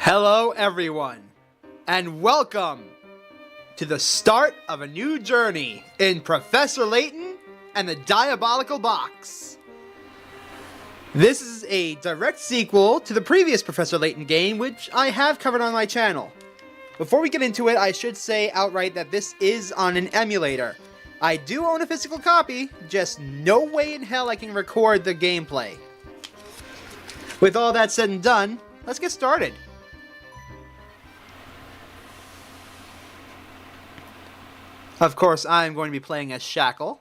Hello everyone, and welcome to the start of a new journey in Professor Layton and the Diabolical Box. This is a direct sequel to the previous Professor Layton game, which I have covered on my channel. Before we get into it, I should say outright that this is on an emulator. I do own a physical copy, just no way in hell I can record the gameplay. With all that said and done, let's get started. Of course, I'm going to be playing as Shackle.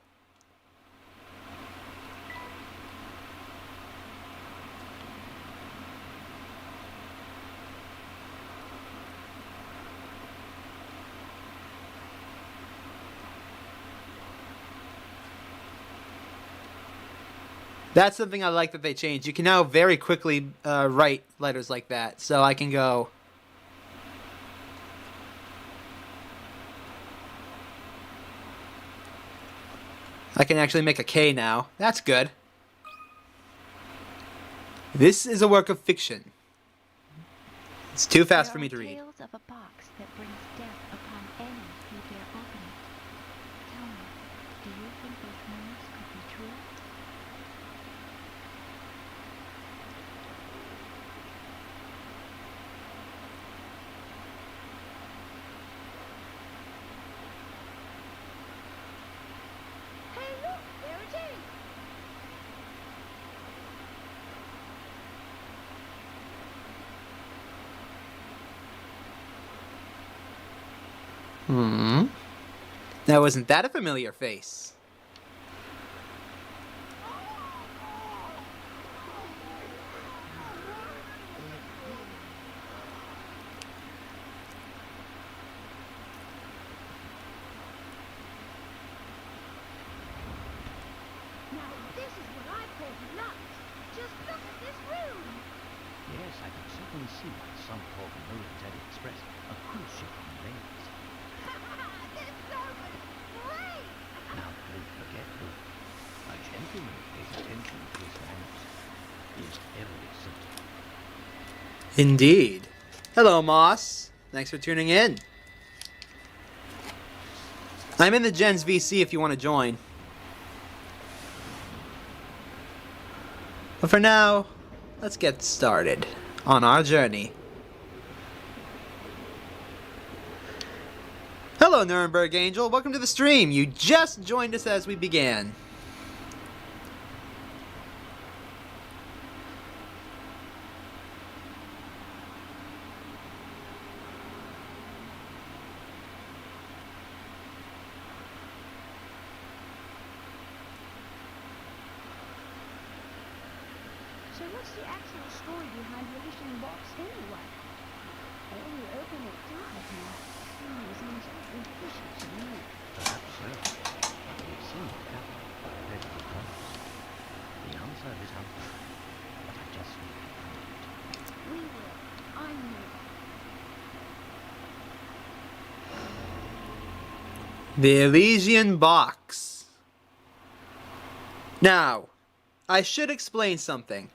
That's something I like that they changed. You can now very quickly write letters like that. So I can go... I can actually make a K now. That's good. This is a work of fiction. It's too fast for me to read. Tales of a box that brings death upon any who dare open it. Tell me, do you think those rumors could be true? Hey, look, there it is. Now, isn't that a familiar face? Now, this is what I call nuts. Just look at this room. Yes, I can certainly see why some call the Military Express a cruise ship on rails. This sermon is great. Now, don't forget, Luke, a gentleman pays attention to his manners. He is very simple. Indeed. Hello, Moss. Thanks for tuning in. I'm in the Gens VC if you want to join. But for now, let's get started on our journey. Hello, Nuremberg Angel. Welcome to the stream. You just joined us as we began. So what's the actual story behind the edition box anyway? I only open it twice now. Seems awfully fishy to me. Perhaps so, but we've seen what happened by read the comments. The answer is out there, but I just need to find it. We will. I know. The Elysian Box. Now, I should explain something.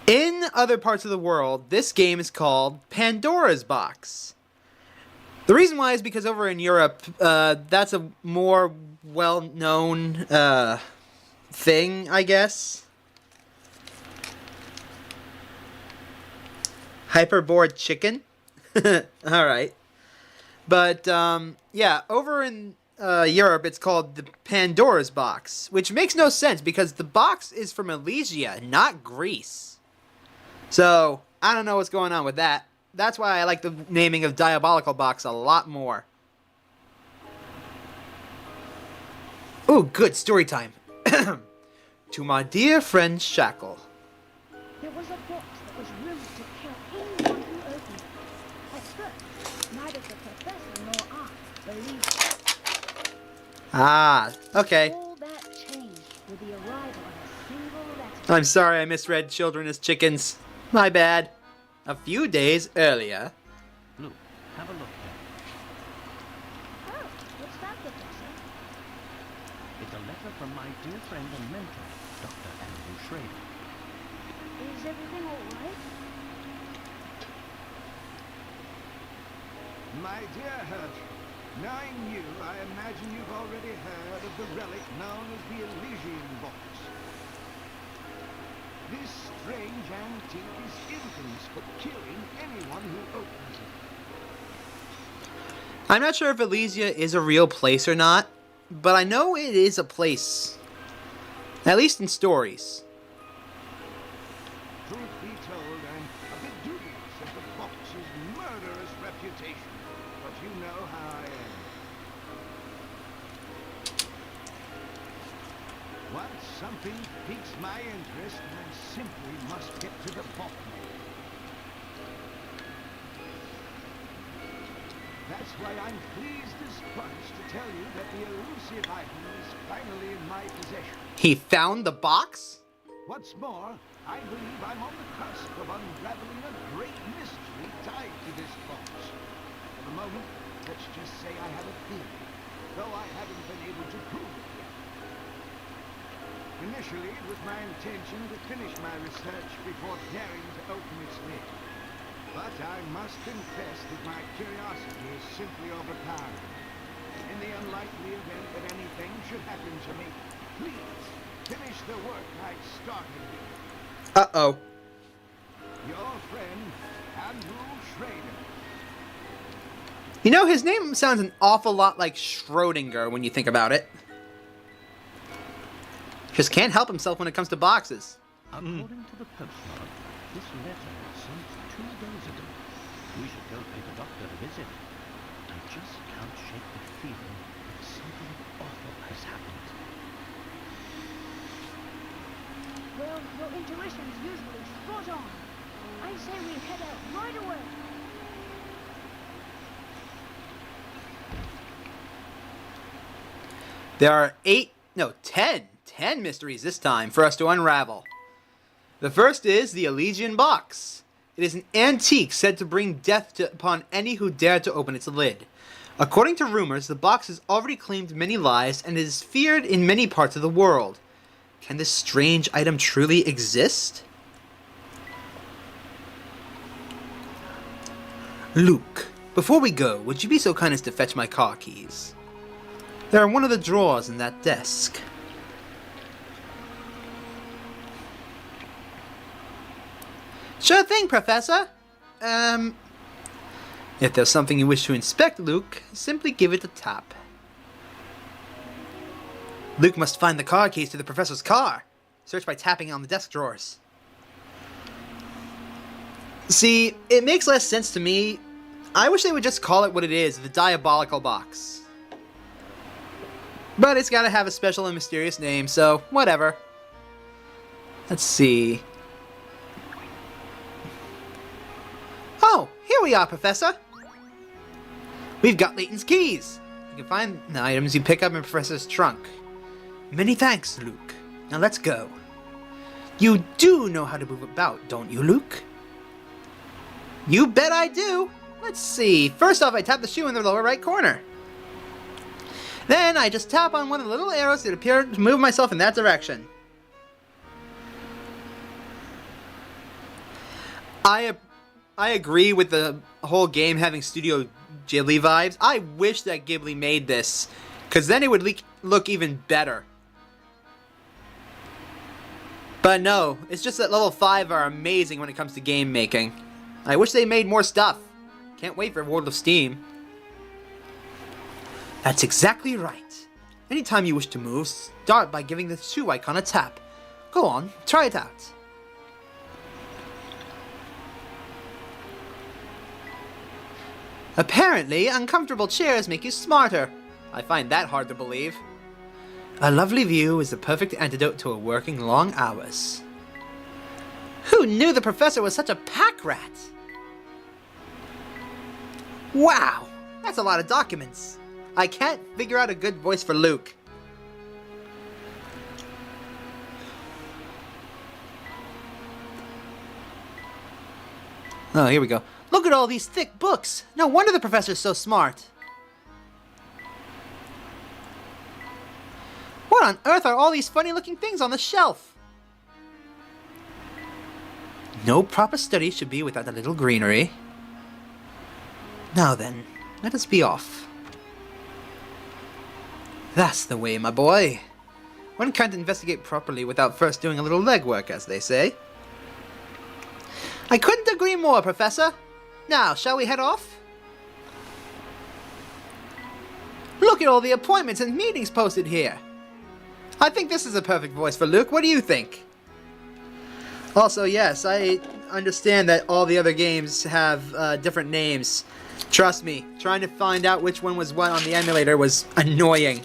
In other parts of the world, this game is called Pandora's Box. The reason why is because over in Europe, that's a more well-known thing, I guess. Hyperboard chicken? Alright. But, yeah, over in Europe, it's called the Pandora's Box, which makes no sense because the box is from Elysia, not Greece. So, I don't know what's going on with that. That's why I like the naming of Diabolical Box a lot more. Ooh, good story time. To my dear friend Shackle. There was a box that was rumored to kill anyone who opened it. At first, neither the professor nor I believed it. Ah, okay. All that changed with the arrival of a single letter. I'm sorry I misread children as chickens. My bad. A few days earlier. Luke, have a look there. Oh, what's that, Professor? It's a letter from my dear friend and mentor, Dr. Andrew Schrader. Is everything all right? My dear Hurt, knowing you, I imagine you've already heard of the relic known as the Elysian Box. This strange antique is infamous for killing anyone who opens it. I'm not sure if Elysia is a real place or not, but I know it is a place. At least in stories. Truth be told, I'm a bit dubious of the box's murderous reputation, but you know how I am. Once something piques my interest, I simply must get to the bottom of it. That's why I'm pleased as punch to tell you that the elusive item is finally in my possession. He found the box? What's more, I believe I'm on the cusp of unraveling a great mystery tied to this box. For the moment, let's just say I have a theory, though I haven't been able to prove it yet. Initially, it was my intention to finish my research before daring to open its lid. But I must confess that my curiosity is simply overpowering. In the unlikely event that anything should happen to me, please finish the work I started here. Uh-oh. Your friend, Andrew Schrader. You know, his name sounds an awful lot like Schrodinger when you think about it. Just can't help himself when it comes to boxes. According to the postmark, this letter was sent 2 days ago. We should go pay the doctor a visit. I just can't shake the feeling that something awful has happened. Well, your intuition's usually spot on. I say we head out right away. There are 10 mysteries this time for us to unravel. The first is the Elysian Box. It is an antique said to bring death upon any who dare to open its lid. According to rumors, the box has already claimed many lives and is feared in many parts of the world. Can this strange item truly exist? Luke, before we go, would you be so kind as to fetch my car keys? They're in one of the drawers in that desk. Sure thing, Professor. If there's something you wish to inspect, Luke, simply give it a tap. Luke must find the car keys to the Professor's car. Search by tapping on the desk drawers. See, it makes less sense to me. I wish they would just call it what it is, the Diabolical Box. But it's gotta have a special and mysterious name, so whatever. Let's see. Oh, here we are, Professor. We've got Layton's keys. You can find the items you pick up in Professor's trunk. Many thanks, Luke. Now let's go. You do know how to move about, don't you, Luke? You bet I do. Let's see. First off, I tap the shoe in the lower right corner. Then I just tap on one of the little arrows that appear to move myself in that direction. I agree with the whole game having Studio Ghibli vibes. I wish that Ghibli made this, because then it would look even better. But no, it's just that level 5 are amazing when it comes to game making. I wish they made more stuff. Can't wait for World of Steam. That's exactly right. Anytime you wish to move, start by giving the shoe icon a tap. Go on, try it out. Apparently, uncomfortable chairs make you smarter. I find that hard to believe. A lovely view is the perfect antidote to a working long hours. Who knew the professor was such a pack rat? Wow, that's a lot of documents. I can't figure out a good voice for Luke. Oh, here we go. Look at all these thick books. No wonder the professor's so smart. What on earth are all these funny-looking things on the shelf? No proper study should be without a little greenery. Now then, let us be off. That's the way, my boy. One can't investigate properly without first doing a little legwork, as they say. I couldn't agree more, Professor. Now, shall we head off? Look at all the appointments and meetings posted here. I think this is a perfect voice for Luke. What do you think? Also, yes, I understand that all the other games have different names. Trust me, trying to find out which one was what on the emulator was annoying.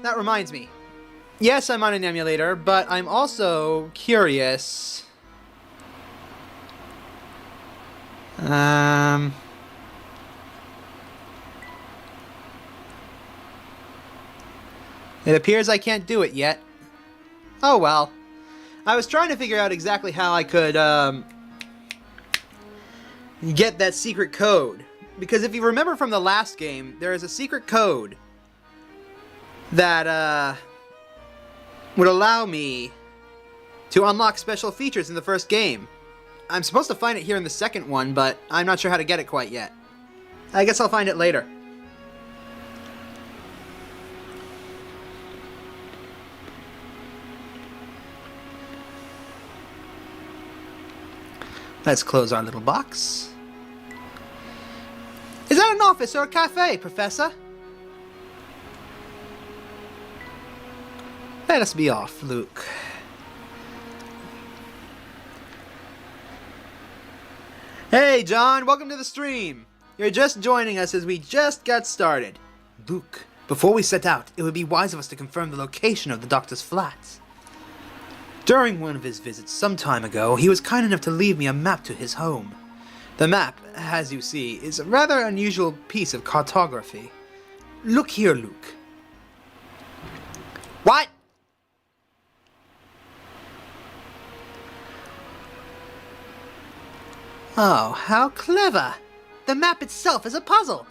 That reminds me. Yes, I'm on an emulator, but I'm also curious. It appears I can't do it yet. Oh well. I was trying to figure out exactly how I could, get that secret code. Because if you remember from the last game, there is a secret code that, would allow me to unlock special features in the first game. I'm supposed to find it here in the second one, but I'm not sure how to get it quite yet. I guess I'll find it later. Let's close our little box. Is that an office or a cafe, Professor? Let us be off, Luke. Hey, John, welcome to the stream. You're just joining us as we just got started. Luke, before we set out, it would be wise of us to confirm the location of the doctor's flat. During one of his visits some time ago, he was kind enough to leave me a map to his home. The map, as you see, is a rather unusual piece of cartography. Look here, Luke. What? Oh, how clever! The map itself is a puzzle!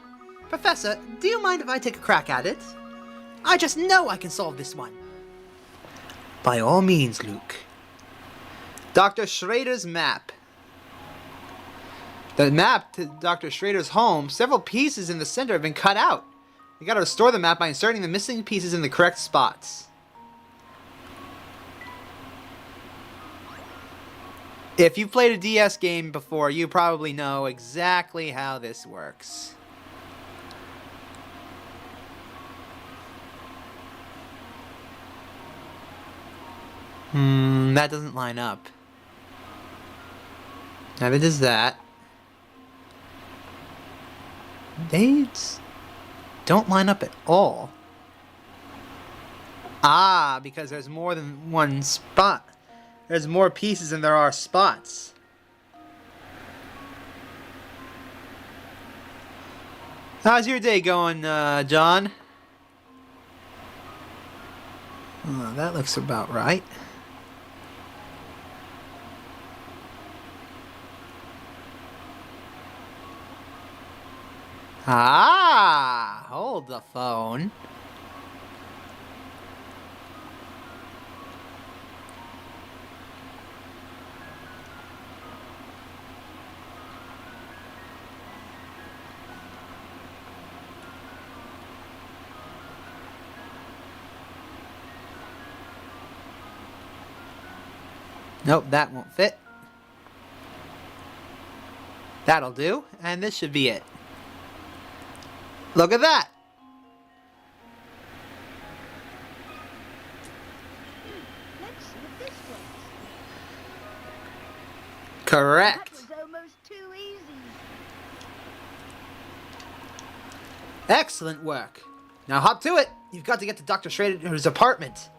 Professor, do you mind if I take a crack at it? I just know I can solve this one. By all means, Luke. Dr. Schrader's map. The map to Dr. Schrader's home, several pieces in the center have been cut out. You gotta restore the map by inserting the missing pieces in the correct spots. If you've played a DS game before, you probably know exactly how this works. That doesn't line up. Neither does that. They don't line up at all. Ah, because there's more than one spot. There's more pieces than there are spots. How's your day going, John? Oh, that looks about right. Ah, hold the phone. Nope, that won't fit. That'll do, and this should be it. Look at that! Let's see if this works. Correct. That was almost too easy. Excellent work. Now hop to it. You've got to get to Dr. Schrader's apartment.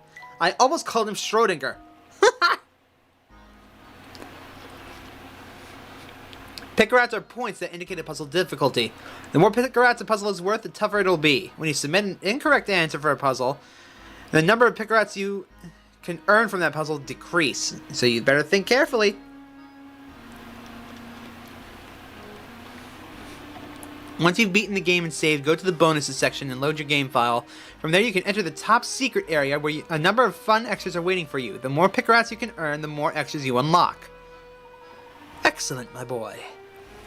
I almost called him Schrodinger. Picarats are points that indicate a puzzle difficulty. The more picarats a puzzle is worth, the tougher it'll be. When you submit an incorrect answer for a puzzle, the number of picarats you can earn from that puzzle decrease. So you'd better think carefully. Once you've beaten the game and saved, go to the bonuses section and load your game file. From there you can enter the top secret area where a number of fun extras are waiting for you. The more picarats you can earn, the more extras you unlock. Excellent, my boy.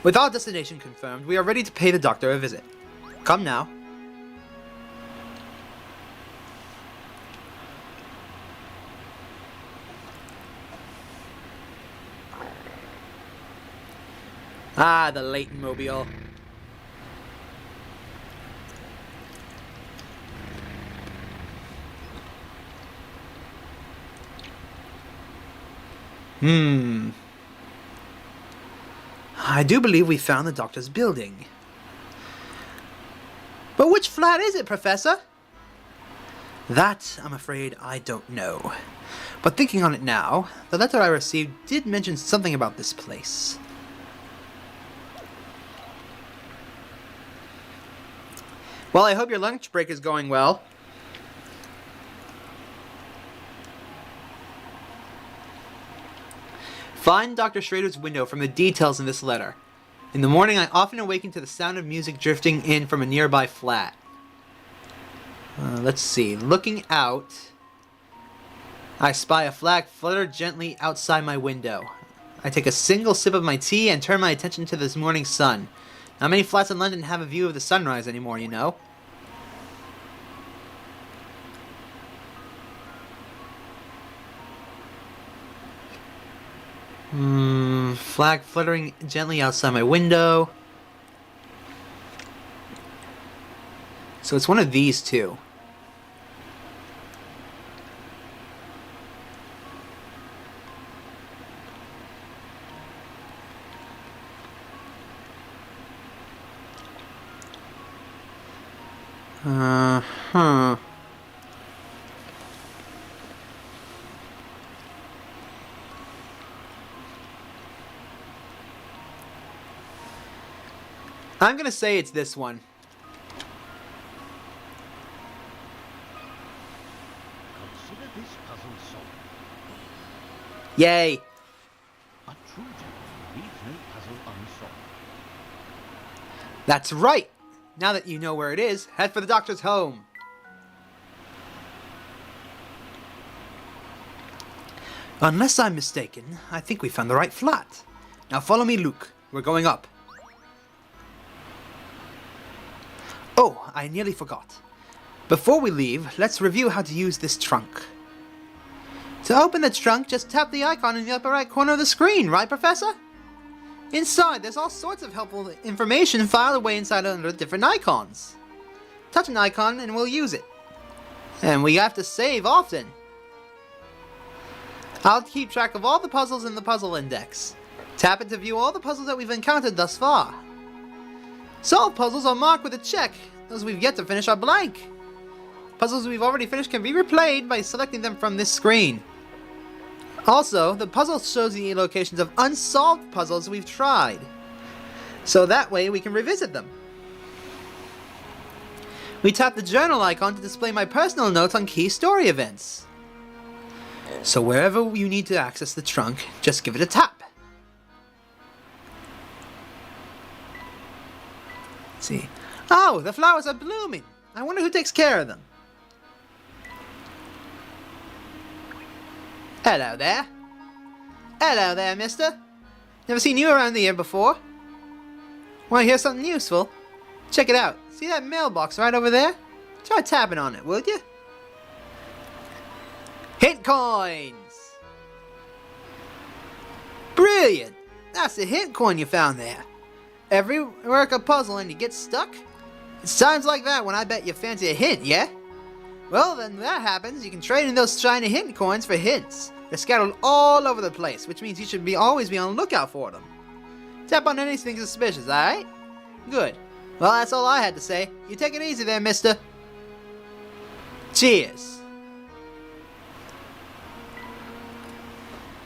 With our destination confirmed, we are ready to pay the doctor a visit. Come now. Ah, the Layton mobile. I do believe we found the doctor's building. But which flat is it, Professor? That, I'm afraid, I don't know. But thinking on it now, the letter I received did mention something about this place. Well, I hope your lunch break is going well. Find Dr. Schrader's window from the details in this letter. In the morning, I often awaken to the sound of music drifting in from a nearby flat. Let's see. Looking out, I spy a flag flutter gently outside my window. I take a single sip of my tea and turn my attention to this morning sun. Not many flats in London have a view of the sunrise anymore, you know. Flag fluttering gently outside my window. So it's one of these two. Uh-huh. I'm gonna say it's this one. Consider this puzzle solved. Yay! A true gentleman leaves no puzzle unsolved. That's right! Now that you know where it is, head for the doctor's home. Unless I'm mistaken, I think we found the right flat. Now follow me, Luke. We're going up. Oh, I nearly forgot. Before we leave, let's review how to use this trunk. To open the trunk, just tap the icon in the upper right corner of the screen, right, Professor? Inside, there's all sorts of helpful information filed away inside under different icons. Touch an icon and we'll use it. And we have to save often. I'll keep track of all the puzzles in the puzzle index. Tap it to view all the puzzles that we've encountered thus far. Solved puzzles are marked with a check. Those we've yet to finish are blank. Puzzles we've already finished can be replayed by selecting them from this screen. Also, the puzzle shows the locations of unsolved puzzles we've tried. So that way we can revisit them. We tap the journal icon to display my personal notes on key story events. So wherever you need to access the trunk, just give it a tap. Let's see. Oh, the flowers are blooming. I wonder who takes care of them. Hello there. Hello there, mister. Never seen you around here before. Want to hear something useful? Check it out. See that mailbox right over there? Try tapping on it, will you? Hint coins! Brilliant! That's a hint coin you found there. Ever work a puzzle and you get stuck? It's times like that when I bet you fancy a hint, yeah? Well, then when that happens, you can trade in those shiny hint coins for hints. They're scattered all over the place, which means you should always be on the lookout for them. Tap on anything suspicious, alright? Good. Well, that's all I had to say. You take it easy there, mister. Cheers.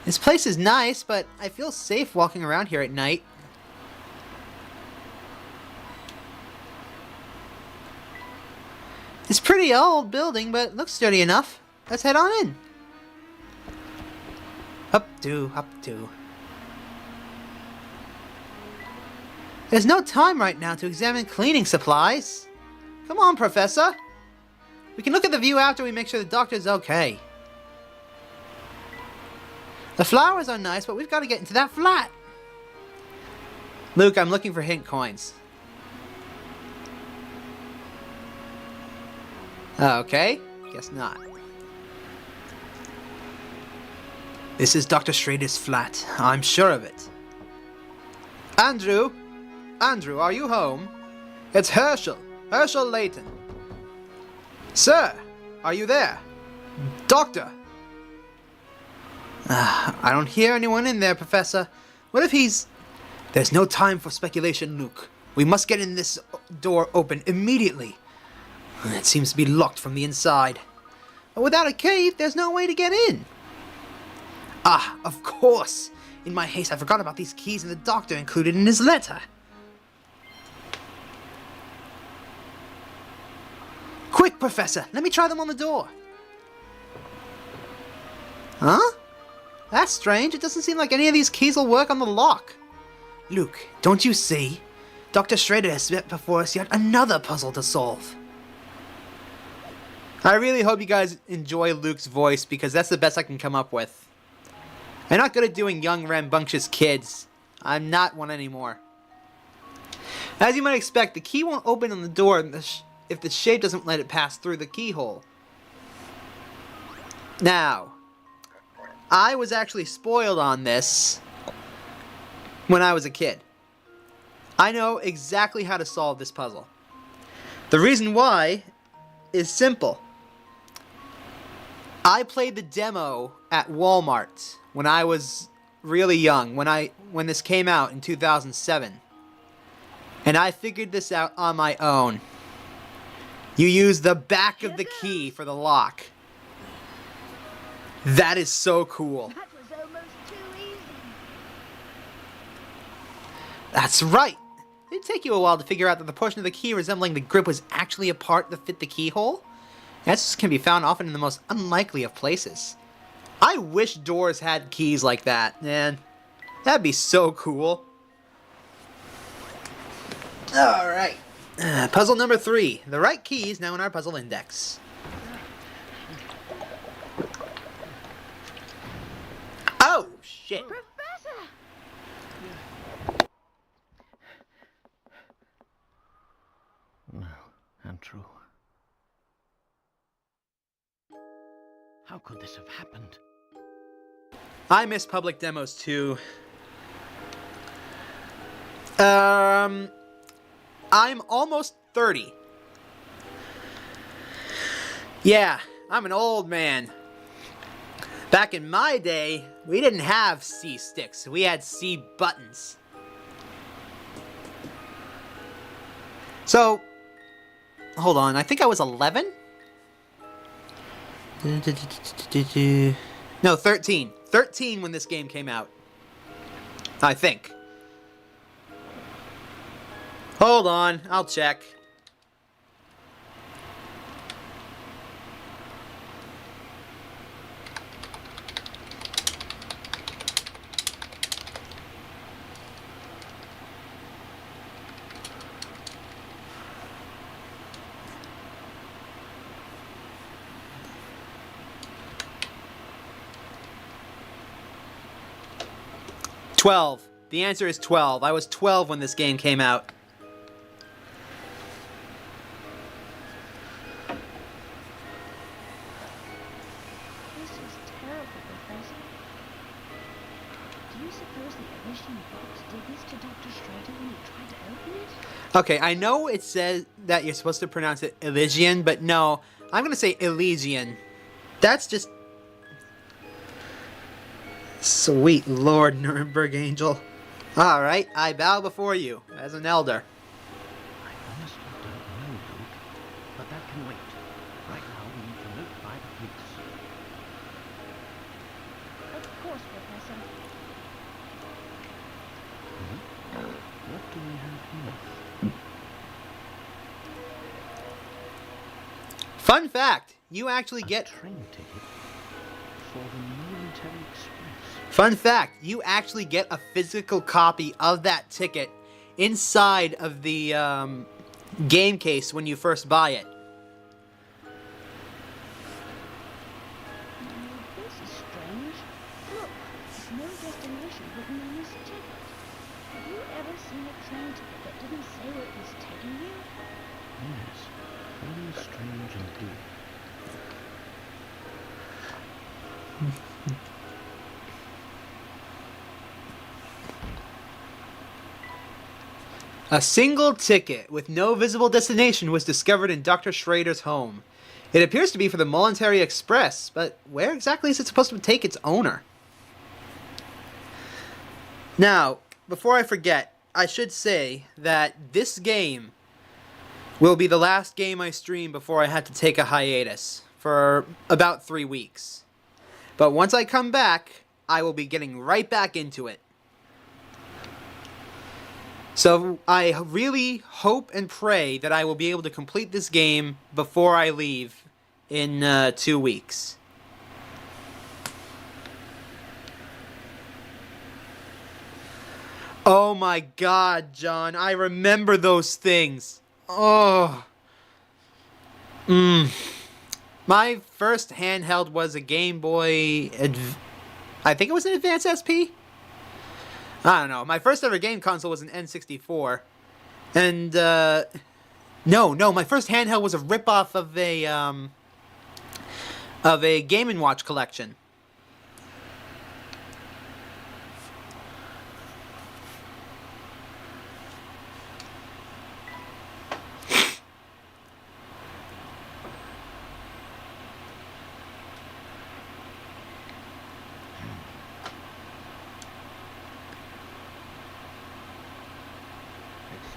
This place is nice, but I feel safe walking around here at night. It's a pretty old building, but it looks sturdy enough. Let's head on in. Up to. There's no time right now to examine cleaning supplies. Come on, Professor. We can look at the view after we make sure the doctor's okay. The flowers are nice, but we've got to get into that flat. Luke, I'm looking for hint coins. Okay, guess not. This is Dr. Schrader's flat. I'm sure of it. Andrew? Andrew, are you home? It's Herschel. Herschel Layton. Sir, are you there? Doctor? I don't hear anyone in there, Professor. What if he's... There's no time for speculation, Luke. We must get in this door open immediately. It seems to be locked from the inside. But without a cave, there's no way to get in. Ah, of course. In my haste, I forgot about these keys and the doctor included in his letter. Quick, Professor, let me try them on the door. Huh? That's strange. It doesn't seem like any of these keys will work on the lock. Luke, don't you see? Dr. Schrader has set before us yet another puzzle to solve. I really hope you guys enjoy Luke's voice because that's the best I can come up with. I'm not good at doing young, rambunctious kids. I'm not one anymore. As you might expect, the key won't open on the door if the shape doesn't let it pass through the keyhole. Now, I was actually spoiled on this when I was a kid. I know exactly how to solve this puzzle. The reason why is simple. I played the demo at Walmart when I was really young, when this came out in 2007. And I figured this out on my own. You use the back of the key for the lock. That is so cool. That was almost too easy. That's right. It did take you a while to figure out that the portion of the key resembling the grip was actually a part that fit the keyhole. This can be found often in the most unlikely of places. I wish doors had keys like that, man. That'd be so cool. Alright. Puzzle number 3. The right key is now in our puzzle index. Oh, shit. Professor! No, Andrew. How could this have happened? I miss public demos too. I'm almost 30. Yeah, I'm an old man. Back in my day, we didn't have C sticks. We had C buttons. So, hold on. I think I was 11? No, 13. 13 when this game came out. I think. Hold on, I'll check. $12. The answer is 12. I was 12 when this game came out. This is terrible, Professor. Do you suppose the Elysian box did this to Dr. Schrader when he tried to open it? Okay, I know it says that you're supposed to pronounce it Elysian, but no, I'm gonna say Elysian. That's just... Sweet Lord, Nuremberg Angel. Alright, I bow before you, as an elder. I honestly don't know, Luke. But that can wait. Right now, we need to notify the police. Of course, Professor. What do we have here? Fun fact, you actually get... Train ticket for the Momentary Express. Fun fact, you actually get a physical copy of that ticket inside of the game case when you first buy it. This is strange. Look, no destination written on this ticket. Have you ever seen a train ticket that didn't say where it was taking you? Yes, very strange indeed. A single ticket with no visible destination was discovered in Dr. Schrader's home. It appears to be for the Voluntary Express, but where exactly is it supposed to take its owner? Now, before I forget, I should say that this game will be the last game I stream before I have to take a hiatus for about 3 weeks. But once I come back, I will be getting right back into it. So I really hope and pray that I will be able to complete this game before I leave in 2 weeks. Oh my god, John, I remember those things. Oh. My first handheld was a Game Boy I think it was an Advance SP? I don't know. My first ever game console was an N64. And, no, my first handheld was a ripoff of a Game & Watch collection.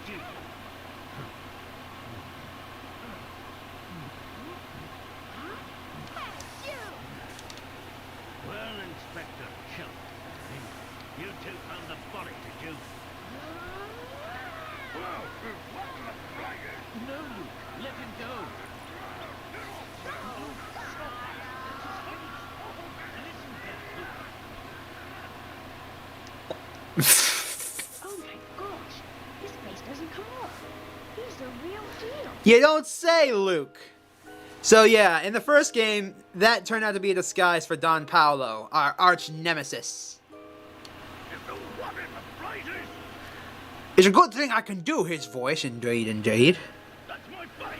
Excuse me. Well, Inspector Chump, you two found the body, did you? No, Luke, let him go. Oh my gosh, his face doesn't come off. He's the real deal. You don't say, Luke. So yeah, in the first game, that turned out to be a disguise for Don Paolo, our arch nemesis. It's a good thing I can do his voice, indeed, indeed. That's my face,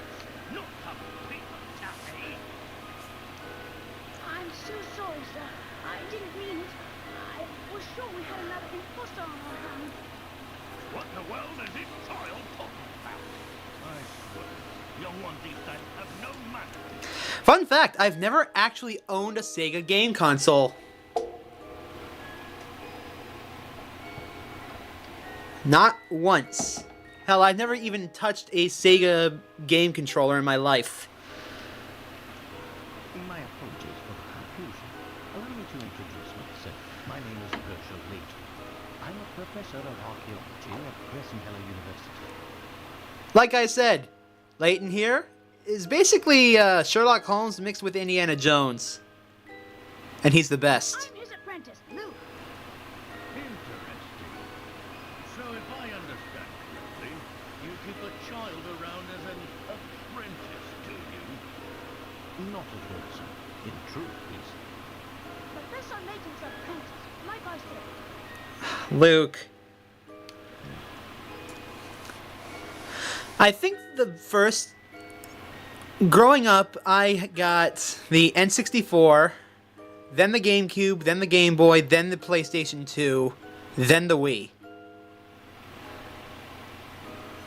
not some people taffy. I'm so sorry, sir. I didn't mean it. I was sure we had another imposter on our hands. What in the world is this child talking about? I swear, young ones these days have no manners. Fun fact, I've never actually owned a Sega game console. Not once. Hell, I've never even touched a Sega game controller in my life. My apologies for the confusion. Allow me to introduce myself. My name is Professor Layton. I'm a professor of archaeology at Crescent University. Like I said, Layton here is basically Sherlock Holmes mixed with Indiana Jones. And he's the best. I'm his apprentice, Luke. Interesting. So if I understand correctly, you keep a child around as an apprentice, do you? Not at all, sir. In truth, he's... Professor Layton's apprentice, like I said. Luke. I think the first... Growing up, I got the N64, then the GameCube, then the Game Boy, then the PlayStation 2, then the Wii.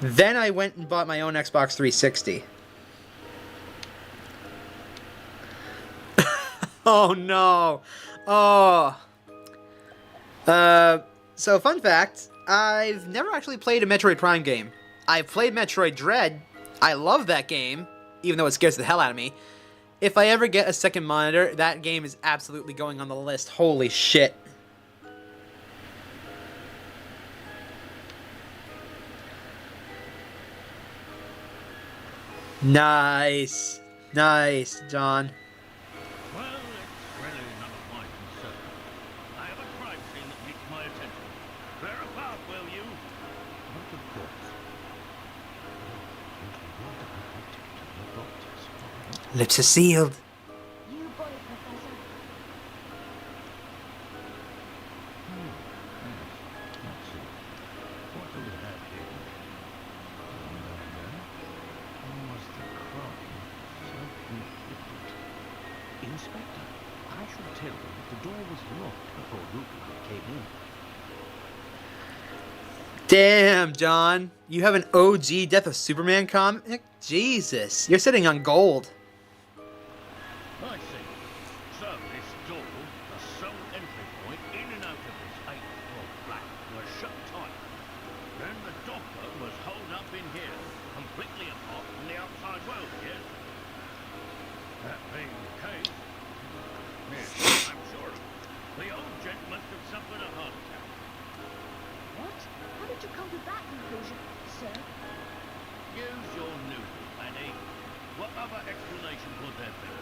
Then I went and bought my own Xbox 360. Oh no. Oh. So fun fact, I've never actually played a Metroid Prime game. I've played Metroid Dread. I love that game, even though it scares the hell out of me. If I ever get a second monitor, that game is absolutely going on the list. Holy shit. Nice. Nice, John. Well, it's really none of my concern. I have a crime scene that needs my attention. Clear a path, will you? Not of course. Lips are sealed. You got it, Professor. Let's see. tell that the door was locked before Rupert came in. Damn, John. You have an OG Death of Superman comic? Jesus, you're sitting on gold. I see. So this door, the sole entry point in and out of this 8th floor flat, was shut tight. Then the doctor was holed up in here, completely apart from the outside world, yes? That being the case, yes, I'm sure of it. The old gent must have suffered a heart attack. What? How did you come to that conclusion, sir? Use your noodle, Annie. What other explanation could there be?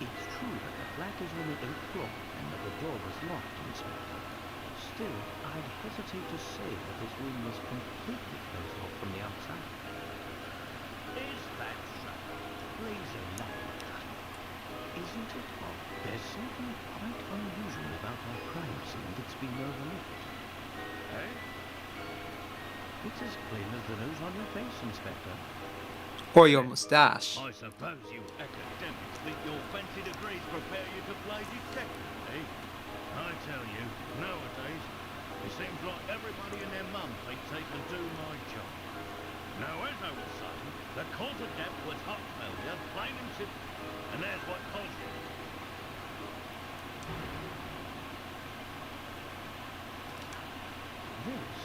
It's true that the flat is on the 8th floor and that the door was locked, Inspector. Still, I'd hesitate to say that this room was completely closed off from the outside. Is that so? Laser light. Isn't it odd? There's something quite unusual about our crime scene that's been overlooked. Eh? It's as plain as the nose on your face, Inspector. Or your mustache. I suppose you academics think your fancy degrees prepare you to play detective, eh? I tell you, nowadays, it seems like everybody and their mum thinks they can do my job. Now, as I was saying, the cause of death was heart failure, plain and simple. And that's what caused it. This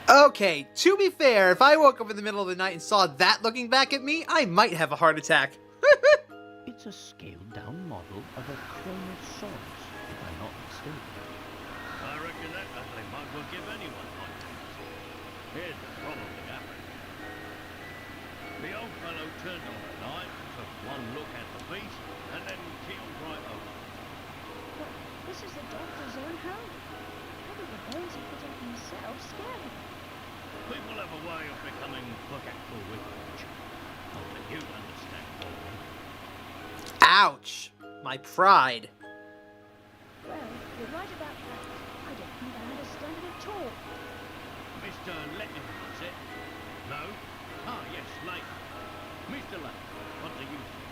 Okay, to be fair, if I woke up in the middle of the night and saw that looking back at me, I might have a heart attack. It's a scaled-down model of a Chronosaurus, if I'm not mistaken. I reckon that ugly mug will give anyone nightmares. Here's the problem that happened. The old fellow turned on the light, took one look at the beast, and then keeled right over. But this is the doctor's own home. How did the bones he put on himself scare him? People have a way of becoming forgetful with age. Not that you'd understand, boy. Ouch! My pride. Well, you're right about that. I don't think I understand it at all. Mr. Layton, was it? No? Ah, yes, Layton. Mr. Layton, what do you think?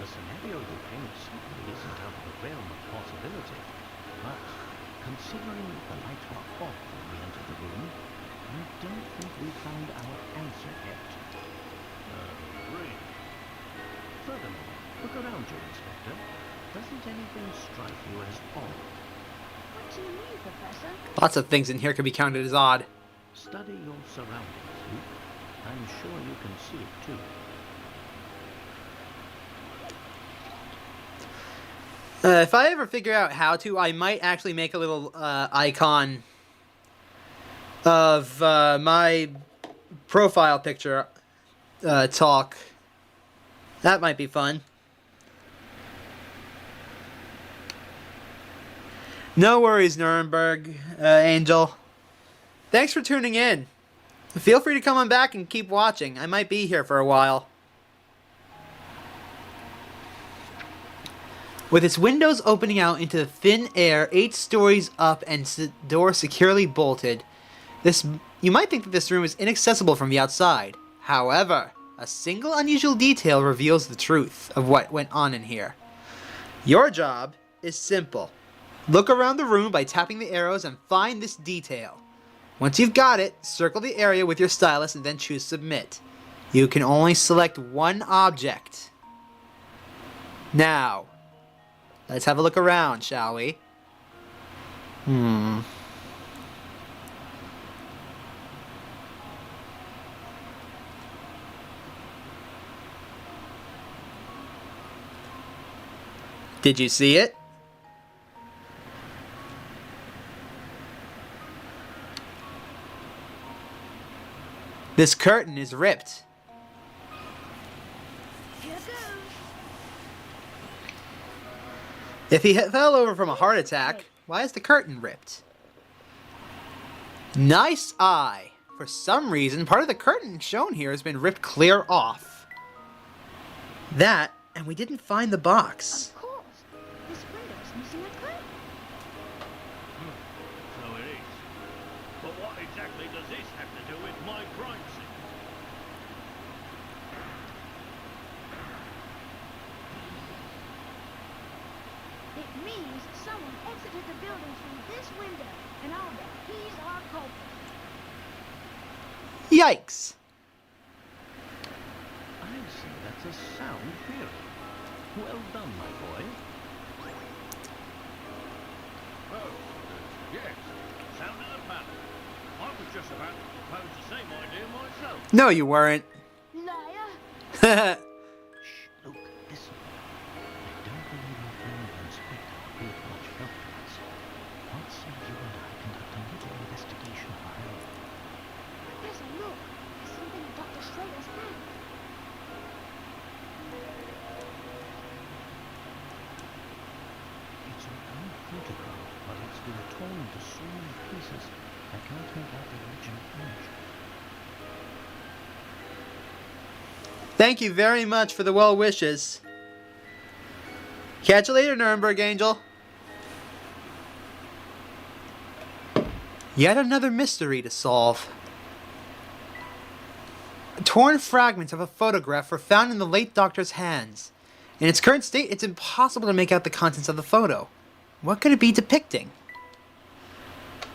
The scenario you paint certainly isn't out of the realm of possibility. But, considering the lights were off when we entered the room, I don't think we found our answer yet. Really? Furthermore, look around you, Inspector. Doesn't anything strike you as odd? What do you mean, Professor? Lots of things in here could be counted as odd. Study your surroundings, Luke. I'm sure you can see it too. If I ever figure out how to, I might actually make a little icon of my profile picture talk. That might be fun. No worries, Nuremberg Angel. Thanks for tuning in. Feel free to come on back and keep watching. I might be here for a while. With its windows opening out into the thin air 8 stories up and door securely bolted, you might think that this room is inaccessible from the outside. However, a single unusual detail reveals the truth of what went on in here. Your job is simple. Look around the room by tapping the arrows and find this detail. Once you've got it, circle the area with your stylus and then choose Submit. You can only select one object. Now, let's have a look around, shall we? Did you see it? This curtain is ripped. Here goes. If he fell over from a heart attack, why is the curtain ripped? Nice eye. For some reason, part of the curtain shown here has been ripped clear off. That, and we didn't find the box. Of course. This window is missing a curtain. So it is. But what exactly does this have to do with my crime scene? It means someone exited the building through this window, and I'll bet he's our culprit. Yikes. I see that's a sound theory. Well done, my boy. Oh, yes. Sounded a pattern. I was just about to propose the same idea myself. No, you weren't. Liar. Shh, Luke, listen. I don't believe our friend the inspector will give much help to us. What say you and I conduct a little investigation of our own? Professor, look. There's something in Dr. Schrader's hand. It's an old photograph, but it's been torn into so many pieces I can't make out the original image. Thank you very much for the well wishes. Catch you later, Nuremberg Angel. Yet another mystery to solve. Torn fragments of a photograph were found in the late doctor's hands. In its current state, it's impossible to make out the contents of the photo. What could it be depicting?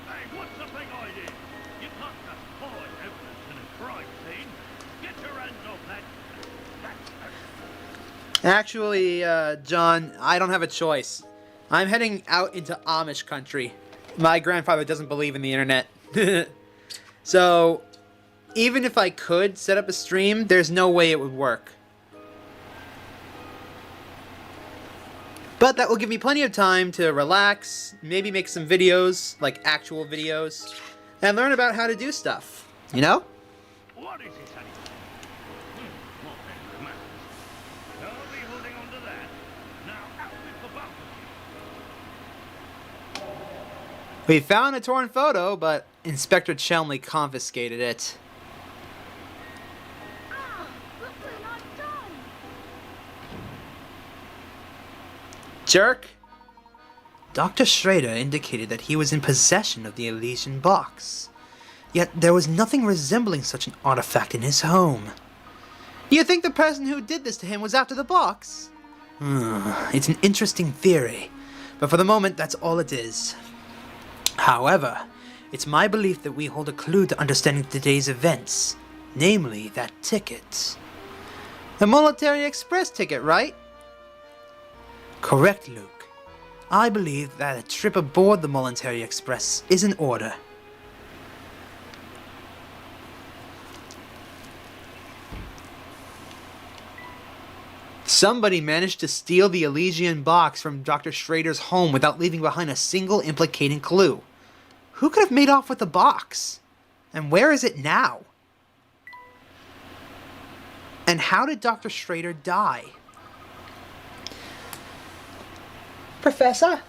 Hey, what's the big idea? You can't just hide evidence in a crime scene. Get your hands off that. Actually, John, I don't have a choice. I'm heading out into Amish country. My grandfather doesn't believe in the internet. So, even if I could set up a stream, there's no way it would work. But that will give me plenty of time to relax, maybe make some videos, like actual videos, and learn about how to do stuff. You know? What is this, honey? What then matters? Don't be holding on to that. Now out with the both of you. We found a torn photo, but Inspector Chelmley confiscated it. Ah, look what I've done. Jerk! Dr. Schrader indicated that he was in possession of the Elysian box. Yet there was nothing resembling such an artifact in his home. You think the person who did this to him was after the box? It's an interesting theory, but for the moment that's all it is. However, it's my belief that we hold a clue to understanding today's events, namely that ticket. The Military Express ticket, right? Correct, Luke. I believe that a trip aboard the Military Express is in order. Somebody managed to steal the Elysian box from Dr. Schrader's home without leaving behind a single implicating clue. Who could have made off with the box? And where is it now? And how did Dr. Schrader die? Professor,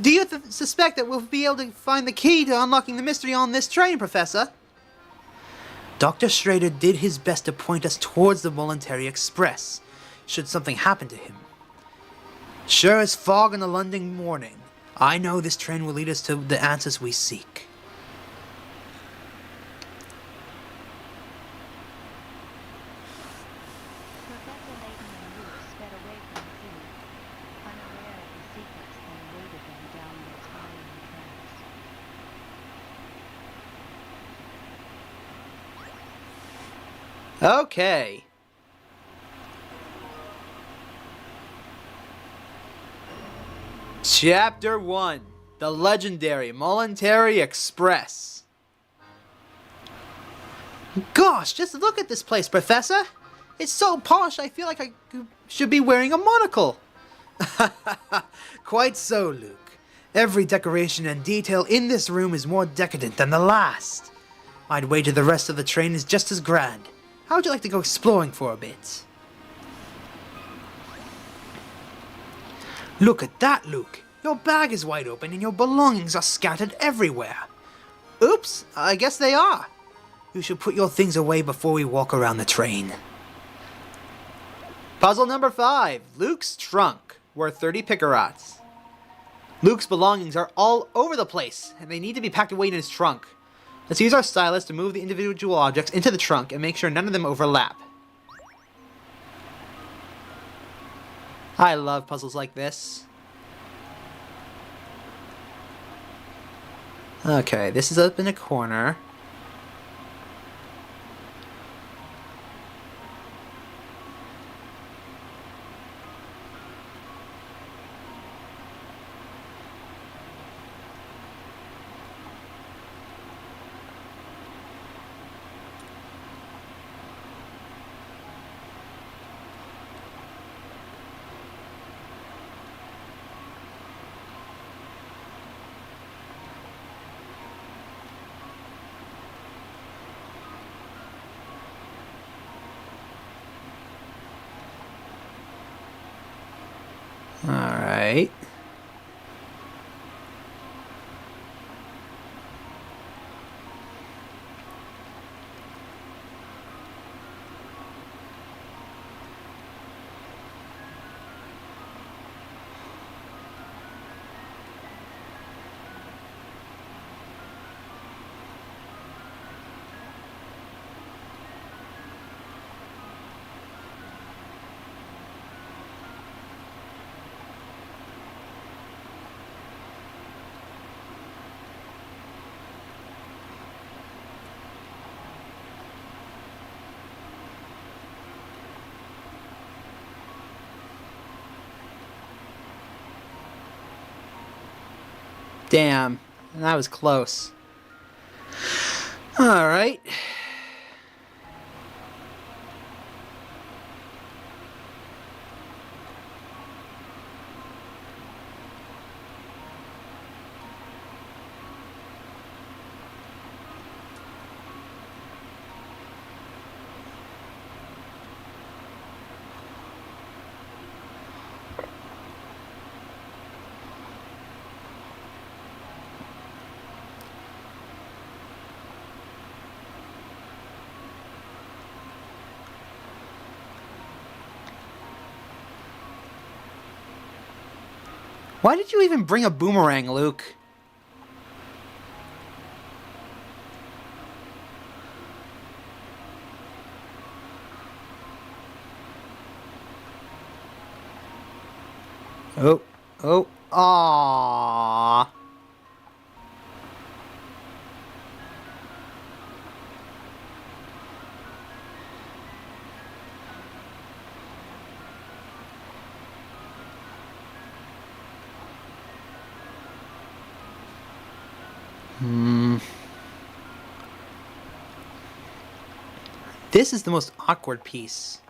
do you suspect that we'll be able to find the key to unlocking the mystery on this train, Professor? Dr. Schrader did his best to point us towards the Voluntary Express, should something happen to him. Sure as fog in the London morning, I know this train will lead us to the answers we seek. Professor Layton and Luke sped away from the scene, unaware of the secrets that awaited them down the Italian tracks. Okay. Chapter 1. The legendary Voluntary Express. Gosh, just look at this place, Professor. It's so posh I feel like I should be wearing a monocle. Quite so, Luke. Every decoration and detail in this room is more decadent than the last. I'd wager the rest of the train is just as grand. How would you like to go exploring for a bit? Look at that, Luke. Your bag is wide open and your belongings are scattered everywhere. Oops, I guess they are. You should put your things away before we walk around the train. Puzzle number 5. Luke's trunk, worth 30 picarats. Luke's belongings are all over the place, and they need to be packed away in his trunk. Let's use our stylus to move the individual objects into the trunk and make sure none of them overlap. I love puzzles like this. Okay, this is up in a corner. Alright. Damn, that was close. Alright. Why did you even bring a boomerang, Luke? Oh, oh, aww. This is the most awkward piece.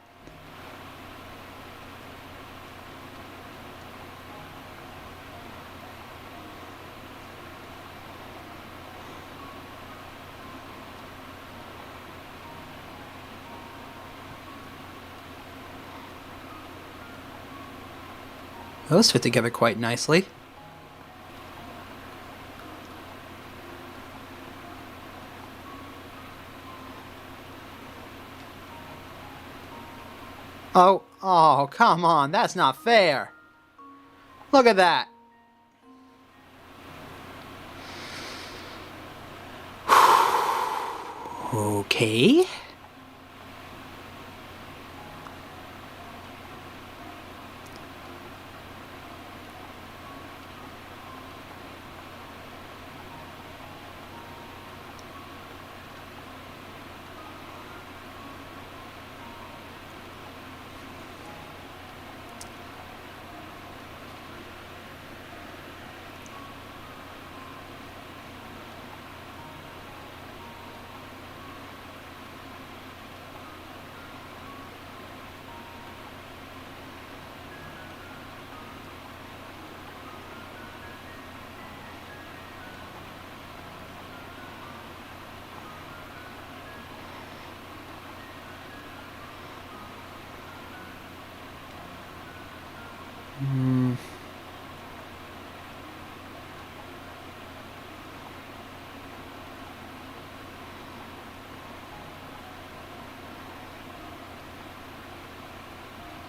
Those fit together quite nicely. Oh, come on, that's not fair. Look at that. Okay.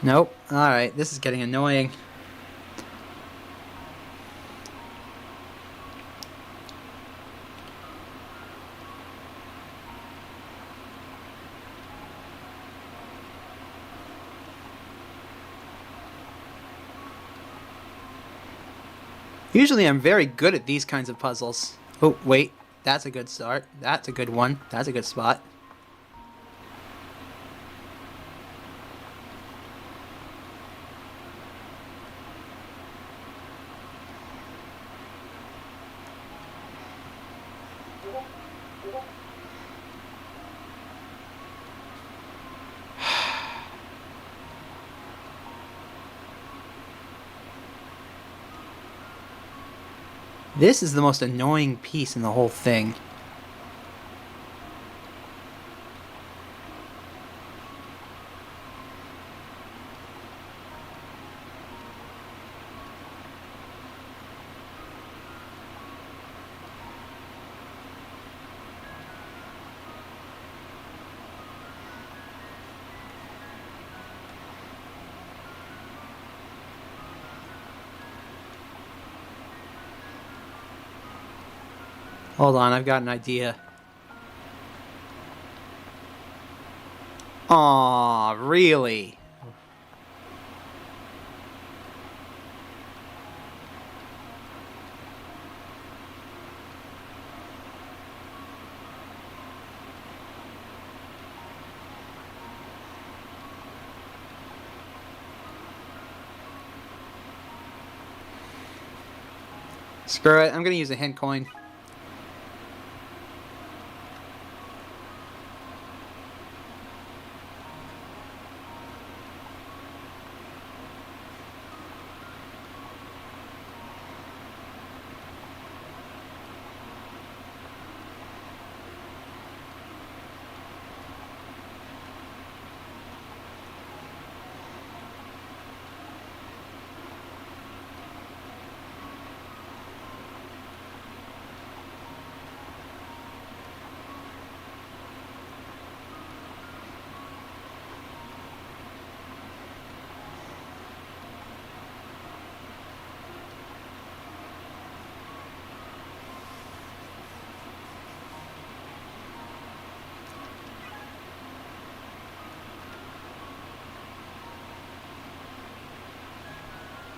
Nope. Alright, this is getting annoying. Usually I'm very good at these kinds of puzzles. Oh, wait. That's a good start. That's a good one. That's a good spot. This is the most annoying piece in the whole thing. Hold on, I've got an idea. Aw, really? Screw it, I'm gonna use a hint coin.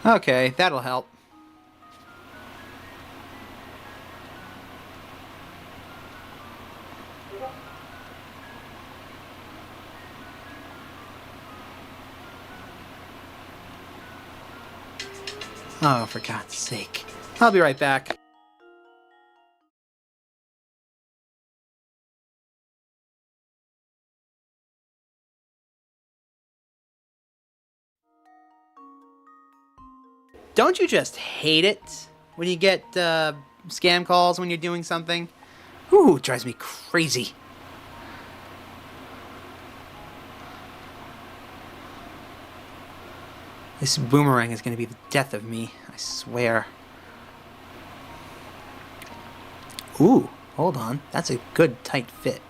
Okay, that'll help. Oh, for God's sake. I'll be right back. Don't you just hate it when you get scam calls when you're doing something? Ooh, it drives me crazy. This boomerang is going to be the death of me, I swear. Ooh, hold on. That's a good tight fit.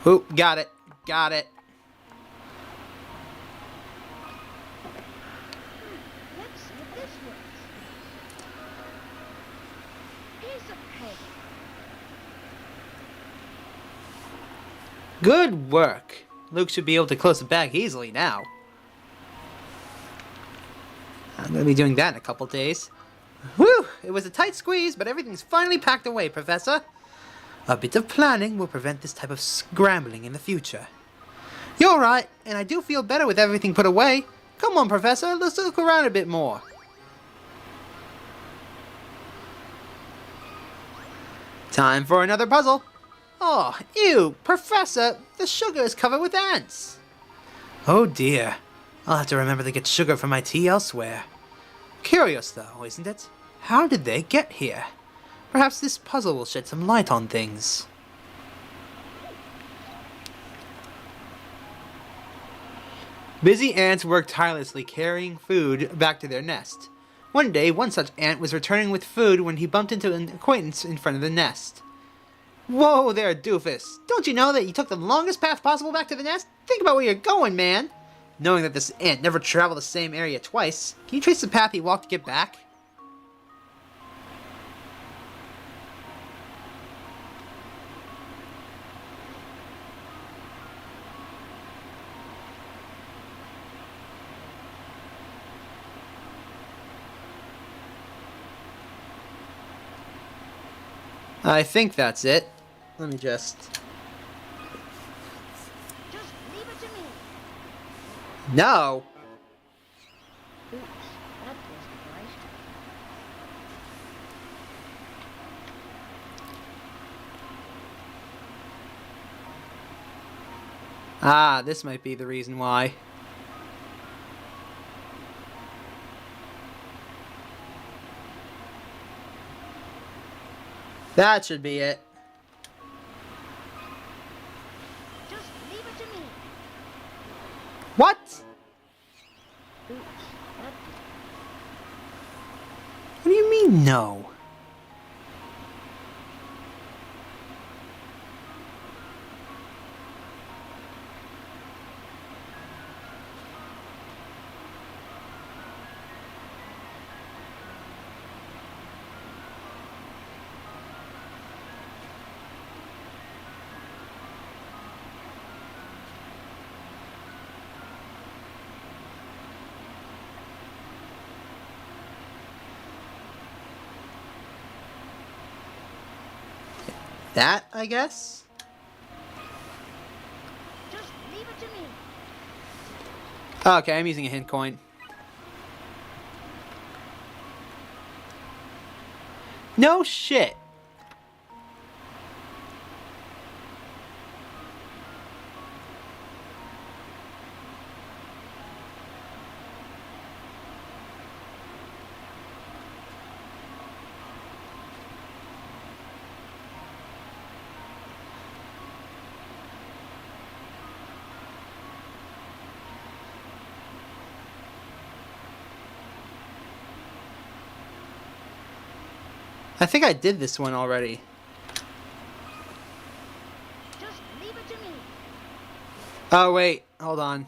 Ooh, got it. Got it. Let's see if this works. Piece of cake. Good work. Luke should be able to close the bag easily now. I'm going to be doing that in a couple days. Whew! It was a tight squeeze, but everything's finally packed away, Professor. A bit of planning will prevent this type of scrambling in the future. You're right, and I do feel better with everything put away. Come on, Professor, let's look around a bit more. Time for another puzzle. Oh, ew, Professor, the sugar is covered with ants. Oh dear, I'll have to remember to get sugar for my tea elsewhere. Curious though, isn't it? How did they get here? Perhaps this puzzle will shed some light on things. Busy ants worked tirelessly carrying food back to their nest. One day, one such ant was returning with food when he bumped into an acquaintance in front of the nest. Whoa there, doofus! Don't you know that you took the longest path possible back to the nest? Think about where you're going, man! Knowing that this ant never traveled the same area twice, can you trace the path he walked to get back? I think that's it. Let me just... Just leave it to me. No! Oops, that wasn't right. Ah, this might be the reason why. That should be it. Just leave it to me. What? Oops, that What do you mean, no? That, I guess? just leave it to me. Okay, I'm using a hint coin. No shit. I think I did this one already. Just leave it to me. Oh, wait. Hold on.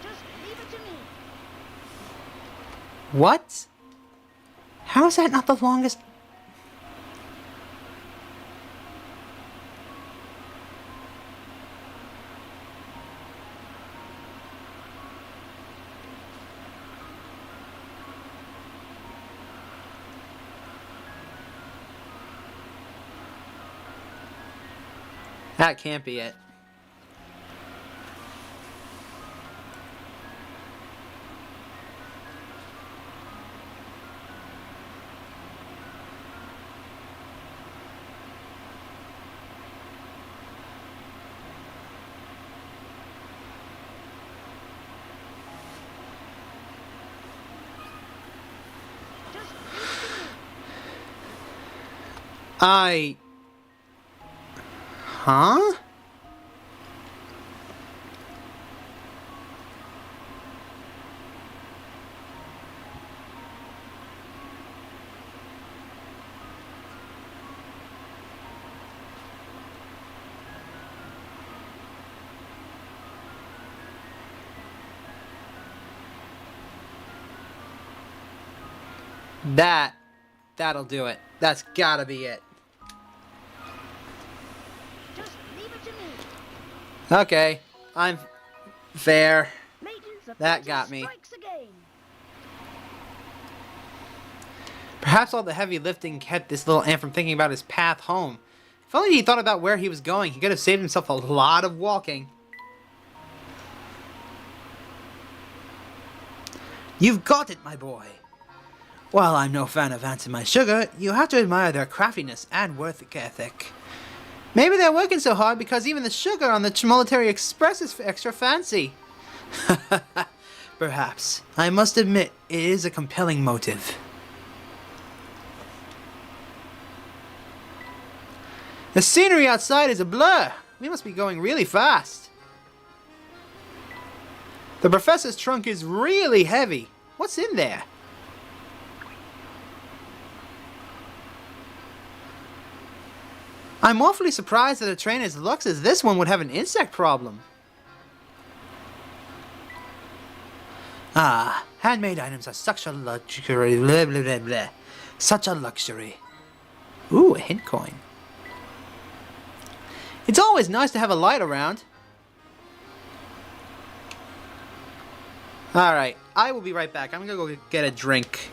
Just leave it to me. What? How is that not the longest? That can't be it. Just leave it to me. Huh? That'll do it. That's gotta be it. Just leave it to me. Okay, I'm fair. Layton's That offense got me. strikes again. Perhaps all the heavy lifting kept this little ant from thinking about his path home. If only he thought about where he was going, he could have saved himself a lot of walking. You've got it, my boy. While I'm no fan of ants and my sugar, you have to admire their craftiness and work ethic. Maybe they're working so hard because even the sugar on the Military Express is extra fancy. Perhaps. I must admit, it is a compelling motive. The scenery outside is a blur. We must be going really fast. The professor's trunk is really heavy. What's in there? I'm awfully surprised that a train as luxe as this one would have an insect problem. Ah, handmade items are such a luxury, blah blah blah blah. Such a luxury. Ooh, a hint coin. It's always nice to have a light around. Alright, I will be right back. I'm gonna go get a drink.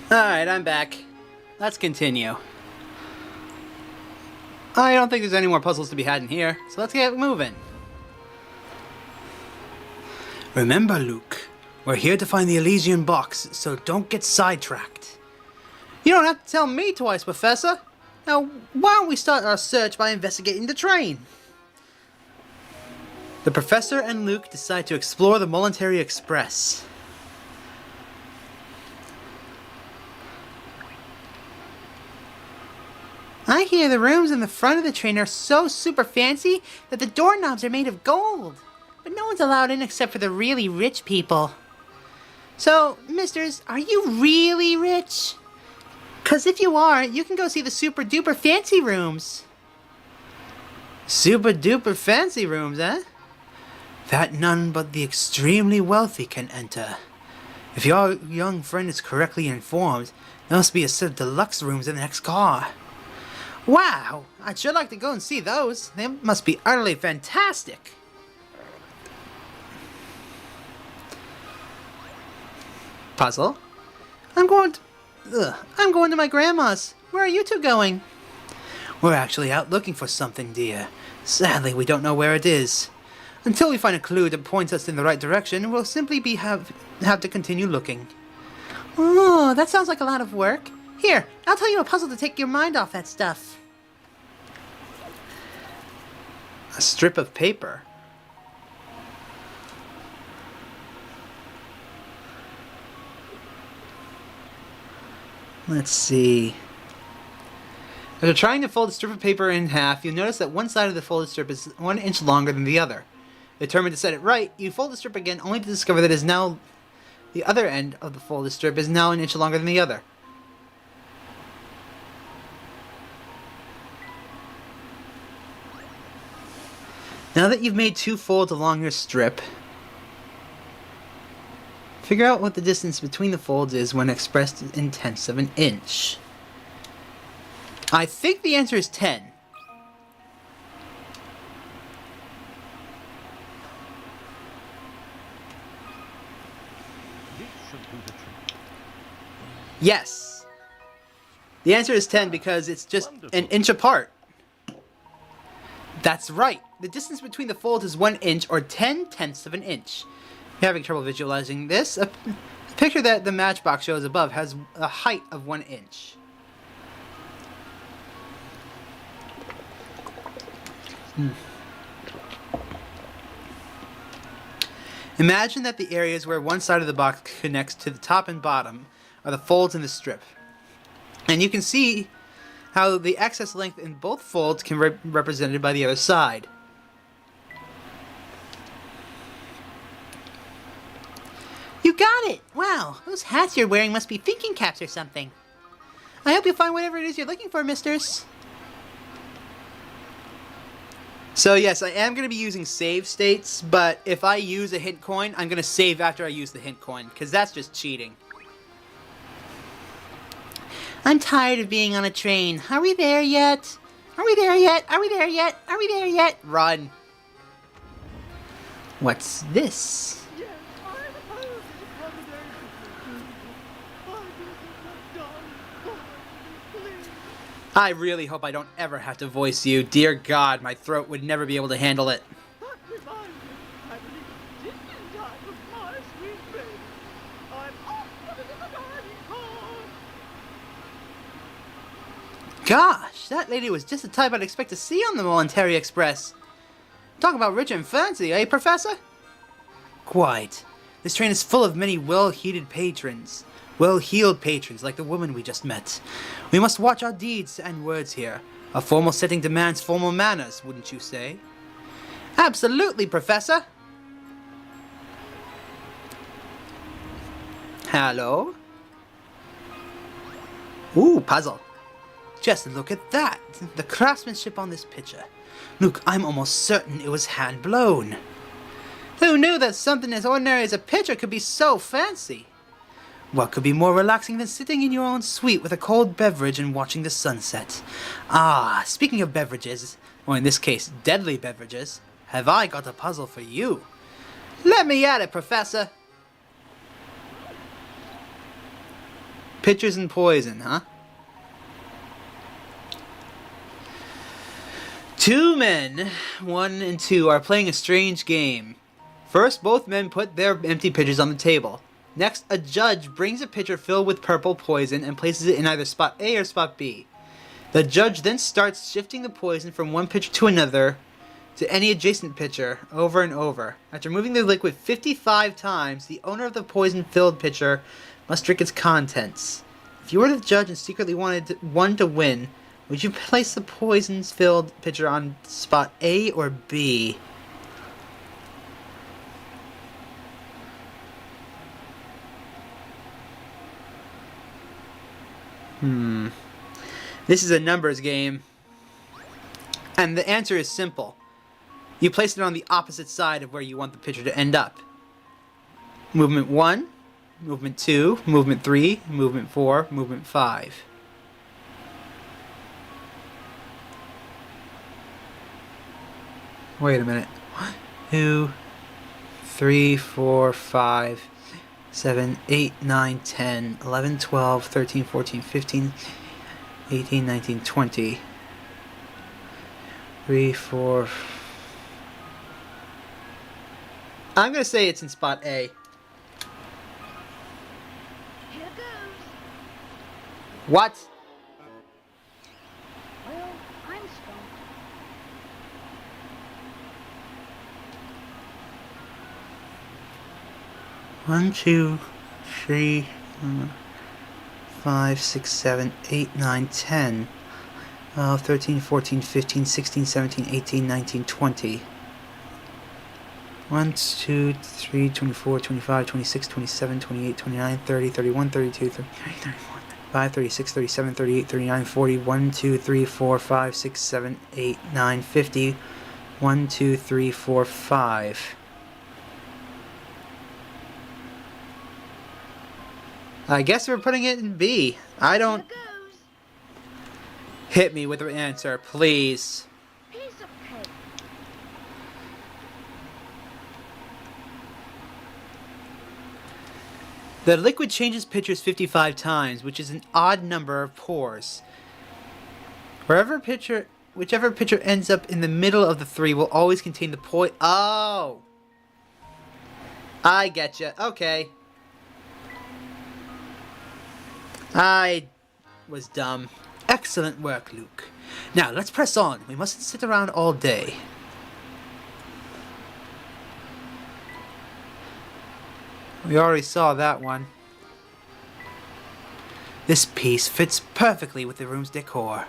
Alright, I'm back. Let's continue. I don't think there's any more puzzles to be had in here, so let's get moving. Remember, Luke, we're here to find the Elysian box, so don't get sidetracked. You don't have to tell me twice, Professor. Now, why don't we start our search by investigating the train? The Professor and Luke decide to explore the Voluntary Express. I hear the rooms in the front of the train are so super fancy that the doorknobs are made of gold. But no one's allowed in except for the really rich people. So, misters, are you really rich? 'Cause if you are, you can go see the super duper fancy rooms. Super duper fancy rooms, eh? That none but the extremely wealthy can enter. If your young friend is correctly informed, there must be a set of deluxe rooms in the next car. Wow, I'd sure like to go and see those. They must be utterly fantastic. Puzzle? I'm going to my grandma's. Where are you two going? We're actually out looking for something, dear. Sadly, we don't know where it is. Until we find a clue that points us in the right direction, we'll simply have to continue looking. Oh, that sounds like a lot of work. Here, I'll tell you a puzzle to take your mind off that stuff. A strip of paper. Let's see. As you're trying to fold a strip of paper in half, you'll notice that one side of the folded strip is 1 inch longer than the other. Determined to set it right, you fold the strip again only to discover that the other end of the folded strip is now 1 inch longer than the other. Now that you've made 2 folds along your strip, figure out what the distance between the folds is when expressed in tenths of an inch. I think the answer is 10. This should do the trick. Yes. The answer is 10 because it's just an inch apart. That's right. The distance between the folds is 1 inch or 10/10ths of an inch. If you're having trouble visualizing this, a picture that the matchbox shows above has a height of 1 inch. Imagine that the areas where one side of the box connects to the top and bottom are the folds in the strip. And you can see how the excess length in both folds can be represented by the other side. You got it! Wow, those hats you're wearing must be thinking caps or something. I hope you find whatever it is you're looking for, misters. So yes, I am going to be using save states, but if I use a hint coin, I'm going to save after I use the hint coin, because that's just cheating. I'm tired of being on a train. Are we there yet? Are we there yet? Are we there yet? Are we there yet? Run. What's this? Yes, I oppose the accommodation. I do not done. Please. I really hope I don't ever have to voice you. Dear God, my throat would never be able to handle it. That reminds me, I believe just in time for my sweet baby. I'm off to the dining hall. Gosh, that lady was just the type I'd expect to see on the Voluntary Express. Talk about rich and fancy, eh, Professor? Quite. This train is full of many well-heeled patrons like the woman we just met. We must watch our deeds and words here. A formal setting demands formal manners, wouldn't you say? Absolutely, Professor! Hello? Ooh, puzzle. Just look at that! The craftsmanship on this picture. Look, I'm almost certain it was hand-blown. Who knew that something as ordinary as a picture could be so fancy? What could be more relaxing than sitting in your own suite with a cold beverage and watching the sunset? Ah, speaking of beverages, or in this case, deadly beverages, have I got a puzzle for you. Let me at it, Professor! Pictures and poison, huh? Two men, 1 and 2, are playing a strange game. First, both men put their empty pitchers on the table. Next, a judge brings a pitcher filled with purple poison and places it in either spot A or spot B. The judge then starts shifting the poison from one pitcher to another to any adjacent pitcher over and over. After moving the liquid 55 times, the owner of the poison-filled pitcher must drink its contents. If you were the judge and secretly wanted one to win, would you place the poison-filled pitcher on spot A or B? This is a numbers game. And the answer is simple. You place it on the opposite side of where you want the pitcher to end up. Movement 1, movement 2, movement 3, movement 4, movement 5. Wait a minute. 1, 2, 3, 4, 5, 7, 8, 9, 10, 11, 12, 13, 14, 15, 18, 19, 20. 3, 4. I'm going to say it's in spot A. Here goes. What? Well, I'm stumped. 1, 2, 3, 5, 6, 7, 8, 9, 10, 12, 13, 14, 15, 16, 17, 18, 19, 20. 1, 2, 3, 24, 25, 26, 27, 28, 29, 30, 31, 32, 33, 34, 35, 36, 37, 38, 39, 40, 1, 2, 3, 4, 5, 6, 7, 8, 9, 50. 1, 2, 3, 4, 5. I guess we're putting it in B. I don't... Here goes. Hit me with the answer, please. Piece of cake. The liquid changes pitchers 55 times, which is an odd number of pours. Whichever pitcher ends up in the middle of the three will always contain the poison. Oh! I getcha. Okay. I was dumb. Excellent work, Luke. Now, let's press on. We mustn't sit around all day. We already saw that one. This piece fits perfectly with the room's decor.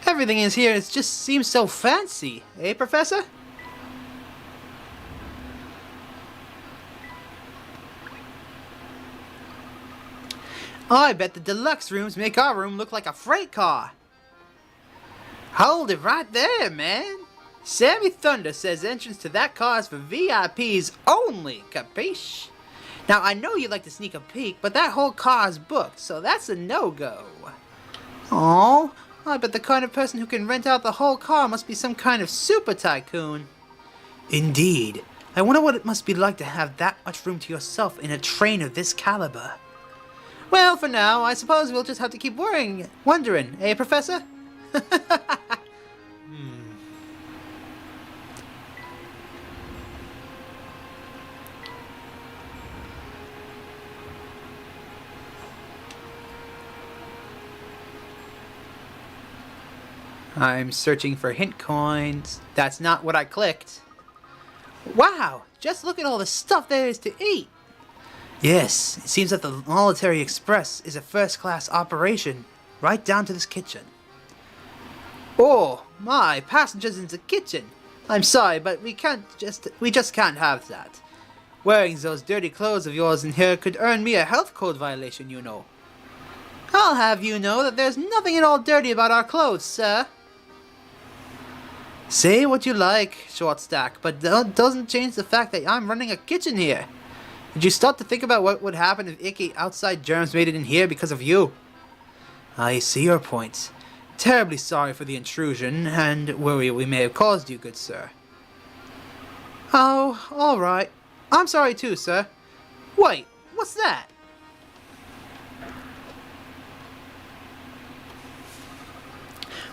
Everything in here just seems so fancy, eh, Professor? I bet the deluxe rooms make our room look like a freight car. Hold it right there, man. Sammy Thunder says entrance to that car is for VIPs only, capiche? Now, I know you'd like to sneak a peek, but that whole car's booked, so that's a no-go. Aww, I bet the kind of person who can rent out the whole car must be some kind of super tycoon. Indeed. I wonder what it must be like to have that much room to yourself in a train of this caliber. Well, for now, I suppose we'll just have to keep wondering, eh, Professor? I'm searching for hint coins. That's not what I clicked. Wow! Just look at all the stuff there is to eat! Yes, it seems that the Military Express is a first-class operation, right down to this kitchen. Oh, my, passengers in the kitchen! I'm sorry, but we just can't have that. Wearing those dirty clothes of yours in here could earn me a health code violation, you know. I'll have you know that there's nothing at all dirty about our clothes, sir. Say what you like, Short Stack, but that doesn't change the fact that I'm running a kitchen here. Did you stop to think about what would happen if icky outside germs made it in here because of you? I see your point. Terribly sorry for the intrusion and worry we may have caused you, good sir. Oh, alright. I'm sorry too, sir. Wait, what's that?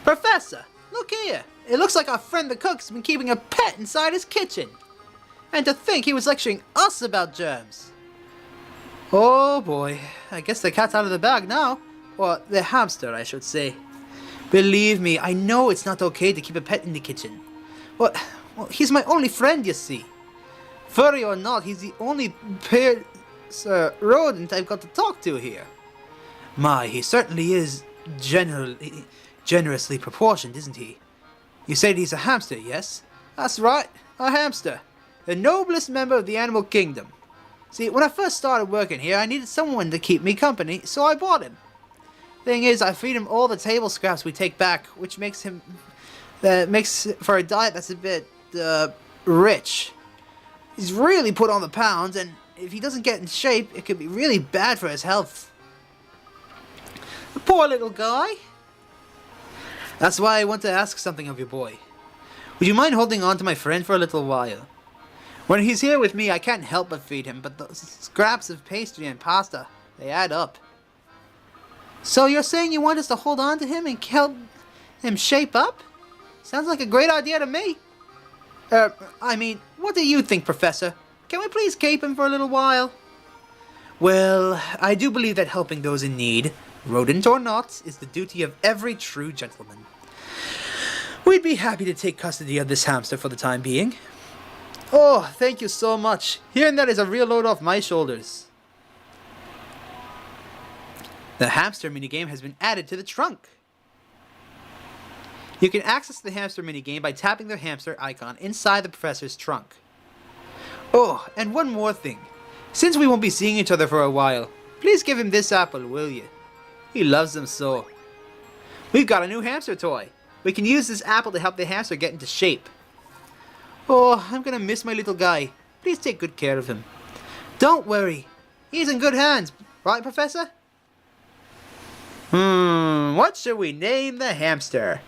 Professor, look here. It looks like our friend the cook's been keeping a pet inside his kitchen. And to think he was lecturing us about germs. Oh boy, I guess the cat's out of the bag now. Or the hamster, I should say. Believe me, I know it's not okay to keep a pet in the kitchen. Well, he's my only friend, you see. Furry or not, he's the only rodent I've got to talk to here. My, he certainly is generously proportioned, isn't he? You said he's a hamster, yes? That's right, a hamster. The noblest member of the animal kingdom. See, when I first started working here, I needed someone to keep me company, so I bought him. Thing is, I feed him all the table scraps we take back, which makes for a diet that's a bit, rich. He's really put on the pounds, and if he doesn't get in shape, it could be really bad for his health. The poor little guy. That's why I want to ask something of your boy. Would you mind holding on to my friend for a little while? When he's here with me, I can't help but feed him, but those scraps of pastry and pasta, they add up. So you're saying you want us to hold on to him and help him shape up? Sounds like a great idea to me. I mean, what do you think, Professor? Can we please keep him for a little while? Well, I do believe that helping those in need, rodent or not, is the duty of every true gentleman. We'd be happy to take custody of this hamster for the time being. Oh, thank you so much. Hearing that is a real load off my shoulders. The hamster minigame has been added to the trunk. You can access the hamster minigame by tapping the hamster icon inside the professor's trunk. Oh, and one more thing. Since we won't be seeing each other for a while, please give him this apple, will you? He loves them so. We've got a new hamster toy. We can use this apple to help the hamster get into shape. Oh, I'm gonna miss my little guy. Please take good care of him. Don't worry. He's in good hands, right, Professor? What should we name the hamster?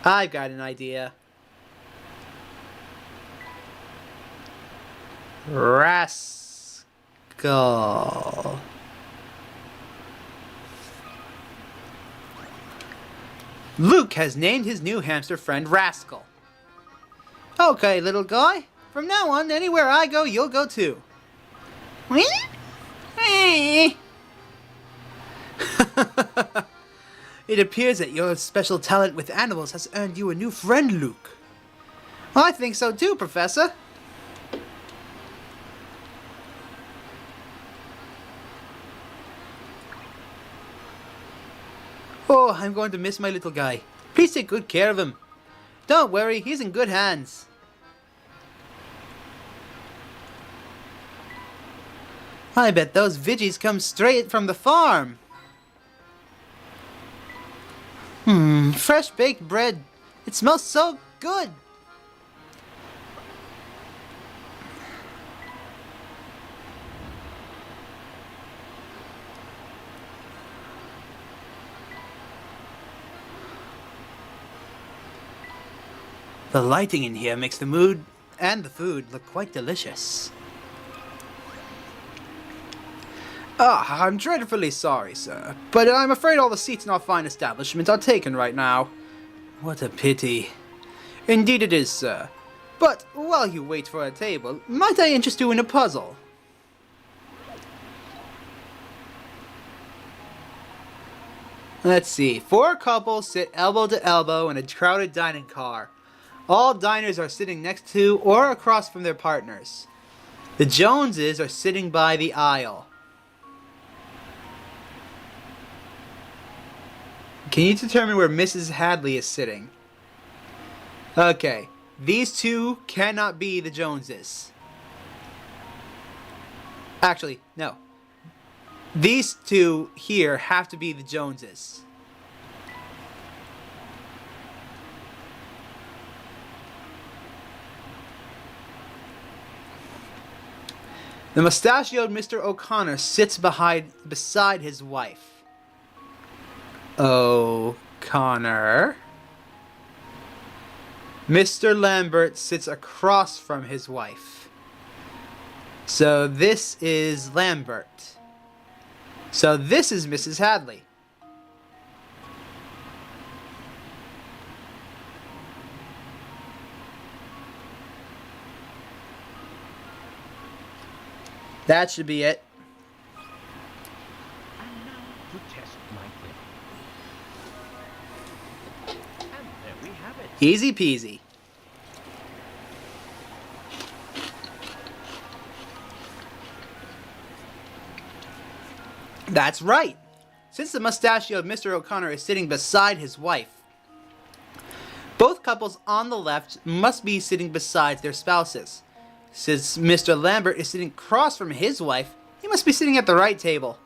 I've got an idea. Rascal. Luke has named his new hamster friend Rascal. Okay, little guy. From now on, anywhere I go, you'll go too. It appears that your special talent with animals has earned you a new friend, Luke. I think so too, Professor. Oh, I'm going to miss my little guy. Please take good care of him. Don't worry, he's in good hands. I bet those veggies come straight from the farm. Fresh baked bread. It smells so good. The lighting in here makes the mood and the food look quite delicious. I'm dreadfully sorry, sir, but I'm afraid all the seats in our fine establishment are taken right now. What a pity. Indeed it is, sir. But while you wait for a table, might I interest you in a puzzle? Let's see. 4 couples sit elbow to elbow in a crowded dining car. All diners are sitting next to or across from their partners. The Joneses are sitting by the aisle. Can you determine where Mrs. Hadley is sitting? Okay, these two cannot be the Joneses. Actually, no. These two here have to be the Joneses. The mustachioed Mr. O'Connor sits beside his wife. O'Connor. Mr. Lambert sits across from his wife. So this is Lambert. So this is Mrs. Hadley. That should be it. And now to test my theory. And there we have it. Easy peasy. That's right. Since the mustachioed Mr. O'Connor is sitting beside his wife, both couples on the left must be sitting beside their spouses. Since Mr. Lambert is sitting across from his wife, he must be sitting at the right table.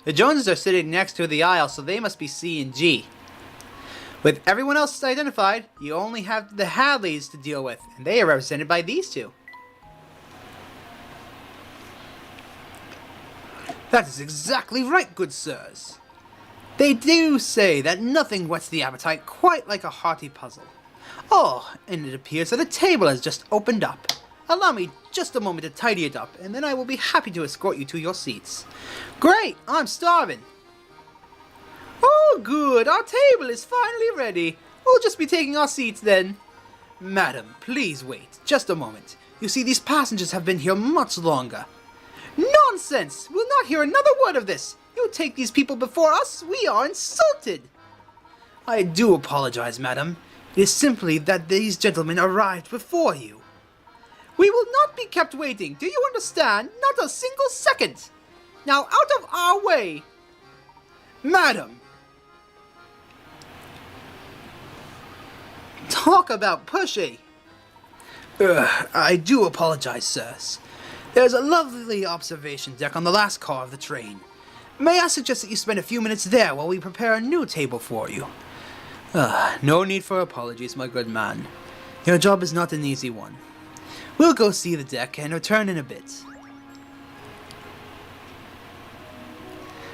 The Joneses are sitting next to the aisle, so they must be C and G. With everyone else identified, you only have the Hadleys to deal with, and they are represented by these two. That is exactly right, good sirs. They do say that nothing whets the appetite quite like a hearty puzzle. Oh, and it appears that a table has just opened up. Allow me just a moment to tidy it up, and then I will be happy to escort you to your seats. Great, I'm starving. Oh, good, our table is finally ready. We'll just be taking our seats then. Madam, please wait, just a moment. You see, these passengers have been here much longer. Nonsense! We'll not hear another word of this. You take these people before us, we are insulted. I do apologize, madam. It is simply that these gentlemen arrived before you. We will not be kept waiting, do you understand? Not a single second! Now out of our way! Madam! Talk about pushy! I do apologize, sirs. There's a lovely observation deck on the last car of the train. May I suggest that you spend a few minutes there while we prepare a new table for you? No need for apologies, my good man. Your job is not an easy one. We'll go see the deck and return in a bit.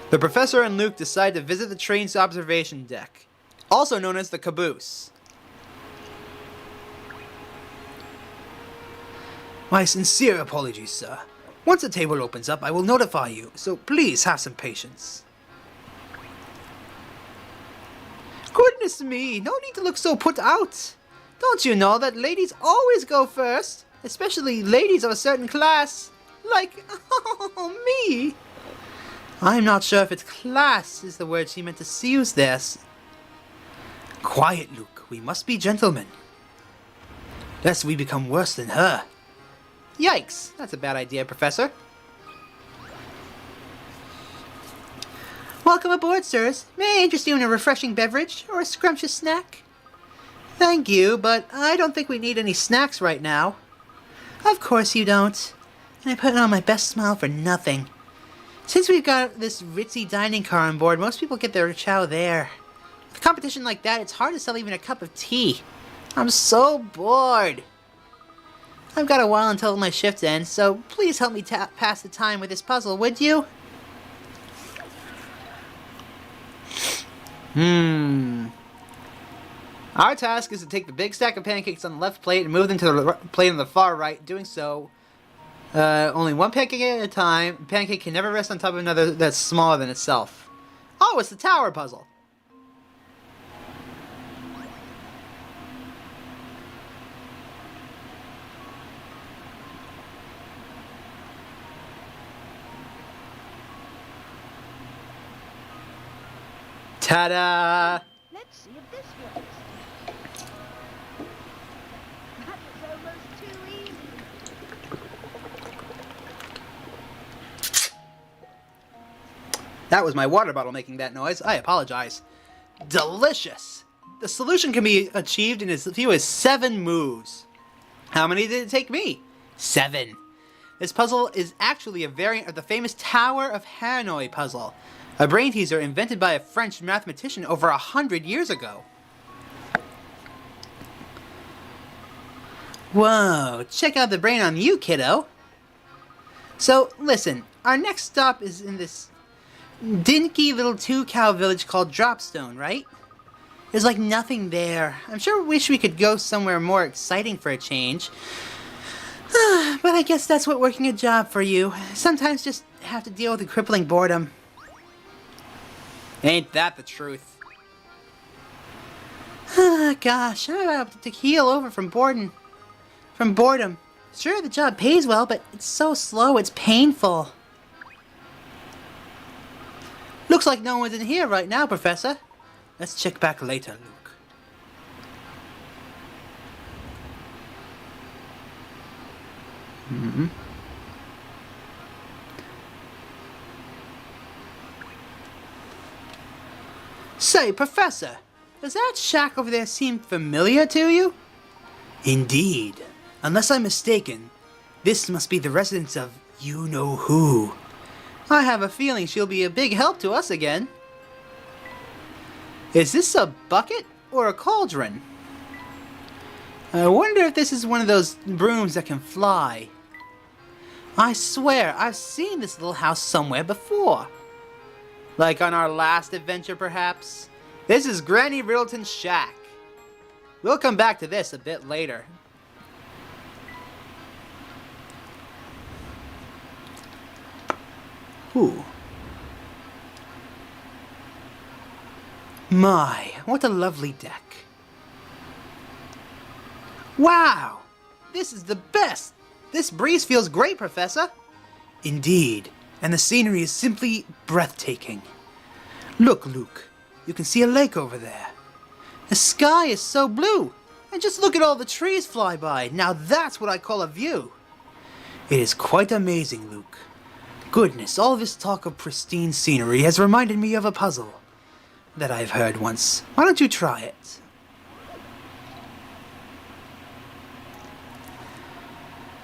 The Professor and Luke decide to visit the train's observation deck, also known as the caboose. My sincere apologies, sir. Once the table opens up, I will notify you, so please have some patience. Goodness me, no need to look so put out. Don't you know that ladies always go first? Especially ladies of a certain class. Like, me. I'm not sure if it's class is the word she meant to use there. Quiet, Luke. We must be gentlemen. Lest we become worse than her. Yikes! That's a bad idea, Professor. Welcome aboard, sirs. May I interest you in a refreshing beverage or a scrumptious snack? Thank you, but I don't think we need any snacks right now. Of course you don't. And I put on my best smile for nothing. Since we've got this ritzy dining car on board, most people get their chow there. With a competition like that, it's hard to sell even a cup of tea. I'm so bored. I've got a while until my shift ends, so please help me pass the time with this puzzle, would you? Our task is to take the big stack of pancakes on the left plate and move them to the plate on the far right. Doing so, only one pancake at a time. A pancake can never rest on top of another that's smaller than itself. Oh, it's the tower puzzle. Ta-da! Let's see if this works. That was almost too easy. That was my water bottle making that noise. I apologize. Delicious! The solution can be achieved in as few as 7 moves. How many did it take me? 7. This puzzle is actually a variant of the famous Tower of Hanoi puzzle, a brain teaser invented by a French mathematician over 100 years ago. Whoa, check out the brain on you, kiddo. So, listen, our next stop is in this dinky little 2-cow village called Dropstone, right? There's like nothing there. I'm sure wish we could go somewhere more exciting for a change. But I guess that's what working a job for you. Sometimes just have to deal with the crippling boredom. Ain't that the truth? Gosh, I'm about to keel over from boredom. Sure, the job pays well, but it's so slow, it's painful. Looks like no one's in here right now, Professor. Let's check back later, Luke. Say, Professor, does that shack over there seem familiar to you? Indeed. Unless I'm mistaken, this must be the residence of you-know-who. I have a feeling she'll be a big help to us again. Is this a bucket or a cauldron? I wonder if this is one of those brooms that can fly. I swear, I've seen this little house somewhere before. Like on our last adventure, perhaps? This is Granny Riddleton's shack. We'll come back to this a bit later. Ooh. My, what a lovely deck. Wow! This is the best! This breeze feels great, Professor! Indeed, and the scenery is simply breathtaking. Look, Luke, you can see a lake over there. The sky is so blue, and just look at all the trees fly by. Now that's what I call a view. It is quite amazing, Luke. Goodness, all this talk of pristine scenery has reminded me of a puzzle that I've heard once. Why don't you try it?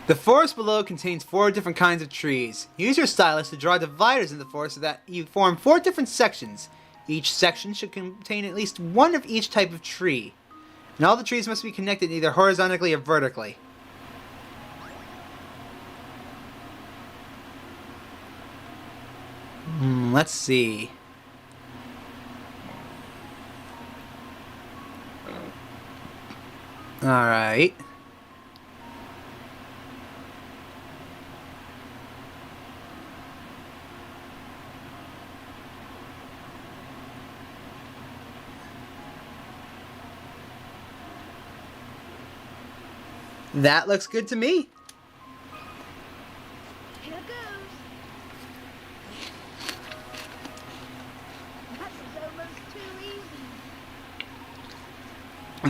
The forest below contains 4 different kinds of trees. Use your stylus to draw dividers in the forest so that you form 4 different sections. Each section should contain at least one of each type of tree. And all the trees must be connected either horizontally or vertically. Let's see. Alright. That looks good to me. Here goes. That was almost too easy.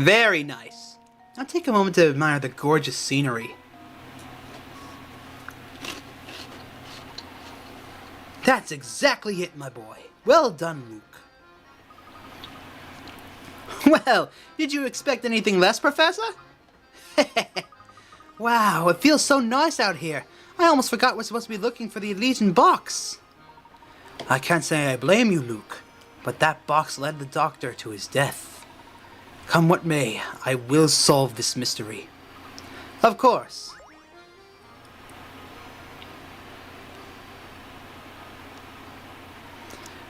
Very nice. Now take a moment to admire the gorgeous scenery. That's exactly it, my boy. Well done, Luke. Well, did you expect anything less, Professor? Wow, it feels so nice out here. I almost forgot we're supposed to be looking for the Elysian box. I can't say I blame you, Luke, but that box led the doctor to his death. Come what may, I will solve this mystery. Of course.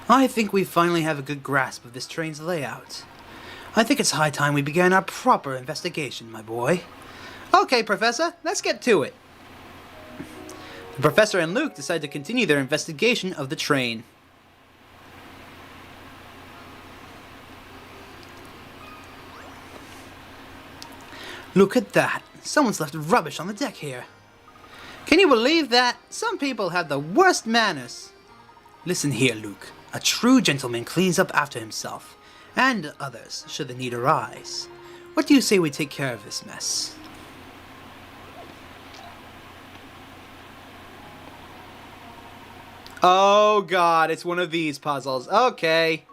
I think we finally have a good grasp of this train's layout. I think it's high time we began our proper investigation, my boy. Okay, Professor, let's get to it. The Professor and Luke decide to continue their investigation of the train. Look at that. Someone's left rubbish on the deck here. Can you believe that? Some people have the worst manners. Listen here, Luke. A true gentleman cleans up after himself, and others, should the need arise. What do you say we take care of this mess? Oh god, it's one of these puzzles. Okay.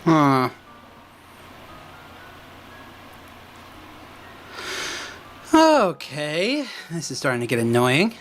Huh. Okay, this is starting to get annoying.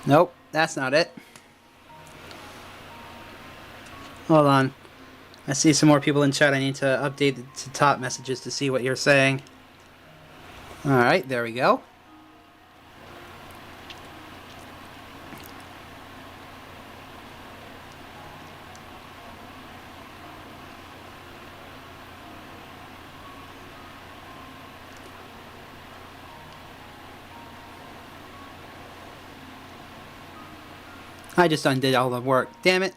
Nope, that's not it. Hold on. I see some more people in chat. I need to update the top messages to see what you're saying. Alright, there we go. I just undid all the work. Damn it.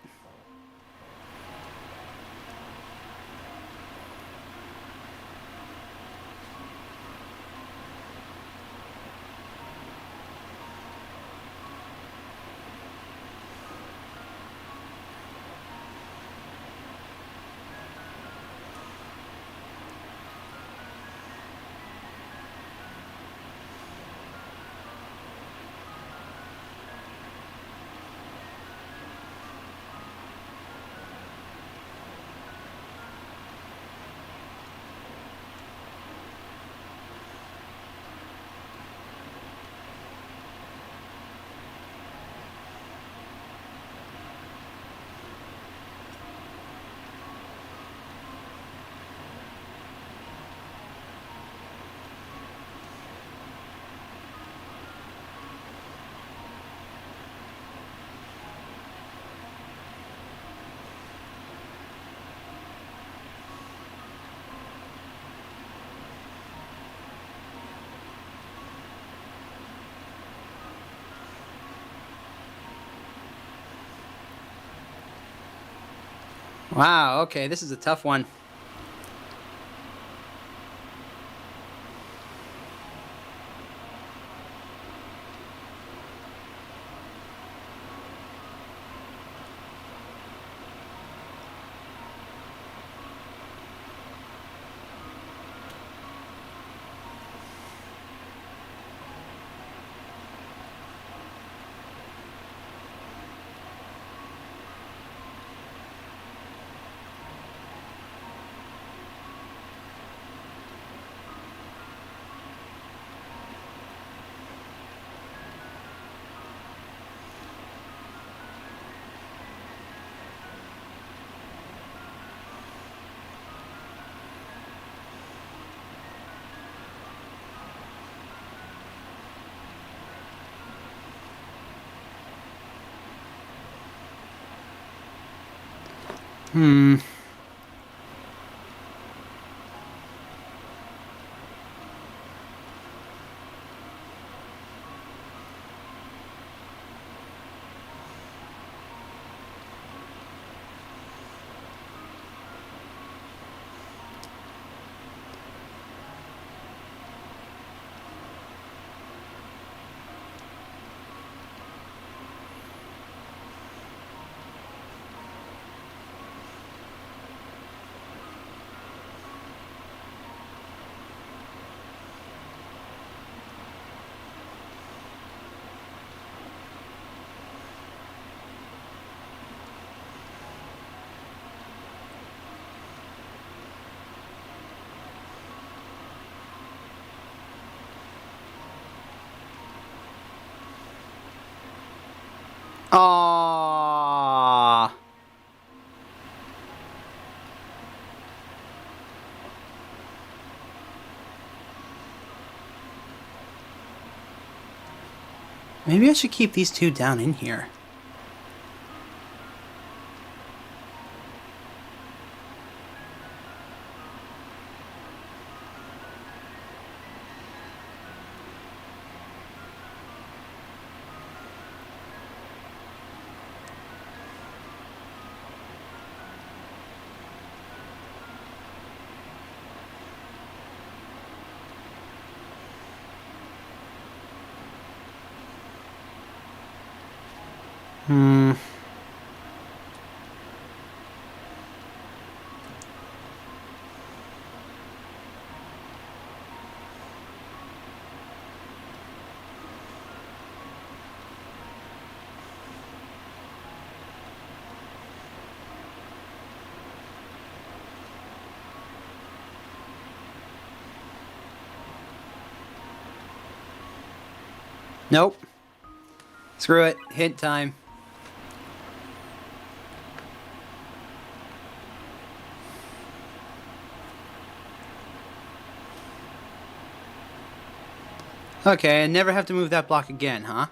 Wow, okay, this is a tough one. Hmm. Aww. Maybe I should keep these two down in here. Hmm. Nope. Screw it. Hint time. Okay, I never have to move that block again, huh?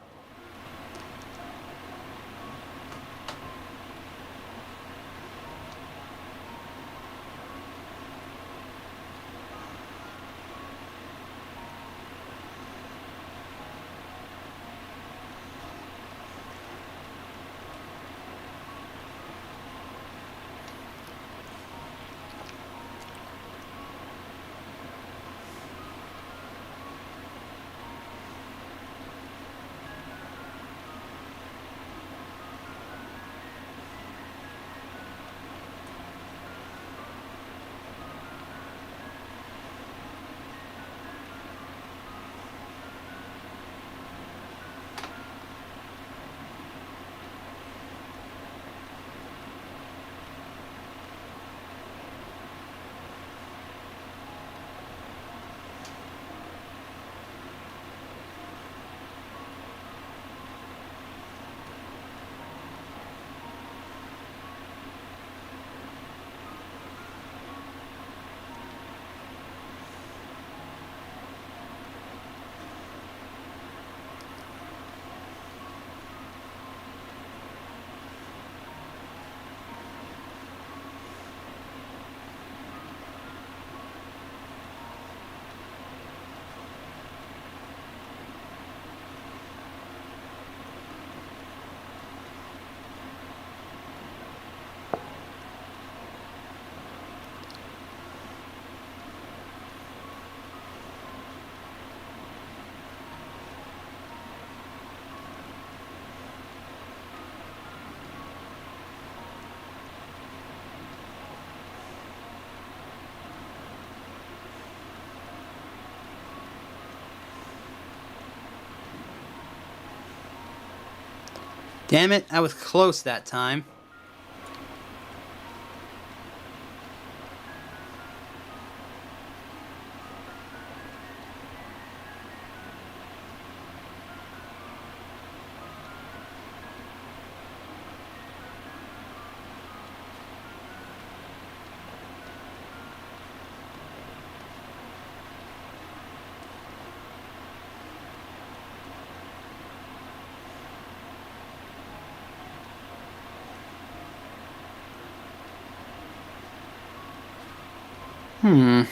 Damn it, I was close that time. Hmm.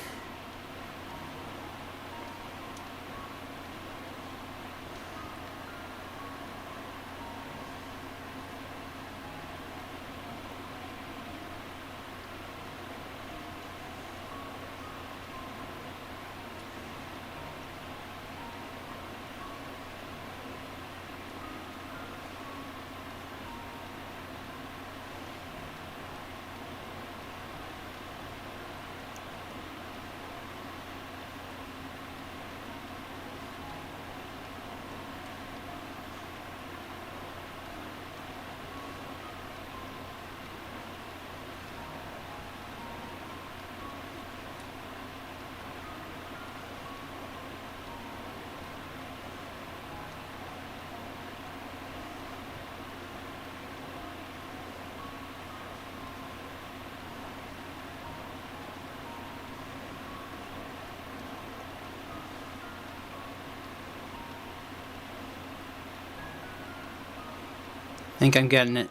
Think I'm getting it.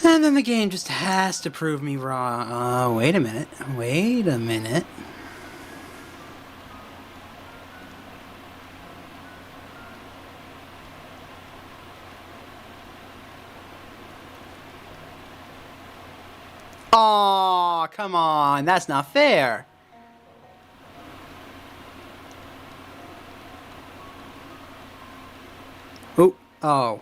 And then the game just has to prove me wrong. Wait a minute. Wait a minute. Aw, come on. That's not fair. Oh, Oh.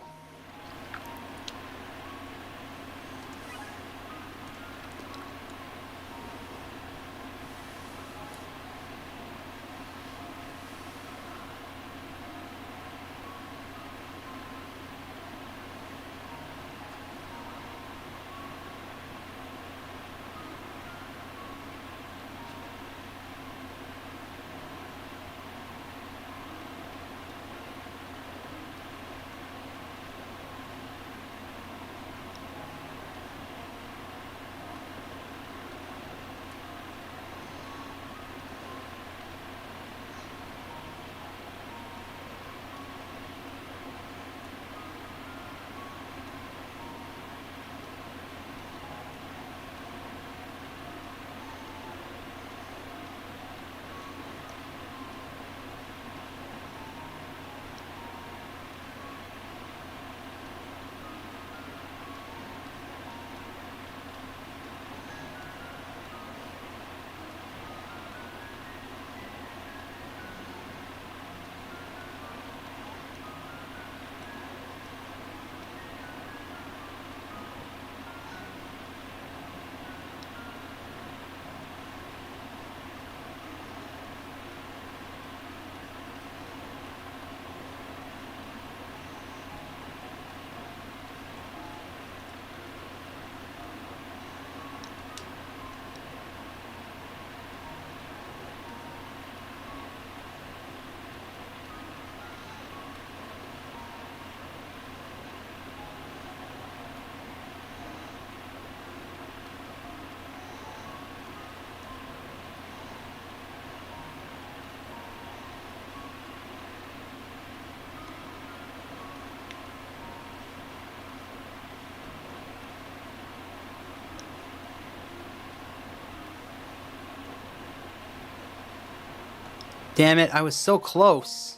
Damn it, I was so close.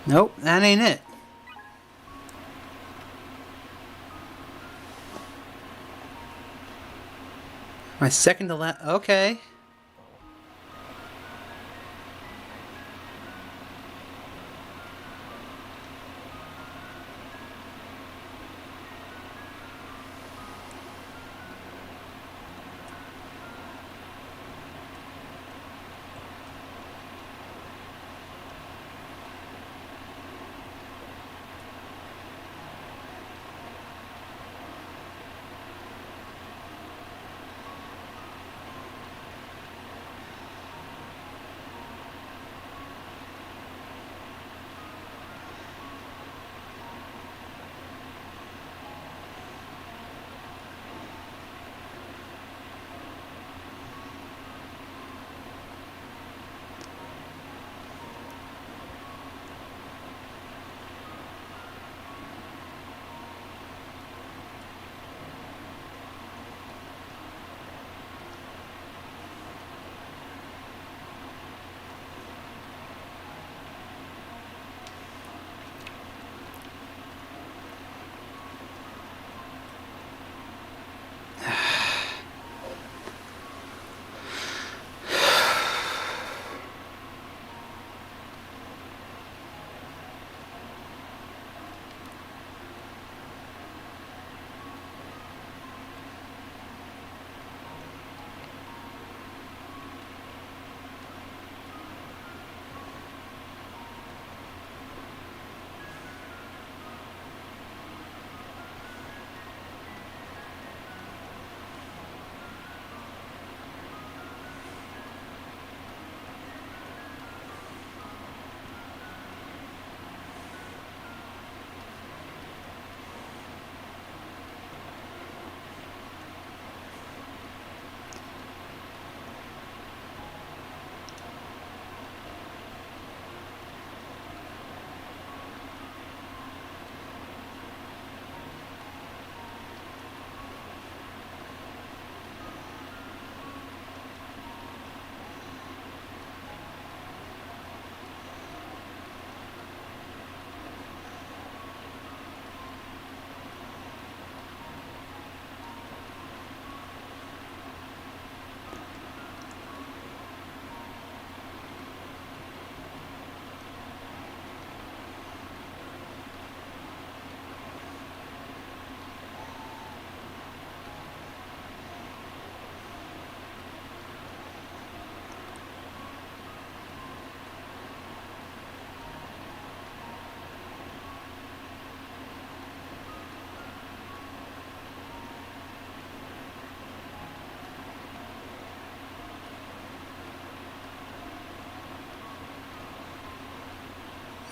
Nope, that ain't it. My second to last. Okay.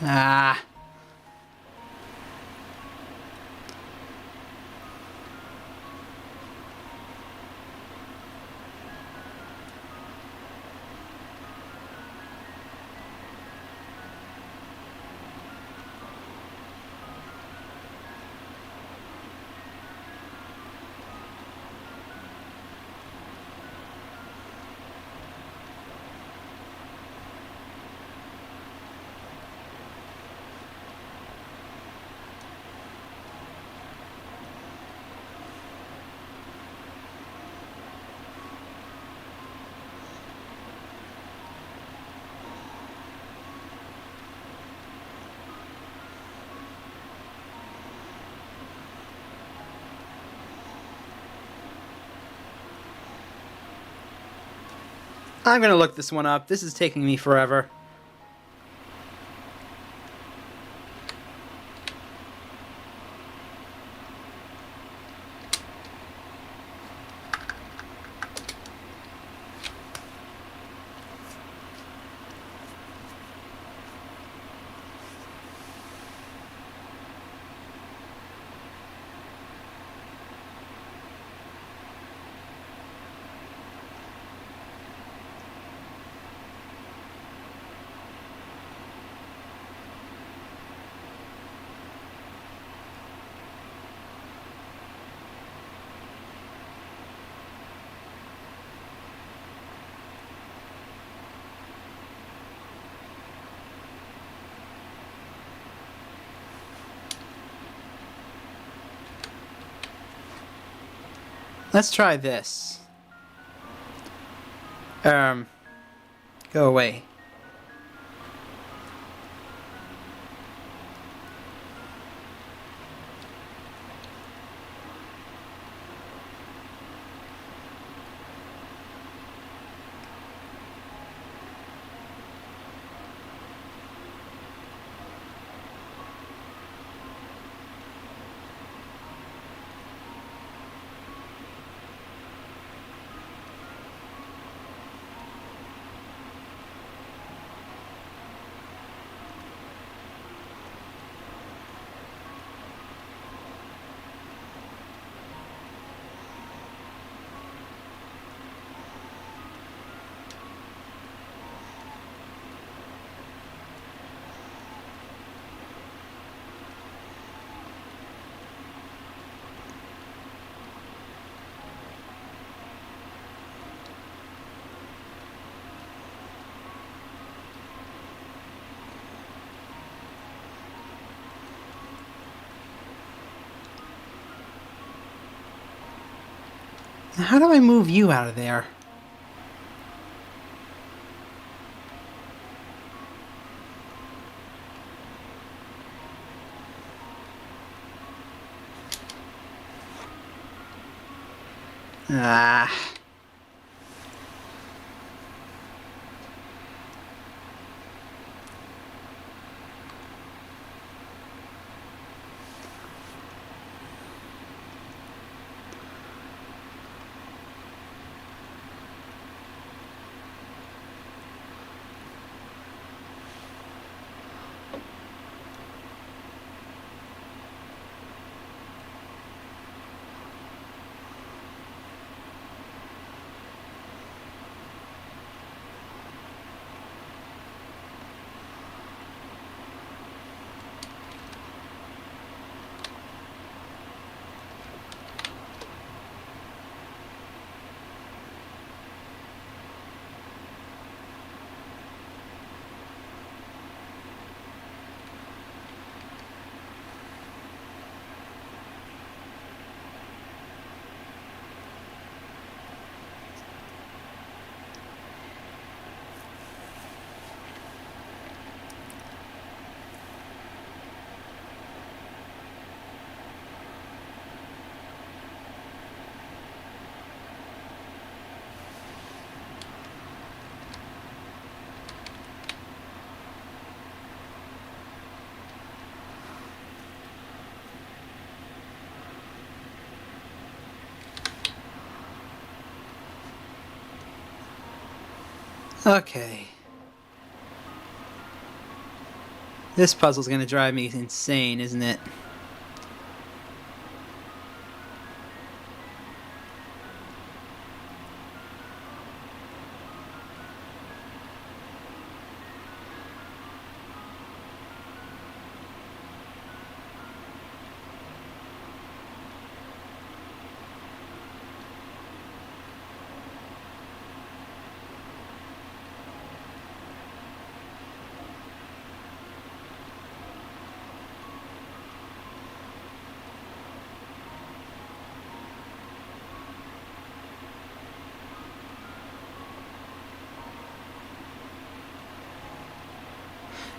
Ah. I'm gonna look this one up. This is taking me forever. Let's try this. Go away. How do I move you out of there? Ah. Okay. This puzzle's gonna drive me insane, isn't it?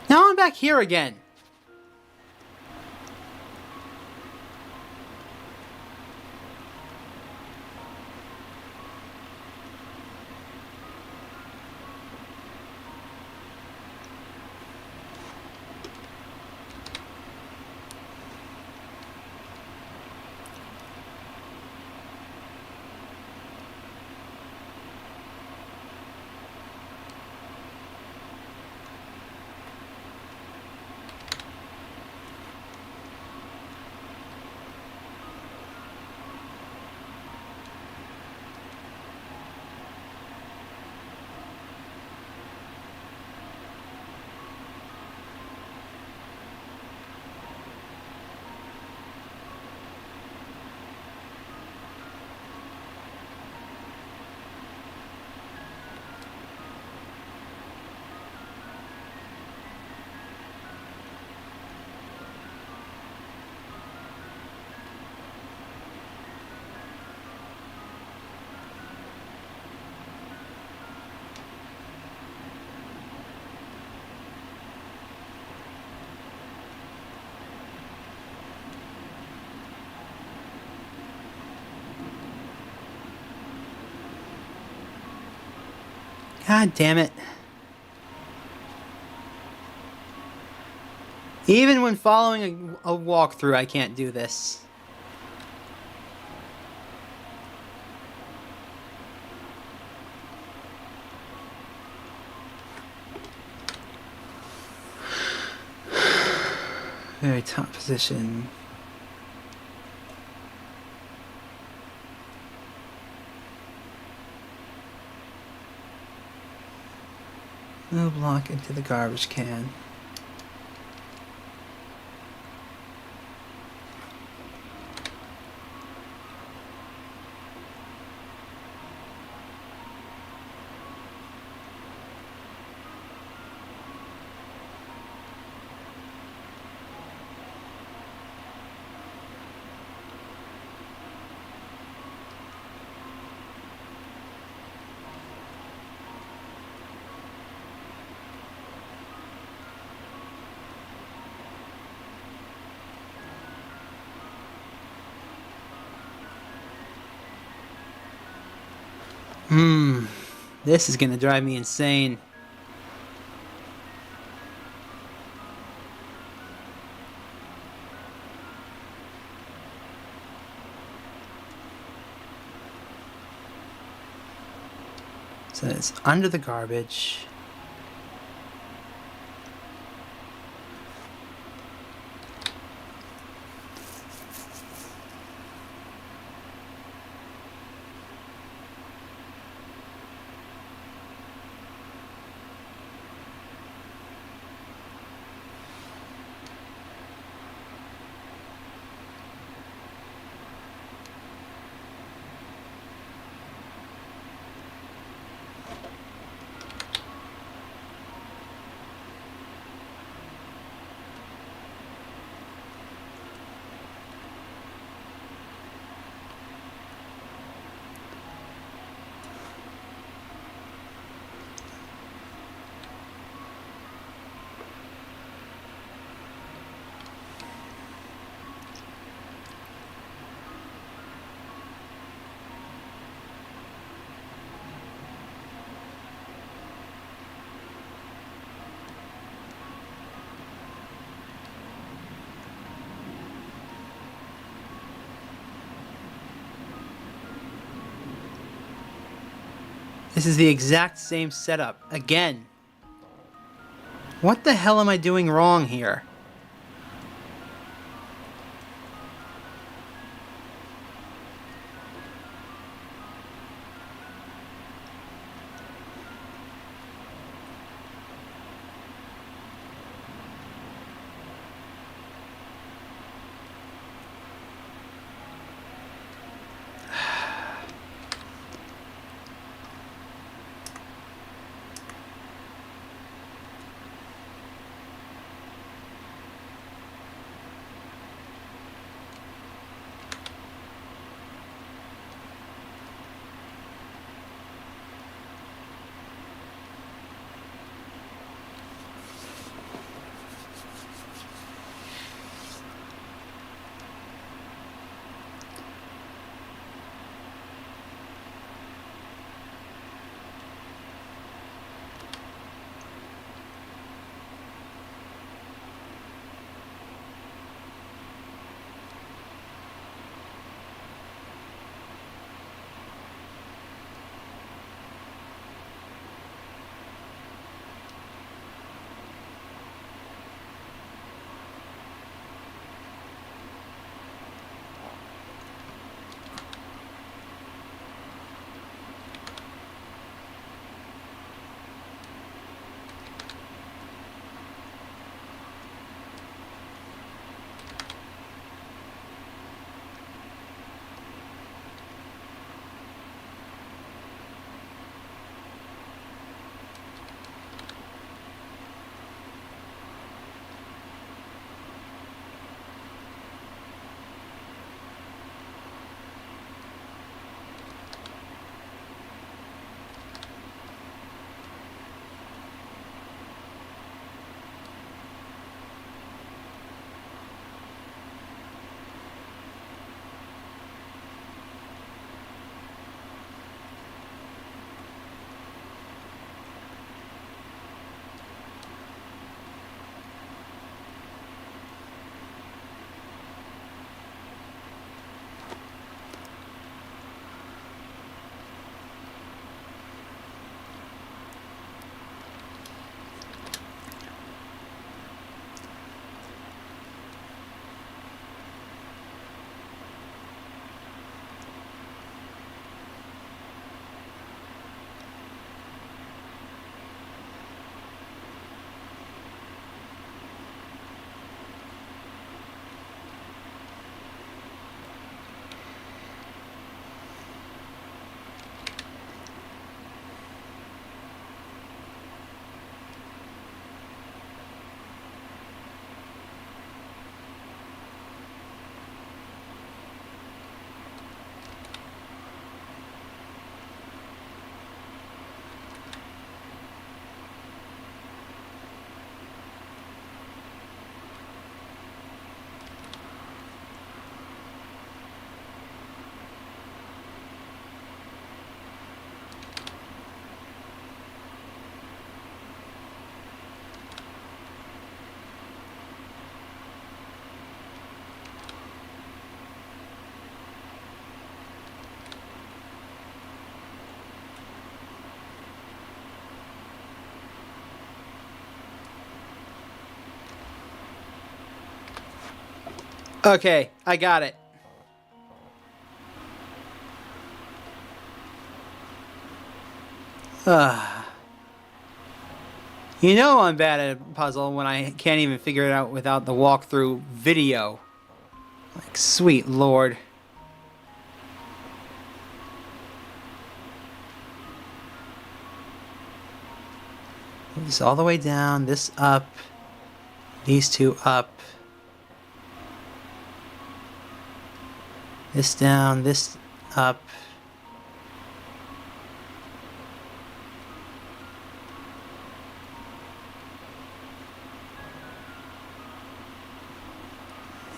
Now I'm back here again. God damn it. Even when following a walkthrough, I can't do this. Very top position. No block into the garbage can. This is gonna drive me insane. So it's under the garbage. This is the exact same setup again. What the hell am I doing wrong here? Okay, I got it. You know I'm bad at a puzzle when I can't even figure it out without the walkthrough video. Like, sweet lord. Move this all the way down, this up, these two up. This down, this up.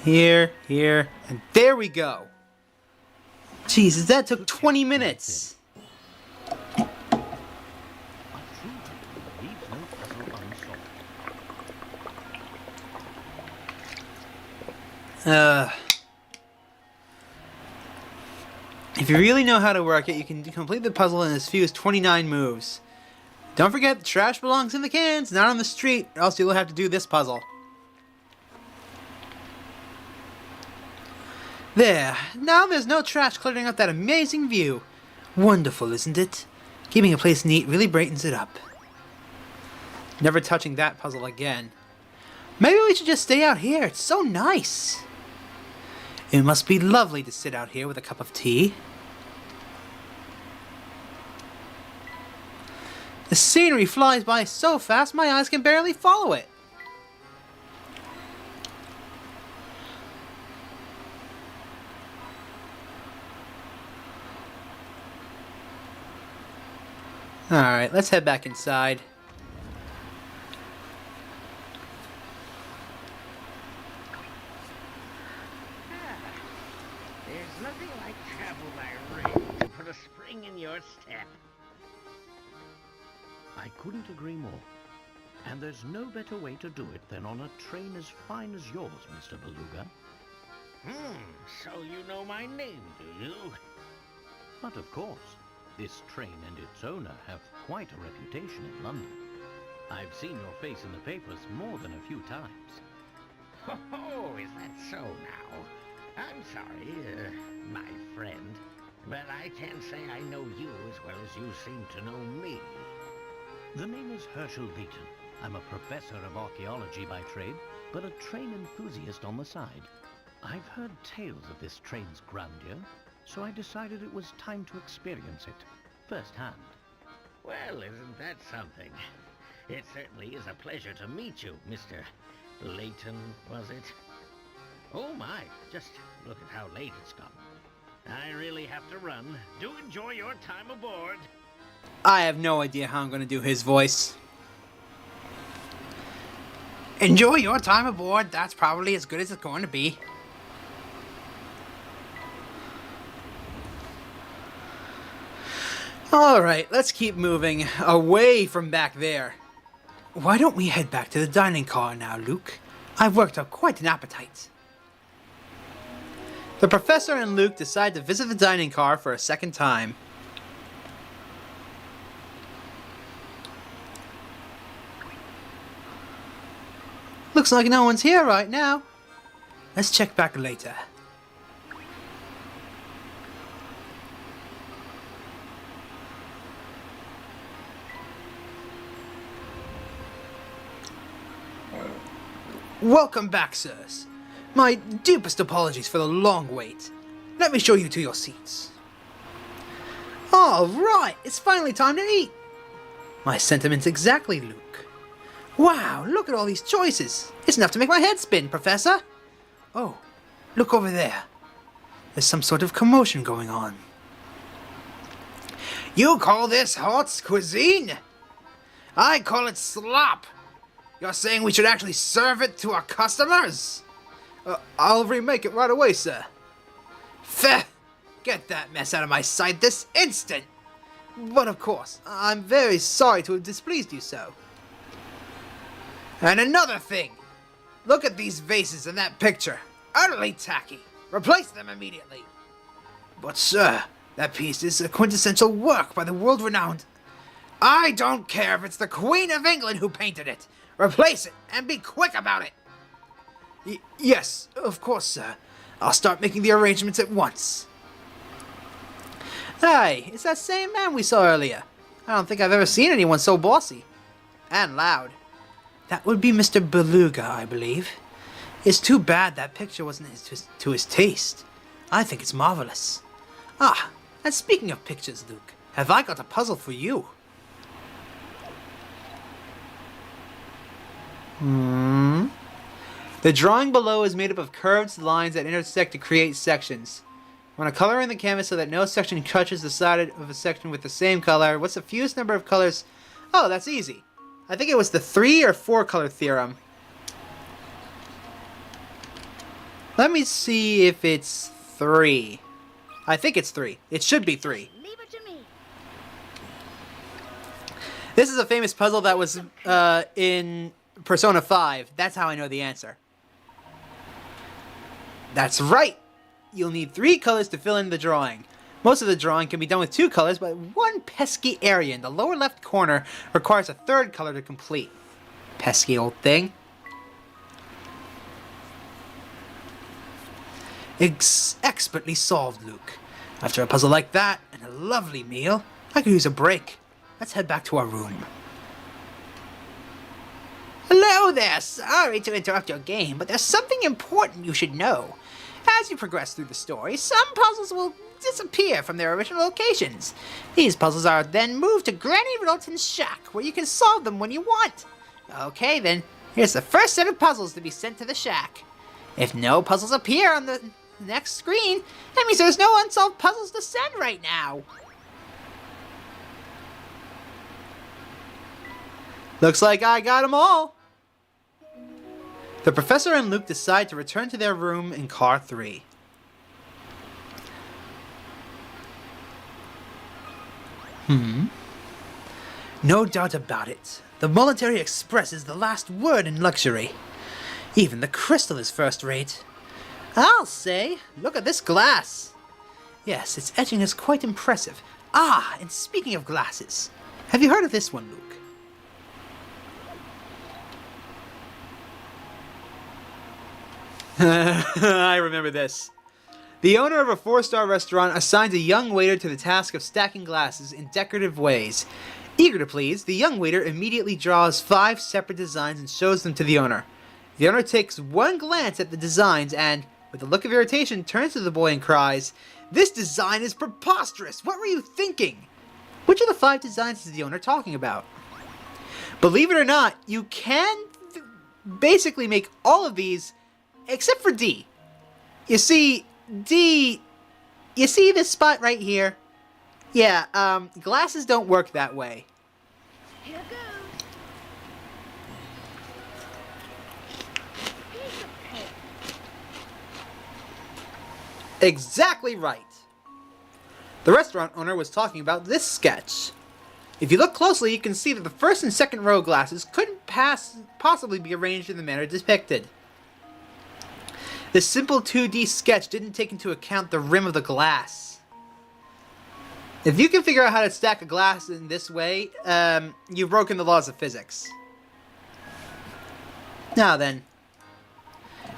Here, here, and there we go. Jesus, that took 20 minutes. A true victim leaves no puzzle unsolved. If you really know how to work it, you can complete the puzzle in as few as 29 moves. Don't forget, the trash belongs in the cans, not on the street, or else you'll have to do this puzzle. There, now there's no trash cluttering up that amazing view. Wonderful, isn't it? Keeping a place neat really brightens it up. Never touching that puzzle again. Maybe we should just stay out here, it's so nice. It must be lovely to sit out here with a cup of tea. The scenery flies by so fast my eyes can barely follow it. Alright, let's head back inside. There's nothing like travel by rail to put a spring in your step. I couldn't agree more. And there's no better way to do it than on a train as fine as yours, Mr. Beluga. So you know my name, do you? But of course, this train and its owner have quite a reputation in London. I've seen your face in the papers more than a few times. Oh, is that so now? I'm sorry, my friend, but I can't say I know you as well as you seem to know me. The name is Professor Layton. I'm a professor of archaeology by trade, but a train enthusiast on the side. I've heard tales of this train's grandeur, so I decided it was time to experience it firsthand. Well, isn't that something? It certainly is a pleasure to meet you, Mr. Layton, was it? Oh my, just look at how late it's gotten. I really have to run. Do enjoy your time aboard. I have no idea how I'm going to do his voice. Enjoy your time aboard. That's probably as good as it's going to be. Alright, let's keep moving away from back there. Why don't we head back to the dining car now, Luke? I've worked up quite an appetite. The professor and Luke decide to visit the dining car for a second time. Looks like no one's here right now. Let's check back later. Welcome back, sirs. My deepest apologies for the long wait. Let me show you to your seats. All right, it's finally time to eat. My sentiments exactly, Luke. Wow, look at all these choices. It's enough to make my head spin, Professor. Oh, look over there. There's some sort of commotion going on. You call this hot cuisine? I call it slop. You're saying we should actually serve it to our customers? I'll remake it right away, sir. Feh! Get that mess out of my sight this instant! But of course, I'm very sorry to have displeased you so. And another thing! Look at these vases in that picture. Utterly tacky. Replace them immediately. But sir, that piece is a quintessential work by the world-renowned... I don't care if it's the Queen of England who painted it. Replace it, and be quick about it. Yes, of course, sir. I'll start making the arrangements at once. Hey, it's that same man we saw earlier. I don't think I've ever seen anyone so bossy. And loud. That would be Mr. Beluga, I believe. It's too bad that picture wasn't to his taste. I think it's marvelous. Ah, and speaking of pictures, Luke, have I got a puzzle for you? The drawing below is made up of curved lines that intersect to create sections. When a color in the canvas so that no section touches the side of a section with the same color, what's the fewest number of colors? Oh, that's easy. I think it was the 3 or 4 color theorem. Let me see if it's 3. I think it's 3. It should be 3. Leave it to me. This is a famous puzzle that was in Persona 5. That's how I know the answer. That's right! You'll need 3 colors to fill in the drawing. Most of the drawing can be done with 2 colors, but one pesky area in the lower left corner requires a 3rd color to complete. Pesky old thing. Expertly solved, Luke. After a puzzle like that, and a lovely meal, I could use a break. Let's head back to our room. Hello there! Sorry to interrupt your game, but there's something important you should know. As you progress through the story, some puzzles will disappear from their original locations. These puzzles are then moved to Granny Littleton's shack, where you can solve them when you want. Okay then, here's the first set of puzzles to be sent to the shack. If no puzzles appear on the next screen, that means there's no unsolved puzzles to send right now. Looks like I got them all. The Professor and Luke decide to return to their room in Car 3. No doubt about it. The Military Express is the last word in luxury. Even the crystal is first rate. I'll say, look at this glass. Yes, its etching is quite impressive. Ah, and speaking of glasses, have you heard of this one, Luke? I remember this. The owner of a 4-star restaurant assigns a young waiter to the task of stacking glasses in decorative ways. Eager to please, the young waiter immediately draws 5 separate designs and shows them to the owner. The owner takes one glance at the designs and, with a look of irritation, turns to the boy and cries, "This design is preposterous! What were you thinking?" Which of the 5 designs is the owner talking about? Believe it or not, you can basically make all of these except for D. You see, D... You see this spot right here? Yeah, glasses don't work that way. Here goes. Piece of cake. Exactly right. The restaurant owner was talking about this sketch. If you look closely, you can see that the first and second row glasses couldn't possibly be arranged in the manner depicted. This simple 2D sketch didn't take into account the rim of the glass. If you can figure out how to stack a glass in this way, you've broken the laws of physics. Now then.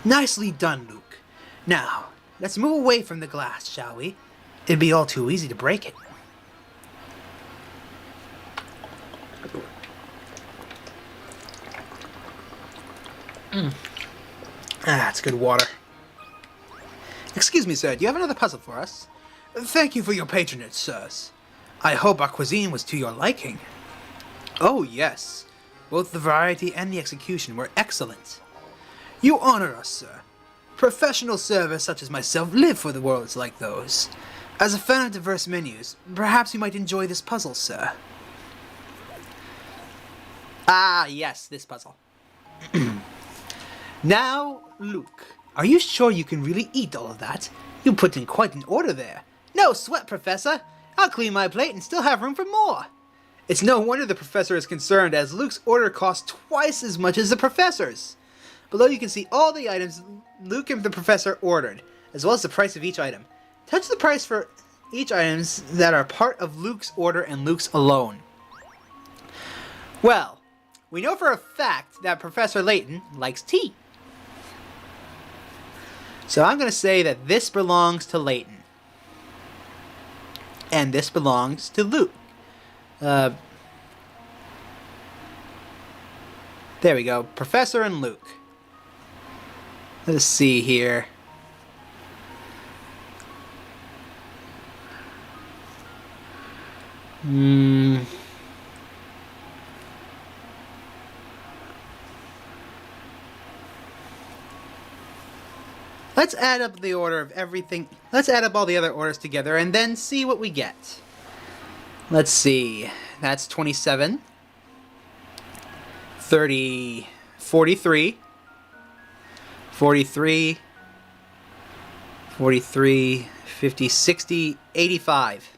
Nicely done, Luke. Now, let's move away from the glass, shall we? It'd be all too easy to break it. That's good water. Excuse me, sir, do you have another puzzle for us? Thank you for your patronage, sirs. I hope our cuisine was to your liking. Oh, yes. Both the variety and the execution were excellent. You honor us, sir. Professional servers such as myself live for the worlds like those. As a fan of diverse menus, perhaps you might enjoy this puzzle, sir. Ah, yes, this puzzle. Now, Luke, are you sure you can really eat all of that? You put in quite an order there. No sweat, Professor. I'll clean my plate and still have room for more. It's no wonder the Professor is concerned, as Luke's order costs twice as much as the Professor's. Below you can see all the items Luke and the Professor ordered, as well as the price of each item. Touch the price for each items that are part of Luke's order and Luke's alone. Well, we know for a fact that Professor Layton likes tea. So I'm going to say that this belongs to Layton. And this belongs to Luke. There we go. Professor and Luke. Let's see here. Let's add up the order of everything. Let's add up all the other orders together and then see what we get. Let's see. That's 27. 30. 43. 43. 43. 50. 60. 85.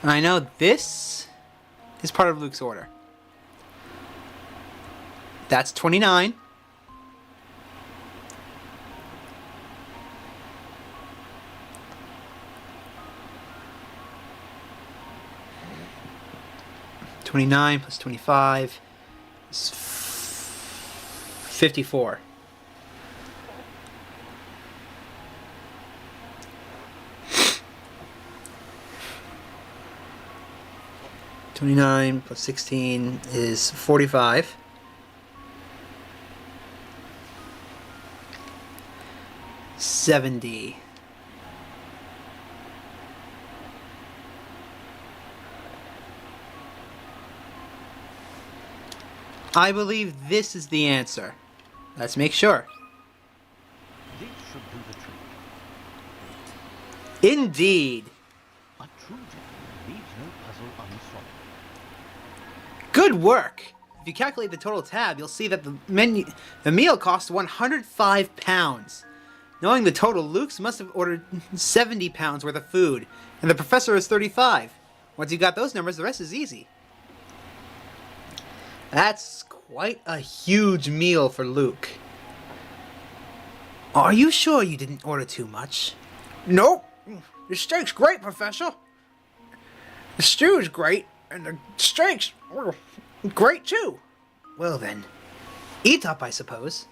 I know this is part of Luke's order. That's 29. $29 plus 25 is 54. $29 plus 16 is 45. $70. I believe this is the answer. Let's make sure. This should do the trick. Indeed. A true gentleman leaves no puzzle unsolved. Good work. If you calculate the total tab, you'll see that the meal cost 105 pounds. Knowing the total, Luke's must have ordered 70 pounds worth of food, and the professor is 35. Once you got those numbers, the rest is easy. That's quite a huge meal for Luke. Are you sure you didn't order too much? Nope. The steak's great, Professor. The stew is great, and the steak's great too. Well then, eat up, I suppose.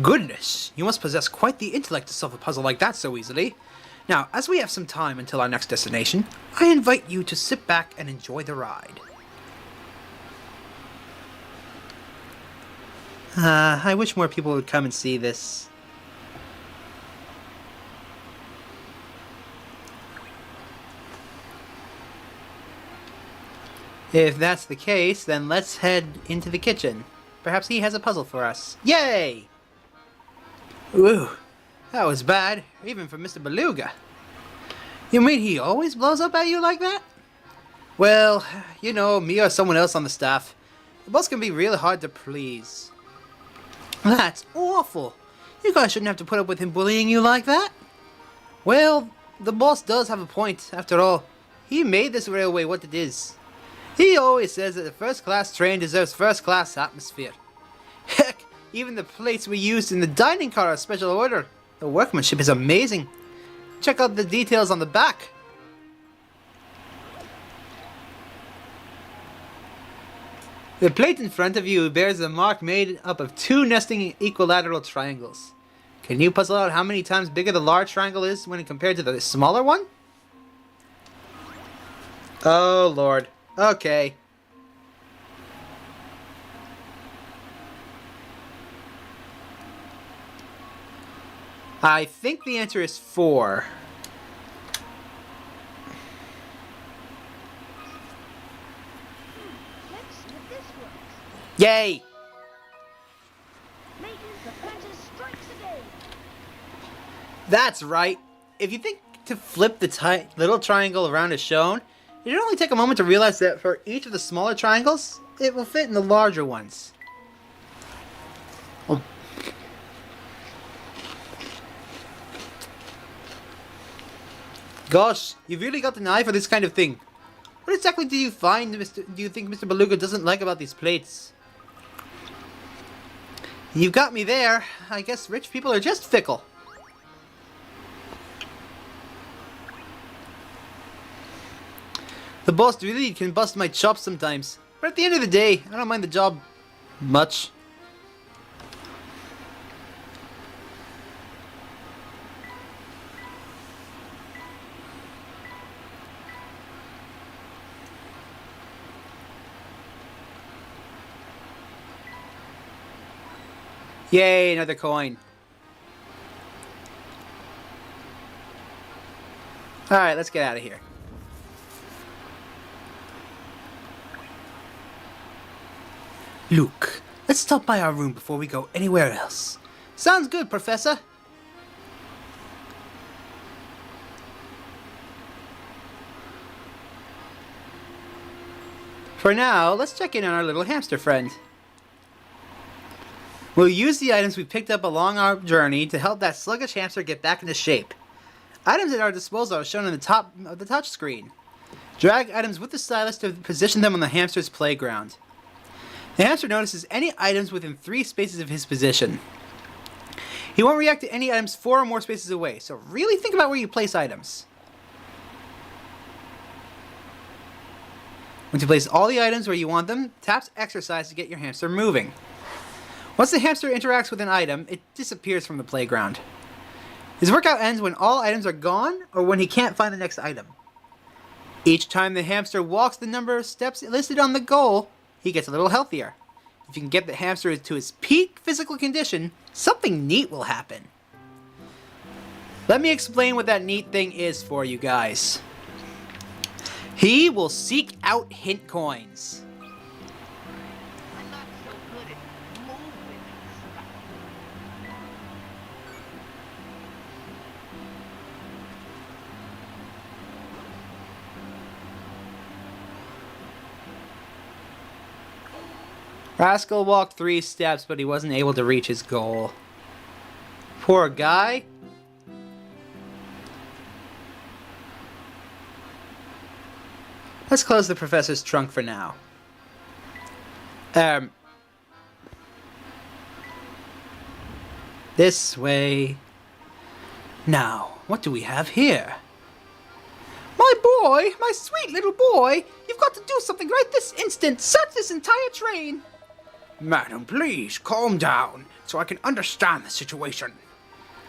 Goodness, you must possess quite the intellect to solve a puzzle like that so easily. Now, as we have some time until our next destination, I invite you to sit back and enjoy the ride. I wish more people would come and see this. If that's the case, then let's head into the kitchen. Perhaps he has a puzzle for us. Yay! Ooh, that was bad, even for Mr. Beluga. You mean he always blows up at you like that? Well, you know, me or someone else on the staff, the boss can be really hard to please. That's awful. You guys shouldn't have to put up with him bullying you like that. Well, the boss does have a point, after all. He made this railway what it is. He always says that the first-class train deserves first-class atmosphere. Heck, even the plates we used in the dining car are special order. The workmanship is amazing. Check out the details on the back. The plate in front of you bears a mark made up of two nesting equilateral triangles. Can you puzzle out how many times bigger the large triangle is when compared to the smaller one? Oh lord. Okay. I think the answer is 4. Let's see if this works. Yay! Layton, the planter strikes again. That's right. If you think to flip the little triangle around as shown, it should only take a moment to realize that for each of the smaller triangles, it will fit in the larger ones. Oh. Gosh, you've really got an eye for this kind of thing. What exactly do you think Mr. Beluga doesn't like about these plates? You've got me there. I guess rich people are just fickle. The boss really can bust my chops sometimes. But at the end of the day, I don't mind the job much. Yay, another coin. Alright, let's get out of here. Luke, let's stop by our room before we go anywhere else. Sounds good, Professor. For now, let's check in on our little hamster friend. We'll use the items we picked up along our journey to help that sluggish hamster get back into shape. Items at our disposal are shown on the top of the touch screen. Drag items with the stylus to position them on the hamster's playground. The hamster notices any items within 3 spaces of his position. He won't react to any items 4 or more spaces away, so really think about where you place items. Once you place all the items where you want them, tap exercise to get your hamster moving. Once the hamster interacts with an item, it disappears from the playground. His workout ends when all items are gone or when he can't find the next item. Each time the hamster walks the number of steps listed on the goal, he gets a little healthier. If you can get the hamster to his peak physical condition, something neat will happen. Let me explain what that neat thing is for you guys. He will seek out hint coins. I'm not so good at moving and stuff. Rascal walked 3 steps, but he wasn't able to reach his goal. Poor guy. Let's close the professor's trunk for now. This way. Now, what do we have here? My boy, my sweet little boy, you've got to do something right this instant. Search this entire train. Madam, please, calm down, so I can understand the situation.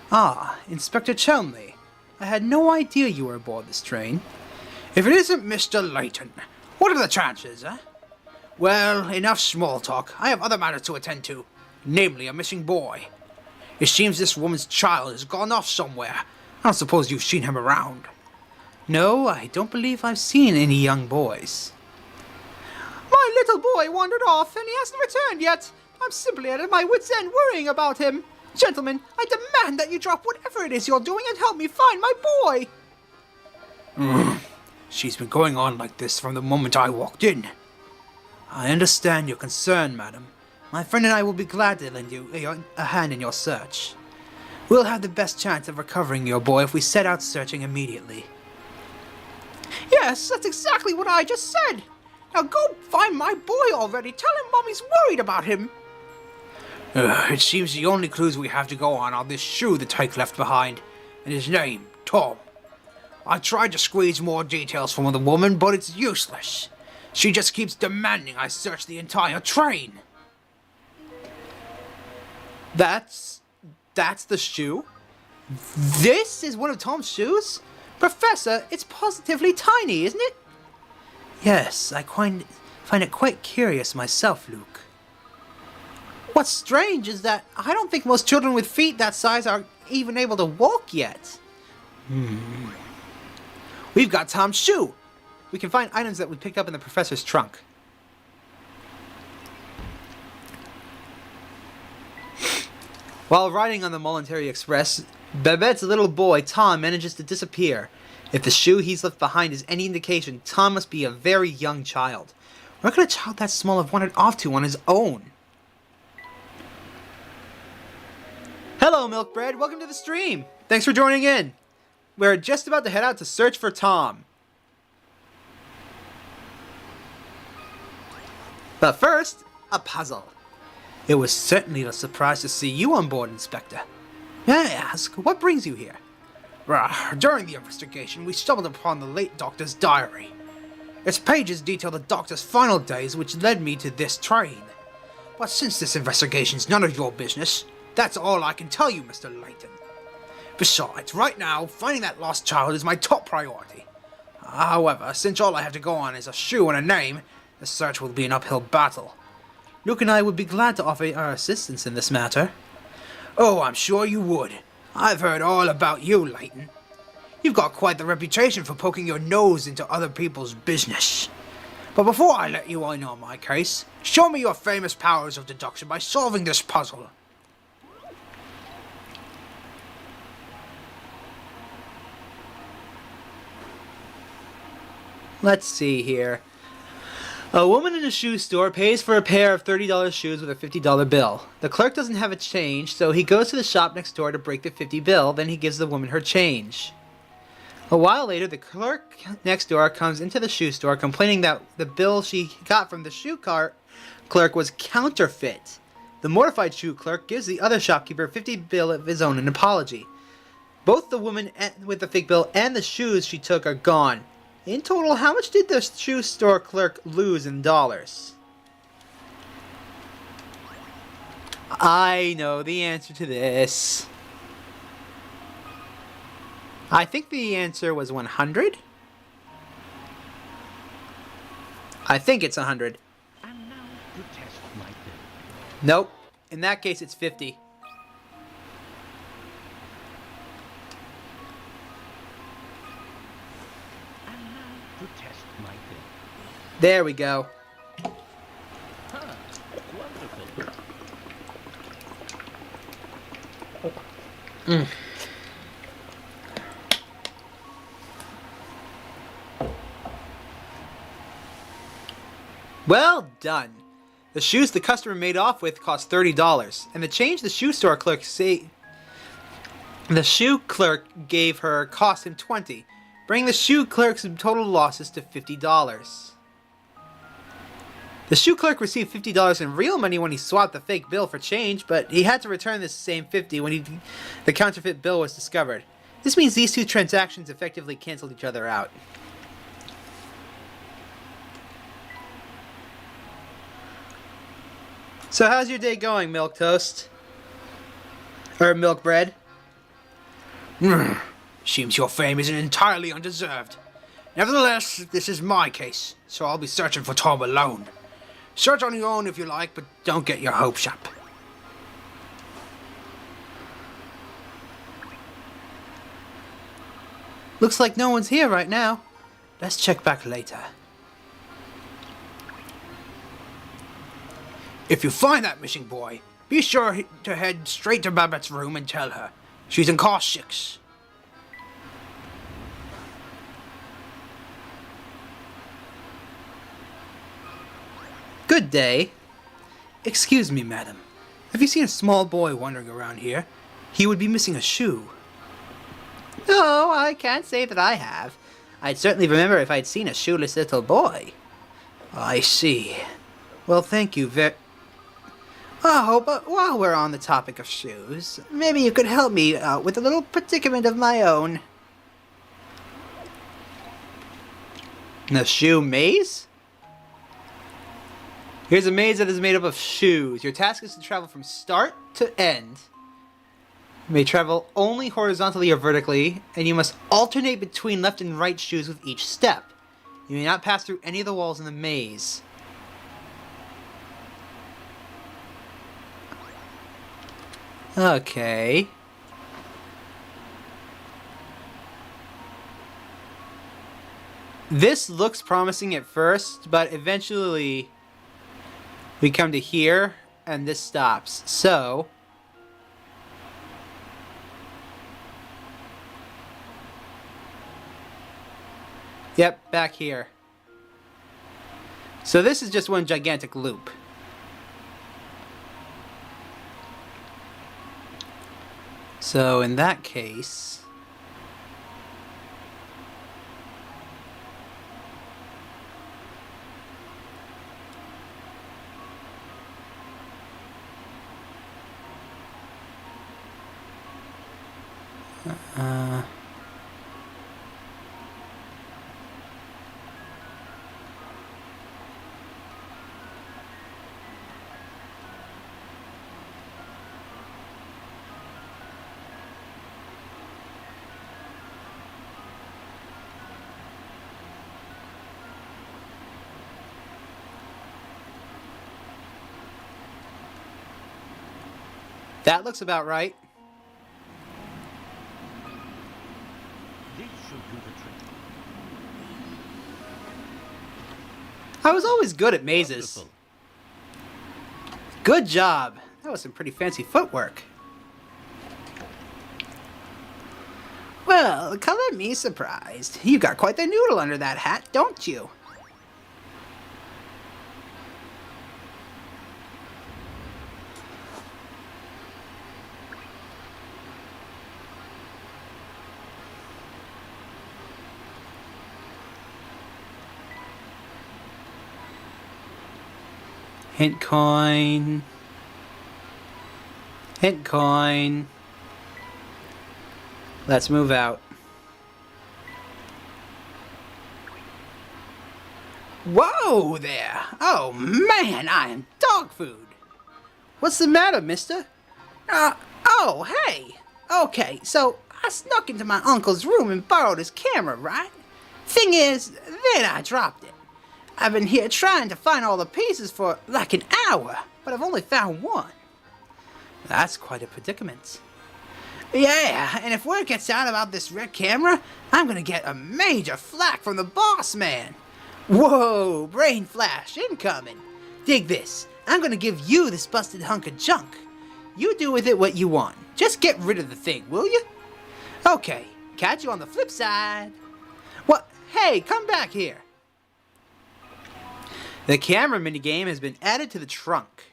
Ah, Inspector Chelmley. I had no idea you were aboard this train. If it isn't Mr. Layton, what are the chances, eh? Well, enough small talk. I have other matters to attend to, namely a missing boy. It seems this woman's child has gone off somewhere. I don't suppose you've seen him around. No, I don't believe I've seen any young boys. My little boy wandered off, and he hasn't returned yet. I'm simply at my wit's end worrying about him. Gentlemen, I demand that you drop whatever it is you're doing and help me find my boy. She's been going on like this from the moment I walked in. I understand your concern, madam. My friend and I will be glad to lend you a hand in your search. We'll have the best chance of recovering your boy if we set out searching immediately. Yes, that's exactly what I just said. Now go find my boy already. Tell him Mommy's worried about him. It seems the only clues we have to go on are this shoe the tyke left behind, and his name, Tom. I tried to squeeze more details from the woman, but it's useless. She just keeps demanding I search the entire train. That's the shoe? This is one of Tom's shoes? Professor, it's positively tiny, isn't it? Yes, I find it quite curious myself, Luke. What's strange is that I don't think most children with feet that size are even able to walk yet. We've got Tom's shoe. We can find items that we picked up in the professor's trunk. While riding on the Momentary Express, Babette's little boy, Tom, manages to disappear. If the shoe he's left behind is any indication, Tom must be a very young child. Where could a child that small have wandered off to on his own? Hello, Milkbread. Welcome to the stream. Thanks for joining in. We're just about to head out to search for Tom. But first, a puzzle. It was certainly a surprise to see you on board, Inspector. May I ask, what brings you here? During the investigation, we stumbled upon the late doctor's diary. Its pages detail the doctor's final days, which led me to this train. But since this investigation's none of your business, that's all I can tell you, Mr. Layton. Besides, right now, finding that lost child is my top priority. However, since all I have to go on is a shoe and a name, the search will be an uphill battle. Luke and I would be glad to offer our assistance in this matter. Oh, I'm sure you would. I've heard all about you, Layton. You've got quite the reputation for poking your nose into other people's business. But before I let you in on my case, show me your famous powers of deduction by solving this puzzle. Let's see here. A woman in a shoe store pays for a pair of $30 shoes with a $50 bill. The clerk doesn't have a change, so he goes to the shop next door to break the $50 bill, then he gives the woman her change. A while later, the clerk next door comes into the shoe store complaining that the bill she got from the shoe clerk was counterfeit. The mortified shoe clerk gives the other shopkeeper a $50 bill of his own in apology. Both the woman with the fake bill and the shoes she took are gone. In total, how much did the shoe store clerk lose in dollars? I know the answer to this. I think the answer was 100? I think it's 100. And now to test my theory. Nope. In that case, it's 50. And now to test my theory. There we go. Huh, wonderful. Well done. The shoes the customer made off with cost $30, and the change the shoe clerk gave her cost him $20, bringing the shoe clerk's total losses to $50. The shoe clerk received $50 in real money when he swapped the fake bill for change, but he had to return this same $50 when the counterfeit bill was discovered. This means these two transactions effectively canceled each other out. So how's your day going, Milk Toast? Or Milk Bread? Seems your fame isn't entirely undeserved. Nevertheless, this is my case, so I'll be searching for Tom alone. Search on your own if you like, but don't get your hopes up. Looks like no one's here right now. Let's check back later. If you find that missing boy, be sure to head straight to Babette's room and tell her. She's in car 6. Good day. Excuse me, madam. Have you seen a small boy wandering around here? He would be missing a shoe. No, I can't say that I have. I'd certainly remember if I'd seen a shoeless little boy. I see. Well, thank you Oh, but while we're on the topic of shoes, maybe you could help me out with a little predicament of my own. A shoe maze? Here's a maze that is made up of shoes. Your task is to travel from start to end. You may travel only horizontally or vertically, and you must alternate between left and right shoes with each step. You may not pass through any of the walls in the maze. Okay. This looks promising at first, but eventually we come to here and this stops. So yep, back here. So this is just one gigantic loop. So in that case, that looks about right. This should do the trick. I was always good at mazes. Wonderful. Good job. That was some pretty fancy footwork. Well, color me surprised. You got quite the noodle under that hat, don't you? Hint coin. Hint coin. Let's move out. Whoa there! Oh man, I am dog food! What's the matter, mister? Oh, hey! Okay, so I snuck into my uncle's room and borrowed his camera, right? Thing is, then I dropped it. I've been here trying to find all the pieces for like an hour, but I've only found one. That's quite a predicament. Yeah, and if word gets out about this red camera, I'm gonna get a major flack from the boss man. Whoa, brain flash incoming. Dig this. I'm gonna give you this busted hunk of junk. You do with it what you want. Just get rid of the thing, will you? Okay, catch you on the flip side. What? Hey, come back here. The camera minigame has been added to the trunk.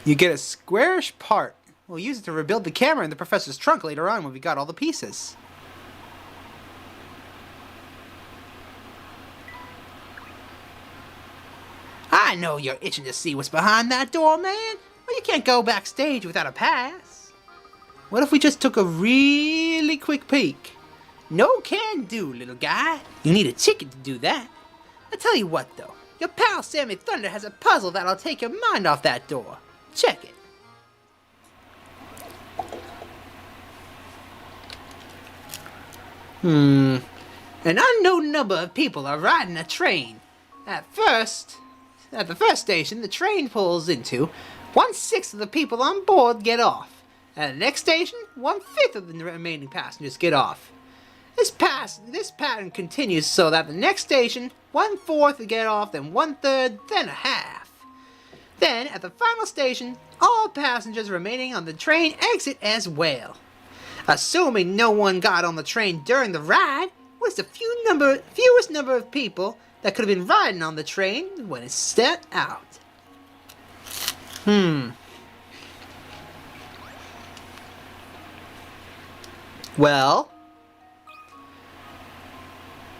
You get a squarish part. We'll use it to rebuild the camera in the professor's trunk later on when we got all the pieces. I know you're itching to see what's behind that door, man. Well, you can't go backstage without a pass. What if we just took a really quick peek? No can do, little guy. You need a ticket to do that. I tell you what, though. Your pal Sammy Thunder has a puzzle that'll take your mind off that door. Check it. An unknown number of people are riding a train. At the first station the train pulls into, 1/6 of the people on board get off. At the next station, 1/5 of the remaining passengers get off. This pattern continues so that the next station, 1/4 get off, then 1/3, then a half. Then, at the final station, all passengers remaining on the train exit as well. Assuming no one got on the train during the ride, what's the fewest number of people that could have been riding on the train when it set out? Well,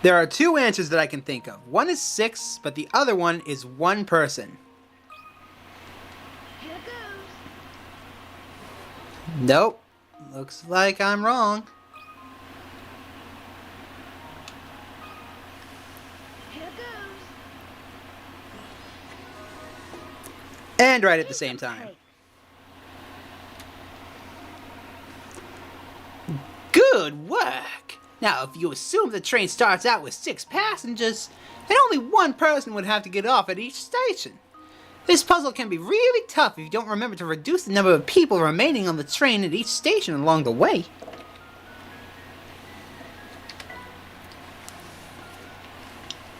there are two answers that I can think of. One is 6, but the other one is 1 person. Here goes. Nope. Looks like I'm wrong. Here goes. And right at the same time. Good work! Now, if you assume the train starts out with 6 passengers, then only 1 person would have to get off at each station. This puzzle can be really tough if you don't remember to reduce the number of people remaining on the train at each station along the way.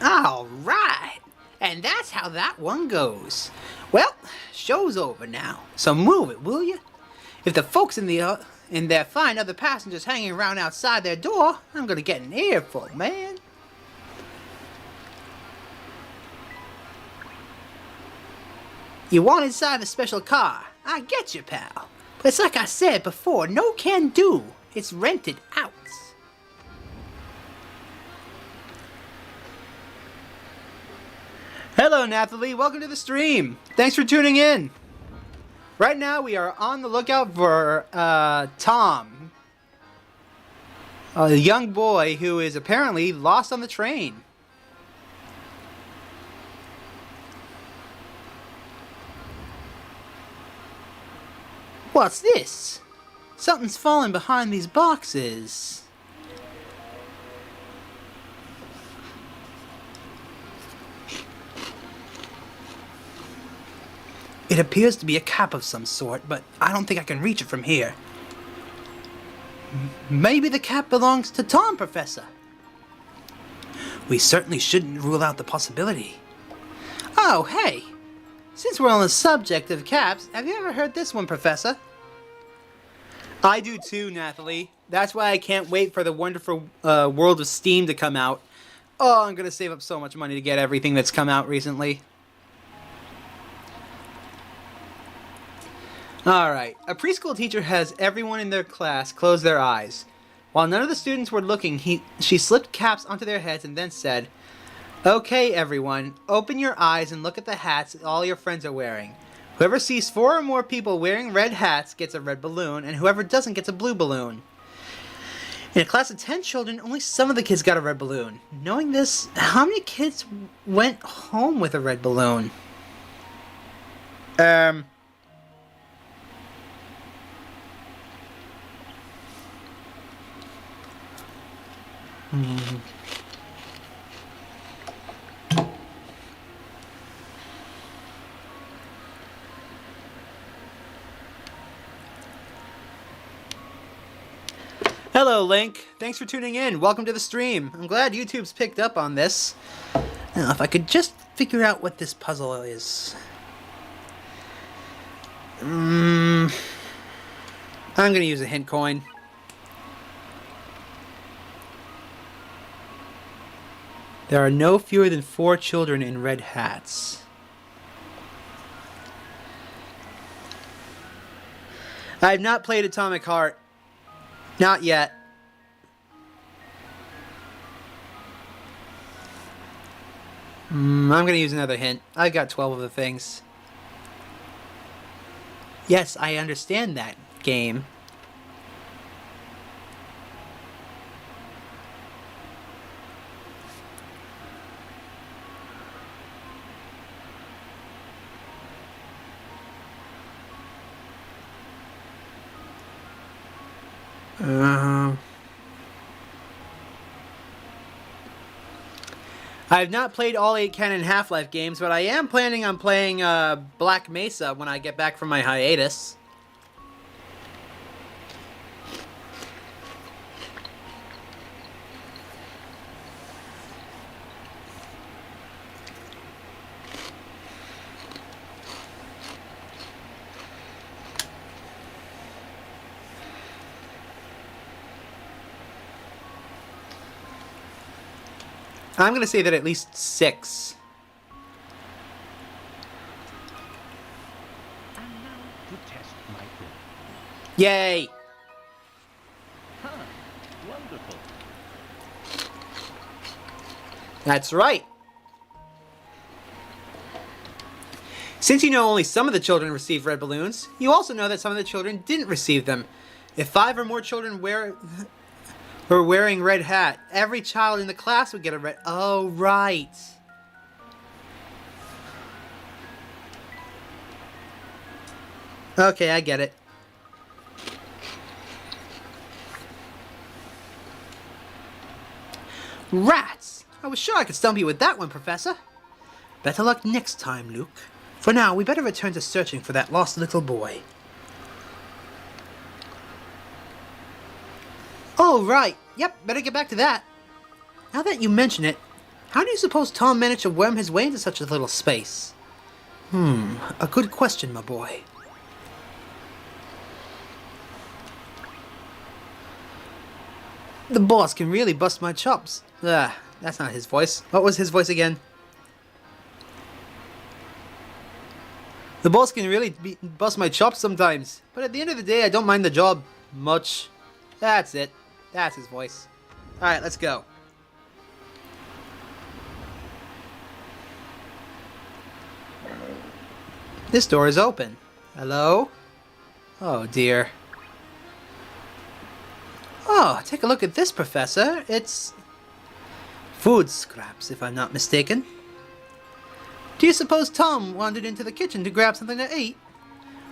Alright! And that's how that one goes. Well, show's over now, so move it, will you? If the folks in there find other passengers hanging around outside their door, I'm gonna get an earful, man. You want inside the special car. I get you, pal. But it's like I said before, no can do. It's rented out. Hello, Nathalie. Welcome to the stream. Thanks for tuning in. Right now, we are on the lookout for Tom, a young boy who is apparently lost on the train. What's this? Something's fallen behind these boxes. It appears to be a cap of some sort, but I don't think I can reach it from here. Maybe the cap belongs to Tom, Professor. We certainly shouldn't rule out the possibility. Oh, hey! Since we're on the subject of caps, have you ever heard this one, Professor? I do too, Nathalie. That's why I can't wait for the wonderful World of Steam to come out. Oh, I'm gonna save up so much money to get everything that's come out recently. Alright, a preschool teacher has everyone in their class close their eyes. While none of the students were looking, she slipped caps onto their heads and then said, Okay, everyone, open your eyes and look at the hats that all your friends are wearing. Whoever sees 4 or more people wearing red hats gets a red balloon, and whoever doesn't gets a blue balloon. In a class of 10 children, only some of the kids got a red balloon. Knowing this, how many kids went home with a red balloon? Hello, Link. Thanks for tuning in. Welcome to the stream. I'm glad YouTube's picked up on this. Now, if I could just figure out what this puzzle is. I'm gonna use a hint coin. There are no fewer than 4 children in red hats. I have not played Atomic Heart. Not yet. I'm gonna use another hint. I've got 12 of the things. Yes, I understand that game. I have not played all 8 canon Half-Life games, but I am planning on playing Black Mesa when I get back from my hiatus. I'm going to say that at least 6. And now to test my theory. Yay! Huh, wonderful. That's right. Since you know only some of the children received red balloons, you also know that some of the children didn't receive them. If 5 or more children were wearing red hat, every child in the class would get a red... Oh, right. Okay, I get it. Rats! I was sure I could stump you with that one, Professor. Better luck next time, Luke. For now, we better return to searching for that lost little boy. Oh, right. Yep, better get back to that. Now that you mention it, how do you suppose Tom managed to worm his way into such a little space? A good question, my boy. The boss can really bust my chops. That's not his voice. What was his voice again? The boss can really bust my chops sometimes, but at the end of the day, I don't mind the job much. That's it. That's his voice. Alright, let's go. This door is open. Hello? Oh dear. Oh, take a look at this, Professor. It's food scraps, if I'm not mistaken. Do you suppose Tom wandered into the kitchen to grab something to eat?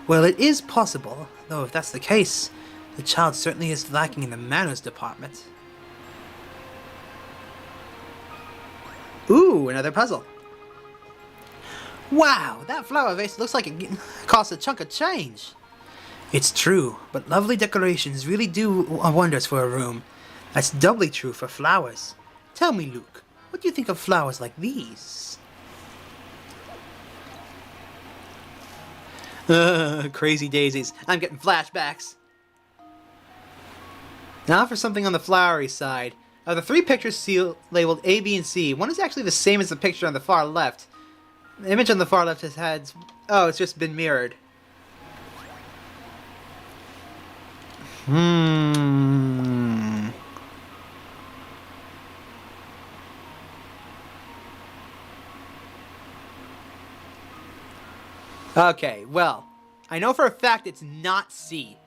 Well, it is possible, though if that's the case, the child certainly is lacking in the manners department. Ooh, another puzzle. Wow, that flower vase looks like it costs a chunk of change. It's true, but lovely decorations really do wonders for a room. That's doubly true for flowers. Tell me, Luke, what do you think of flowers like these? Crazy daisies. I'm getting flashbacks. Now for something on the flowery side. Of the 3 pictures labeled A, B, and C, one is actually the same as the picture on the far left. The image on the far left has had... Oh, it's just been mirrored. Okay, well, I know for a fact it's not C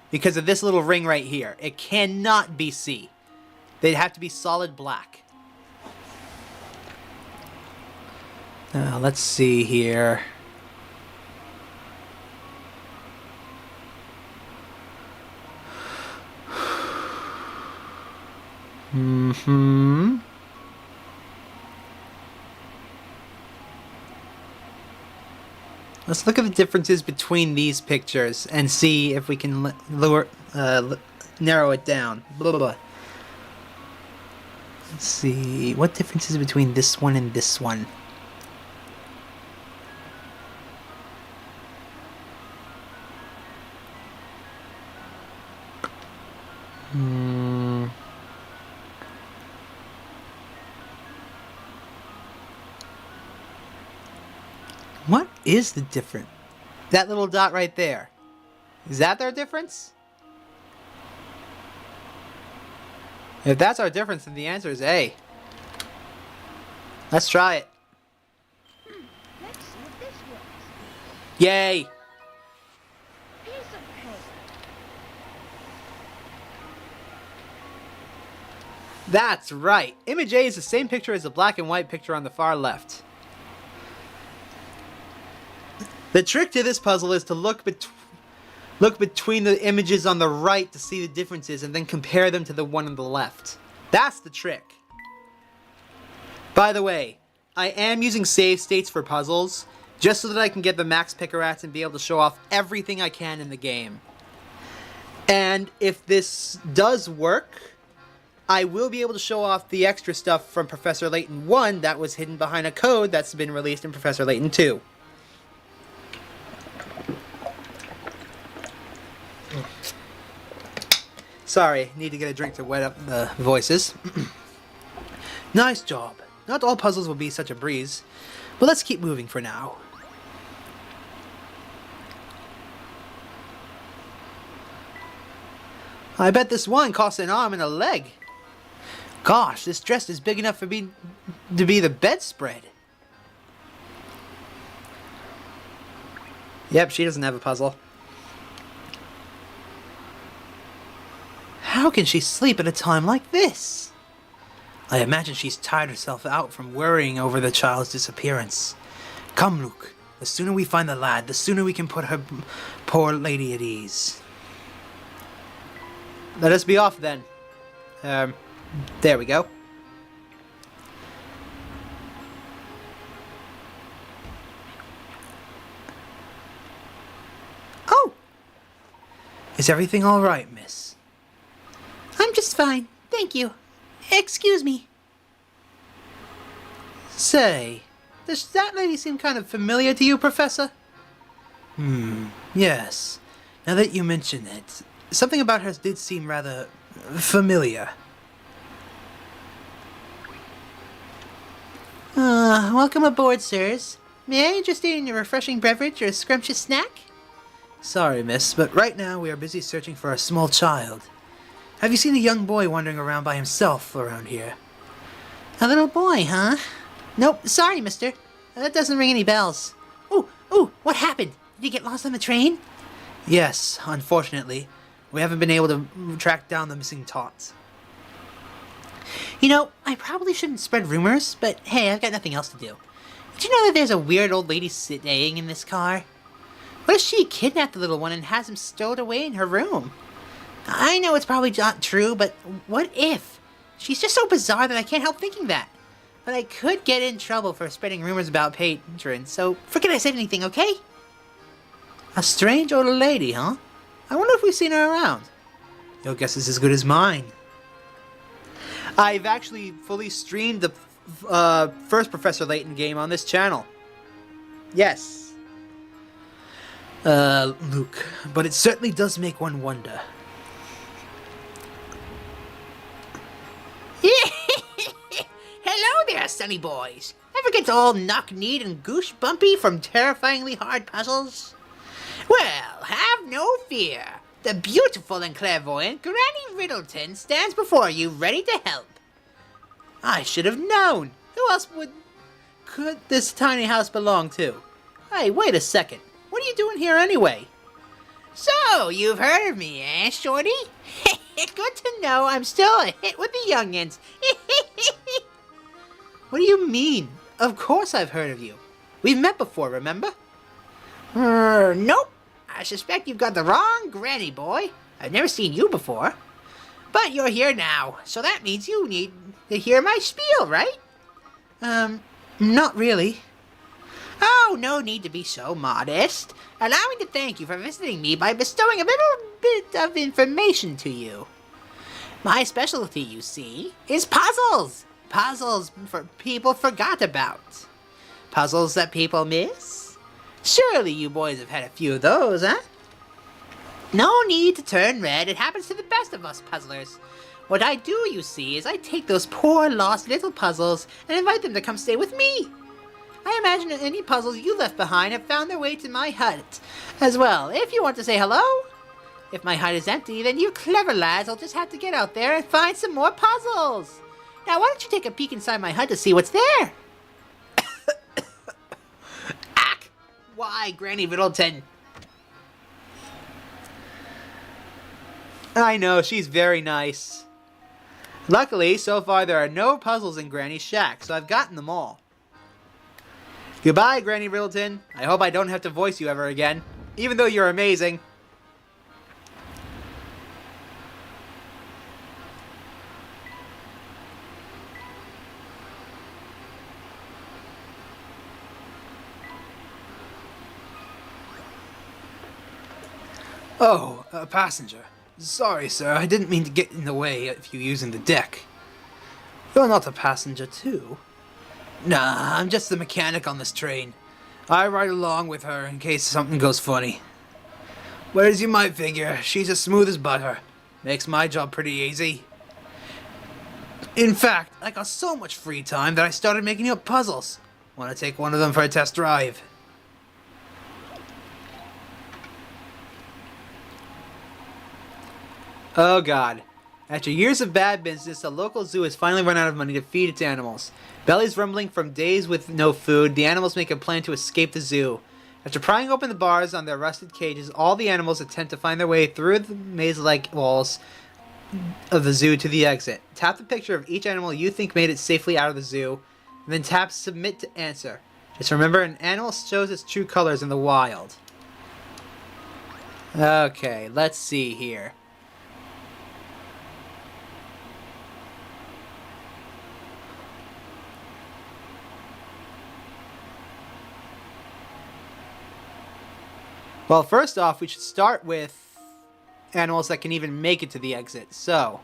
because of this little ring right here. It cannot be C. They'd have to be solid black. Let's see here. Let's look at the differences between these pictures and see if we can narrow it down. Blah, blah, blah. Let's see. What differences between this one and this one? What is the difference? That little dot right there. Is that their difference? If that's our difference, then the answer is A. Let's try it. Let's see if this works. Yay! Piece of paper. That's right. Image A is the same picture as the black and white picture on the far left. The trick to this puzzle is to look between the images on the right to see the differences and then compare them to the one on the left. That's the trick. By the way, I am using save states for puzzles just so that I can get the max picker rats and be able to show off everything I can in the game. And if this does work, I will be able to show off the extra stuff from Professor Layton 1 that was hidden behind a code that's been released in Professor Layton 2. Sorry, need to get a drink to wet up the voices. Nice job. Not all puzzles will be such a breeze, but let's keep moving for now. I bet this one costs an arm and a leg. Gosh, this dress is big enough for me to be the bedspread. Yep, she doesn't have a puzzle. How can she sleep at a time like this? I imagine she's tired herself out from worrying over the child's disappearance. Come, Luke. The sooner we find the lad, the sooner we can put her poor lady at ease. Let us be off then. There we go. Oh! Is everything all right, miss? I'm just fine, thank you. Excuse me. Say, does that lady seem kind of familiar to you, Professor? Yes. Now that you mention it, something about her did seem rather familiar. Welcome aboard, sirs. May I interest you in a refreshing beverage or a scrumptious snack? Sorry, miss, but right now we are busy searching for a small child. Have you seen a young boy wandering around by himself around here? A little boy, huh? Nope, sorry, mister. That doesn't ring any bells. Ooh, what happened? Did he get lost on the train? Yes, unfortunately. We haven't been able to track down the missing tots. You know, I probably shouldn't spread rumors, but hey, I've got nothing else to do. Did you know that there's a weird old lady staying in this car? What if she kidnapped the little one and has him stowed away in her room? I know it's probably not true, but what if? She's just so bizarre that I can't help thinking that. But I could get in trouble for spreading rumors about patrons, so forget I said anything, okay? A strange old lady, huh? I wonder if we've seen her around. Your guess is as good as mine. I've actually fully streamed the first Professor Layton game on this channel. Yes. Luke, but it certainly does make one wonder. Hello there, sunny boys. Ever get all knock-kneed and goose-bumpy from terrifyingly hard puzzles? Well, have no fear. The beautiful and clairvoyant Granny Riddleton stands before you ready to help. I should have known. Who else could this tiny house belong to? Hey, wait a second. you doing here anyway? So, you've heard of me, eh, Shorty? Good to know I'm still a hit with the youngins. What do you mean? Of course I've heard of you. We've met before, remember? Nope. I suspect you've got the wrong granny, boy. I've never seen you before. But you're here now, so that means you need to hear my spiel, right? Not really. Oh, no need to be so modest. Allow me to thank you for visiting me by bestowing a little bit of information to you. My specialty, you see, is puzzles. Puzzles people forgot about. Puzzles that people miss? Surely you boys have had a few of those, huh? No need to turn red. It happens to the best of us puzzlers. What I do, you see, is I take those poor lost little puzzles and invite them to come stay with me. I imagine that any puzzles you left behind have found their way to my hut as well, if you want to say hello. If my hut is empty, then you clever lads will just have to get out there and find some more puzzles. Now, why don't you take a peek inside my hut to see what's there? Ack! Why, Granny Middleton? I know, she's very nice. Luckily, so far there are no puzzles in Granny's shack, so I've gotten them all. Goodbye, Granny Riddleton. I hope I don't have to voice you ever again, even though you're amazing. Oh, a passenger. Sorry, sir, I didn't mean to get in the way of you using the deck. You're not a passenger, too? Nah, I'm just the mechanic on this train. I ride along with her in case something goes funny. But as you might figure, she's as smooth as butter. Makes my job pretty easy. In fact, I got so much free time that I started making up puzzles. Want to take one of them for a test drive? Oh god. After years of bad business, the local zoo has finally run out of money to feed its animals. Bellies rumbling from days with no food, the animals make a plan to escape the zoo. After prying open the bars on their rusted cages, all the animals attempt to find their way through the maze-like walls of the zoo to the exit. Tap the picture of each animal you think made it safely out of the zoo, and then tap Submit to answer. Just remember, an animal shows its true colors in the wild. Okay, let's see here. Well, first off, we should start with animals that can even make it to the exit. So,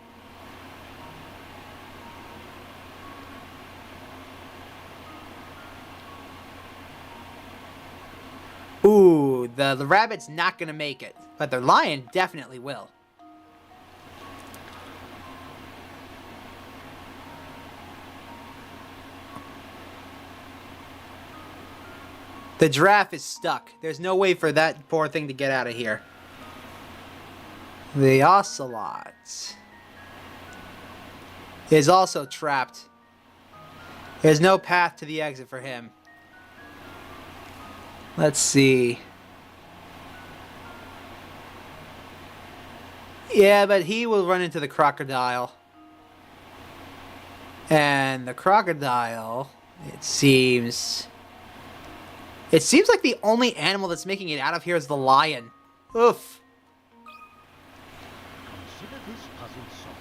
ooh, the rabbit's not gonna make it, but the lion definitely will. The giraffe is stuck. There's no way for that poor thing to get out of here. The ocelot is also trapped. There's no path to the exit for him. Let's see. Yeah, but he will run into the crocodile. And the crocodile, it seems like the only animal that's making it out of here is the lion. Oof. Consider this puzzle solved.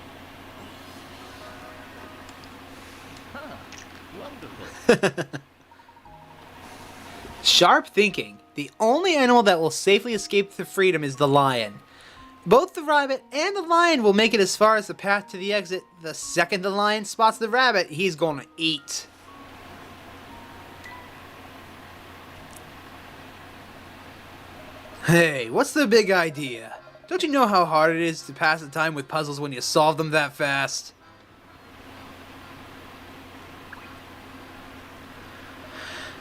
Ah, wonderful. Sharp thinking. The only animal that will safely escape to freedom is the lion. Both the rabbit and the lion will make it as far as the path to the exit. The second the lion spots the rabbit, he's gonna eat. Hey, what's the big idea? Don't you know how hard it is to pass the time with puzzles when you solve them that fast?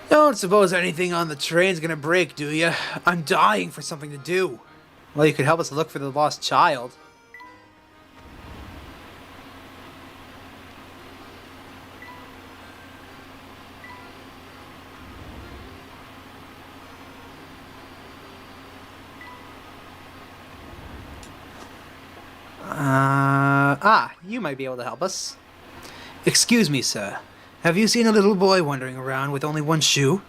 Don't suppose anything on the train's gonna break, do you? I'm dying for something to do. Well, you could help us look for the lost child. You might be able to help us. Excuse me, sir. Have you seen a little boy wandering around with only one shoe?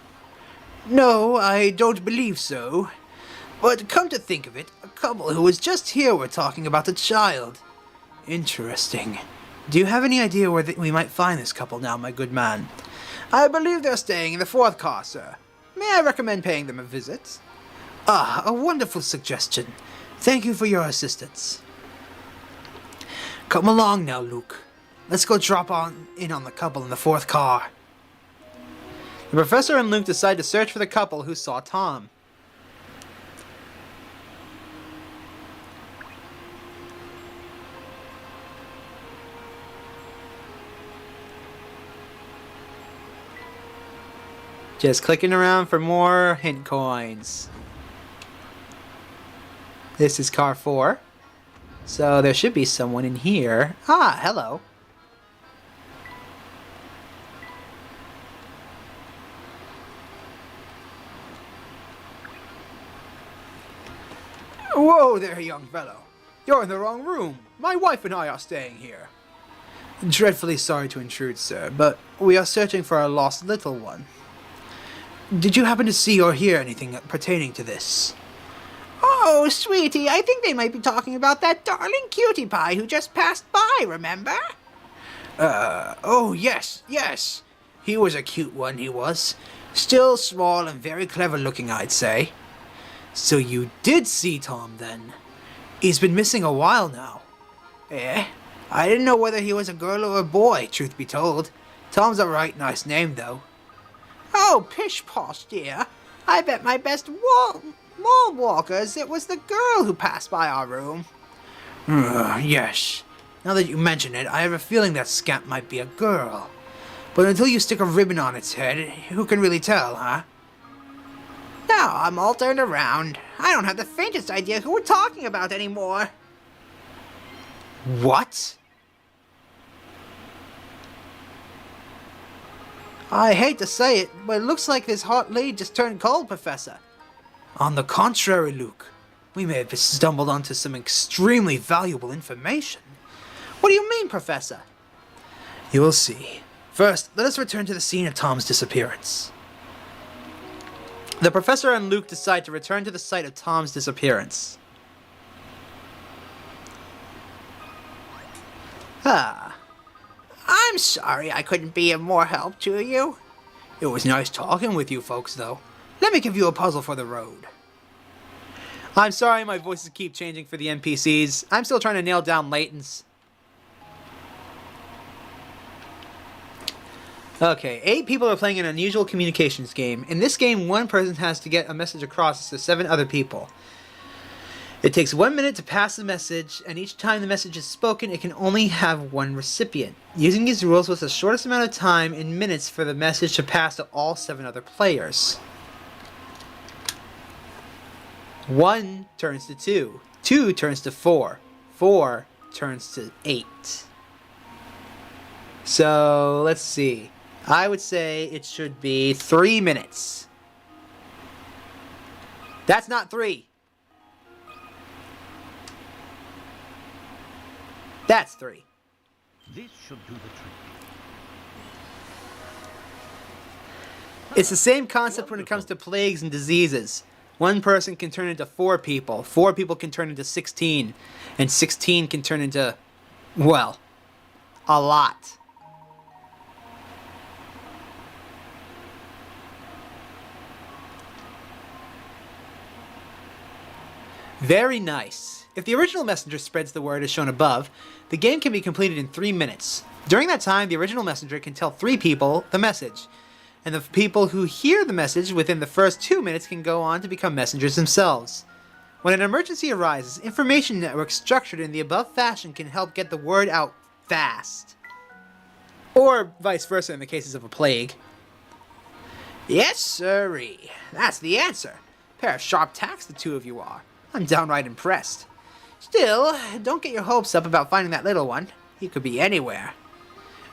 No, I don't believe so. But come to think of it, a couple who was just here were talking about a child. Interesting. Do you have any idea where we might find this couple now, my good man? I believe they're staying in the 4th car, sir. May I recommend paying them a visit? Ah, a wonderful suggestion. Thank you for your assistance. Come along now, Luke. Let's go drop in on the couple in the 4th car. The professor and Luke decide to search for the couple who saw Tom. Just clicking around for more hint coins. This is car 4. So there should be someone in here. Ah, hello. Whoa there, young fellow. You're in the wrong room. My wife and I are staying here. Dreadfully sorry to intrude, sir, but we are searching for our lost little one. Did you happen to see or hear anything pertaining to this? Oh, sweetie, I think they might be talking about that darling cutie pie who just passed by, remember? Oh, yes. He was a cute one, he was. Still small and very clever looking, I'd say. So you did see Tom, then? He's been missing a while now. Eh? I didn't know whether he was a girl or a boy, truth be told. Tom's a right nice name, though. Oh, pish posh, dear. I bet my best wall walkers it was the girl who passed by our room. Yes. Now that you mention it, I have a feeling that scamp might be a girl. But until you stick a ribbon on its head, who can really tell, huh? Now I'm all turned around. I don't have the faintest idea who we're talking about anymore. What? I hate to say it, but it looks like this hot lead just turned cold, Professor. On the contrary, Luke. We may have stumbled onto some extremely valuable information. What do you mean, Professor? You will see. First, let us return to the scene of Tom's disappearance. The Professor and Luke decide to return to the site of Tom's disappearance. I'm sorry I couldn't be of more help to you. It was nice talking with you folks, though. Let me give you a puzzle for the road. I'm sorry my voices keep changing for the NPCs. I'm still trying to nail down Layton's. Okay, 8 people are playing an unusual communications game. In this game, one person has to get a message across to 7 other people. It takes 1 minute to pass the message, and each time the message is spoken, it can only have one recipient. Using these rules was the shortest amount of time in minutes for the message to pass to all 7 other players. 1 turns to 2. 2 turns to 4. 4 turns to 8. So, let's see. I would say it should be 3 minutes. That's not 3. That's 3. This should do the trick. It's the same concept when it comes to plagues and diseases. One person can turn into 4 people. 4 people can turn into 16. And 16 can turn into, well, a lot. Very nice. If the original messenger spreads the word as shown above, the game can be completed in 3 minutes. During that time, the original messenger can tell 3 people the message, and the people who hear the message within the first 2 minutes can go on to become messengers themselves. When an emergency arises, information networks structured in the above fashion can help get the word out fast. Or vice versa in the cases of a plague. Yes, sirree. That's the answer. Pair of sharp tacks the two of you are. I'm downright impressed. Still, don't get your hopes up about finding that little one. He could be anywhere.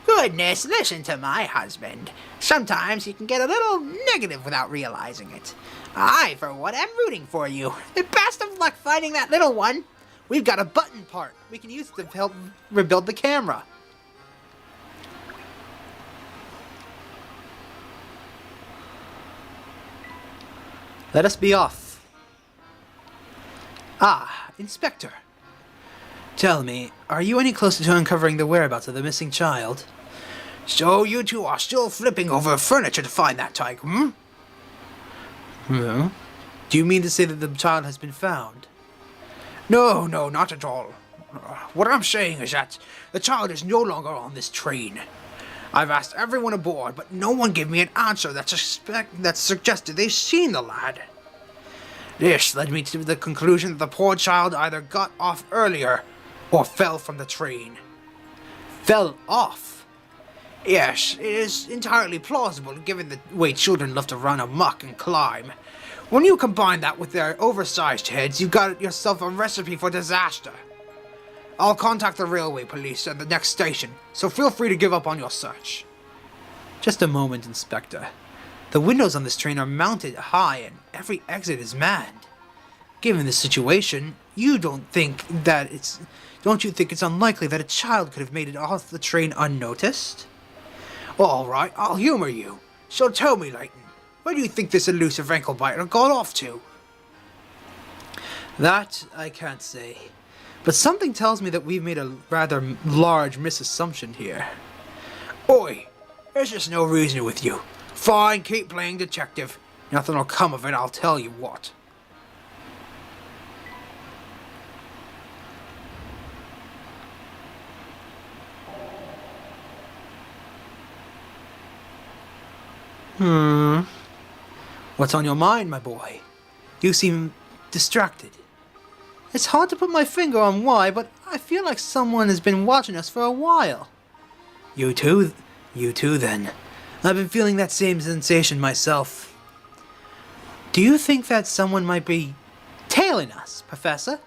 Goodness, listen to my husband. Sometimes he can get a little negative without realizing it. I, for one, am rooting for you. The best of luck finding that little one. We've got a button part. We can use it to help rebuild the camera. Let us be off. Ah, Inspector. Tell me, are you any closer to uncovering the whereabouts of the missing child? So you two are still flipping over furniture to find that tyke, hmm? Hmm? Do you mean to say that the child has been found? No, not at all. What I'm saying is that the child is no longer on this train. I've asked everyone aboard, but no one gave me an answer that suggested they've seen the lad. This led me to the conclusion that the poor child either got off earlier or fell from the train. Fell off? Yes, it is entirely plausible given the way children love to run amok and climb. When you combine that with their oversized heads, you've got yourself a recipe for disaster. I'll contact the railway police at the next station, so feel free to give up on your search. Just a moment, Inspector. The windows on this train are mounted high and every exit is manned. Given the situation, don't you think it's unlikely that a child could have made it off the train unnoticed? All right, I'll humor you. So tell me, Layton, where do you think this elusive ankle-biter got off to? That I can't say. But something tells me that we've made a rather large misassumption here. Oi, there's just no reason with you. Fine, keep playing detective. Nothing'll come of it, I'll tell you what. What's on your mind, my boy? You seem distracted. It's hard to put my finger on why, but I feel like someone has been watching us for a while. You too then. I've been feeling that same sensation myself. Do you think that someone might be tailing us, Professor?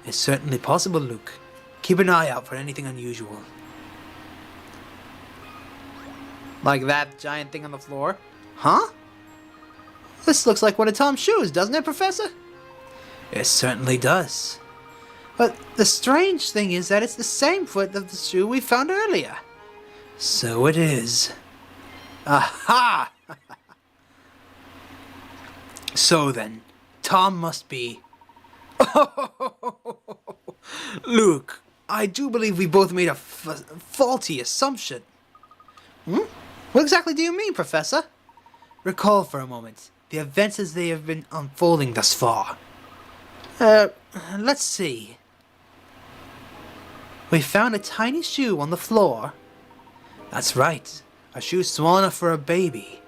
It's certainly possible, Luke. Keep an eye out for anything unusual. Like that giant thing on the floor? Huh? This looks like one of Tom's shoes, doesn't it, Professor? It certainly does. But the strange thing is that it's the same foot of the shoe we found earlier. So it is. Aha! So then, Tom must be... Luke, I do believe we both made a faulty assumption. What exactly do you mean, Professor? Recall for a moment the events as they have been unfolding thus far. Let's see. We found a tiny shoe on the floor. That's right, a shoe small enough for a baby.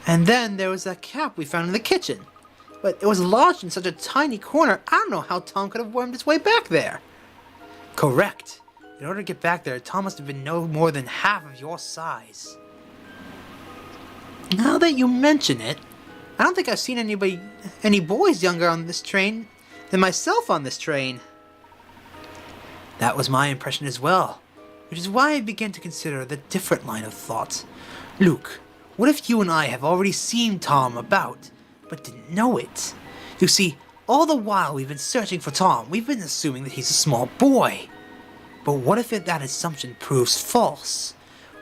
And then there was that cap we found in the kitchen. But it was lodged in such a tiny corner, I don't know how Tom could have wormed his way back there. Correct. In order to get back there, Tom must have been no more than half of your size. Now that you mention it, I don't think I've seen any boys younger on this train than myself on this train. That was my impression as well, which is why I began to consider the different line of thought. Luke, what if you and I have already seen Tom about, but didn't know it? You see, all the while we've been searching for Tom, we've been assuming that he's a small boy. But what if that assumption proves false?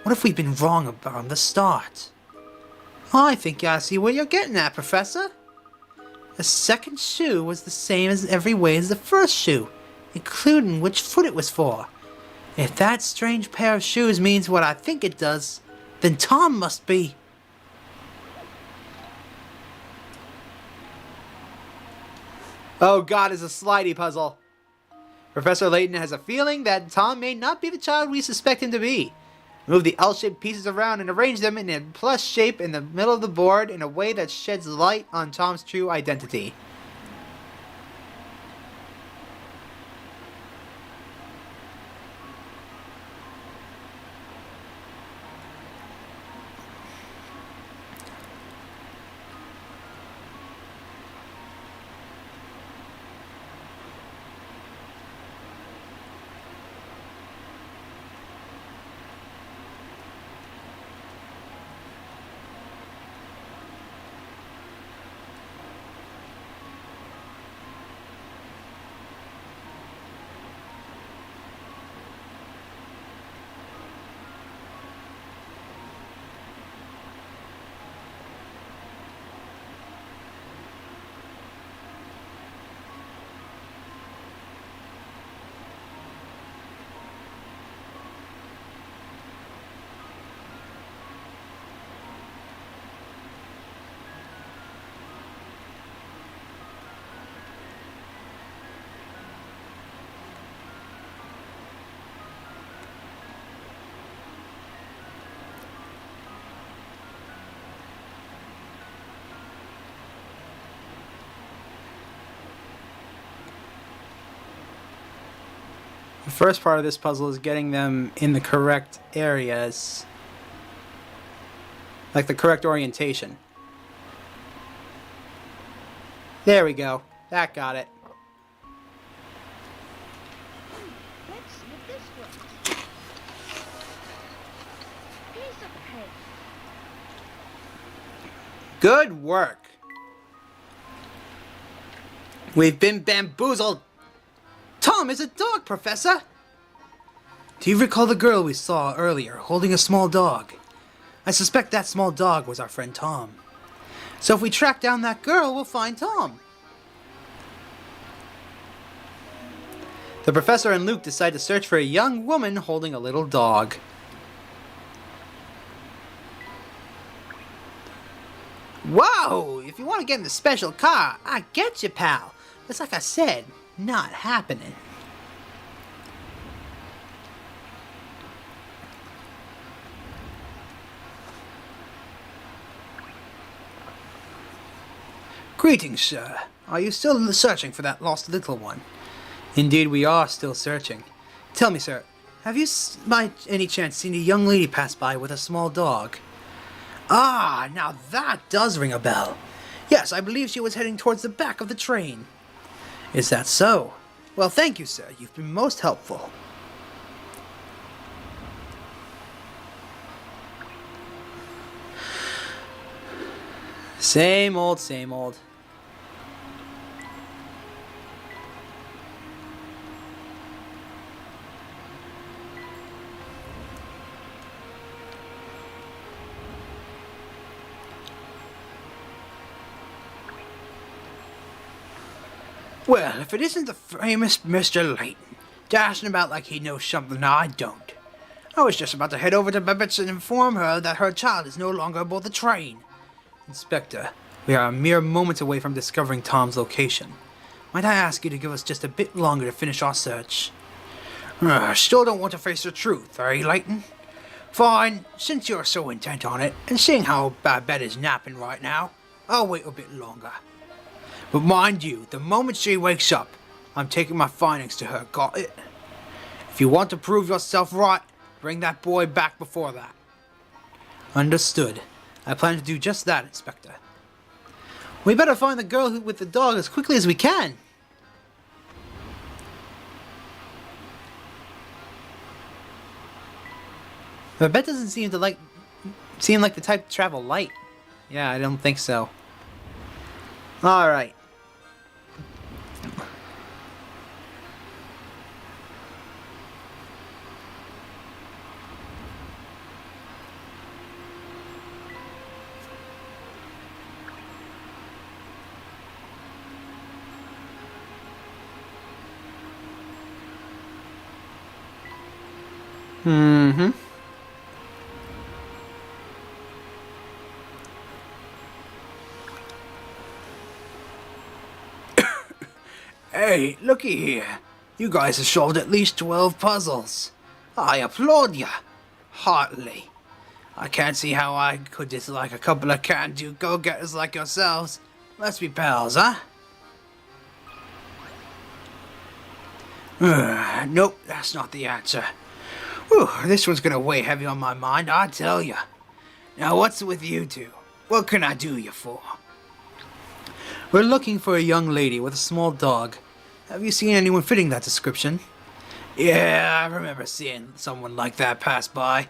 What if we've been wrong from the start? I think I see where you're getting at, Professor. The second shoe was the same as every way as the first shoe, including which foot it was for. If that strange pair of shoes means what I think it does, then Tom must be... Oh God, it's a slidey puzzle. Professor Layton has a feeling that Tom may not be the child we suspect him to be. Move the L-shaped pieces around and arrange them in a plus shape in the middle of the board in a way that sheds light on Tom's true identity. The first part of this puzzle is getting them in the correct areas. Like the correct orientation. There we go. That got it. Let's see if this works. Piece of hay. Good work. We've been bamboozled. Tom is a dog, Professor. Do you recall the girl we saw earlier holding a small dog? I suspect that small dog was our friend Tom. So if we track down that girl, we'll find Tom. The professor and Luke decide to search for a young woman holding a little dog. Whoa! If you want to get in the special car, I get you, pal. But like I said, not happening. Greetings, sir. Are you still searching for that lost little one? Indeed, we are still searching. Tell me, sir, have you by any chance seen a young lady pass by with a small dog? Ah, now that does ring a bell. Yes, I believe she was heading towards the back of the train. Is that so? Well, thank you, sir. You've been most helpful. Same old, same old. Well, if it isn't the famous Mr. Layton, dashing about like he knows something I don't. I was just about to head over to Babette's and inform her that her child is no longer aboard the train. Inspector, we are a mere moments away from discovering Tom's location. Might I ask you to give us just a bit longer to finish our search? Still don't want to face the truth, eh, Layton? Fine, since you're so intent on it, and seeing how Babette is napping right now, I'll wait a bit longer. But mind you, the moment she wakes up, I'm taking my findings to her, got it? If you want to prove yourself right, bring that boy back before that. Understood. I plan to do just that, Inspector. We better find the girl with the dog as quickly as we can. Babette doesn't seem like the type to travel light. Yeah, I don't think so. Alright. Mm-hmm. Hey, looky here. You guys have solved at least 12 puzzles. I applaud ya. Heartily. I can't see how I could dislike a couple of can-do go-getters like yourselves. Let's be pals, huh? Nope, that's not the answer. Whew, this one's gonna weigh heavy on my mind, I tell ya. Now what's with you two? What can I do you for? We're looking for a young lady with a small dog. Have you seen anyone fitting that description? Yeah, I remember seeing someone like that pass by.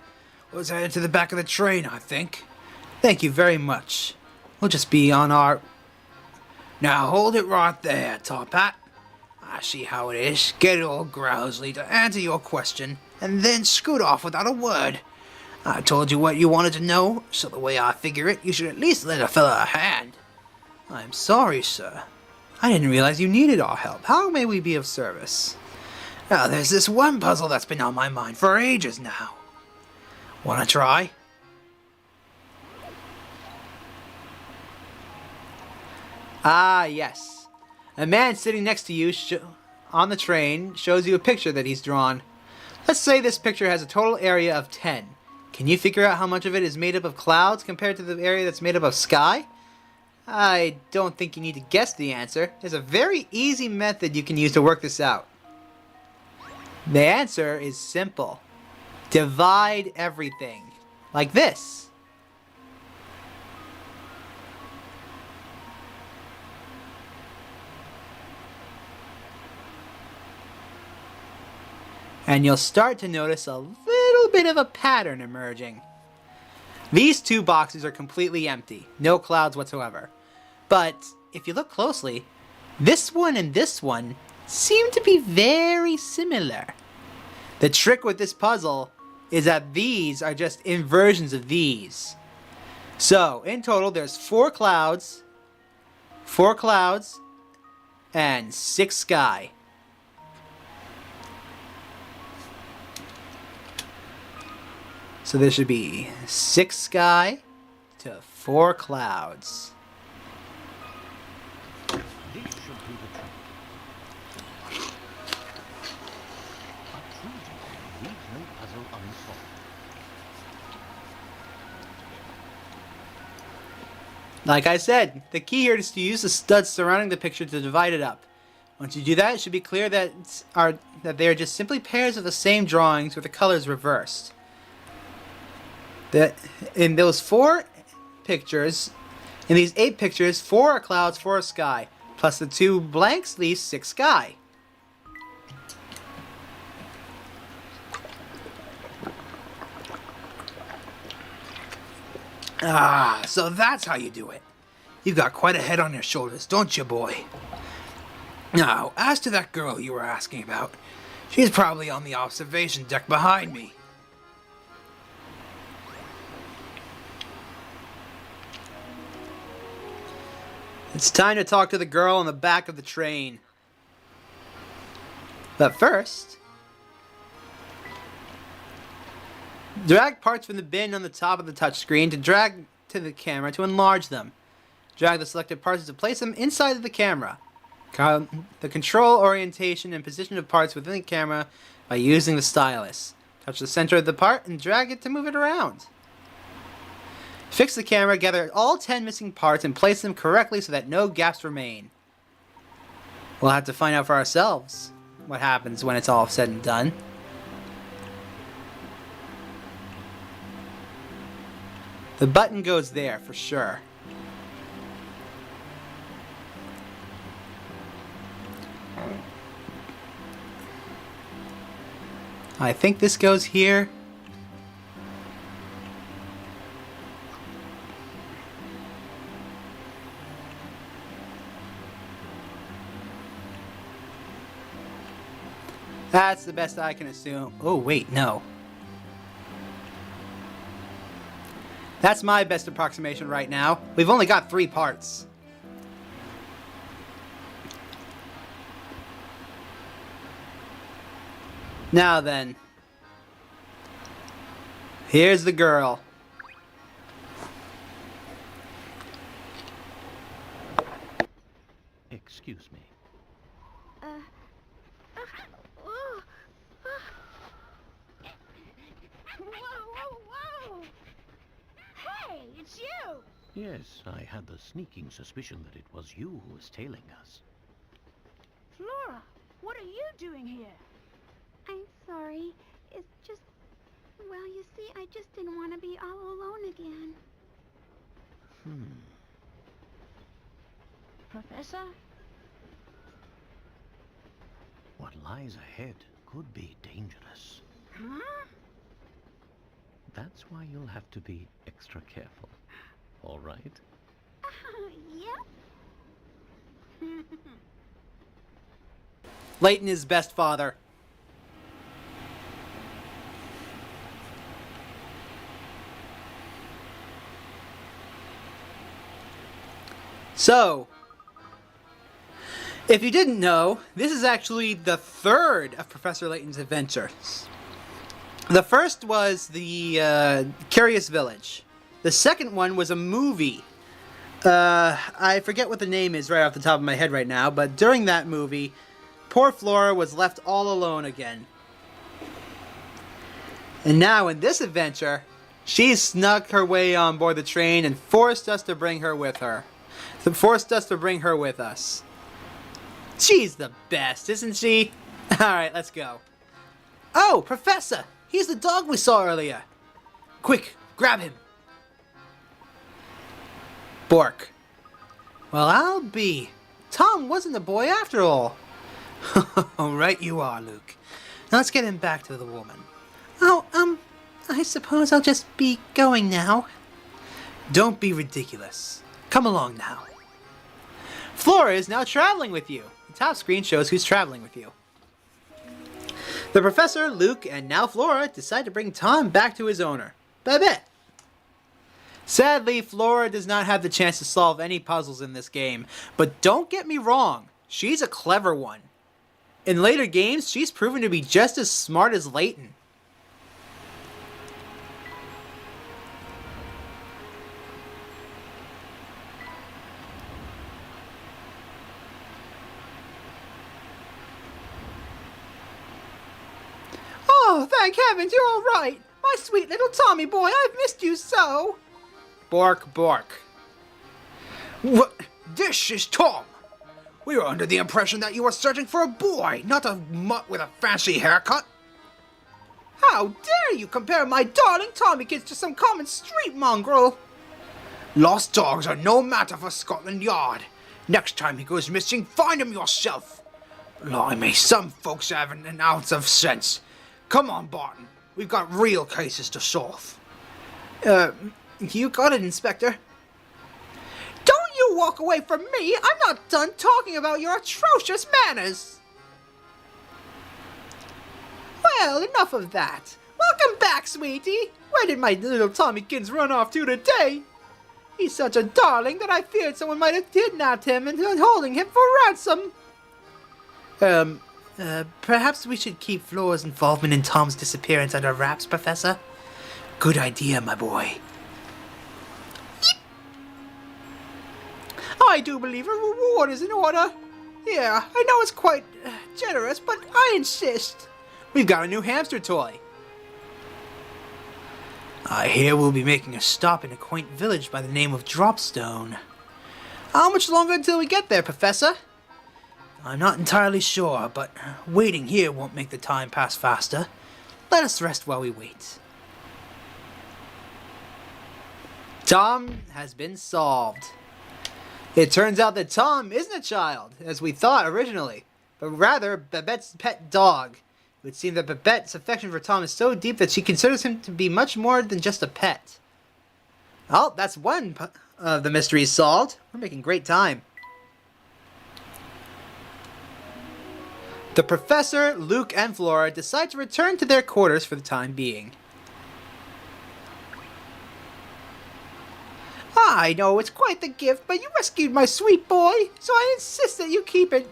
Was headed to the back of the train, I think. Thank you very much. We'll just be on our... Now hold it right there, Top Hat. I see how it is. Get all grousely to answer your question, and then scoot off without a word. I told you what you wanted to know, so the way I figure it, you should at least lend a fella a hand. I'm sorry, sir. I didn't realize you needed our help. How may we be of service? Now, there's this one puzzle that's been on my mind for ages now. Wanna try? Ah, yes. A man sitting next to you on the train shows you a picture that he's drawn. Let's say this picture has a total area of 10. Can you figure out how much of it is made up of clouds compared to the area that's made up of sky? I don't think you need to guess the answer. There's a very easy method you can use to work this out. The answer is simple. Divide everything. Like this. And you'll start to notice a little bit of a pattern emerging. These two boxes are completely empty, no clouds whatsoever. But if you look closely, this one and this one seem to be very similar. The trick with this puzzle is that these are just inversions of these. So, in total, there's 4 clouds, and 6 sky. So there should be 6 sky to 4 clouds. This should be the trick. A true gentleman leaves no puzzle unsolved. Like I said, the key here is to use the studs surrounding the picture to divide it up. Once you do that, it should be clear that they are just simply pairs of the same drawings with the colors reversed. In those 4 pictures, in these 8 pictures, 4 are clouds, 4 are sky. Plus the 2 blanks leaves 6 sky. Ah, so that's how you do it. You've got quite a head on your shoulders, don't you, boy? Now, as to that girl you were asking about, she's probably on the observation deck behind me. It's time to talk to the girl on the back of the train. But first, drag parts from the bin on the top of the touchscreen to drag to the camera to enlarge them. Drag the selected parts to place them inside of the camera. The control orientation and position of parts within the camera by using the stylus. Touch the center of the part and drag it to move it around. Fix the camera, gather all 10 missing parts and place them correctly so that no gaps remain. We'll have to find out for ourselves what happens when it's all said and done. The button goes there for sure. I think this goes here. That's the best I can assume. Oh, wait, no. That's my best approximation right now. We've only got 3 parts. Now then. Here's the girl. Excuse me. Whoa! Hey, it's you! Yes, I had the sneaking suspicion that it was you who was tailing us. Flora, what are you doing here? I'm sorry. It's just... Well, you see, I just didn't want to be all alone again. Professor? What lies ahead could be dangerous. Huh? That's why you'll have to be extra careful. All right? Yep. Layton is best father. So, if you didn't know, this is actually the 3rd of Professor Layton's adventures. The first was the Curious Village. The second one was a movie. I forget what the name is right off the top of my head right now, but during that movie, poor Flora was left all alone again. And now in this adventure, she snuck her way on board the train and forced us to bring her with her. Forced us to bring her with us. She's the best, isn't she? Alright, let's go. Oh, Professor! He's the dog we saw earlier! Quick, grab him! Bork. Well, I'll be. Tom wasn't a boy after all. Right you are, Luke. Now let's get him back to the woman. Oh, I suppose I'll just be going now. Don't be ridiculous. Come along now. Flora is now traveling with you. The top screen shows who's traveling with you. The Professor, Luke, and now Flora decide to bring Tom back to his owner, Babette. Sadly, Flora does not have the chance to solve any puzzles in this game, but don't get me wrong, she's a clever one. In later games, she's proven to be just as smart as Layton. Oh, thank heavens, you're all right. My sweet little Tommy boy, I've missed you so. Bork, bork. What? This is Tom. We were under the impression that you were searching for a boy, not a mutt with a fancy haircut. How dare you compare my darling Tommy kids to some common street mongrel? Lost dogs are no matter for Scotland Yard. Next time he goes missing, find him yourself. Blimey, some folks haven't an ounce of sense. Come on, Barton. We've got real cases to solve. You got it, Inspector. Don't you walk away from me! I'm not done talking about your atrocious manners! Well, enough of that. Welcome back, sweetie! Where did my little Tommykins run off to today? He's such a darling that I feared someone might have kidnapped him and been holding him for ransom. Perhaps we should keep Flora's involvement in Tom's disappearance under wraps, Professor? Good idea, my boy. I do believe a reward is in order. Yeah, I know it's quite generous, but I insist. We've got a new hamster toy. I hear we'll be making a stop in a quaint village by the name of Dropstone. How much longer until we get there, Professor? I'm not entirely sure, but waiting here won't make the time pass faster. Let us rest while we wait. Tom has been solved. It turns out that Tom isn't a child, as we thought originally, but rather Babette's pet dog. It would seem that Babette's affection for Tom is so deep that she considers him to be much more than just a pet. Oh, that's one of the mysteries solved. We're making great time. The Professor, Luke, and Flora decide to return to their quarters for the time being. I know it's quite the gift, but you rescued my sweet boy, so I insist that you keep it.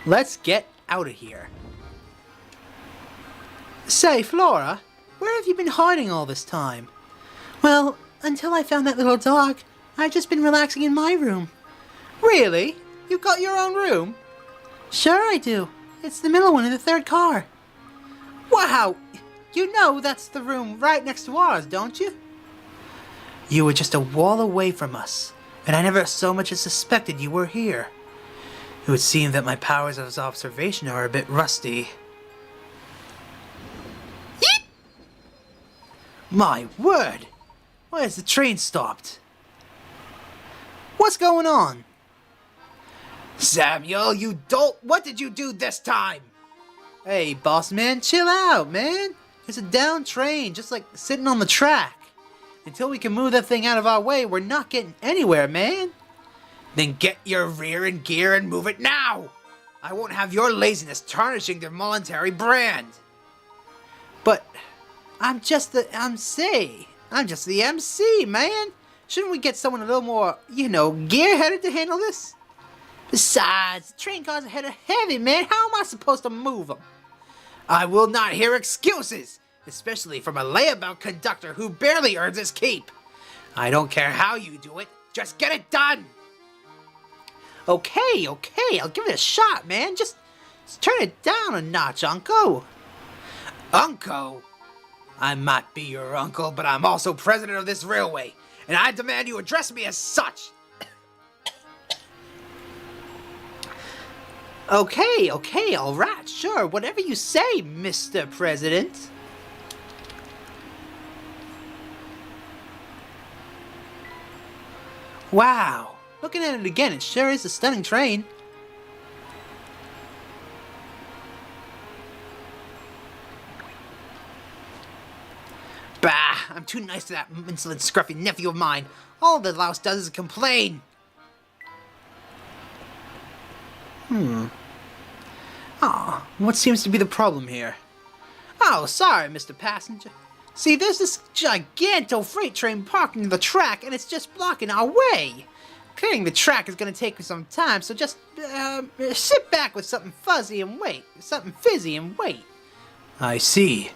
Let's get out of here. Say, Flora, where have you been hiding all this time? Well, until I found that little dog, I've just been relaxing in my room. Really? You got your own room? Sure I do. It's the middle one in the third car. Wow! You know that's the room right next to ours, don't you? You were just a wall away from us, and I never so much as suspected you were here. It would seem that my powers of observation are a bit rusty. Yeet! My word! Why has the train stopped? What's going on? Samuel, you dolt! What did you do this time? Hey, boss man, chill out, man. It's a down train, just like sitting on the track. Until we can move that thing out of our way, we're not getting anywhere, man. Then get your rear in gear and move it now. I won't have your laziness tarnishing the military brand. But I'm just the MC. I'm just the MC, man. Shouldn't we get someone a little more, gear-headed to handle this? Besides, the train cars ahead are heavy, man. How am I supposed to move them? I will not hear excuses, especially from a layabout conductor who barely earns his keep. I don't care how you do it. Just get it done. Okay, I'll give it a shot, man. Just turn it down a notch, Uncle. Uncle? I might be your uncle, but I'm also president of this railway, and I demand you address me as such. Okay, alright, sure, whatever you say, Mr. President. Wow, looking at it again, it sure is a stunning train. Bah, I'm too nice to that insolent, scruffy nephew of mine. All the louse does is complain. What seems to be the problem here? Oh, sorry, Mr. Passenger. See, there's this giganto freight train parked near the track, and it's just blocking our way. Clearing the track is going to take me some time, so just sit back with something fuzzy and wait. Something fizzy and wait. I see.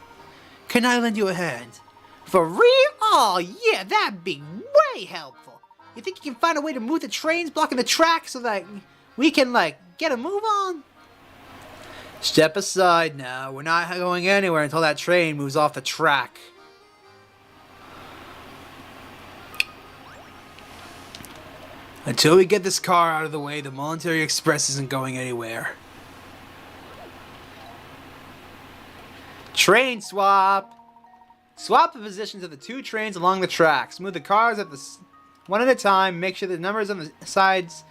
Can I lend you a hand? For real? Oh, yeah, that'd be way helpful. You think you can find a way to move the trains blocking the track so that we can, get a move on? Step aside now. We're not going anywhere until that train moves off the track. Until we get this car out of the way, the Military Express isn't going anywhere. Train swap! Swap the positions of the two trains along the tracks. Move the cars one at a time. Make sure the numbers on the sides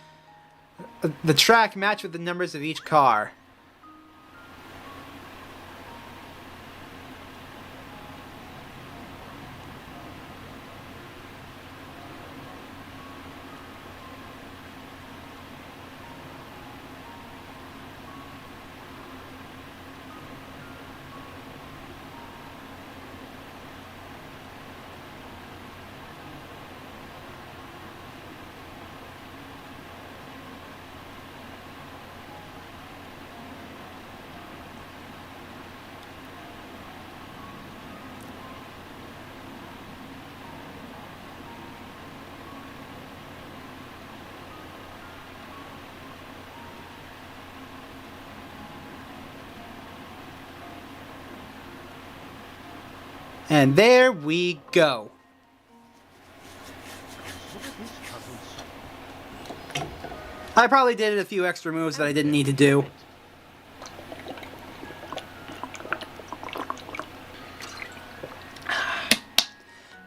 of the track match with the numbers of each car. And there we go. I probably did a few extra moves that I didn't need to do.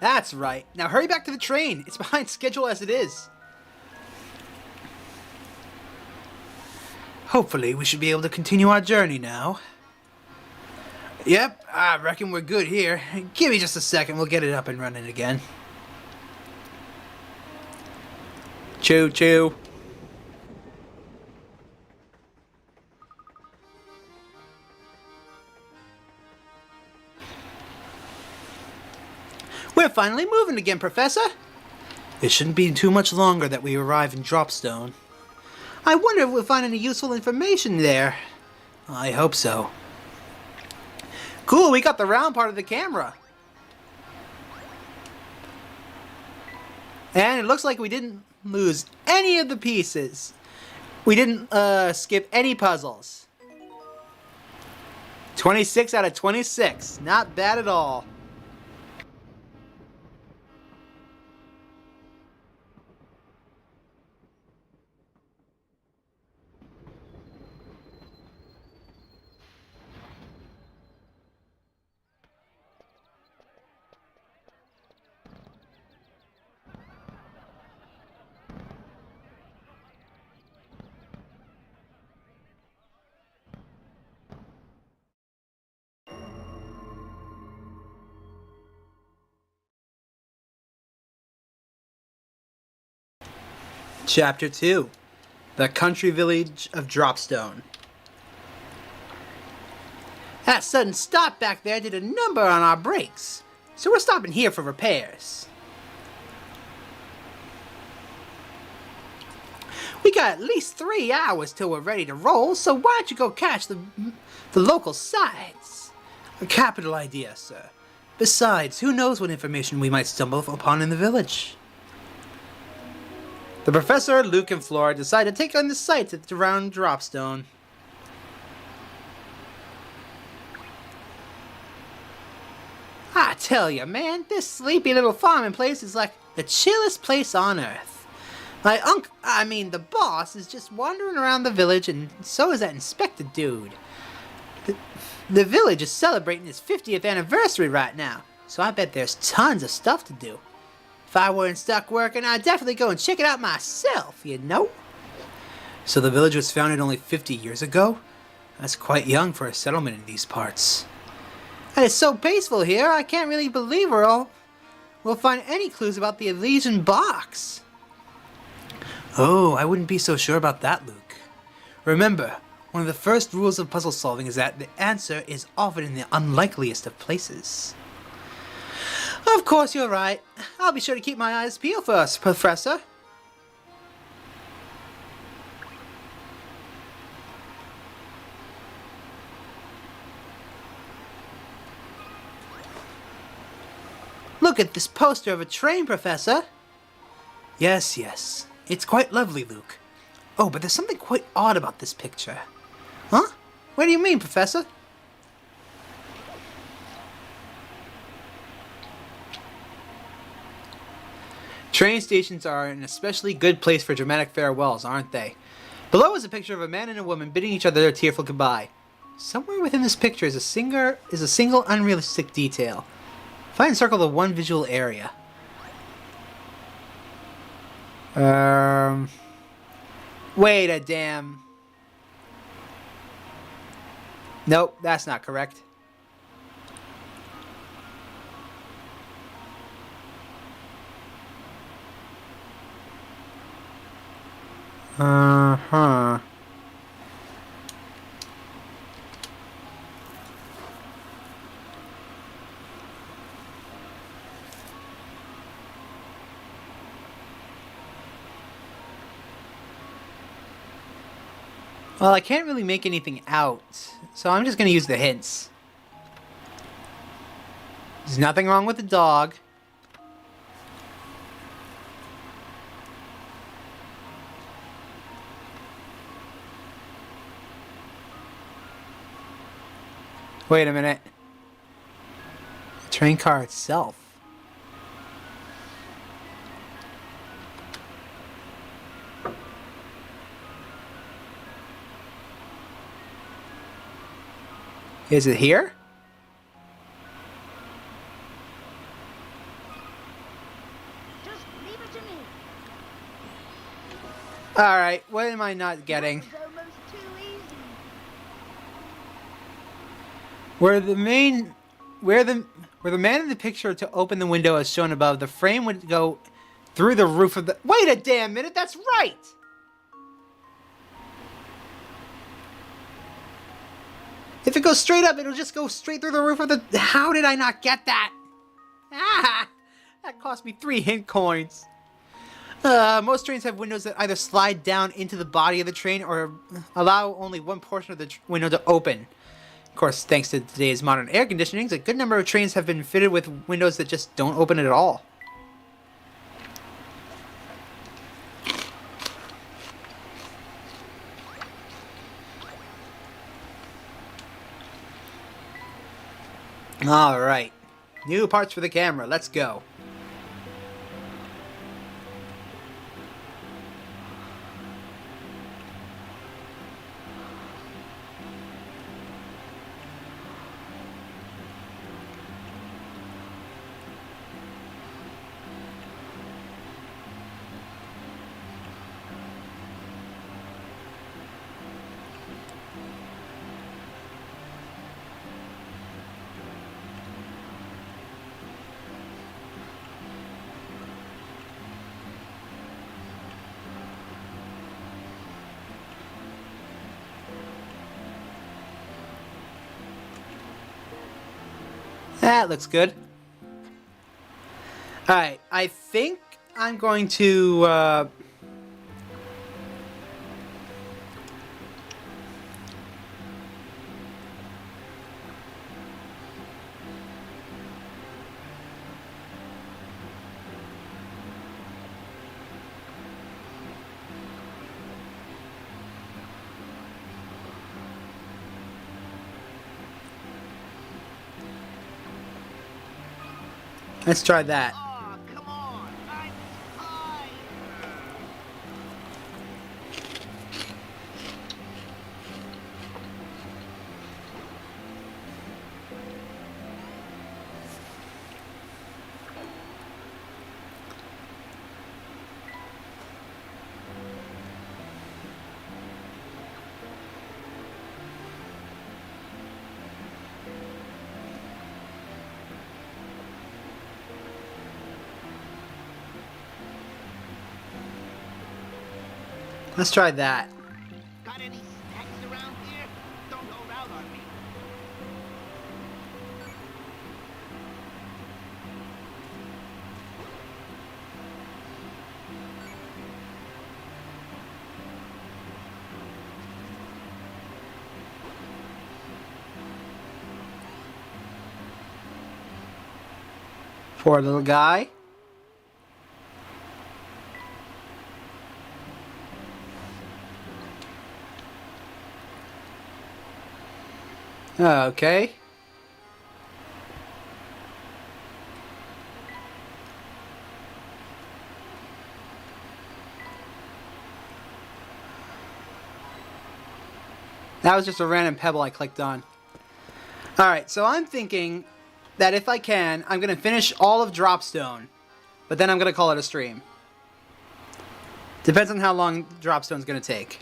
That's right. Now hurry back to the train. It's behind schedule as it is. Hopefully we should be able to continue our journey now. Yep, I reckon we're good here. Give me just a second, we'll get it up and running again. Choo choo. We're finally moving again, Professor. It shouldn't be too much longer that we arrive in Dropstone. I wonder if we'll find any useful information there. I hope so. Cool, we got the round part of the camera. And it looks like we didn't lose any of the pieces. We didn't skip any puzzles. 26 out of 26. Not bad at all. Chapter 2. The Country Village of Dropstone. That sudden stop back there did a number on our brakes, so we're stopping here for repairs. We got at least 3 hours till we're ready to roll, so why don't you go catch the local sites? A capital idea, sir. Besides, who knows what information we might stumble upon in the village? The Professor, Luke, and Flora decide to take on the sights around Dropstone. I tell ya, man, this sleepy little farming place is like the chillest place on earth. The boss is just wandering around the village, and so is that inspector dude. The village is celebrating its 50th anniversary right now, so I bet there's tons of stuff to do. If I weren't stuck working, I'd definitely go and check it out myself, you know? So the village was founded only 50 years ago? That's quite young for a settlement in these parts. And it's so peaceful here, I can't really believe we'll find any clues about the Elysian box. Oh, I wouldn't be so sure about that, Luke. Remember, one of the first rules of puzzle solving is that the answer is often in the unlikeliest of places. Of course, you're right. I'll be sure to keep my eyes peeled for us, Professor. Look at this poster of a train, Professor. Yes, yes. It's quite lovely, Luke. Oh, but there's something quite odd about this picture. Huh? What do you mean, Professor? Train stations are an especially good place for dramatic farewells, aren't they? Below is a picture of a man and a woman bidding each other a tearful goodbye. Somewhere within this picture is a single unrealistic detail. Find and circle the one visual area. Wait a damn. Nope, that's not correct. Uh-huh. Well, I can't really make anything out, so I'm just going to use the hints. There's nothing wrong with the dog. Wait a minute. The train car itself. Is it here? Just leave it to me. Alright, what am I not getting? That was almost too easy. Where the man in the picture to open the window as shown above, the frame would go through the roof of the... Wait a damn minute, that's right! If it goes straight up, it'll just go straight through the roof of the... How did I not get that? Ah! That cost me 3 hint coins. Most trains have windows that either slide down into the body of the train or allow only one portion of the window to open. Of course, thanks to today's modern air conditioning, a good number of trains have been fitted with windows that just don't open at all. Alright, new parts for the camera, let's go. That looks good. Alright, I think I'm going to, let's try that. Oh, come on. I'm tired. Let's try that. Got any snacks around here? Don't hold out on me. Poor little guy. Okay. That was just a random pebble I clicked on. Alright, so I'm thinking that if I can, I'm going to finish all of Dropstone. But then I'm going to call it a stream. Depends on how long Dropstone's going to take.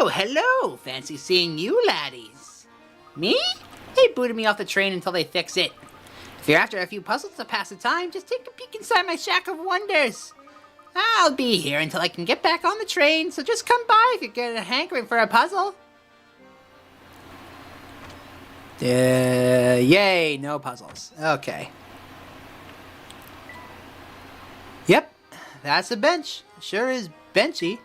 Oh, hello! Fancy seeing you laddies. Me? They booted me off the train until they fix it. If you're after a few puzzles to pass the time, just take a peek inside my shack of wonders. I'll be here until I can get back on the train, so just come by if you get a hankering for a puzzle. Yay, no puzzles. Okay. Yep, that's a bench. Sure is benchy.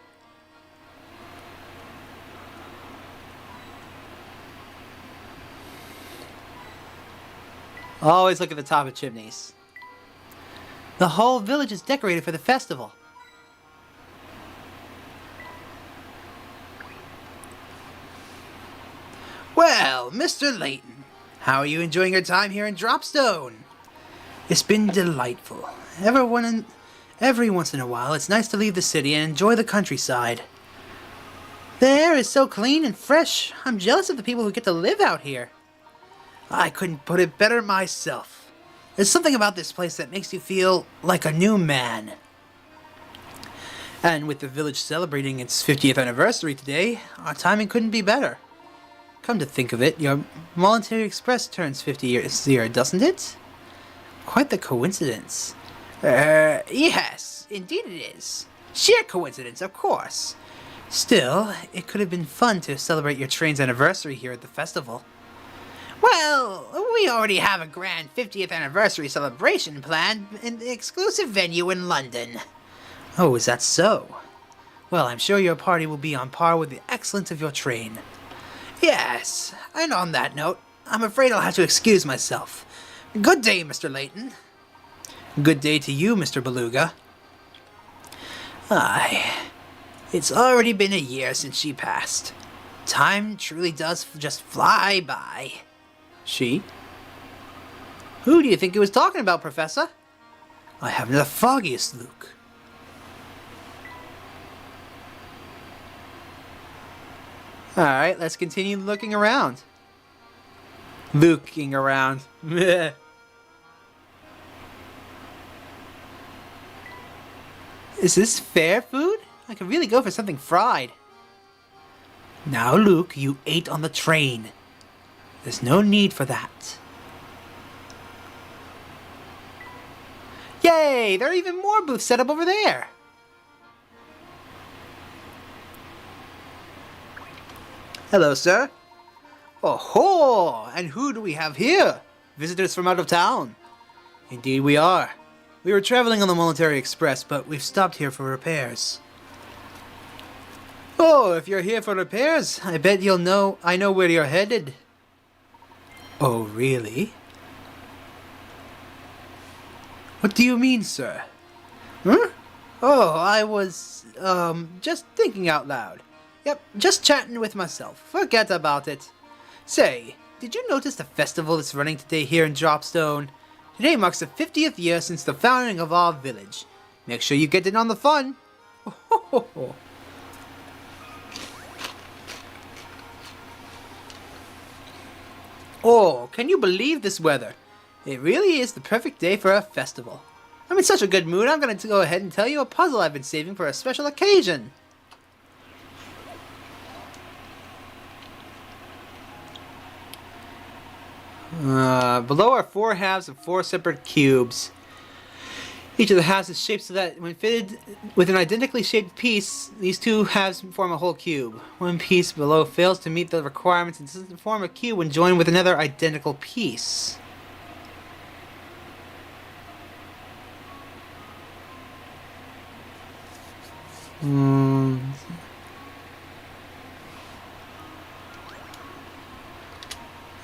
Always look at the top of chimneys. The whole village is decorated for the festival. Well, Mr. Layton, how are you enjoying your time here in Dropstone? It's been delightful. Every once in a while, it's nice to leave the city and enjoy the countryside. The air is so clean and fresh. I'm jealous of the people who get to live out here. I couldn't put it better myself. There's something about this place that makes you feel like a new man. And with the village celebrating its 50th anniversary today, our timing couldn't be better. Come to think of it, your Voluntary Express turns 50 years this year, doesn't it? Quite the coincidence. Yes, indeed it is. Sheer coincidence, of course. Still, it could have been fun to celebrate your train's anniversary here at the festival. Well, we already have a grand 50th anniversary celebration planned in the exclusive venue in London. Oh, is that so? Well, I'm sure your party will be on par with the excellence of your train. Yes, and on that note, I'm afraid I'll have to excuse myself. Good day, Mr. Layton. Good day to you, Mr. Beluga. Aye, it's already been a year since she passed. Time truly does just fly by. She? Who do you think he was talking about, Professor? I haven't the foggiest, Luke. Alright, let's continue looking around. Looking around. Is this fair food? I could really go for something fried. Now, Luke, you ate on the train. There's no need for that. Yay! There are even more booths set up over there. Hello, sir. Oh-ho! And who do we have here? Visitors from out of town. Indeed we are. We were traveling on the Voluntary Express, but we've stopped here for repairs. Oh, if you're here for repairs, I bet I know where you're headed. Oh, really? What do you mean, sir? Huh? Oh, I was, just thinking out loud. Yep, just chatting with myself. Forget about it. Say, did you notice the festival that's running today here in Dropstone? Today marks the 50th year since the founding of our village. Make sure you get in on the fun. Oh, can you believe this weather? It really is the perfect day for a festival. I'm in such a good mood, I'm going to go ahead and tell you a puzzle I've been saving for a special occasion. Below are 4 halves of 4 separate cubes. Each of the halves is shaped so that when fitted with an identically shaped piece, these 2 halves form a whole cube. One piece below fails to meet the requirements and doesn't form a cube when joined with another identical piece.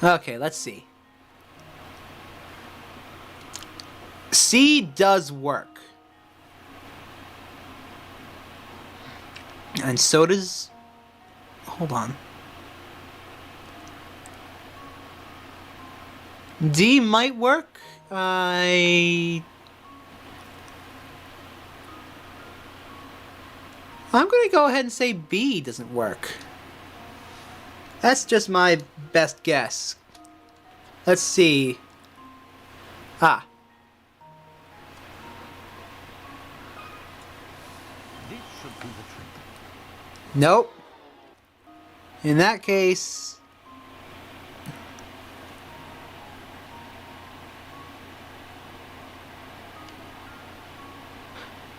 Okay, let's see. C does work. And so does... Hold on. D might work. I'm going to go ahead and say B doesn't work. That's just my best guess. Let's see. Ah. This should do the trick. Nope. In that case...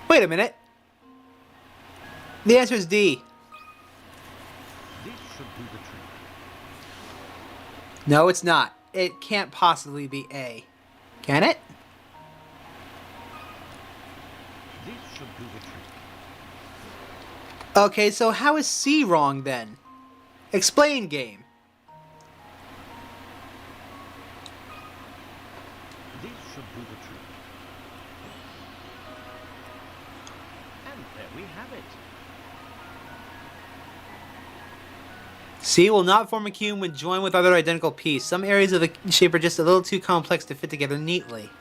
Wait a minute. The answer is D. This should do the trick. No, it's not. It can't possibly be A. Can it? This should do the trick. Okay, so how is C wrong then? Explain, game. This should do the trick. And there we have it. C will not form a cube when joined with other identical pieces. Some areas of the shape are just a little too complex to fit together neatly.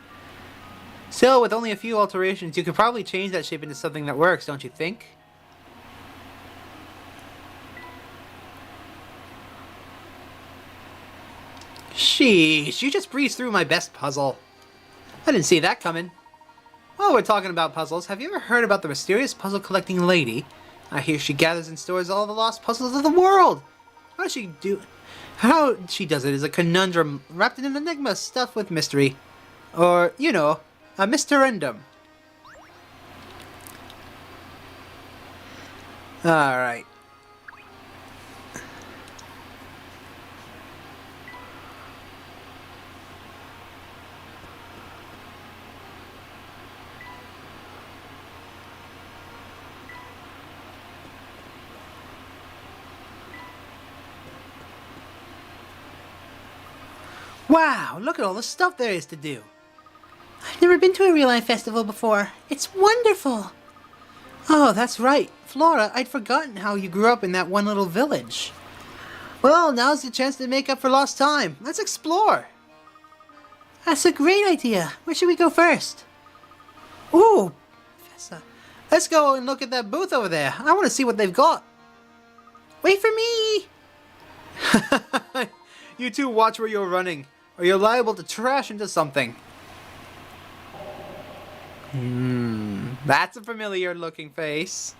Still, with only a few alterations, you could probably change that shape into something that works, don't you think? Sheesh, you just breezed through my best puzzle. I didn't see that coming. While we're talking about puzzles, have you ever heard about the mysterious puzzle collecting lady? I hear she gathers and stores all the lost puzzles of the world. How she does it is a conundrum wrapped in an enigma stuffed with mystery. Or, you know, a mysterendum. Alright. Wow, look at all the stuff there is to do. I've never been to a real-life festival before. It's wonderful. Oh, that's right. Flora, I'd forgotten how you grew up in that one little village. Well, now's the chance to make up for lost time. Let's explore. That's a great idea. Where should we go first? Ooh, Professor. Let's go and look at that booth over there. I want to see what they've got. Wait for me! You two watch where you're running, or you're liable to trash into something. That's a familiar looking face.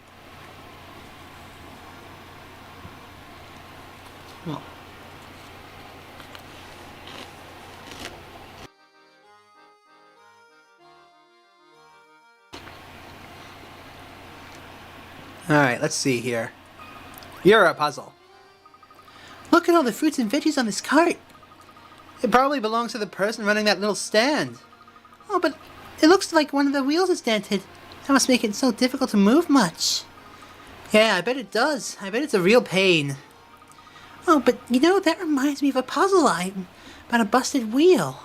Oh. Alright, let's see here. You're a puzzle. Look at all the fruits and veggies on this cart. It probably belongs to the person running that little stand. Oh, but it looks like one of the wheels is dented. That must make it so difficult to move much. Yeah, I bet it does. I bet it's a real pain. Oh, but you know, that reminds me of a puzzle item about a busted wheel.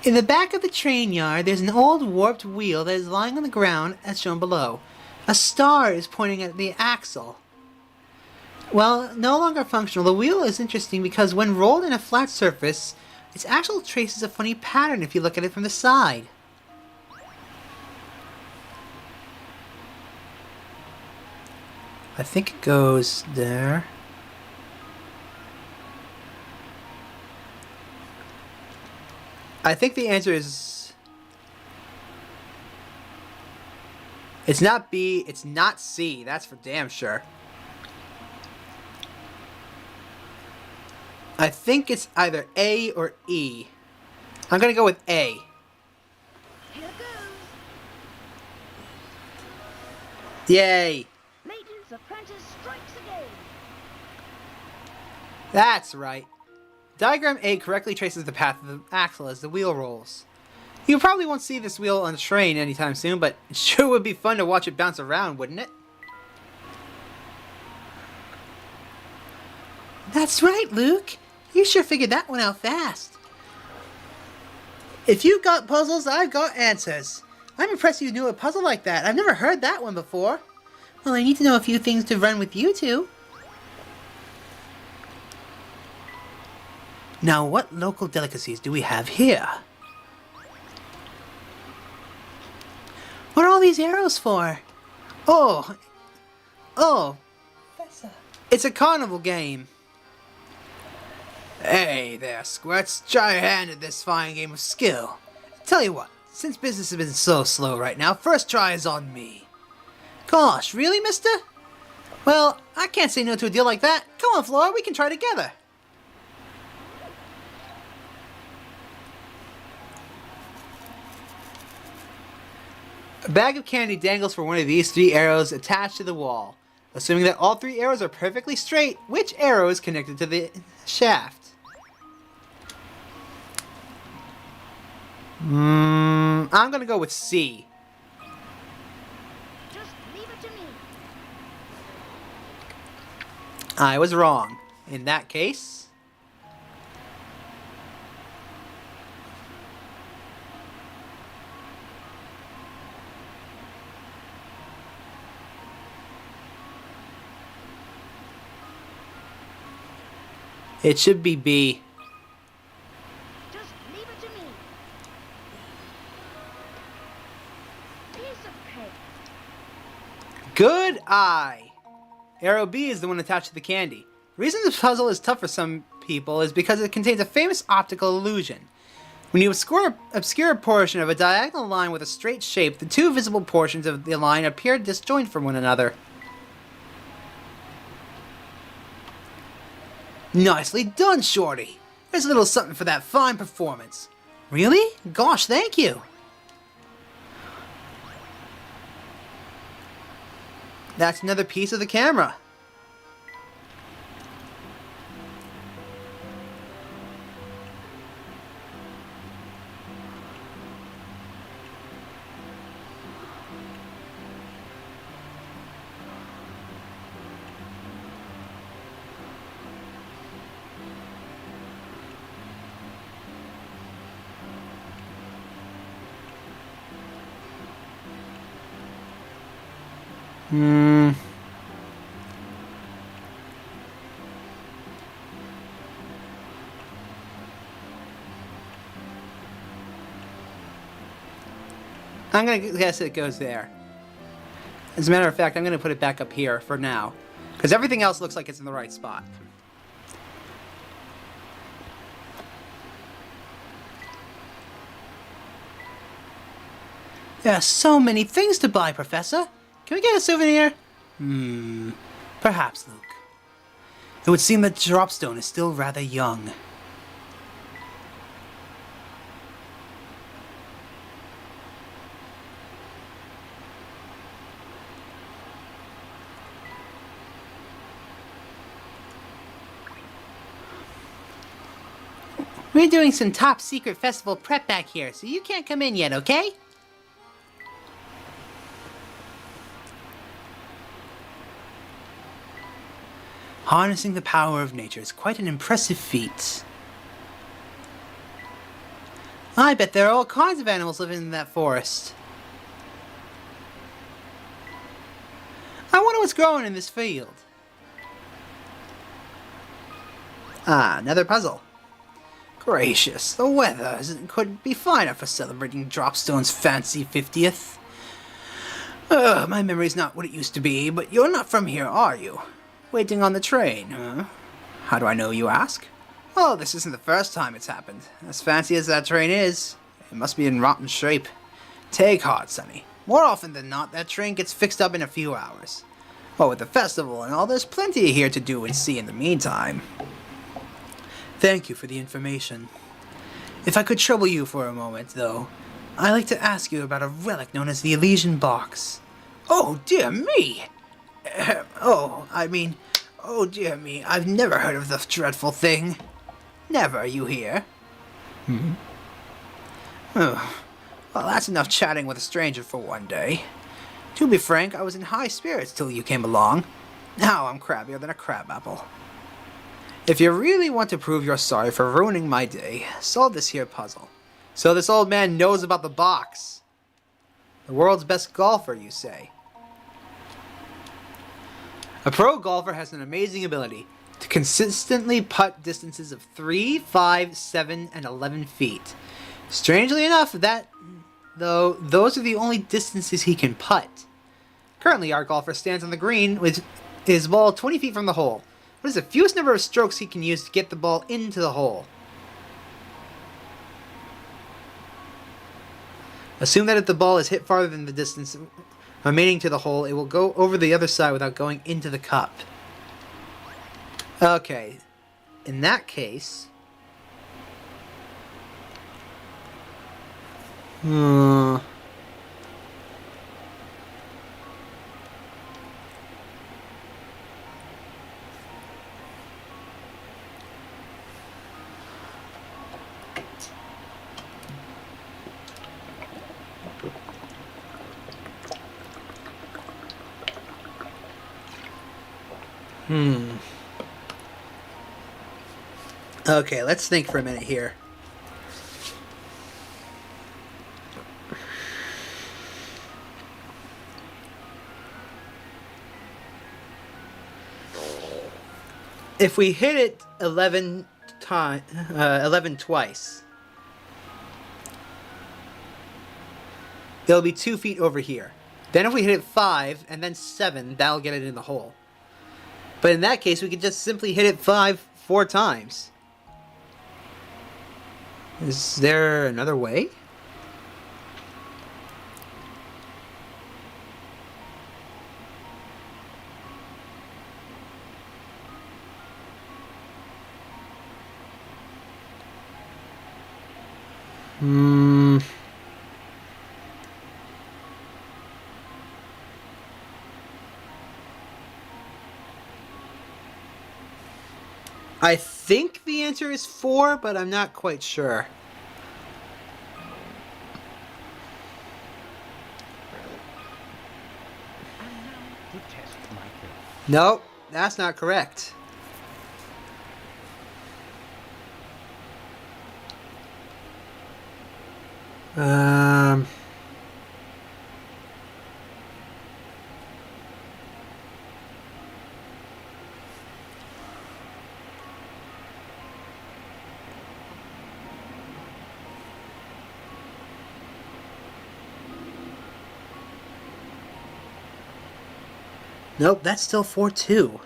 In the back of the train yard, there's an old warped wheel that is lying on the ground as shown below. A star is pointing at the axle. Well, no longer functional, the wheel is interesting because when rolled in a flat surface, its axle traces a funny pattern if you look at it from the side. I think it goes there. I think the answer is... It's not B, it's not C, that's for damn sure. I think it's either A or E. I'm gonna go with A. Here goes. Yay! Layton's apprentice strikes again. That's right. Diagram A correctly traces the path of the axle as the wheel rolls. You probably won't see this wheel on a train anytime soon, but it sure would be fun to watch it bounce around, wouldn't it? That's right, Luke. You sure figured that one out fast. If you've got puzzles, I've got answers. I'm impressed you knew a puzzle like that. I've never heard that one before. Well, I need to know a few things to run with you two. Now, what local delicacies do we have here? What are all these arrows for? Oh, Professor. It's a carnival game. Hey there, Squirts. Try your hand at this fine game of skill. Tell you what, since business has been so slow right now, first try is on me. Gosh, really, mister? Well, I can't say no to a deal like that. Come on, Flora, we can try together. A bag of candy dangles from one of these 3 arrows attached to the wall. Assuming that all 3 arrows are perfectly straight, which arrow is connected to the shaft? I'm gonna go with C. Just leave it to me. I was wrong. In that case... it should be B. Just leave it to me. Piece of cake. Good eye. Arrow B is the one attached to the candy. The reason this puzzle is tough for some people is because it contains a famous optical illusion. When you obscure a portion of a diagonal line with a straight shape, the 2 visible portions of the line appear disjoint from one another. Nicely done, Shorty. There's a little something for that fine performance. Really? Gosh, thank you. That's another piece of the camera. I'm gonna guess it goes there. As a matter of fact, I'm gonna put it back up here for now, because everything else looks like it's in the right spot. There are so many things to buy, Professor. Can we get a souvenir? Perhaps, Luke. It would seem that Dropstone is still rather young. We're doing some top secret festival prep back here, so you can't come in yet, okay? Harnessing the power of nature is quite an impressive feat. I bet there are all kinds of animals living in that forest. I wonder what's growing in this field. Ah, another puzzle. Gracious, the weather couldn't be finer for celebrating Dropstone's fancy 50th. My memory's not what it used to be, but you're not from here, are you? Waiting on the train, huh? How do I know, you ask? Oh, this isn't the first time it's happened. As fancy as that train is, it must be in rotten shape. Take heart, Sonny. More often than not, that train gets fixed up in a few hours. Well, with the festival and all, there's plenty here to do and see in the meantime. Thank you for the information. If I could trouble you for a moment, though, I'd like to ask you about a relic known as the Elysian Box. Oh, dear me! Oh dear me, I've never heard of the dreadful thing. Never, you hear? Oh, well, that's enough chatting with a stranger for one day. To be frank, I was in high spirits till you came along. Now I'm crabbier than a crabapple. If you really want to prove you're sorry for ruining my day, solve this here puzzle. So this old man knows about the box. The world's best golfer, you say? A pro golfer has an amazing ability to consistently putt distances of 3, 5, 7, and 11 feet. Strangely enough, those are the only distances he can putt. Currently, our golfer stands on the green with his ball 20 feet from the hole. What is the fewest number of strokes he can use to get the ball into the hole? Assume that if the ball is hit farther than the distance remaining to the hole, it will go over the other side without going into the cup. Okay. In that case... Okay, let's think for a minute here. If we hit it 11 twice, it'll be 2 feet over here. Then if we hit it 5 and then 7, that'll get it in the hole. But in that case, we could just simply hit it 4 times. Is there another way? I think the answer is 4, but I'm not quite sure. And now to test my theory. Nope, that's not correct. Nope, that's still 4 too.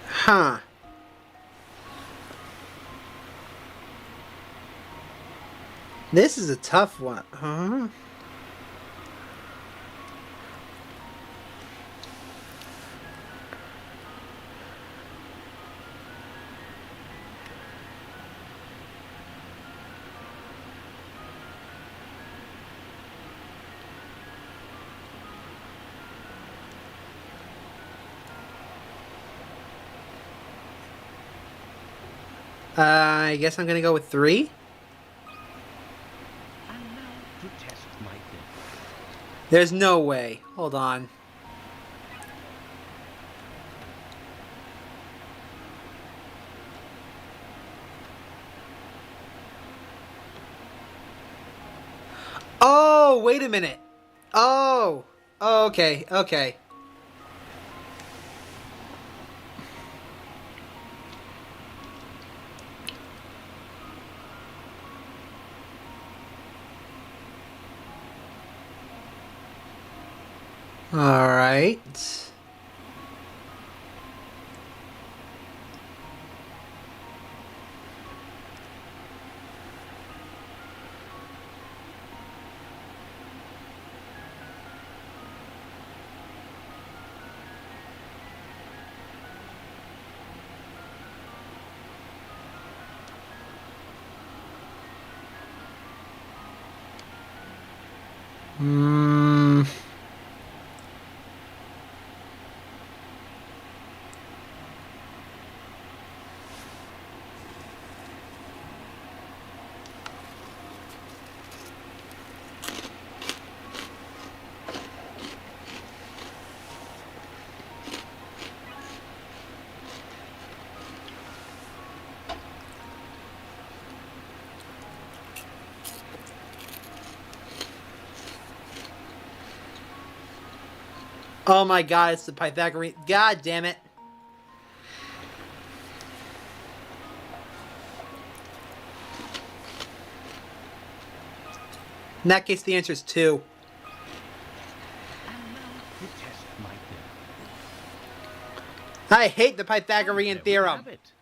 Huh. This is a tough one, huh? I guess I'm gonna go with 3. And now to test my theory. There's no way. Hold on. Oh, wait a minute. Oh, okay, okay. All right. Hmm. Oh my god, it's the Pythagorean. God damn it. In that case, the answer is 2. And now the test might be. I hate the Pythagorean There we theorem. have it.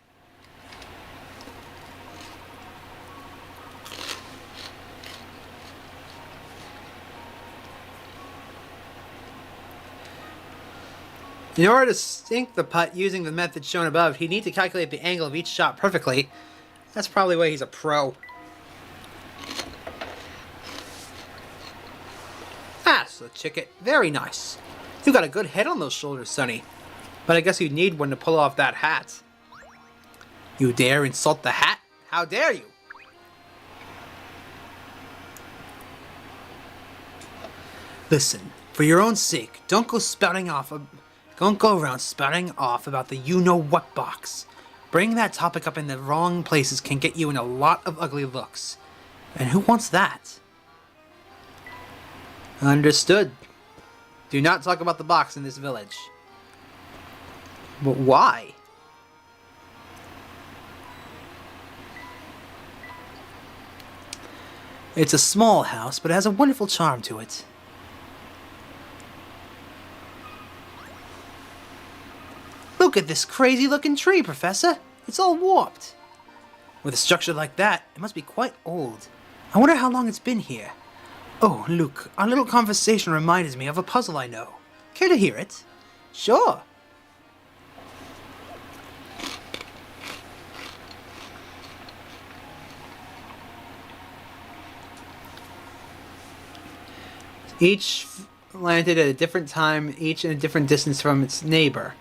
In order to sink the putt using the method shown above, he'd need to calculate the angle of each shot perfectly. That's probably why he's a pro. Ah, so chicket. Very nice. You got a good head on those shoulders, Sonny. But I guess you'd need one to pull off that hat. You dare insult the hat? How dare you? Listen, for your own sake, don't go around spouting off about the you-know-what box. Bringing that topic up in the wrong places can get you in a lot of ugly looks. And who wants that? Understood. Do not talk about the box in this village. But why? It's a small house, but it has a wonderful charm to it. Look at this crazy-looking tree, Professor. It's all warped. With a structure like that, it must be quite old. I wonder how long it's been here. Oh, Luke, our little conversation reminds me of a puzzle I know. Care to hear it? Sure. Each landed at a different time, each in a different distance from its neighbor.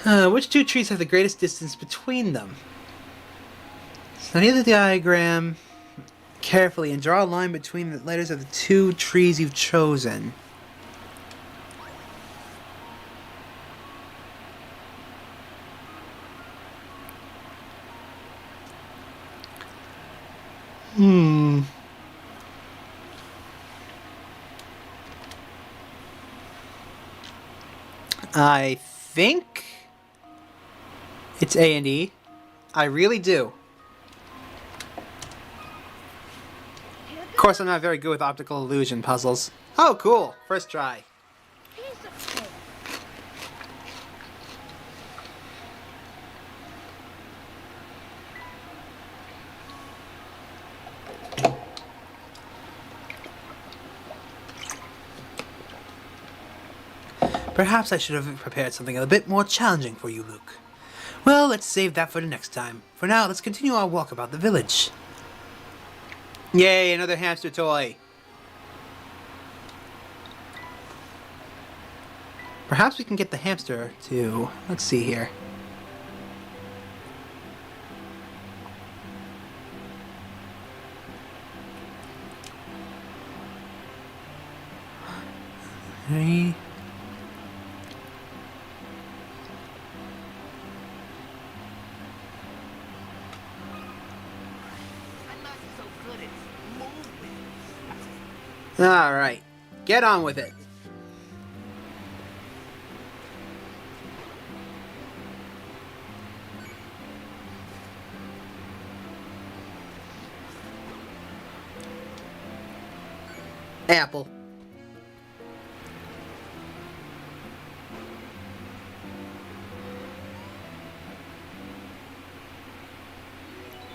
Which two trees have the greatest distance between them? Study the diagram carefully and draw a line between the letters of the two trees you've chosen. I think it's A and E. I really do. Of course, I'm not very good with optical illusion puzzles. Oh, cool. First try. Piece of cake. Perhaps I should have prepared something a bit more challenging for you, Luke. Well, let's save that for the next time. For now, let's continue our walk about the village. Yay, another hamster toy. Perhaps we can get the hamster to... Let's see here. Hey. I'm not so good at movements. Alright, get on with it. Apple.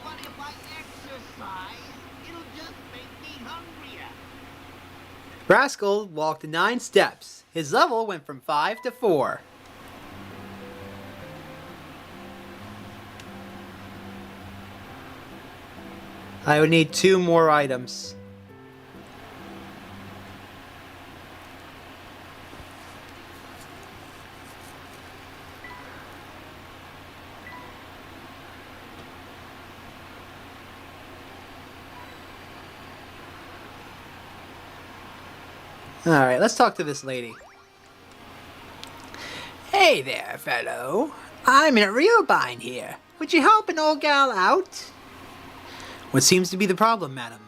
But if I exercise, it'll just make me hungrier. Rascal walked 9 steps. His level went from 5 to 4. I would need 2 more items. Alright, let's talk to this lady. Hey there, fellow. I'm in a real bind here. Would you help an old gal out? What seems to be the problem, madam?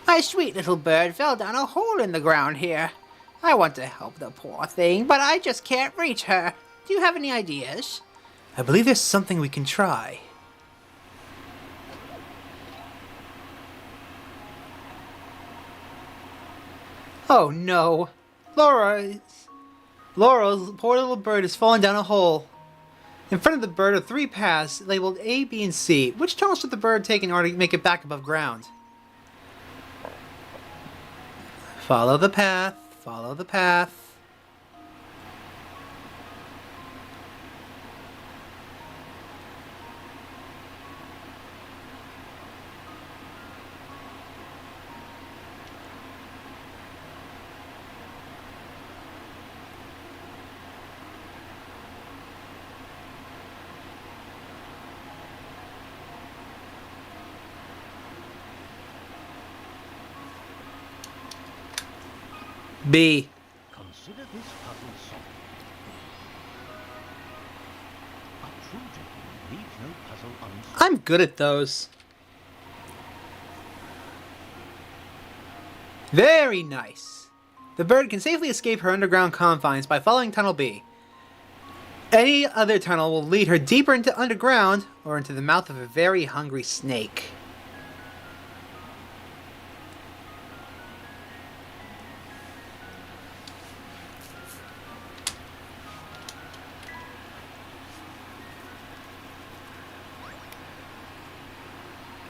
My sweet little bird fell down a hole in the ground here. I want to help the poor thing, but I just can't reach her. Do you have any ideas? I believe there's something we can try. Oh no. Laurel's poor little bird is falling down a hole. In front of the bird are 3 paths labeled A, B, and C. Which tunnel should the bird take in order to make it back above ground? Follow the path. Follow the path. B. Consider this puzzle solved. A true gentleman leaves no puzzle unsolved. I'm good at those. Very nice. The bird can safely escape her underground confines by following Tunnel B. Any other tunnel will lead her deeper into underground or into the mouth of a very hungry snake.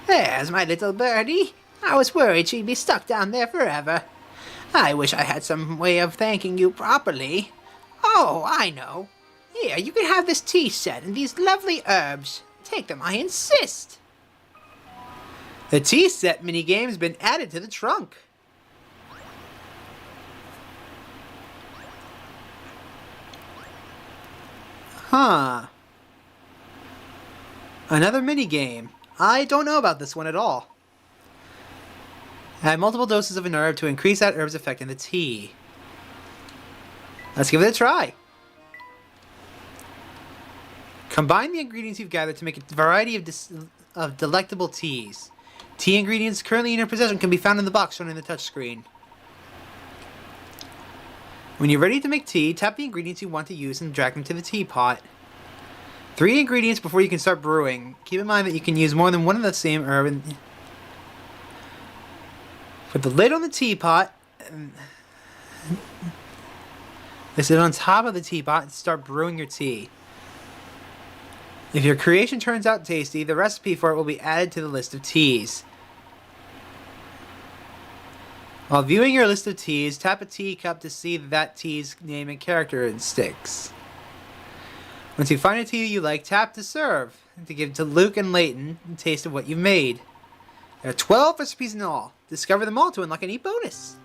There's my little birdie. I was worried she'd be stuck down there forever. I wish I had some way of thanking you properly. Oh, I know. Here, you can have this tea set and these lovely herbs. Take them, I insist. The tea set minigame's been added to the trunk. Huh. Another minigame. I don't know about this one at all. Add multiple doses of an herb to increase that herb's effect in the tea. Let's give it a try. Combine the ingredients you've gathered to make a variety of delectable teas. Tea ingredients currently in your possession can be found in the box shown in the touchscreen. When you're ready to make tea, tap the ingredients you want to use and drag them to the teapot. 3 ingredients before you can start brewing. Keep in mind that you can use more than one of the same herb. Put the lid on the teapot. Place it on top of the teapot and start brewing your tea. If your creation turns out tasty, the recipe for it will be added to the list of teas. While viewing your list of teas, tap a teacup to see that tea's name and characteristics. Once you find a tea you like, tap to serve, and to give to Luke and Layton a taste of what you've made. There are 12 recipes in all. Discover them all to unlock a neat bonus.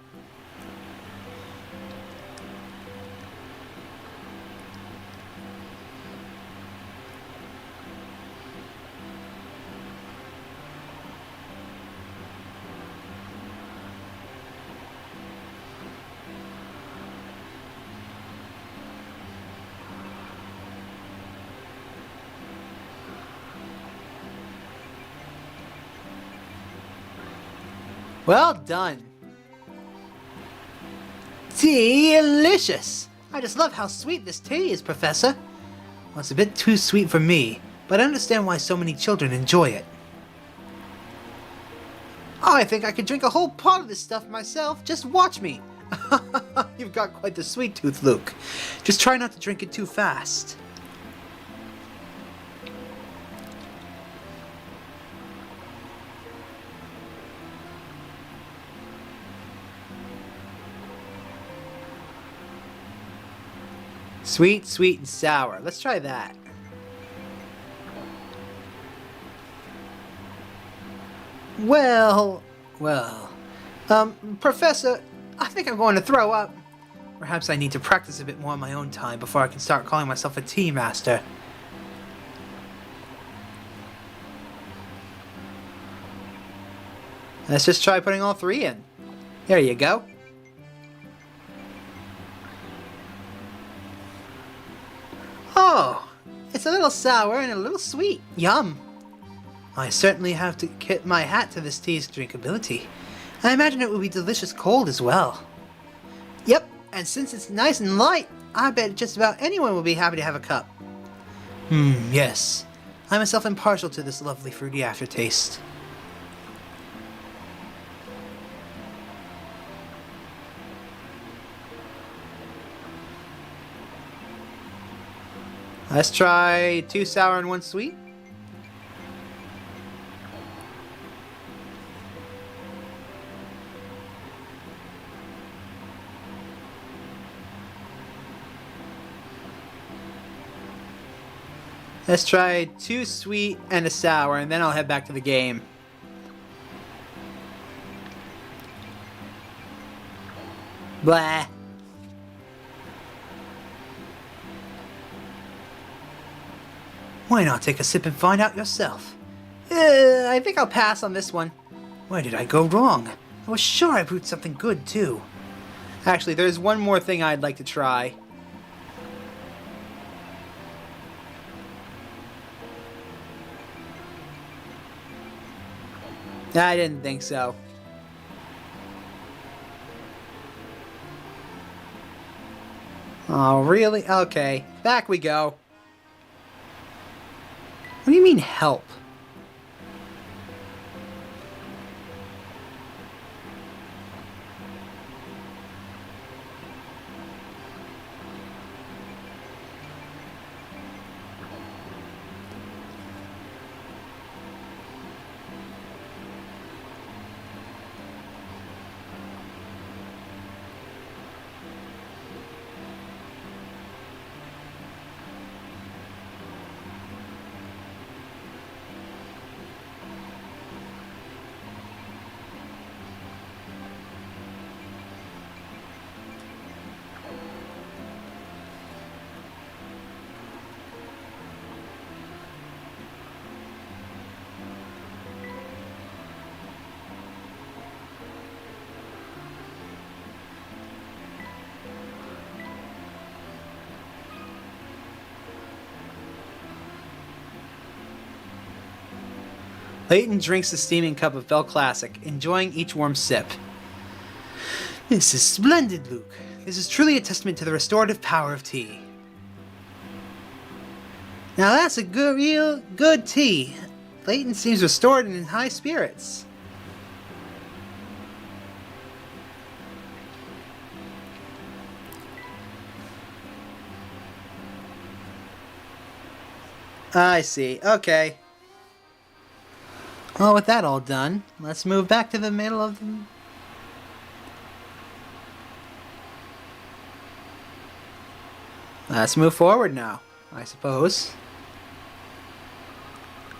Well done. Delicious. I just love how sweet this tea is, Professor. Well, it's a bit too sweet for me, but I understand why so many children enjoy it. Oh, I think I could drink a whole pot of this stuff myself. Just watch me. You've got quite the sweet tooth, Luke. Just try not to drink it too fast. Sweet, sweet, and sour. Let's try that. Well, Professor, I think I'm going to throw up. Perhaps I need to practice a bit more on my own time before I can start calling myself a tea master. Let's just try putting all 3 in. There you go. little sour and a little sweet. Yum. I certainly have to tip my hat to this tea's drinkability. I imagine it would be delicious cold as well. Yep, and since it's nice and light, I bet just about anyone will be happy to have a cup. Yes. I myself am partial to this lovely fruity aftertaste. Let's try 2 sour and 1 sweet. Let's try 2 sweet and a sour, and then I'll head back to the game. Blah. Why not take a sip and find out yourself? I think I'll pass on this one. Where did I go wrong? I was sure I brewed something good, too. Actually, there's one more thing I'd like to try. I didn't think so. Oh, really? Okay, back we go. What do you mean, help? Layton drinks the steaming cup of Bell Classic, enjoying each warm sip. This is splendid, Luke. This is truly a testament to the restorative power of tea. Now that's a real good tea. Layton seems restored and in high spirits. I see. Okay. Well, with that all done, let's move back to the middle of the... Let's move forward now, I suppose.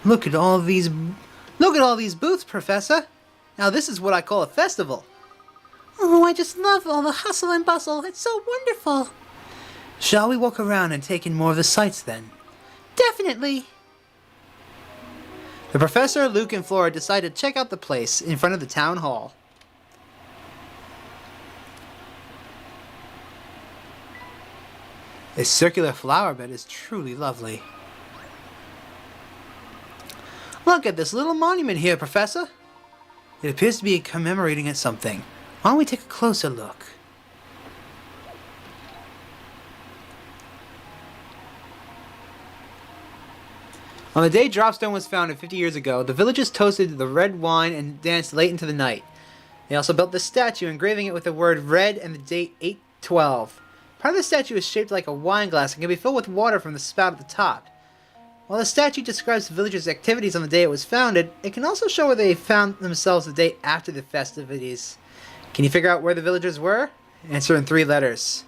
Look at all these booths, Professor. Now this is what I call a festival. Oh, I just love all the hustle and bustle. It's so wonderful. Shall we walk around and take in more of the sights then? Definitely. The professor, Luke, and Flora decide to check out the place in front of the town hall. This circular flower bed is truly lovely. Look at this little monument here, Professor. It appears to be commemorating something. Why don't we take a closer look? On the day Dropstone was founded 50 years ago, the villagers toasted the red wine and danced late into the night. They also built this statue, engraving it with the word red and the date 8/12. Part of the statue is shaped like a wine glass and can be filled with water from the spout at the top. While the statue describes the villagers' activities on the day it was founded, it can also show where they found themselves the day after the festivities. Can you figure out where the villagers were? Answer in 3 letters.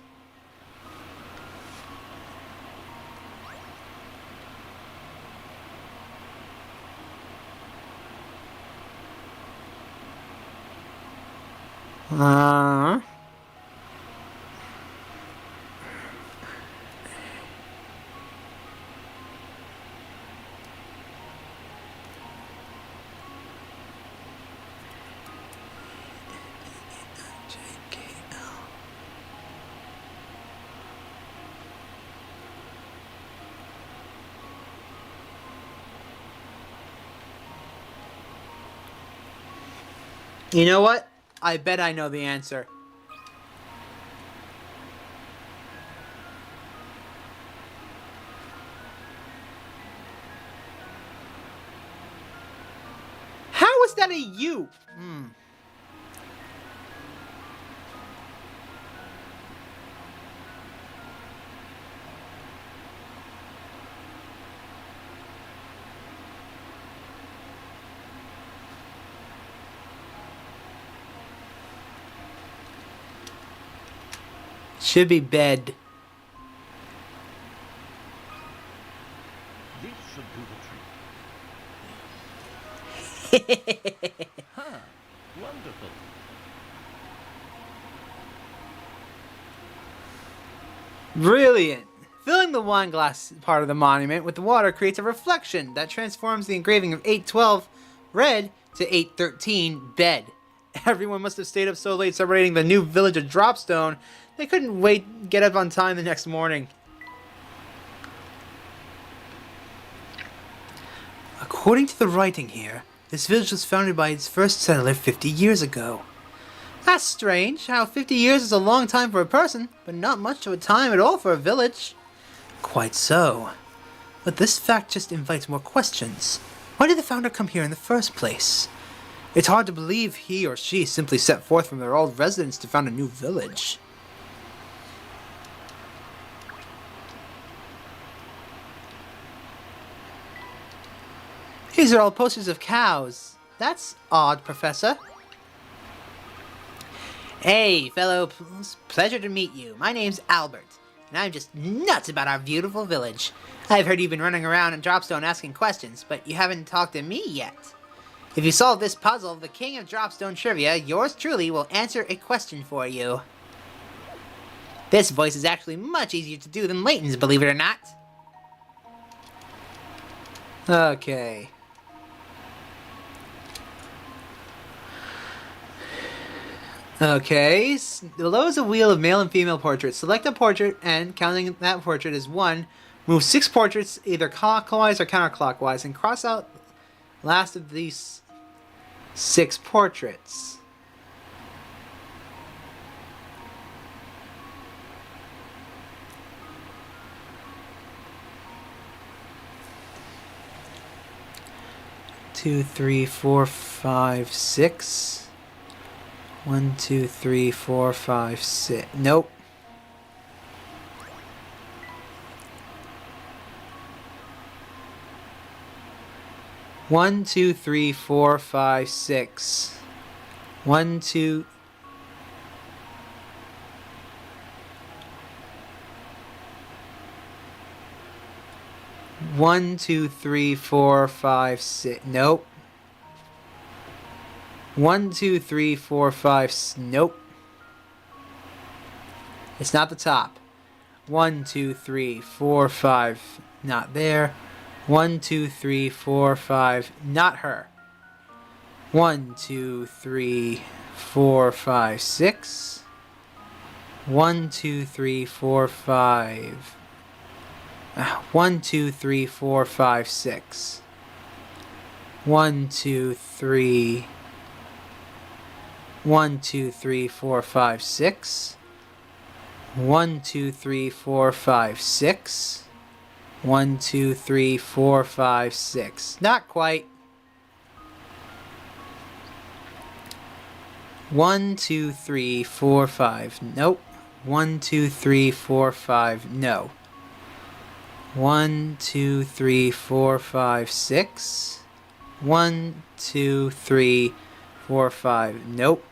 You know what? I bet I know the answer. How is that a U? Should be bed. This should do the trick. Huh. Wonderful. Brilliant! Filling the wine glass part of the monument with the water creates a reflection that transforms the engraving of 812 red to 813 bed. Everyone must have stayed up so late celebrating the new village of Dropstone, they couldn't wait to get up on time the next morning. According to the writing here, this village was founded by its first settler 50 years ago. That's strange, how 50 years is a long time for a person, but not much of a time at all for a village. Quite so. But this fact just invites more questions. Why did the founder come here in the first place? It's hard to believe he or she simply set forth from their old residence to found a new village. These are all posters of cows. That's odd, Professor. Hey, fellow, pleasure to meet you. My name's Albert, and I'm just nuts about our beautiful village. I've heard you've been running around in Dropstone asking questions, but you haven't talked to me yet. If you solve this puzzle, the King of Dropstone Trivia, yours truly, will answer a question for you. This voice is actually much easier to do than Layton's, believe it or not. Okay. Okay, below is a wheel of male and female portraits. Select a portrait and, counting that portrait as 1, move 6 portraits either clockwise or counterclockwise and cross out last of these 6 portraits. Two, three, four, 5, 6. 1, 2, 3, 4, 5, 6. Nope. One, 2, 3, 4, 5, 6. 1, 2. One, 2, 3, 4, 5, 6. Nope. 1, 2, 3, 4, 5. Nope. It's not the top. 1, 2, 3, 4, 5. Not there. 1, 2, 3, 4, 5. Not her. 1, 2, 3, 4, 5, 6. 1, 2, 3, 4, 5. 1, 2, 3, 4, 5, 6. 1, 2, 3. 1, 2, 3, 4, 5, 6. 1, 2, 3, 4, 5, 6. 1, 2, 3, 4, 5, 6. Not quite. 1, 2, 3, 4, 5. Nope. 1, 2, 3, 4, 5. No. 1, 2, 3, 4, 5, 6. 1, 2, 3, 4, 5. Nope.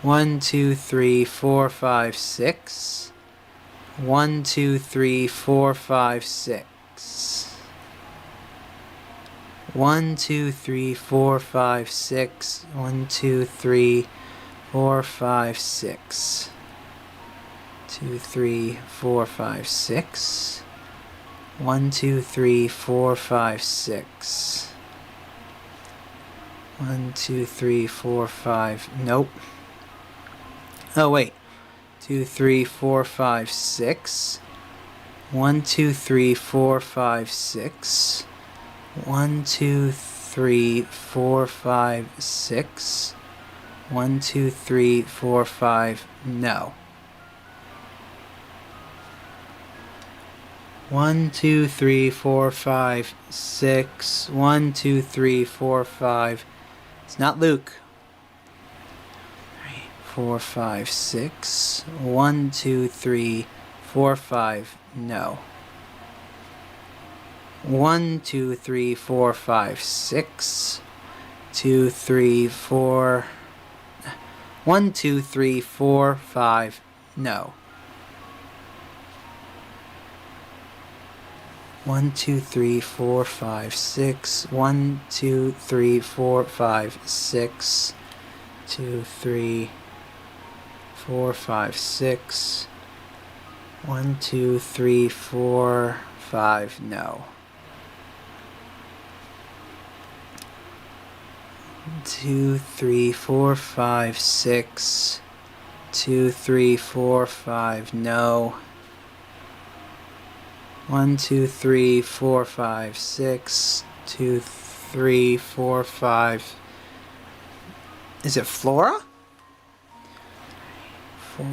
1, 2, 3, 4, 5, 6. 1, 2, 3, 4, 5, 6. 1, 2, 3, 4, 5, 6. 1, 2, 3, 4, 5, 6. 2, 3, 4, 5, 6. 1, 2, 3, 4, 5, 6. 1, 2, 3, 4, 5. Nope. Oh, wait. 2, 3, 4, 5, 6. 1, 2, 3, 4, 5, 6. 1, 2, 3, 4, 5, 6. 1, 2, 3, 4, 5. No. 1, 2, 3, 4, 5, 6. 1, 2, 3, 4, 5. It's not Luke. 3, 4, 5, 6. 1, 2, 3, 4, 5. No. 1, 2, 3, 4, 5, 6. 2, 3, 4. 1, 2, 3, 4, 5. No. 1, 2, 3, 4, 5, 6. 1, 2, 3, 4, 5, 6. 2, 3, 4, 5, 6. 1, 2, 3, 4, 5. No. 2, 3, 4, 5, 6. 2, 3, 4, 5. No. 1, 2, 3, 4, 5, 6. 2, 3, 4, 5. Is it Flora? 4.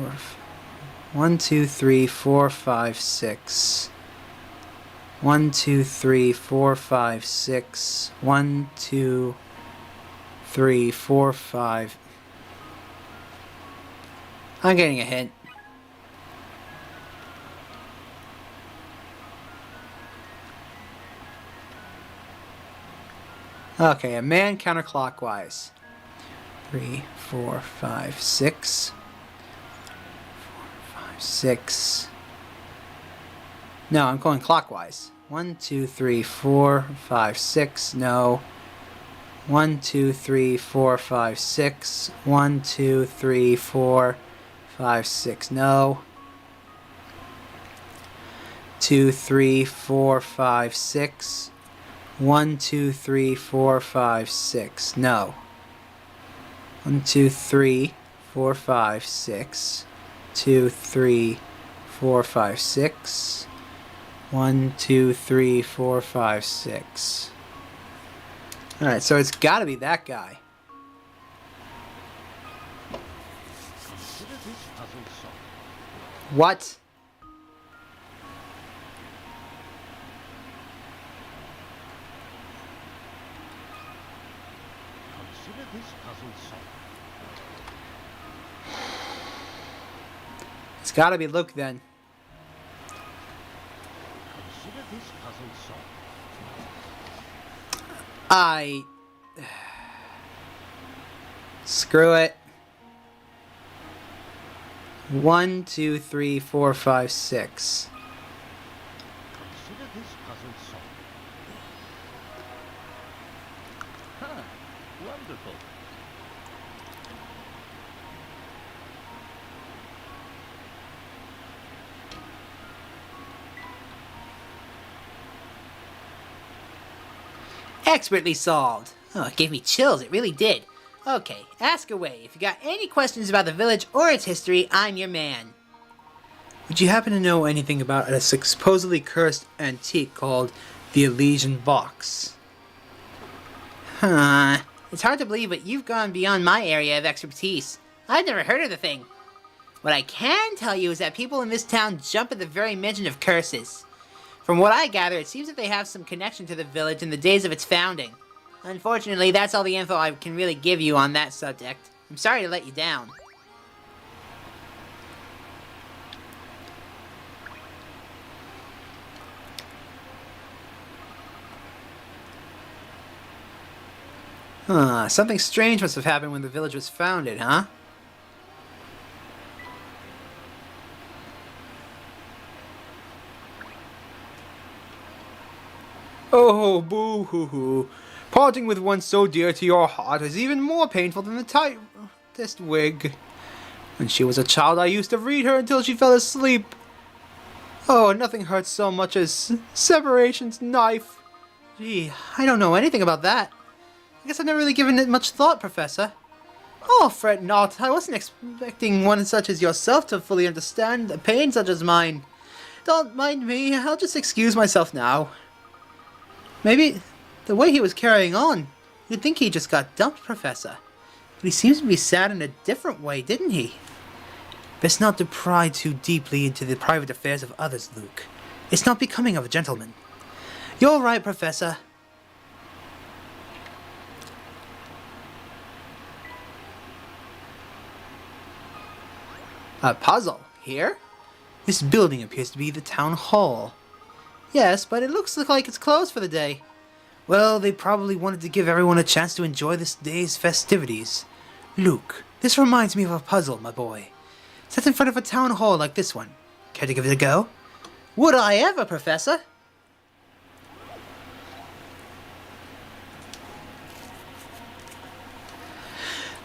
1, 2, 3, 4, 5, 6. 1, 2, 3, 4, 5, 6. 1, 2, 3, 4, 5. I'm getting a hint. Okay, a man counterclockwise. 3, 4, 5, 6. 4, 5, 6. No, I'm going clockwise. 1, 2, 3, 4, 5, 6. No. 1, 2, 3, 4, 5, 6. 1, 2, 3, 4, 5, 6. No. 2, 3, 4, 5, 6. 1, 2, 3, 4, 5, 6. No. 1, 2, 3, 4, 5, 6. 2, 3, 4, 5, 6. 1, 2, 3, 4, 5, 6. Alright, so it's gotta be that guy. Consider this puzzle solved. What? Consider this puzzle solved. It's gotta be Luke then. Consider this puzzle solved. Screw it. 1, 2, 3, 4, 5, 6. Consider this puzzle solved. Huh. Wonderful. Expertly solved. Oh, it gave me chills, it really did. Okay, ask away. If you got any questions about the village or its history, I'm your man. Would you happen to know anything about a supposedly cursed antique called the Elysian Box? Huh. It's hard to believe, but you've gone beyond my area of expertise. I've never heard of the thing. What I can tell you is that people in this town jump at the very mention of curses. From what I gather, it seems that they have some connection to the village in the days of its founding. Unfortunately, that's all the info I can really give you on that subject. I'm sorry to let you down. Something strange must have happened when the village was founded, huh? Oh, boo-hoo-hoo. Parting with one so dear to your heart is even more painful than the tightest wig. When she was a child, I used to read her until she fell asleep. Oh, nothing hurts so much as separation's knife. Gee, I don't know anything about that. I guess I've never really given it much thought, Professor. Oh, fret not. I wasn't expecting one such as yourself to fully understand a pain such as mine. Don't mind me. I'll just excuse myself now. Maybe The way he was carrying on, you'd think he just got dumped, Professor. But he seems to be sad in a different way, didn't he? Best not to pry too deeply into the private affairs of others, Luke. It's not becoming of a gentleman. You're right, Professor. A puzzle? Here? This building appears to be the town hall. Yes, but it looks like it's closed for the day. Well, they probably wanted to give everyone a chance to enjoy this day's festivities. Luke, this reminds me of a puzzle, my boy. Set in front of a town hall like this one. Care to give it a go? Would I ever, Professor?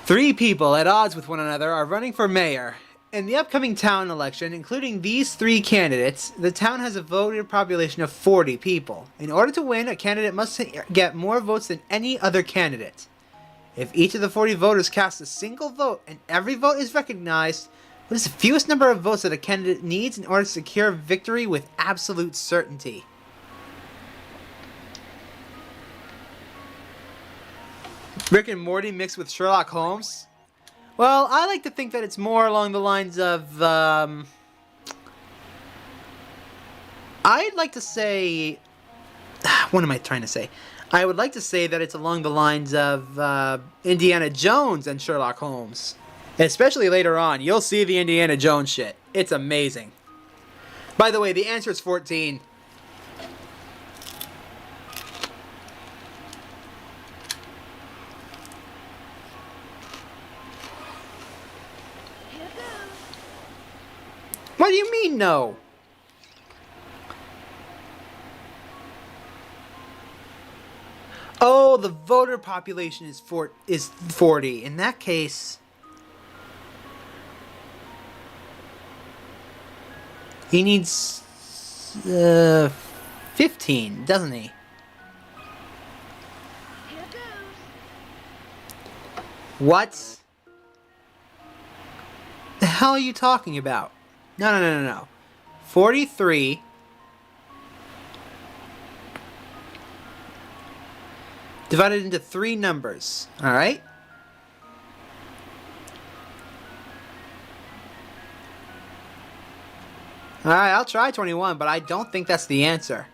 Three people at odds with one another are running for mayor. In the upcoming town election, including these three candidates, the town has a voter population of 40 people. In order to win, a candidate must get more votes than any other candidate. If each of the 40 voters casts a single vote and every vote is recognized, what is the fewest number of votes that a candidate needs in order to secure victory with absolute certainty? Rick and Morty mixed with Sherlock Holmes? Well, I like to think that it's more along the lines of, I'd like to say, what am I trying to say? I would like to say that it's along the lines of, Indiana Jones and Sherlock Holmes. Especially later on, you'll see the Indiana Jones shit. It's amazing. By the way, the answer is 14. What do you mean, no? Oh, the voter population is 40. In that case, he needs 15, doesn't he? What? The hell are you talking about? No. 43 divided into 3 numbers. Alright? Alright, I'll try 21, but I don't think that's the answer.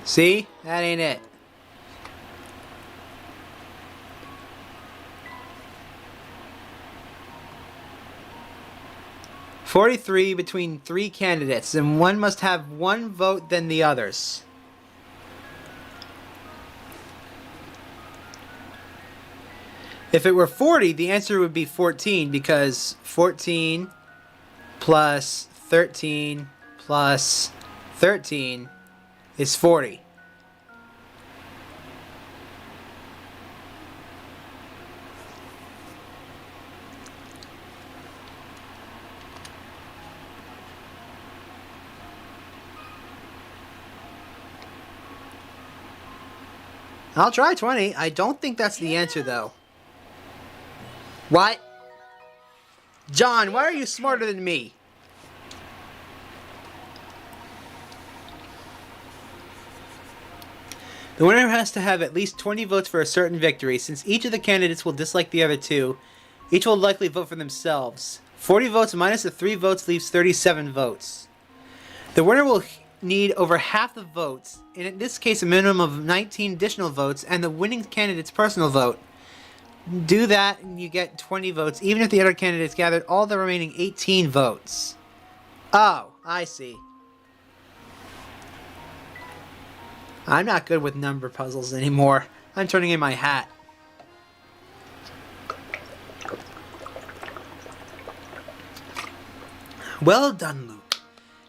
See? That ain't it. "43 between 3 candidates, and one must have one vote than the others." If it were 40, the answer would be 14, because 14 plus 13 plus 13 is 40. I'll try 20. I don't think that's the answer, though. What? John, why are you smarter than me? The winner has to have at least 20 votes for a certain victory. Since each of the candidates will dislike the other two, each will likely vote for themselves. 40 votes minus the 3 votes leaves 37 votes. The winner will need over half the votes, in this case a minimum of 19 additional votes, and the winning candidate's personal vote. Do that and you get 20 votes, even if the other candidates gathered all the remaining 18 votes. Oh, I see. I'm not good with number puzzles anymore. I'm turning in my hat. Well done, Luke.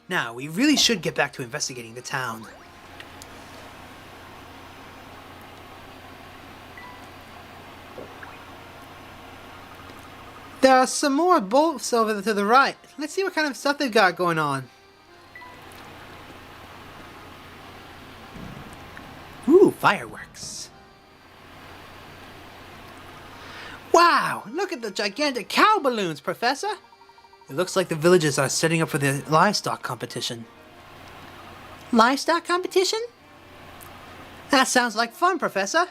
Now, we really should get back to investigating the town. There are some more bolts over to the right. Let's see what kind of stuff they've got going on. Ooh, fireworks. Wow, look at the gigantic cow balloons, Professor. It looks like the villagers are setting up for the livestock competition. Livestock competition? That sounds like fun, Professor.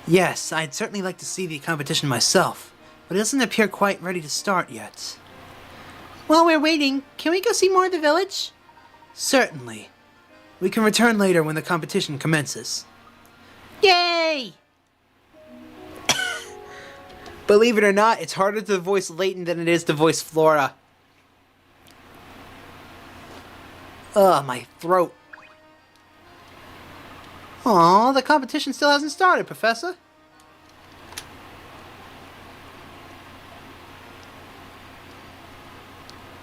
Yes, I'd certainly like to see the competition myself, but it doesn't appear quite ready to start yet. While we're waiting, can we go see more of the village? Certainly. We can return later when the competition commences. Yay! Believe it or not, it's harder to voice Layton than it is to voice Flora. Ugh, my throat. Aw, the competition still hasn't started, Professor.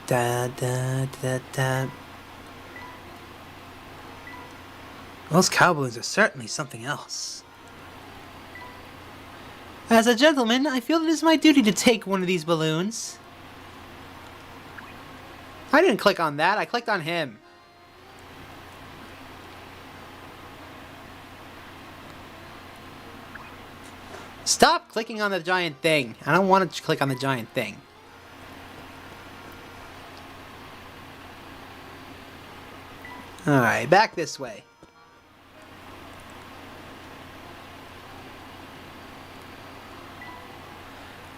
Da da da da. Those cow balloons are certainly something else. As a gentleman, I feel it is my duty to take one of these balloons. I didn't click on that, I clicked on him. Stop clicking on the giant thing. I don't want to click on the giant thing. Alright, back this way.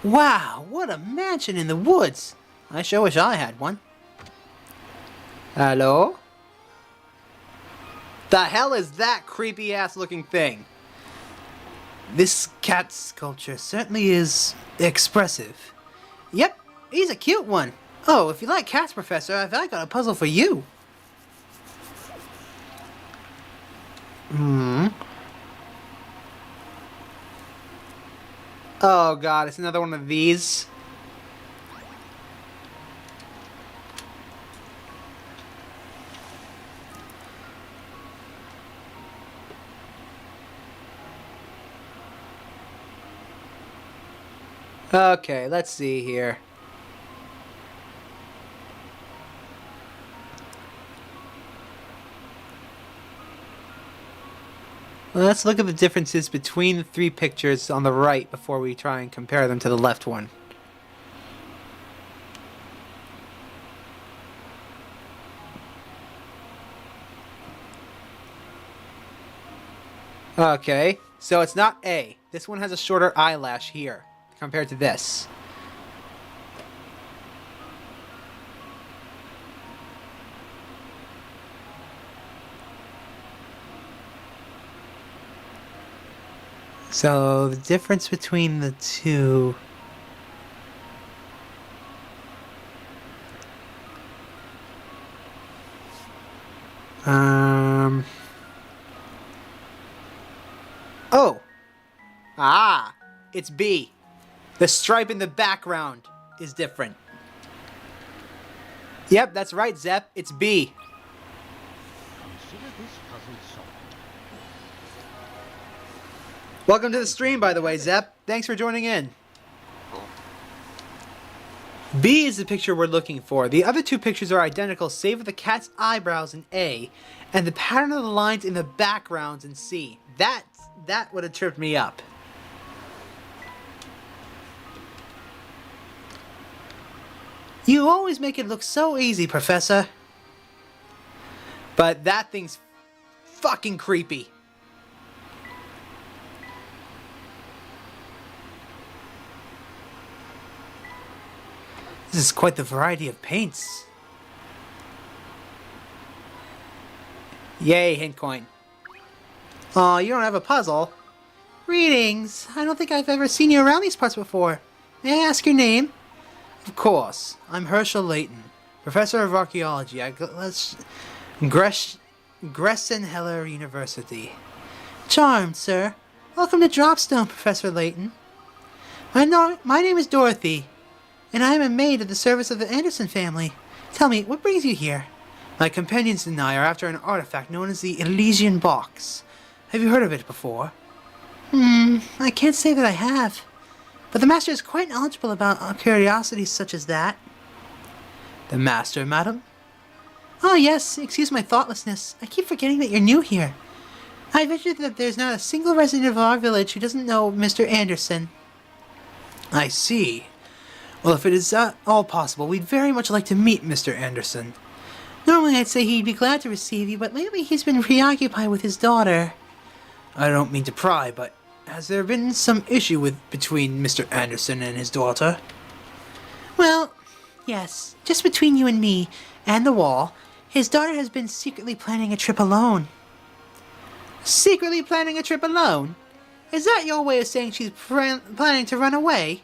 Wow, what a mansion in the woods. I sure wish I had one. Hello? The hell is that creepy ass looking thing? This cat sculpture certainly is expressive. Yep, he's a cute one. Oh, if you like cats, Professor, I've got a puzzle for you. Oh god, it's another one of these. Okay, let's see here. Let's look at the differences between the three pictures on the right before we try and compare them to the left one. Okay, so it's not A. This one has a shorter eyelash here compared to this. So the difference between the two. Oh! Ah! It's B. The stripe in the background is different. Yep, that's right, Zep. It's B. Consider this puzzle solved. Welcome to the stream, by the way, Zep. Thanks for joining in. B is the picture we're looking for. The other two pictures are identical, save for the cat's eyebrows in A, and the pattern of the lines in the backgrounds in C. That would have tripped me up. You always make it look so easy, Professor. But that thing's fucking creepy. This is quite the variety of paints. Yay, hint coin. Aw, you don't have a puzzle? Greetings. I don't think I've ever seen you around these parts before. May I ask your name? Of course. I'm Professor Layton, Professor of Archaeology at Gressenheller University. Charmed, sir. Welcome to Dropstone, Professor Layton. My name is Dorothy, and I am a maid of the service of the Anderson family. Tell me, what brings you here? My companions and I are after an artifact known as the Elysian Box. Have you heard of it before? I can't say that I have. But the Master is quite knowledgeable about curiosities such as that. The Master, madam? Oh yes, excuse my thoughtlessness. I keep forgetting that you're new here. I venture that there's not a single resident of our village who doesn't know Mr. Anderson. I see. Well, if it is at all possible, we'd very much like to meet Mr. Anderson. Normally I'd say he'd be glad to receive you, but lately he's been preoccupied with his daughter. I don't mean to pry, but has there been some issue between Mr. Anderson and his daughter? Well, yes, just between you and me and the wall, his daughter has been secretly planning a trip alone. Secretly planning a trip alone? Is that your way of saying she's planning to run away?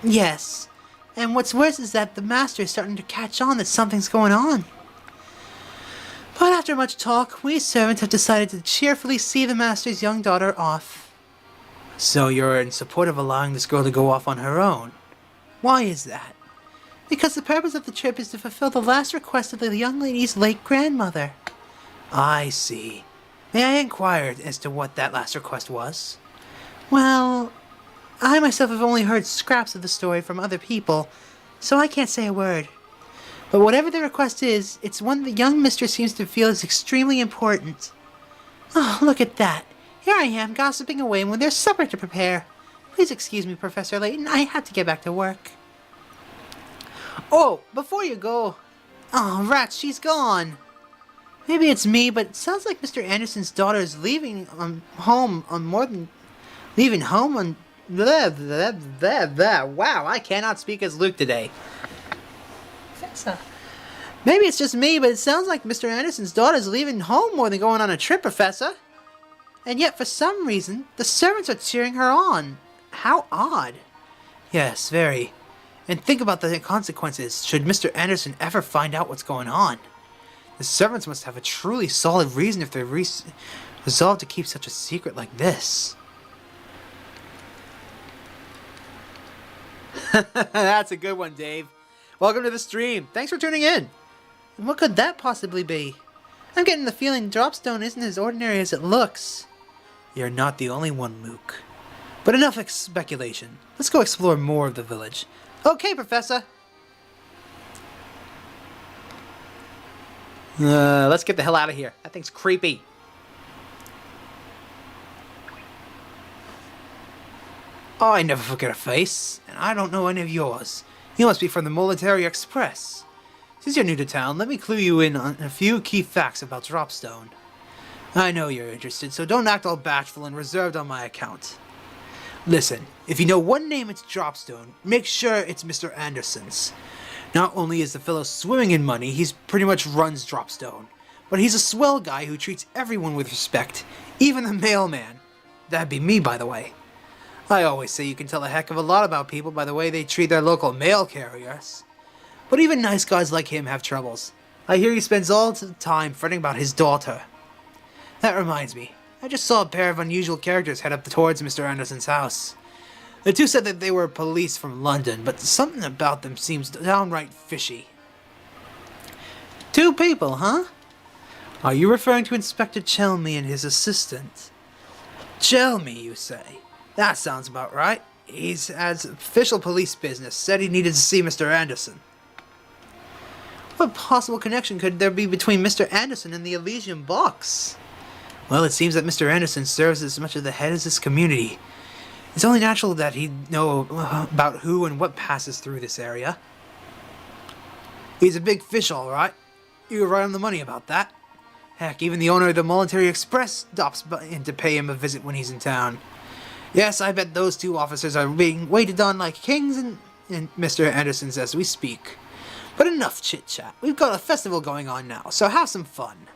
Yes. And what's worse is that the master is starting to catch on that something's going on. But after much talk, we servants have decided to cheerfully see the master's young daughter off. So you're in support of allowing this girl to go off on her own? Why is that? Because the purpose of the trip is to fulfill the last request of the young lady's late grandmother. I see. May I inquire as to what that last request was? Well, I myself have only heard scraps of the story from other people, so I can't say a word. But whatever the request is, it's one the young mistress seems to feel is extremely important. Oh, look at that. Here I am, gossiping away when there's supper to prepare. Please excuse me, Professor Layton. I have to get back to work. Oh, before you go... Oh, rats, she's gone. Maybe it's me, but it sounds like Mr. Anderson's daughter is leaving home on more than... Leaving home on... Blah, blah, blah, blah. Wow, I cannot speak as Luke today. Maybe it's just me, but it sounds like Mr. Anderson's daughter's leaving home more than going on a trip, Professor. And yet, for some reason, the servants are cheering her on. How odd. Yes, very. And think about the consequences should Mr. Anderson ever find out what's going on. The servants must have a truly solid reason if they're resolved to keep such a secret like this. That's a good one, Dave. Welcome to the stream. Thanks for tuning in. And what could that possibly be? I'm getting the feeling Dropstone isn't as ordinary as it looks. You're not the only one, Luke. But enough speculation. Let's go explore more of the village. Okay, Professor. Let's get the hell out of here. That thing's creepy. Oh, I never forget a face, and I don't know any of yours. You must be from the Military Express. Since you're new to town, let me clue you in on a few key facts about Dropstone. I know you're interested, so don't act all bashful and reserved on my account. Listen, if you know one name it's Dropstone, make sure it's Mr. Anderson's. Not only is the fellow swimming in money, he's pretty much runs Dropstone, but he's a swell guy who treats everyone with respect, even the mailman. That'd be me, by the way. I always say you can tell a heck of a lot about people by the way they treat their local mail carriers. But even nice guys like him have troubles. I hear he spends all the time fretting about his daughter. That reminds me, I just saw a pair of unusual characters head up towards Mr. Anderson's house. The two said that they were police from London, but something about them seems downright fishy. Two people, huh? Are you referring to Inspector Chelmy and his assistant? Chelmy, you say? That sounds about right. He's has official police business, said he needed to see Mr. Anderson. What possible connection could there be between Mr. Anderson and the Elysium Box? Well, it seems that Mr. Anderson serves as much of the head as this community. It's only natural that he'd know about who and what passes through this area. He's a big fish, all right. You were right on the money about that. Heck, even the owner of the Military Express stops in to pay him a visit when he's in town. Yes, I bet those two officers are being waited on like kings in Mr. Anderson's as we speak. But enough chit-chat. We've got a festival going on now, so have some fun.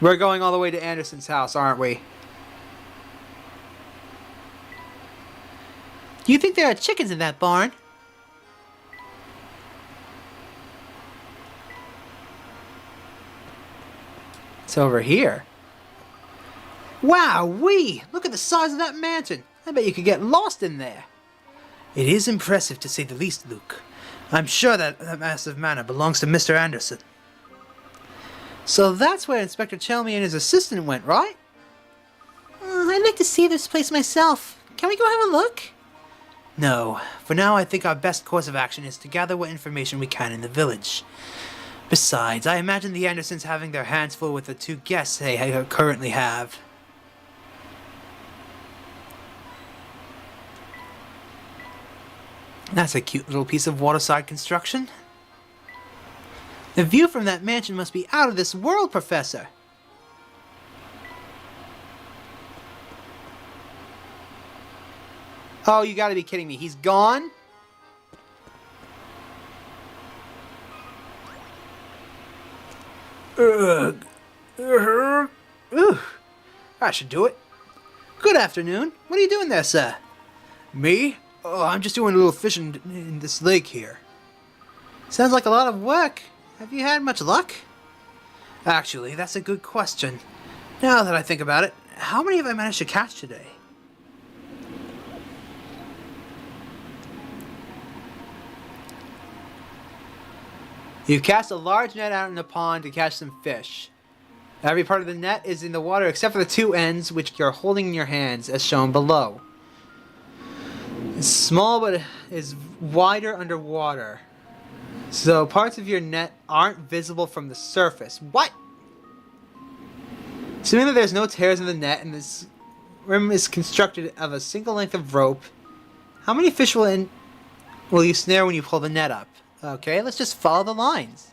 We're going all the way to Anderson's house, aren't we? Do you think there are chickens in that barn? It's over here. Wow-wee! Look at the size of that mansion. I bet you could get lost in there. It is impressive to say the least, Luke. I'm sure that massive manor belongs to Mr. Anderson. So that's where Inspector Chelmy and his assistant went, right? I'd like to see this place myself. Can we go have a look? No. For now, I think our best course of action is to gather what information we can in the village. Besides, I imagine the Andersons having their hands full with the two guests they currently have. That's a cute little piece of waterside construction. The view from that mansion must be out of this world, Professor. Oh, you gotta be kidding me. He's gone? Ugh. Ugh. I should do it. Good afternoon. What are you doing there, sir? Me? Oh, I'm just doing a little fishing in this lake here. Sounds like a lot of work. Have you had much luck? Actually, that's a good question. Now that I think about it, how many have I managed to catch today? You've cast a large net out in the pond to catch some fish. Every part of the net is in the water except for the two ends, which you're holding in your hands, as shown below. It's small, but is wider underwater. So parts of your net aren't visible from the surface. What? Assuming that there's no tears in the net and this rim is constructed of a single length of rope, how many fish will you snare when you pull the net up? Okay, let's just follow the lines.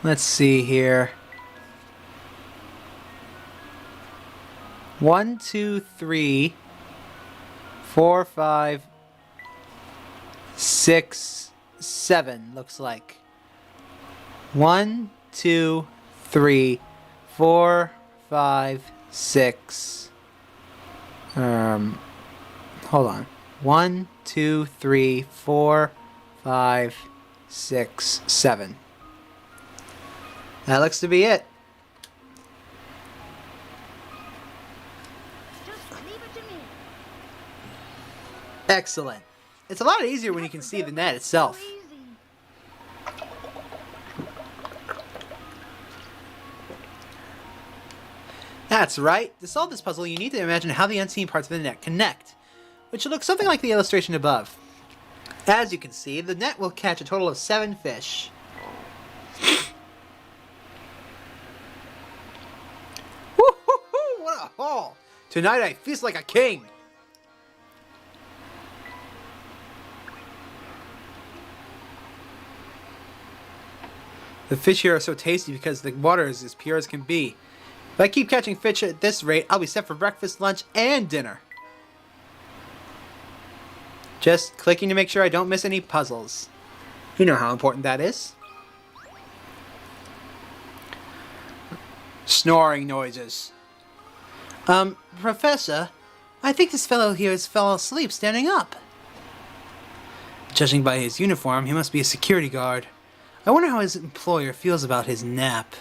Let's see here. 1, 2, 3, 4, 5, 6, 7 looks like. 1, 2, 3, 4, 5, 6. Hold on. 1, 2, 3, 4, 5, 6, 7. That looks to be it. Just leave it to me. Excellent. It's a lot easier when you can see the net itself. So easy. That's right. To solve this puzzle, you need to imagine how the unseen parts of the net connect, which looks something like the illustration above. As you can see, the net will catch a total of 7 fish. Woo-hoo-hoo! What a haul! Tonight I feast like a king! The fish here are so tasty because the water is as pure as can be. If I keep catching fish at this rate, I'll be set for breakfast, lunch, and dinner. Just clicking to make sure I don't miss any puzzles. You know how important that is. Snoring noises. Professor, I think this fellow here has fell asleep standing up. Judging by his uniform, he must be a security guard. I wonder how his employer feels about his nap.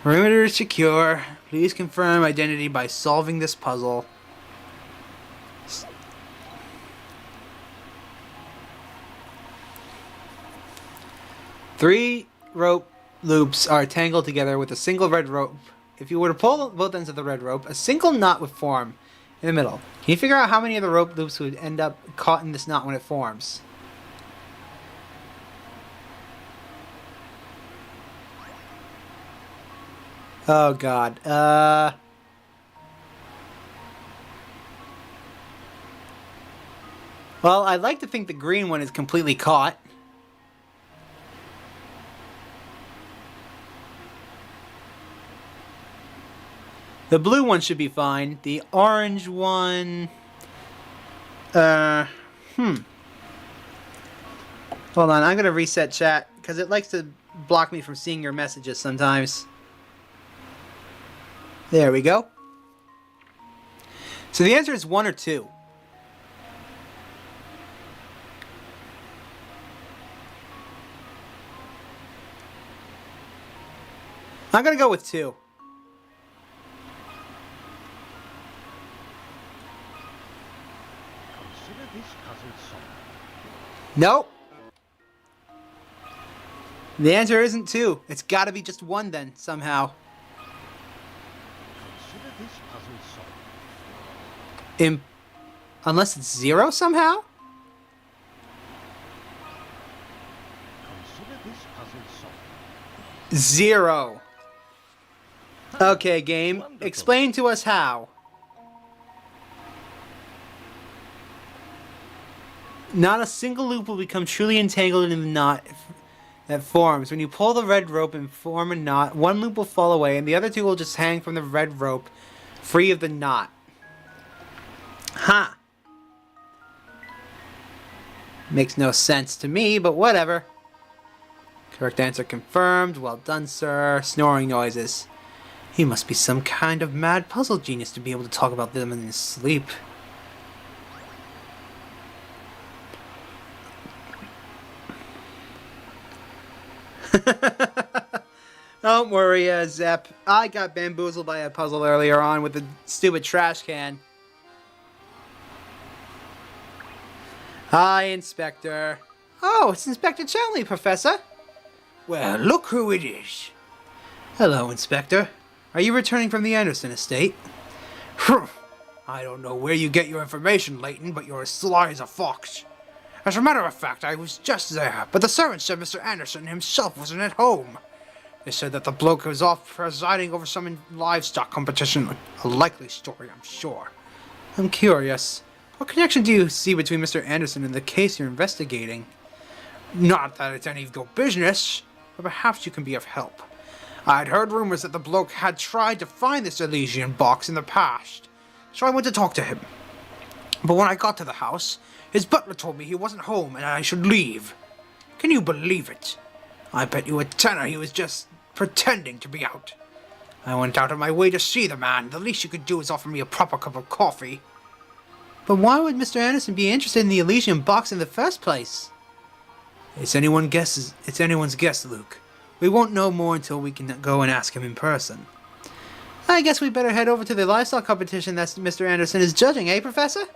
Perimeter is secure. Please confirm identity by solving this puzzle. Three rope loops are tangled together with a single red rope. If you were to pull both ends of the red rope, a single knot would form in the middle. Can you figure out how many of the rope loops would end up caught in this knot when it forms? Oh god. Well, I'd like to think the green one is completely caught. The blue one should be fine. The orange one... Hold on, I'm gonna reset chat, because it likes to block me from seeing your messages sometimes. There we go. So the answer is 1 or 2. I'm gonna go with 2. Consider this puzzle solved. Nope. The answer isn't 2. It's gotta be just 1 then, somehow. Consider this puzzle solved. Unless it's 0 somehow? Consider this puzzle solved. 0. Okay, game. Wonderful. Explain to us how. Not a single loop will become truly entangled in the knot that forms. When you pull the red rope and form a knot, one loop will fall away and the other 2 will just hang from the red rope, free of the knot. Huh. Makes no sense to me, but whatever. Correct answer confirmed. Well done, sir. Snoring noises. He must be some kind of mad puzzle genius to be able to talk about them in his sleep. Don't worry, Zep. I got bamboozled by a puzzle earlier on with the stupid trash can. Hi, Inspector. Oh, it's Inspector Chelney, Professor. Well, look who it is. Hello, Inspector. Are you returning from the Anderson estate? I don't know where you get your information, Layton, but you're as sly as a fox. As a matter of fact, I was just there, but the servant said Mr. Anderson himself wasn't at home. They said that the bloke was off presiding over some livestock competition. A likely story, I'm sure. I'm curious. What connection do you see between Mr. Anderson and the case you're investigating? Not that it's any of your business, but perhaps you can be of help. I'd heard rumors that the bloke had tried to find this Elysian box in the past, so I went to talk to him. But when I got to the house, his butler told me he wasn't home and I should leave. Can you believe it? I bet you a tenner he was just pretending to be out. I went out of my way to see the man. The least you could do is offer me a proper cup of coffee. But why would Mr. Anderson be interested in the Elysian box in the first place? It's anyone's guess, Luke. We won't know more until we can go and ask him in person. I guess we better head over to the livestock competition that Mr. Anderson is judging, eh, Professor?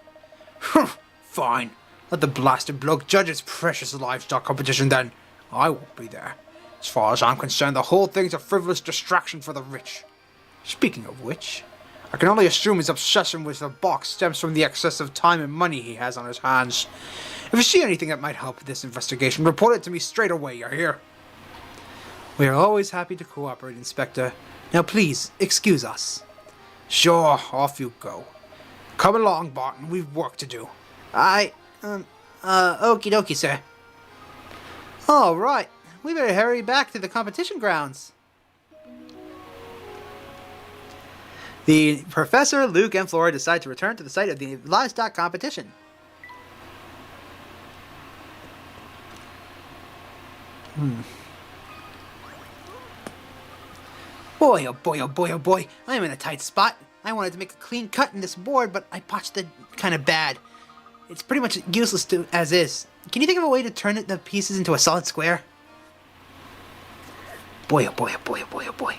Fine. Let the blasted bloke judge his precious livestock competition then. I won't be there. As far as I'm concerned, the whole thing's a frivolous distraction for the rich. Speaking of which, I can only assume his obsession with the box stems from the excessive time and money he has on his hands. If you see anything that might help this investigation, report it to me straight away, you hear? We are always happy to cooperate, Inspector. Now please, excuse us. Sure, off you go. Come along, Barton, we've work to do. Okie dokie, sir. Alright, we better hurry back to the competition grounds. The Professor, Luke, and Flora decide to return to the site of the livestock competition. Boy, oh boy, oh boy, oh boy. I'm in a tight spot. I wanted to make a clean cut in this board, but I botched it kind of bad. It's pretty much useless as is. Can you think of a way to turn the pieces into a solid square? Boy, oh boy, oh boy, oh boy, oh boy.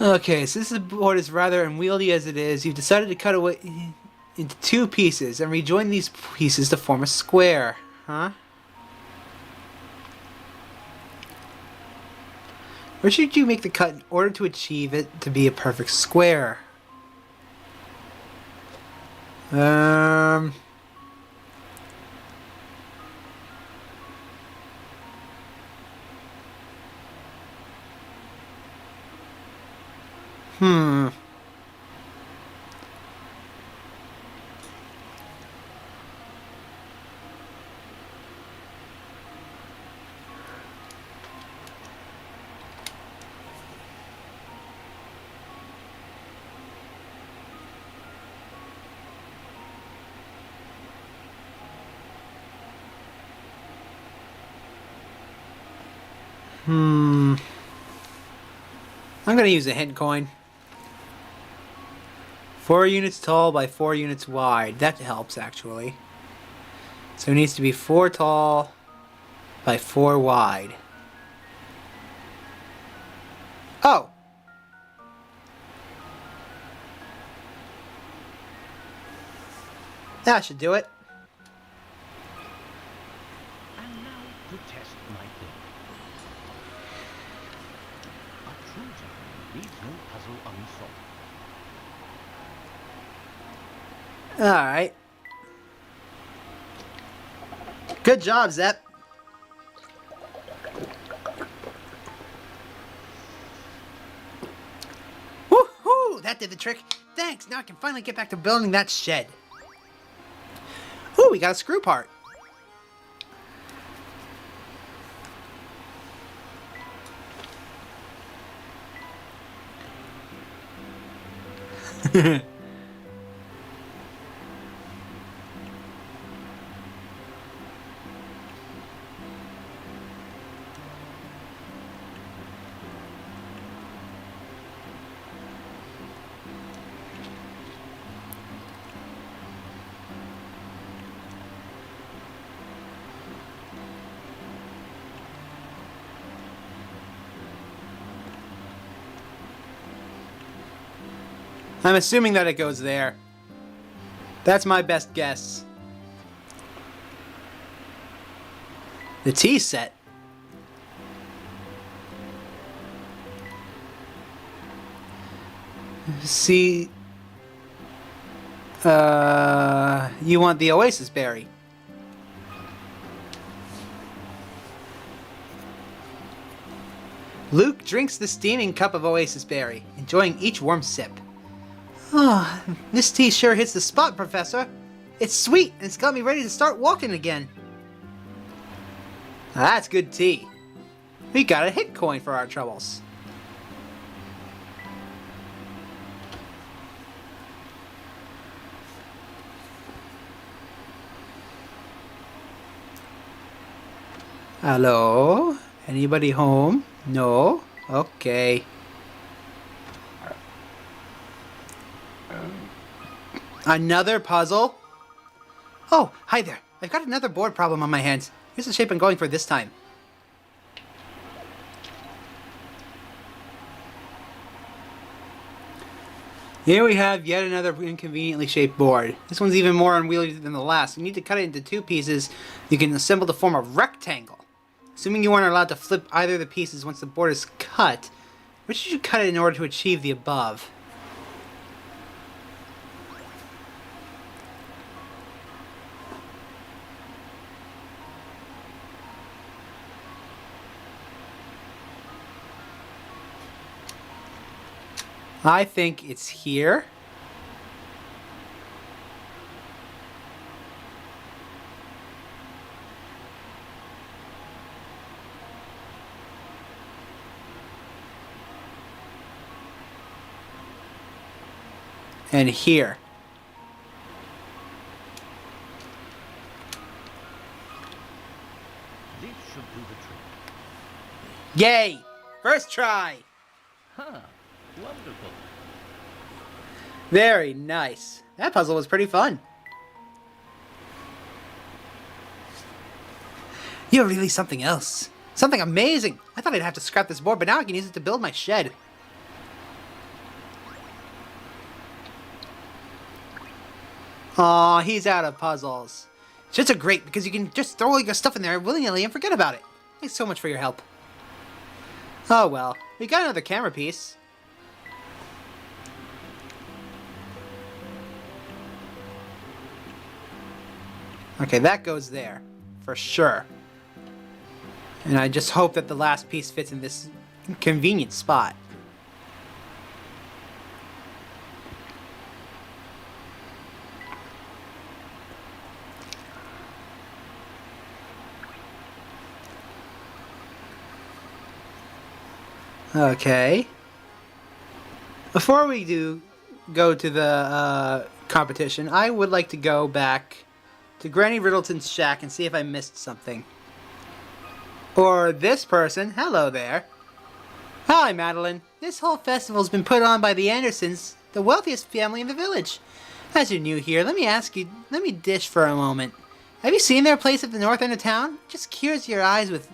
Okay, so this board is rather unwieldy as it is. You've decided to cut away into 2 pieces and rejoin these pieces to form a square. Huh? Where should you make the cut in order to achieve it to be a perfect square? I'm gonna use a hint coin. 4 units tall by 4 units wide. That helps, actually. So it needs to be 4 tall by 4 wide. Oh! That should do it. And now to test my theory. A true gentleman leaves no puzzle unsolved. Alright. Good job, Zep. Woohoo! That did the trick. Thanks, now I can finally get back to building that shed. Ooh, we got a screw part. I'm assuming that it goes there. That's my best guess. The tea set. See... you want the oasis berry. Luke drinks the steaming cup of oasis berry, enjoying each warm sip. Oh, this tea sure hits the spot, Professor. It's sweet, and it's got me ready to start walking again. That's good tea. We got a hit coin for our troubles. Hello? Anybody home? No? Okay. Another puzzle? Oh, hi there. I've got another board problem on my hands. Here's the shape I'm going for this time. Here we have yet another inconveniently shaped board. This one's even more unwieldy than the last. You need to cut it into 2 pieces you can assemble to form a rectangle. Assuming you aren't allowed to flip either of the pieces once the board is cut, which should you cut it in order to achieve the above? I think it's here. And here. This should do the trick. Yay! First try! Huh. Wonderful. Very nice. That puzzle was pretty fun. You're really something else. Something amazing. I thought I'd have to scrap this board, but now I can use it to build my shed. Aw, he's out of puzzles. Sheds are great because you can just throw all your stuff in there willy-nilly and forget about it. Thanks so much for your help. Oh well, we got another camera piece. Okay, that goes there, for sure. And I just hope that the last piece fits in this convenient spot. Okay. Before we go to the competition, I would like to go back to Granny Riddleton's shack and see if I missed something. Or this person. Hello there. Hi, Madeline. This whole festival's been put on by the Andersons, the wealthiest family in the village. As you're new here, let me dish for a moment. Have you seen their place at the north end of town? Just cures your eyes with...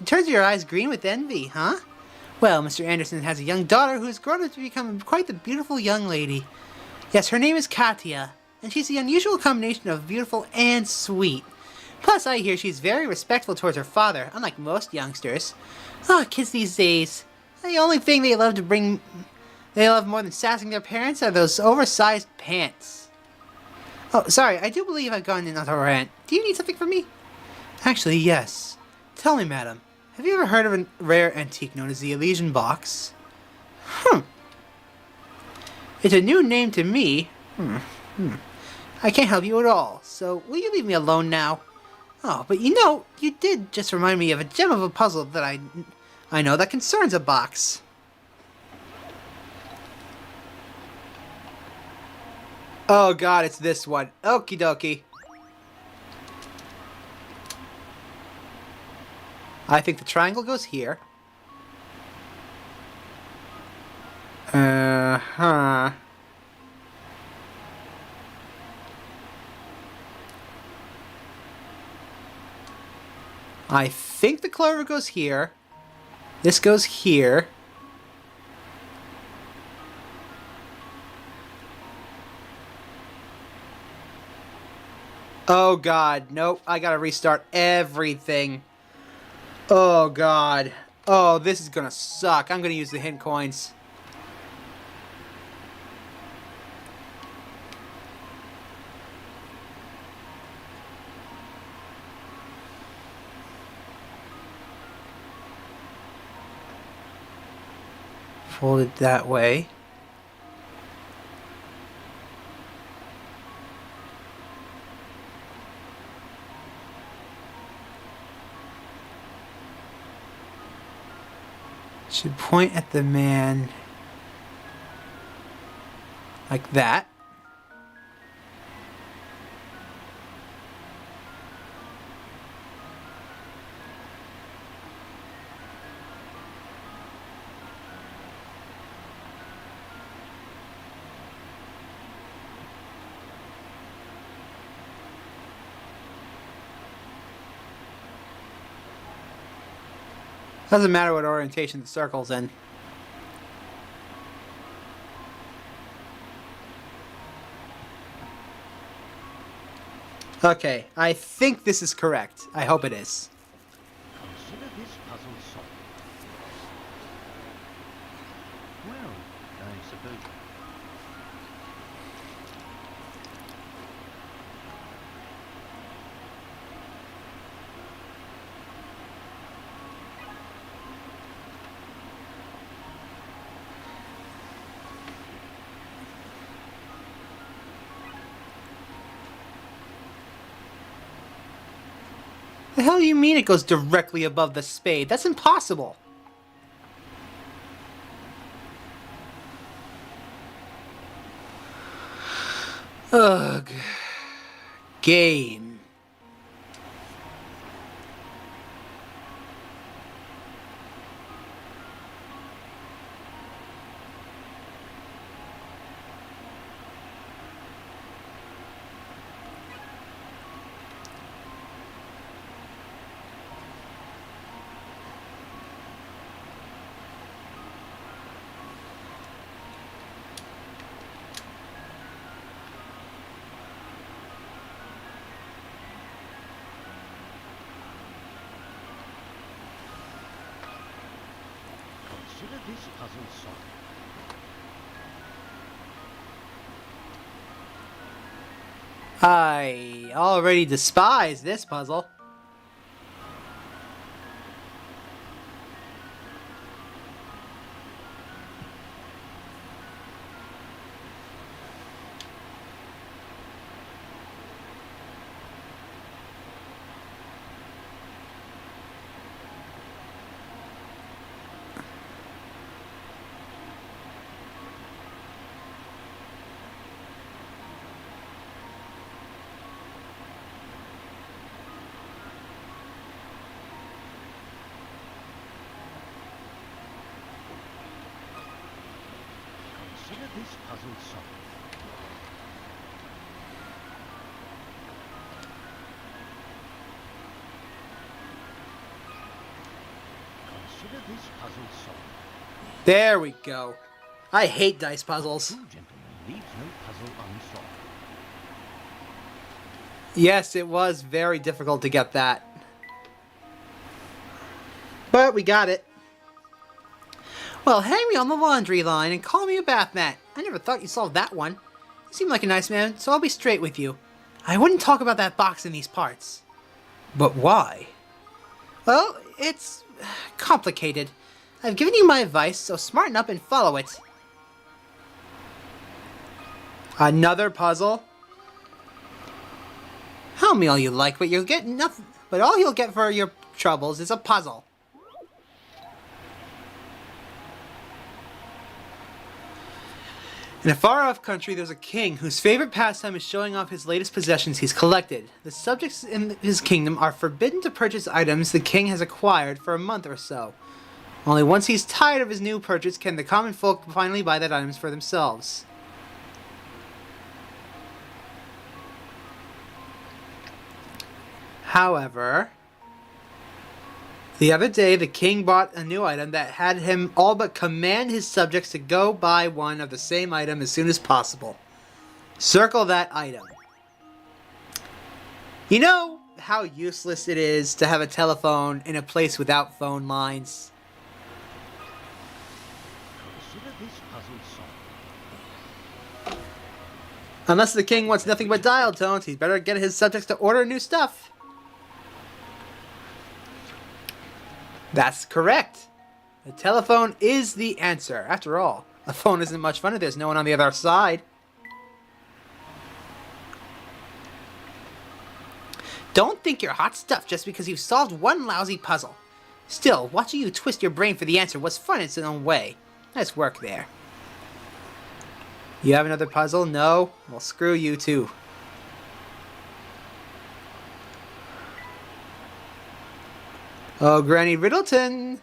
It turns your eyes green with envy, huh? Well, Mr. Anderson has a young daughter who has grown up to become quite the beautiful young lady. Yes, her name is Katya, and she's the unusual combination of beautiful and sweet. Plus, I hear she's very respectful towards her father, unlike most youngsters. Ah, kids these days. The only thing they love more than sassing their parents are those oversized pants. Oh, sorry, I do believe I've gone in on a rant. Do you need something from me? Actually, yes. Tell me, madam, have you ever heard of a rare antique known as the Elysian Box? It's a new name to me. I can't help you at all, so will you leave me alone now? Oh, but you know, you did just remind me of a gem of a puzzle that I know that concerns a box. Oh god, it's this one. Okie dokie. I think the triangle goes here. Uh-huh. I think the clover goes here. This goes here. Oh god, nope, I gotta restart everything. Oh god. Oh, this is gonna suck. I'm gonna use the hint coins. Fold it that way. Should point at the man like that. Doesn't matter what orientation the circle's in. Okay, I think this is correct. I hope it is. Consider this puzzle solved. Well, I suppose... The hell do you mean it goes directly above the spade? That's impossible. Ugh. Game. Consider this puzzle solved. I already despise this puzzle. Consider this puzzle solved. Consider this puzzle solved. There we go. I hate dice puzzles. True gentleman leaves no puzzle unsolved. Yes, it was very difficult to get that. But we got it. Well, hang me on the laundry line and call me a bath mat. I never thought you solved that one. You seem like a nice man, so I'll be straight with you. I wouldn't talk about that box in these parts. But why? Well, it's complicated. I've given you my advice, so smarten up and follow it. Another puzzle? Tell me all you like, but you'll get nothing. But all you'll get for your troubles is a puzzle. In a far-off country, there's a king whose favorite pastime is showing off his latest possessions he's collected. The subjects in his kingdom are forbidden to purchase items the king has acquired for a month or so. Only once he's tired of his new purchase can the common folk finally buy that items for themselves. However, the other day the king bought a new item that had him all but command his subjects to go buy one of the same item as soon as possible. Circle that item. You know how useless it is to have a telephone in a place without phone lines? Consider this puzzle solved. Unless the king wants nothing but dial tones, he'd better get his subjects to order new stuff. That's correct. The telephone is the answer. After all, a phone isn't much fun if there's no one on the other side. Don't think you're hot stuff just because you've solved one lousy puzzle. Still, watching you twist your brain for the answer was fun in its own way. Nice work there. You have another puzzle? No? Well, screw you too. Oh, Granny Riddleton!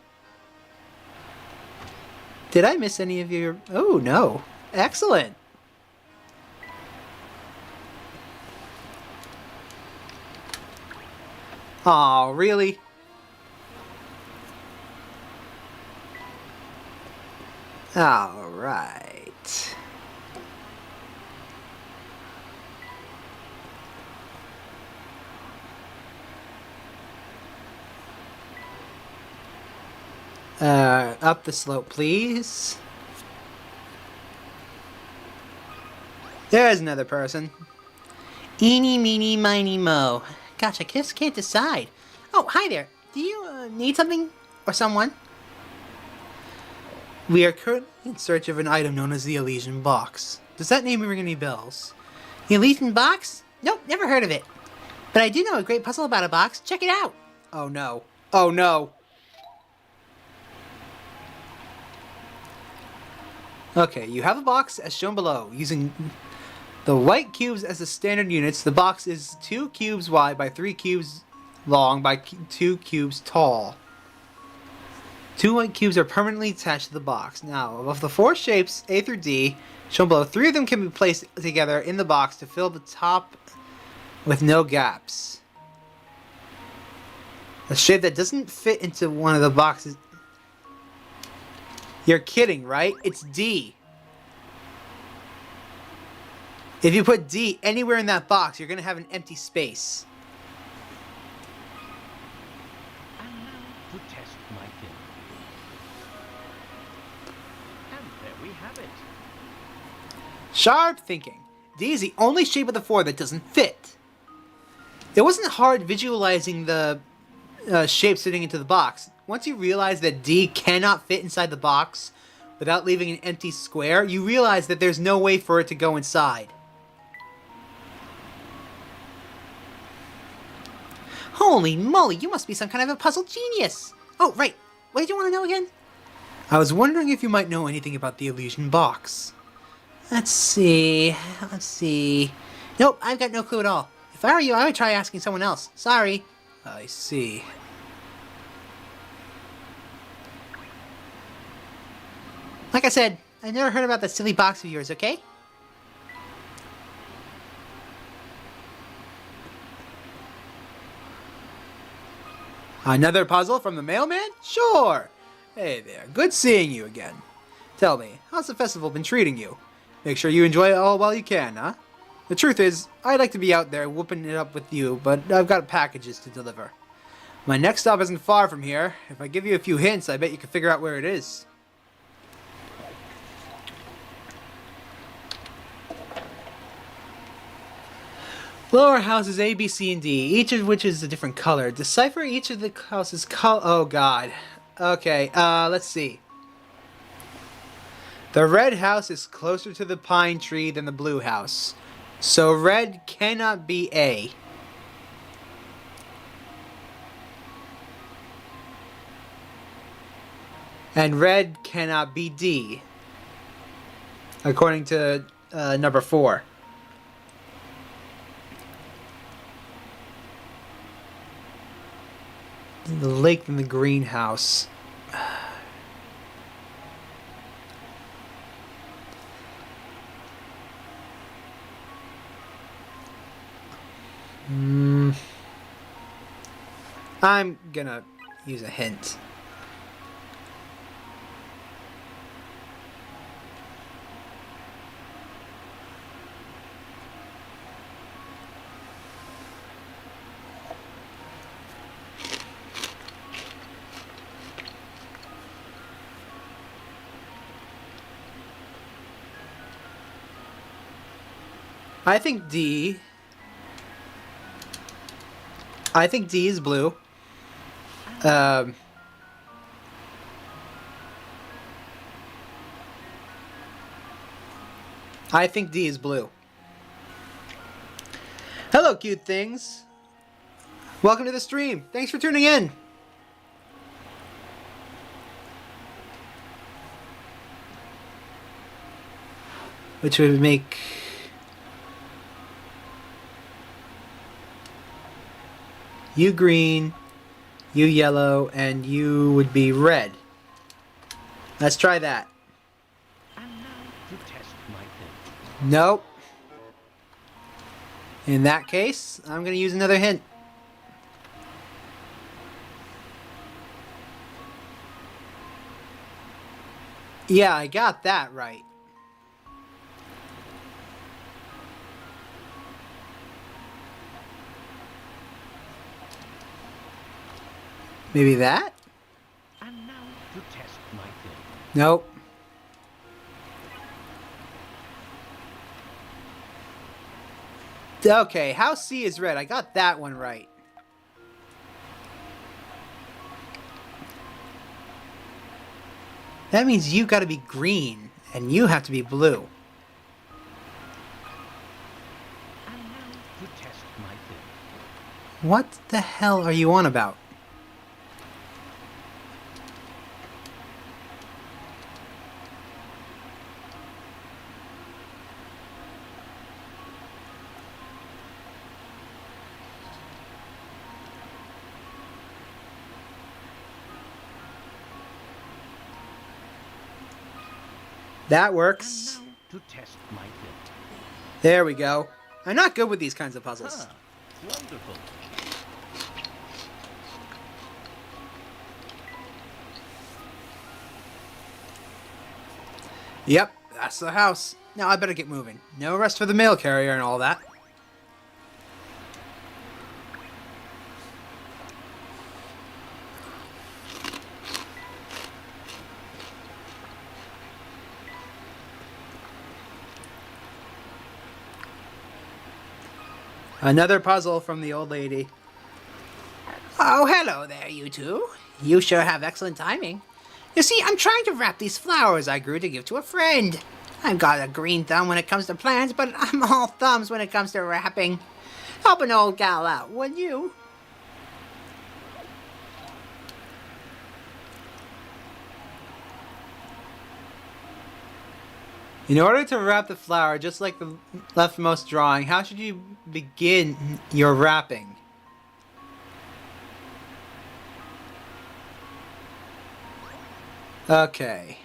Did I miss any of your... Oh, no. Excellent! Aw, really? Alright. Up the slope, please. There's another person. Eeny, meeny, miny, mo. Gosh, I just can't decide. Oh, hi there. Do you need something or someone? We are currently in search of an item known as the Elysian Box. Does that name ring any bells? The Elysian Box? Nope, never heard of it. But I do know a great puzzle about a box. Check it out. Oh no. Oh no. Okay, you have a box as shown below. Using the white cubes as the standard units, the box is 2 cubes wide by 3 cubes long by 2 cubes tall. 2 white cubes are permanently attached to the box. Now, of the 4 shapes, A through D, shown below, 3 of them can be placed together in the box to fill the top with no gaps. A shape that doesn't fit into one of the boxes... You're kidding, right? It's D. If you put D anywhere in that box, you're going to have an empty space. And now to test my theory. And there we have it. Sharp thinking. D is the only shape of the 4 that doesn't fit. It wasn't hard visualizing the shapes fitting into the box. Once you realize that D cannot fit inside the box without leaving an empty square, you realize that there's no way for it to go inside. Holy moly, you must be some kind of a puzzle genius! Oh, right. What did you want to know again? I was wondering if you might know anything about the Elysian Box. Let's see. Nope, I've got no clue at all. If I were you, I would try asking someone else. Sorry. I see. Like I said, I've never heard about that silly box of yours, okay? Another puzzle from the mailman? Sure! Hey there, good seeing you again. Tell me, how's the festival been treating you? Make sure you enjoy it all while you can, huh? The truth is, I'd like to be out there whooping it up with you, but I've got packages to deliver. My next stop isn't far from here. If I give you a few hints, I bet you can figure out where it is. Lower houses A, B, C, and D, each of which is a different color. Decipher each of the houses' oh god. Okay, let's see. The red house is closer to the pine tree than the blue house. So red cannot be A. And red cannot be D. According to number 4. The lake in the greenhouse. I'm gonna use a hint. I think D. I think D is blue. I think D is blue. Hello, cute things. Welcome to the stream. Thanks for tuning in. Which would make... you green, you yellow, and you would be red. Let's try that. And now to test my theory. Nope. In that case, I'm going to use another hint. Yeah, I got that right. Maybe that? And now to test my theory. Nope. Okay, house C is red. I got that one right. That means you gotta be green, and you have to be blue. And now to test my theory. What the hell are you on about? That works. And now to test my theory. There we go. I'm not good with these kinds of puzzles. Ah, wonderful. Yep, that's the house. Now I better get moving. No rest for the mail carrier and all that. Another puzzle from the old lady. Oh, hello there, you two. You sure have excellent timing. You see, I'm trying to wrap these flowers I grew to give to a friend. I've got a green thumb when it comes to plants, but I'm all thumbs when it comes to wrapping. Help an old gal out, would you? In order to wrap the flower, just like the leftmost drawing, how should you begin your wrapping? Okay.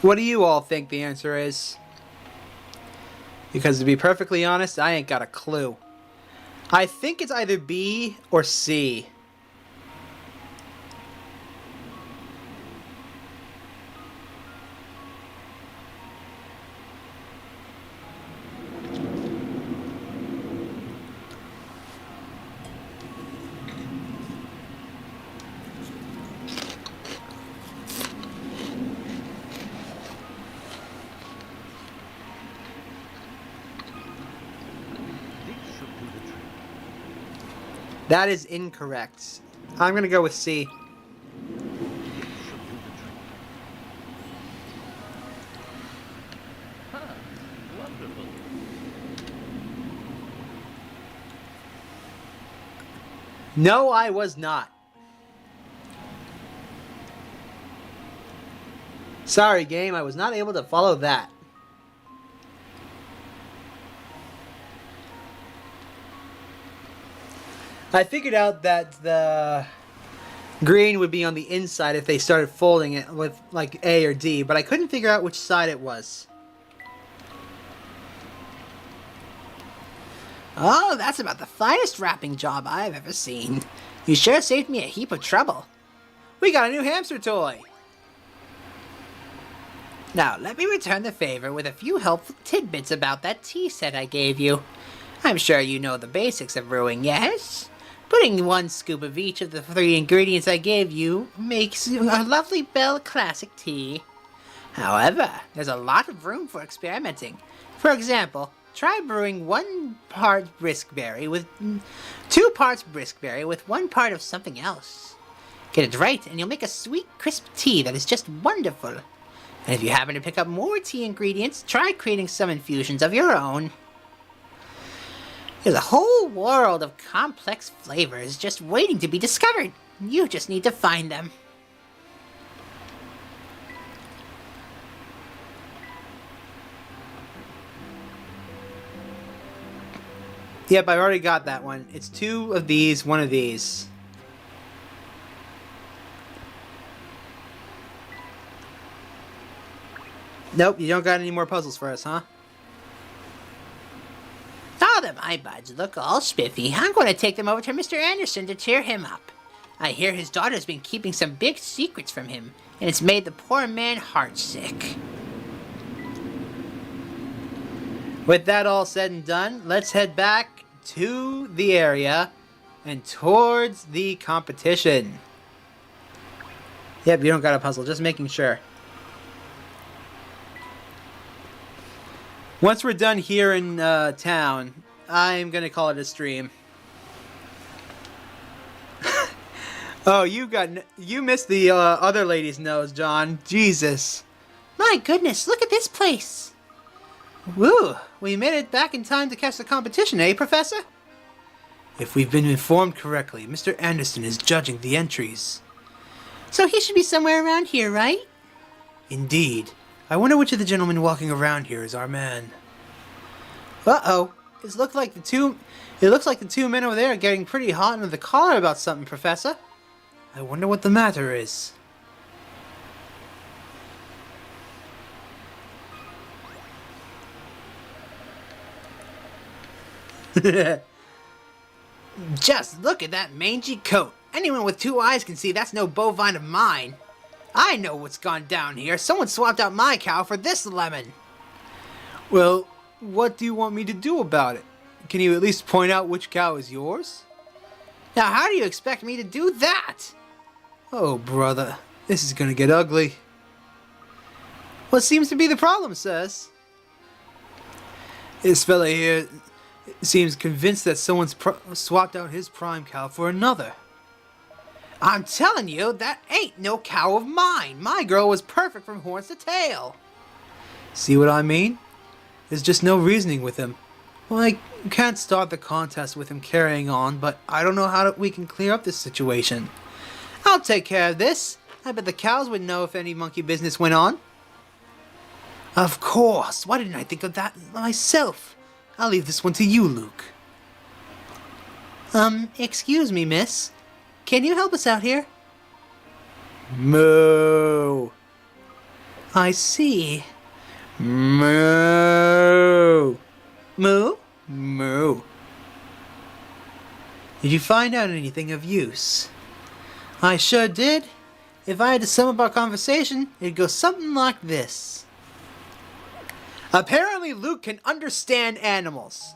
What do you all think the answer is? Because to be perfectly honest, I ain't got a clue. I think it's either B or C. This should do the trick. That is incorrect. I'm gonna go with C. This should do the trick. Ah, wonderful. No, I was not. Sorry, game, I was not able to follow that. I figured out that the green would be on the inside if they started folding it with like A or D, but I couldn't figure out which side it was. Oh, that's about the finest wrapping job I've ever seen. You sure saved me a heap of trouble. We got a new hamster toy! Now, let me return the favor with a few helpful tidbits about that tea set I gave you. I'm sure you know the basics of brewing, yes? Putting 1 scoop of each of the 3 ingredients I gave you makes a lovely Bell Classic tea. However, there's a lot of room for experimenting. For example, try brewing 1 part briskberry with 2 parts briskberry with 1 part of something else. Get it right, and you'll make a sweet, crisp tea that is just wonderful. And if you happen to pick up more tea ingredients, try creating some infusions of your own. There's a whole world of complex flavors just waiting to be discovered. You just need to find them. Yep, I already got that one. It's 2 of these, 1 of these. Nope, you don't got any more puzzles for us, huh? Now that my buds look all spiffy, I'm going to take them over to Mr. Anderson to cheer him up. I hear his daughter's been keeping some big secrets from him, and it's made the poor man heartsick. With that all said and done, let's head back to the area and towards the competition. Yep, you don't got a puzzle, just making sure. Once we're done here in town, I'm gonna call it a stream. Oh, you missed the other lady's nose, John. Jesus. My goodness, look at this place. Woo! We made it back in time to catch the competition, eh, Professor? If we've been informed correctly, Mr. Anderson is judging the entries. So he should be somewhere around here, right? Indeed. I wonder which of the gentlemen walking around here is our man. Uh-oh. It looks like the two men over there are getting pretty hot under the collar about something, Professor. I wonder what the matter is. Just look at that mangy coat. Anyone with 2 eyes can see that's no bovine of mine. I know what's gone down here. Someone swapped out my cow for this lemon. Well, what do you want me to do about it? Can you at least point out which cow is yours? Now, how do you expect me to do that? Oh, brother. This is gonna get ugly. What seems to be the problem, sis? This fella here seems convinced that someone's swapped out his prime cow for another. I'm telling you, that ain't no cow of mine. My girl was perfect from horns to tail. See what I mean? There's just no reasoning with him. Well, I can't start the contest with him carrying on, but I don't know how we can clear up this situation. I'll take care of this. I bet the cows would know if any monkey business went on. Of course. Why didn't I think of that myself? I'll leave this one to you, Luke. Excuse me, miss. Can you help us out here? Moo. I see. Moo. Moo? Moo. Did you find out anything of use? I sure did. If I had to sum up our conversation, it'd go something like this. Apparently Luke can understand animals.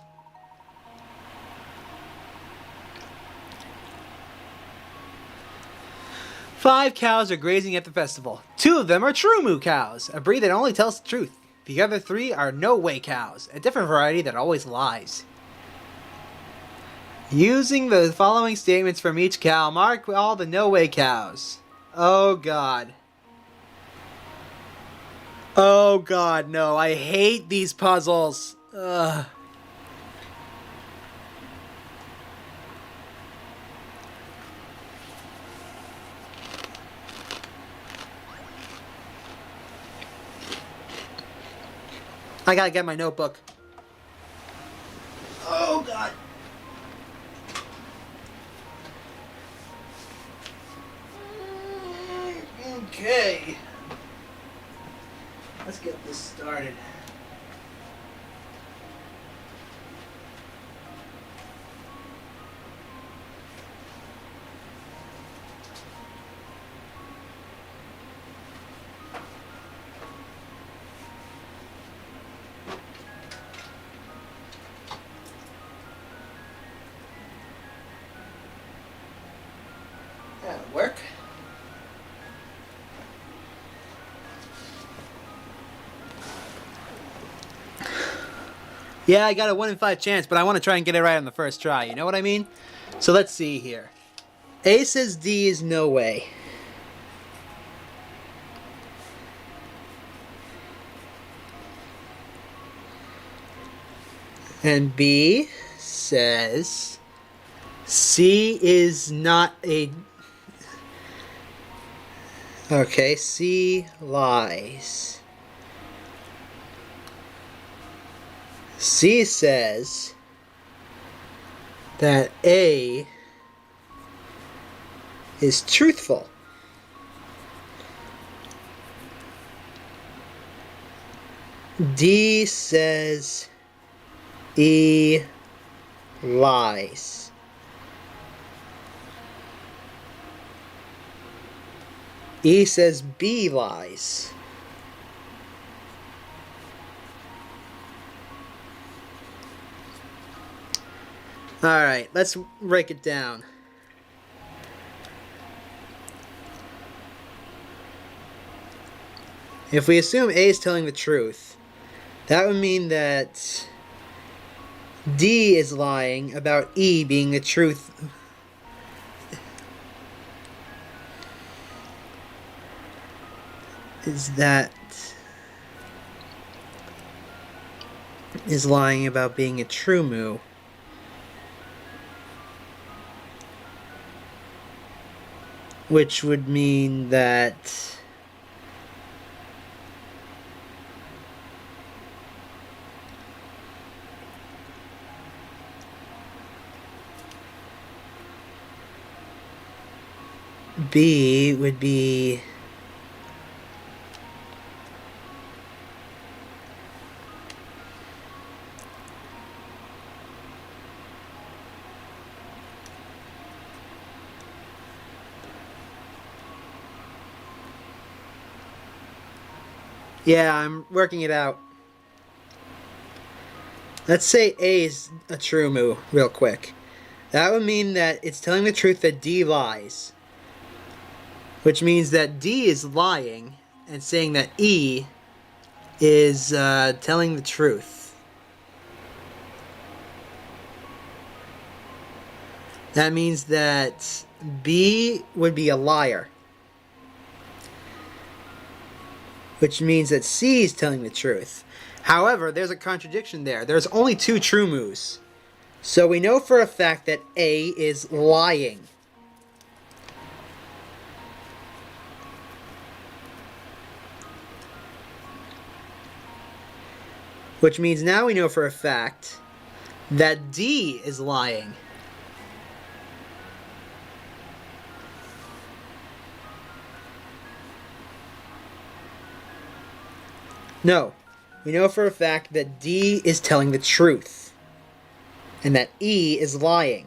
Five cows are grazing at the festival. Two of them are true moo cows, a breed that only tells the truth. The other three are no way cows, a different variety that always lies. Using the following statements from each cow, mark all the no way cows. Oh god. Oh god, no. I hate these puzzles. Ugh. I gotta get my notebook. Oh god. Okay. Let's get this started. That'll work. Yeah, I got a 1 in 5 chance, but I want to try and get it right on the first try. You know what I mean? So let's see here. A says D is no way. And B says C is not a... Okay, C lies. C says that A is truthful. D says E lies. E says B lies. Alright, let's break it down. If we assume A is telling the truth, that would mean that D is lying about E being the truth. Is lying about being a true moo. Which would mean that B would be yeah, I'm working it out. Let's say A is a true moo real quick. That would mean that it's telling the truth that D lies. Which means that D is lying and saying that E is telling the truth. That means that B would be a liar. Which means that C is telling the truth. However, there's a contradiction there. There's only two true moos. So we know for a fact that A is lying. Which means now we know for a fact that D is lying. No. We know for a fact that D is telling the truth. And that E is lying.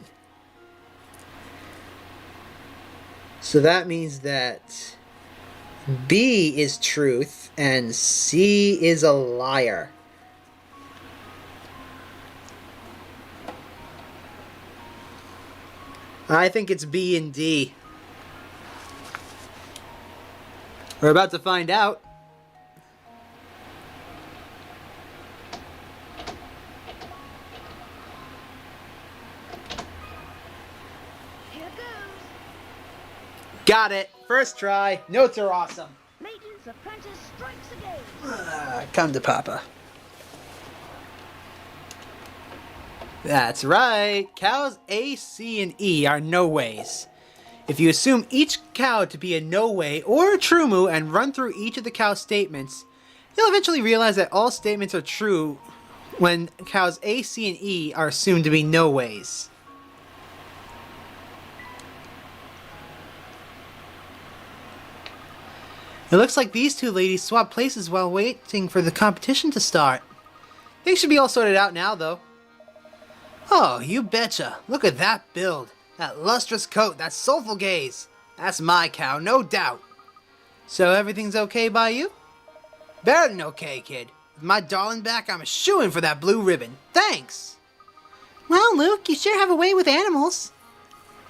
So that means that B is truth and C is a liar. I think it's B and D. We're about to find out. Here goes. Got it. First try. Notes are awesome. Layton's apprentice strikes again. Come to Papa. That's right. Cows A, C, and E are no ways. If you assume each cow to be a no way or a true moo and run through each of the cow's statements, you'll eventually realize that all statements are true when cows A, C, and E are assumed to be no ways. It looks like these two ladies swapped places while waiting for the competition to start. Things should be all sorted out now, though. Oh, you betcha. Look at that build. That lustrous coat, that soulful gaze. That's my cow, no doubt. So everything's okay by you? Better than okay, kid. With my darling back, I'm a shoo-in for that blue ribbon. Thanks. Well, Luke, you sure have a way with animals.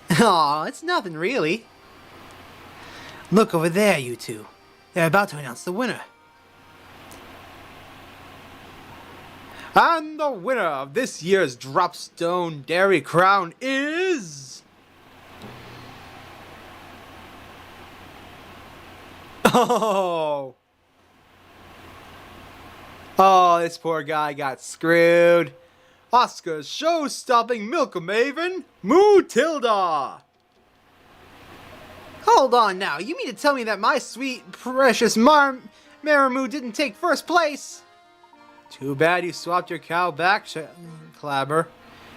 Aw, it's nothing really. Look over there, you two. They're about to announce the winner. And the winner of this year's Dropstone Dairy Crown is... Oh! Oh, this poor guy got screwed. Oscar's show-stopping milk-maven, Mootilda! Hold on now, you mean to tell me that my sweet, precious Maramoo didn't take first place? Too bad you swapped your cow back, Clabber.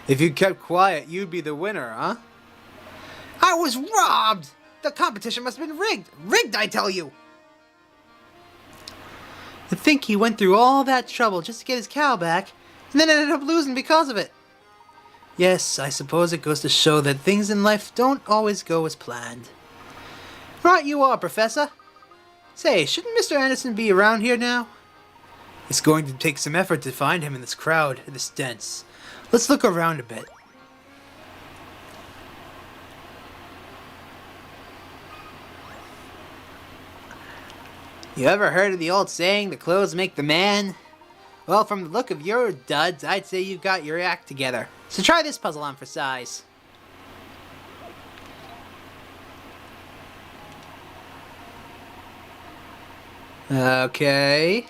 If you kept quiet, you'd be the winner, huh? I was robbed! The competition must have been rigged! Rigged, I tell you! To think he went through all that trouble just to get his cow back, and then ended up losing because of it. Yes, I suppose it goes to show that things in life don't always go as planned. Right you are, Professor. Say, shouldn't Mr. Anderson be around here now? It's going to take some effort to find him in this crowd, this dense. Let's look around a bit. You ever heard of the old saying, the clothes make the man? Well, from the look of your duds, I'd say you've got your act together. So try this puzzle on for size. Okay.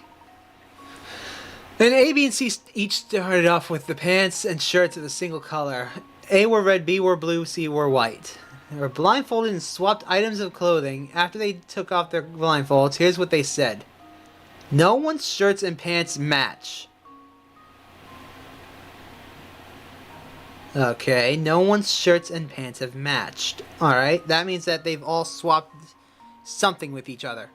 Then A, B, and C each started off with the pants and shirts of a single color. A were red, B were blue, C were white. They were blindfolded and swapped items of clothing. After they took off their blindfolds, here's what they said. No one's shirts and pants match. Okay, no one's shirts and pants have matched. Alright, that means that they've all swapped something with each other.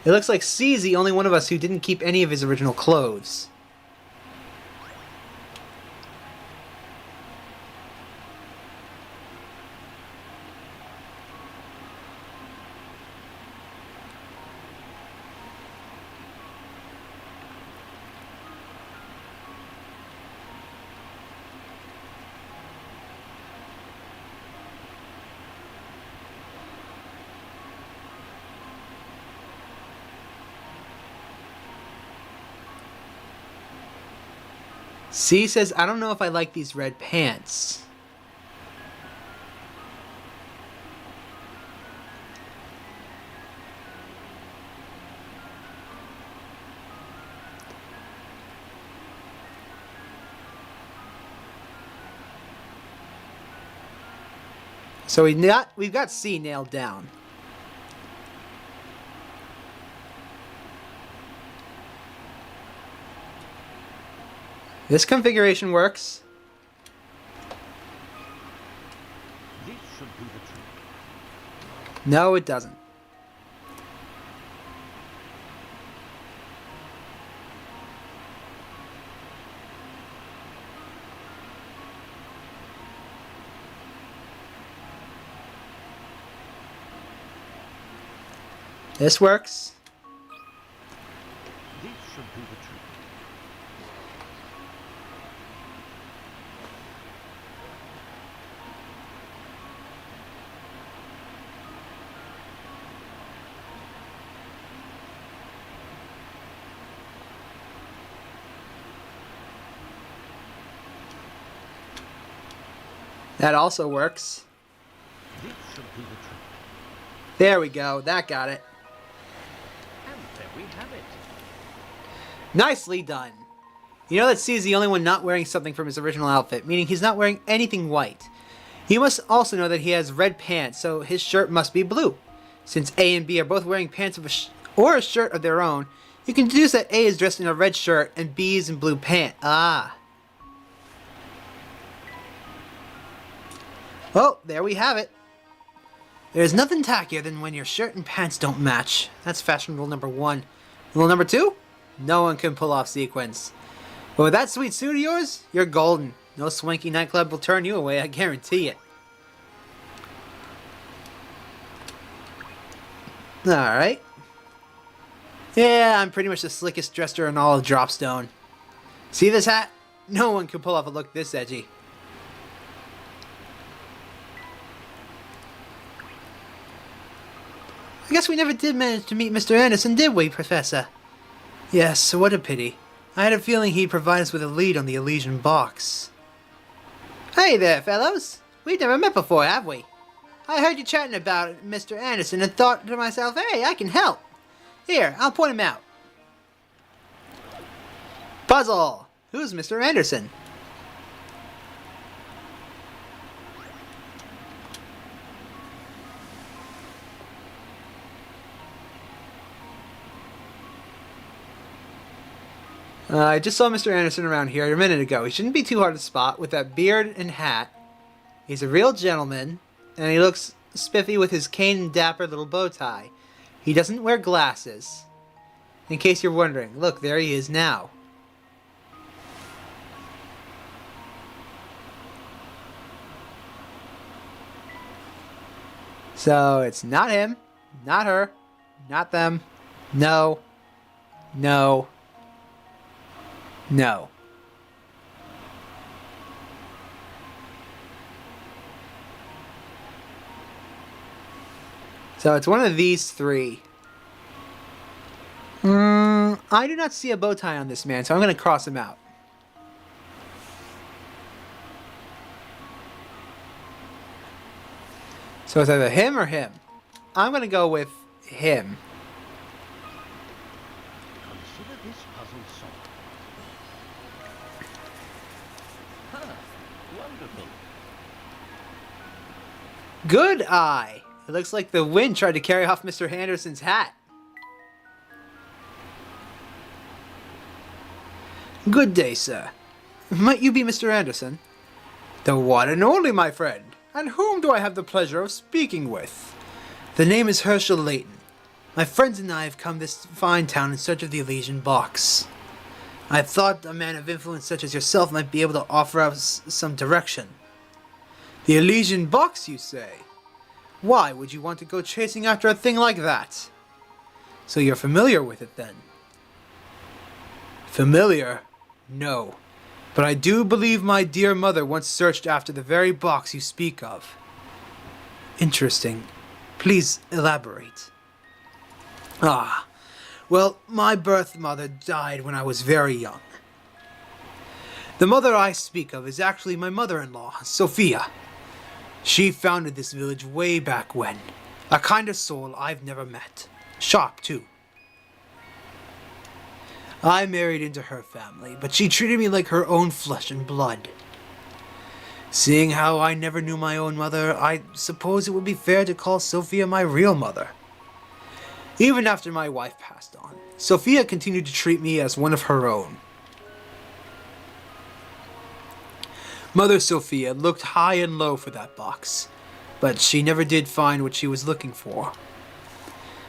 It looks like C's the only one of us who didn't keep any of his original clothes. C says, I don't know if I like these red pants. So we've got C nailed down. This configuration works. This should be the truth. No, it doesn't. This works. This should do the trick. That also works. This should do the trick. There we go. That got it. And there we have it. Nicely done. You know that C is the only one not wearing something from his original outfit, meaning he's not wearing anything white. You must also know that he has red pants, so his shirt must be blue. Since A and B are both wearing pants of or a shirt of their own, you can deduce that A is dressed in a red shirt and B is in blue pants. Ah. Well, there we have it. There's nothing tackier than when your shirt and pants don't match. That's fashion rule number 1. Rule number 2? No one can pull off sequins. But with that sweet suit of yours, you're golden. No swanky nightclub will turn you away, I guarantee it. Alright. Yeah, I'm pretty much the slickest dresser in all of Dropstone. See this hat? No one can pull off a look this edgy. I guess we never did manage to meet Mr. Anderson, did we, Professor? Yes, what a pity. I had a feeling he'd provide us with a lead on the Elysian Box. Hey there, fellows. We've never met before, have we? I heard you chatting about Mr. Anderson and thought to myself, hey, I can help. Here, I'll point him out. Puzzle! Who's Mr. Anderson? I just saw Mr. Anderson around here a minute ago. He shouldn't be too hard to spot with that beard and hat. He's a real gentleman, and he looks spiffy with his cane and dapper little bow tie. He doesn't wear glasses. In case you're wondering, look, there he is now. So, it's not him, not her, not them. No. No. No. So it's one of these three. I do not see a bow tie on this man, so I'm going to cross him out. So it's either him or him. I'm going to go with him. Consider this puzzle solved. Huh, wonderful. Good eye. It looks like the wind tried to carry off Mr. Anderson's hat. Good day, sir. Might you be Mr. Anderson? The one and only, my friend. And whom do I have the pleasure of speaking with? The name is Professor Layton. My friends and I have come this fine town in search of the Elysian Box. I thought a man of influence such as yourself might be able to offer us some direction. The Elysian Box, you say? Why would you want to go chasing after a thing like that? So you're familiar with it then? Familiar? No. But I do believe my dear mother once searched after the very box you speak of. Interesting. Please elaborate. Ah, well, my birth mother died when I was very young. The mother I speak of is actually my mother-in-law, Sophia. She founded this village way back when. A kind of soul I've never met. Sharp, too. I married into her family, but she treated me like her own flesh and blood. Seeing how I never knew my own mother, I suppose it would be fair to call Sophia my real mother. Even after my wife passed on, Sophia continued to treat me as one of her own. Mother Sophia looked high and low for that box, but she never did find what she was looking for.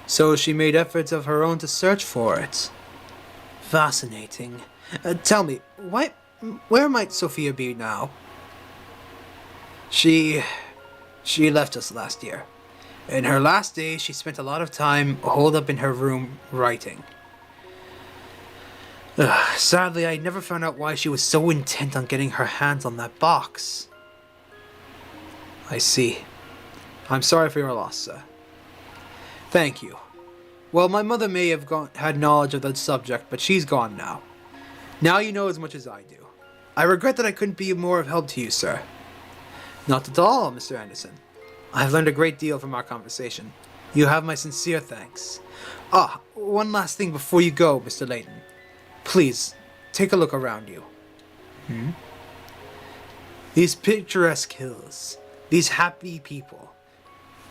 So she made efforts of her own to search for it. Fascinating. Tell me, where might Sophia be now? She left us last year. In her last days, she spent a lot of time holed up in her room writing. Sadly, I never found out why she was so intent on getting her hands on that box. I see. I'm sorry for your loss, sir. Thank you. Well, my mother may have had knowledge of the subject, but she's gone now. Now you know as much as I do. I regret that I couldn't be more of help to you, sir. Not at all, Mr. Anderson. I've learned a great deal from our conversation. You have my sincere thanks. One last thing before you go, Mr. Layton. Please, take a look around you. These picturesque hills, these happy people.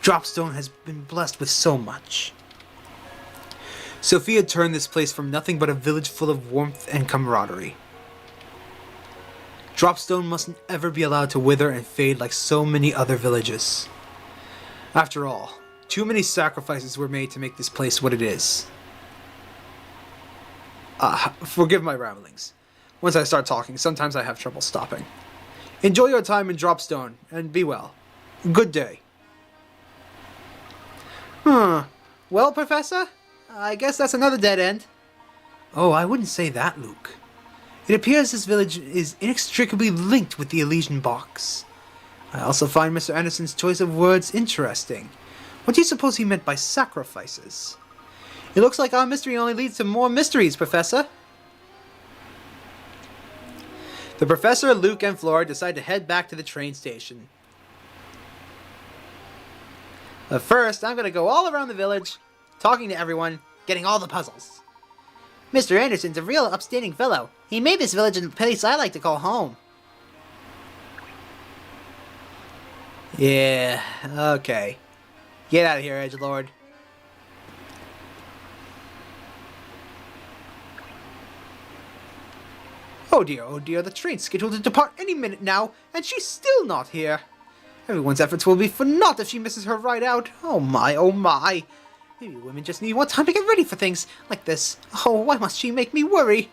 Dropstone has been blessed with so much. Sophia turned this place from nothing but a village full of warmth and camaraderie. Dropstone mustn't ever be allowed to wither and fade like so many other villages. After all, too many sacrifices were made to make this place what it is. Forgive my ramblings. Once I start talking, sometimes I have trouble stopping. Enjoy your time in Dropstone, and be well. Good day. Well, Professor? I guess that's another dead end. Oh, I wouldn't say that, Luke. It appears this village is inextricably linked with the Elysian Box. I also find Mr. Anderson's choice of words interesting. What do you suppose he meant by sacrifices? It looks like our mystery only leads to more mysteries, Professor. The Professor, Luke, and Flora decide to head back to the train station. But first, I'm going to go all around the village, talking to everyone, getting all the puzzles. Mr. Anderson's a real upstanding fellow. He made this village a place I like to call home. Yeah, okay. Get out of here, edgelord. Oh dear, the train's scheduled to depart any minute now, and she's still not here. Everyone's efforts will be for naught if she misses her ride out. Oh my, oh my. Maybe women just need more time to get ready for things like this. Oh, why must she make me worry?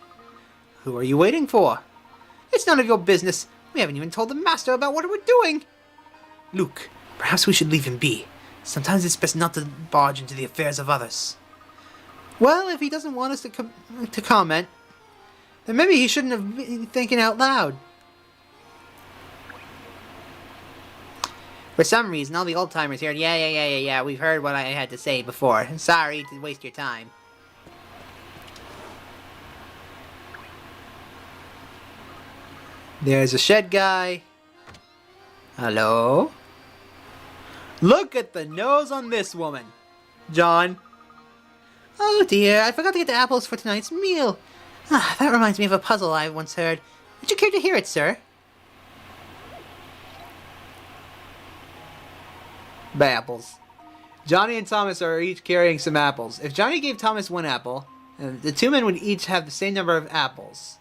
Who are you waiting for? It's none of your business. We haven't even told the master about what we're doing. Luke, perhaps we should leave him be. Sometimes it's best not to barge into the affairs of others. Well, if he doesn't want us to comment, then maybe he shouldn't have been thinking out loud. For some reason, all the old-timers here, yeah, we've heard what I had to say before. Sorry to waste your time. There's a shed guy. Hello? Look at the nose on this woman. John. Oh dear, I forgot to get the apples for tonight's meal. That reminds me of a puzzle I once heard. Would you care to hear it, sir? By apples. Johnny and Thomas are each carrying some apples. If Johnny gave Thomas one apple, the two men would each have the same number of apples.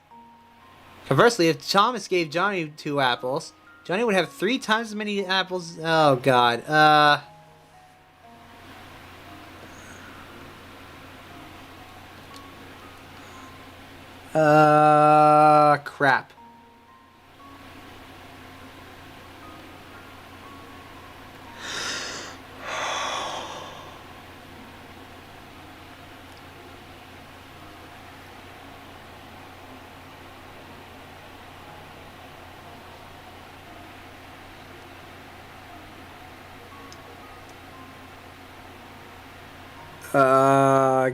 Conversely, if Thomas gave Johnny 2 apples, Johnny would have 3 times as many apples. Oh god. Crap.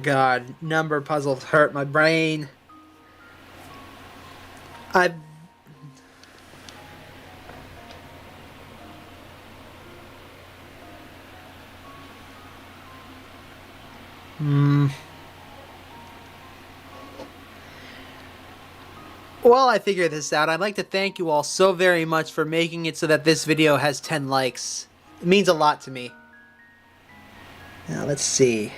God, number puzzles hurt my brain. Well, I figured this out. I'd like to thank you all so very much for making it so that this video has 10 likes. It means a lot to me. Now, let's see.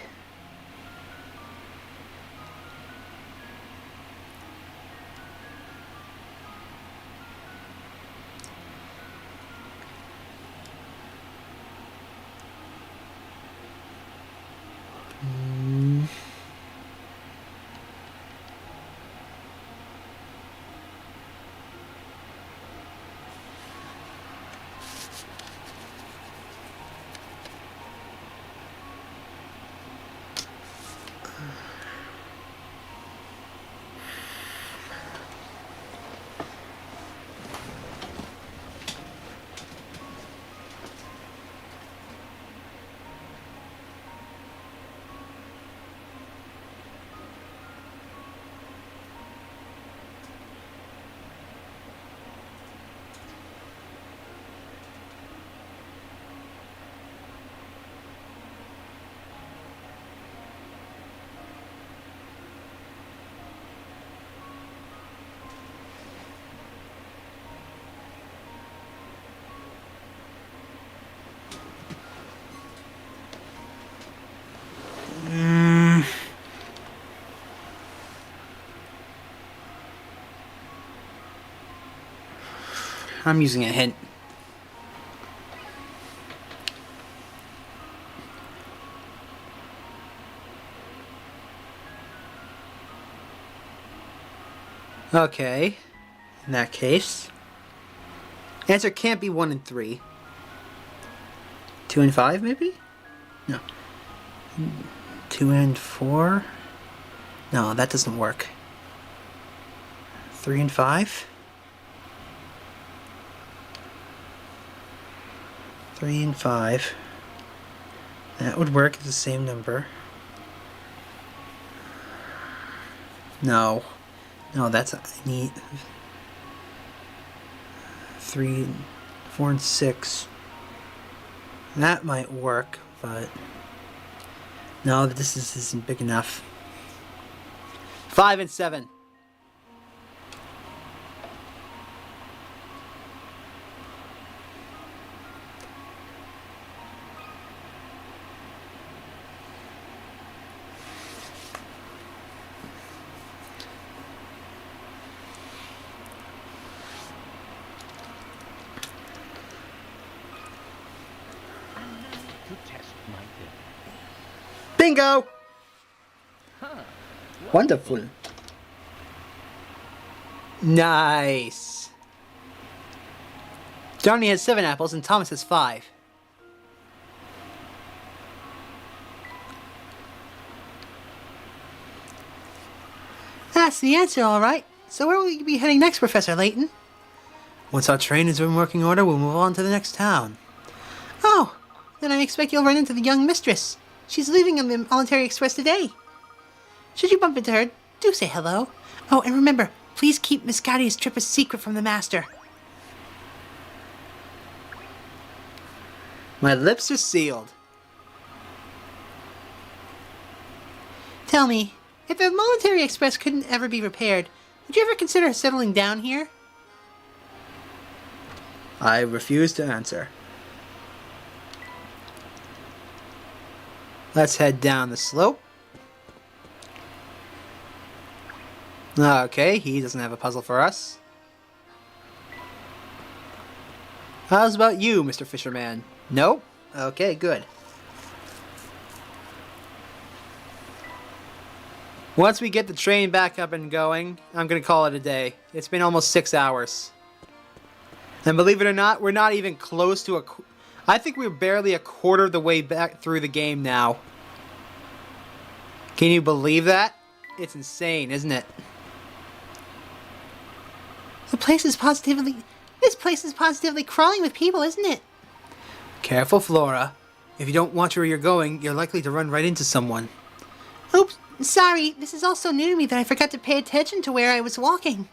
I'm using a hint. Okay. In that case, answer can't be 1 and 3. 2 and 5, maybe? No. 2 and 4? No, that doesn't work. 3 and 5? 3 and 5. That would work at the same number. No. No, that's... I need... 3, 4, and 6. That might work, but... No, this isn't big enough. 5 and 7. To test my theory. Bingo! Wonderful. Nice. Johnny has 7 apples and Thomas has 5. That's the answer, all right. So where will you be heading next, Professor Layton? Once our train is in working order, we'll move on to the next town. Oh, then I expect you'll run into the young mistress. She's leaving on the Military Express today. Should you bump into her, do say hello. Oh, and remember, please keep Miss Gaudia's trip a secret from the master. My lips are sealed. Tell me, if the Military Express couldn't ever be repaired, would you ever consider settling down here? I refuse to answer. Let's head down the slope. Okay, he doesn't have a puzzle for us. How's about you, Mr. Fisherman? Nope? Okay, good. Once we get the train back up and going, I'm gonna call it a day. It's been almost 6 hours. And believe it or not, we're not even close to I think we're barely a quarter of the way back through the game now. Can you believe that? It's insane, isn't it? This place is positively crawling with people, isn't it? Careful, Flora. If you don't watch where you're going, you're likely to run right into someone. Oops, sorry. This is all so new to me that I forgot to pay attention to where I was walking.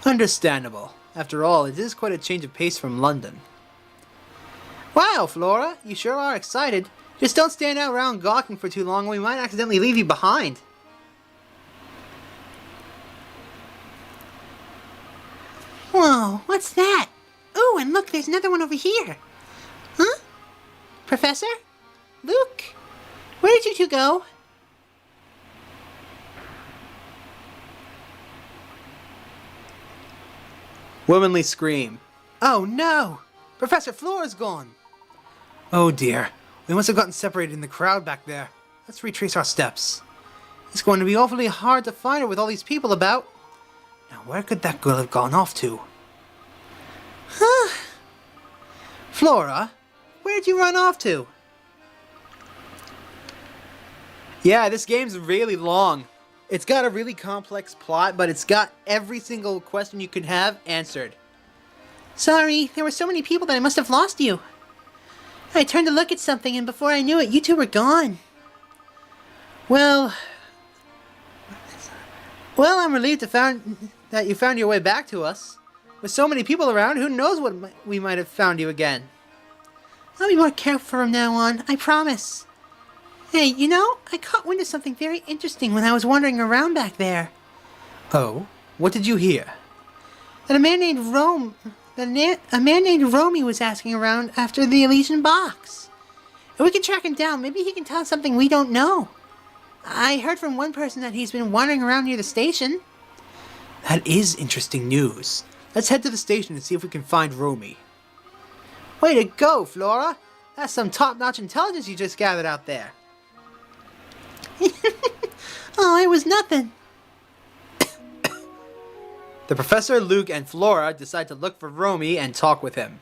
Understandable. After all, it is quite a change of pace from London. Wow, Flora, you sure are excited. Just don't stand out around gawking for too long, or we might accidentally leave you behind. Whoa, what's that? Oh, and look, there's another one over here. Huh? Professor? Luke? Where did you two go? Womanly scream. Oh no! Professor Flora's gone! Oh dear. We must have gotten separated in the crowd back there. Let's retrace our steps. It's going to be awfully hard to find her with all these people about. Now where could that girl have gone off to? Huh? Flora, where'd you run off to? Yeah, this game's really long. It's got a really complex plot, but it's got every single question you could have answered. Sorry, there were so many people that I must have lost you. I turned to look at something, and before I knew it, you two were gone. Well, I'm relieved that you found your way back to us. With so many people around, who knows what we might have found you again. I'll be more careful from now on, I promise. Hey, you know, I caught wind of something very interesting when I was wandering around back there. Oh? What did you hear? That a man named Romy was asking around after the Elysian box. If we can track him down, maybe he can tell us something we don't know. I heard from one person that he's been wandering around near the station. That is interesting news. Let's head to the station and see if we can find Romy. Way to go, Flora! That's some top-notch intelligence you just gathered out there. Oh, it was nothing. The Professor, Luke, and Flora decide to look for Romy and talk with him.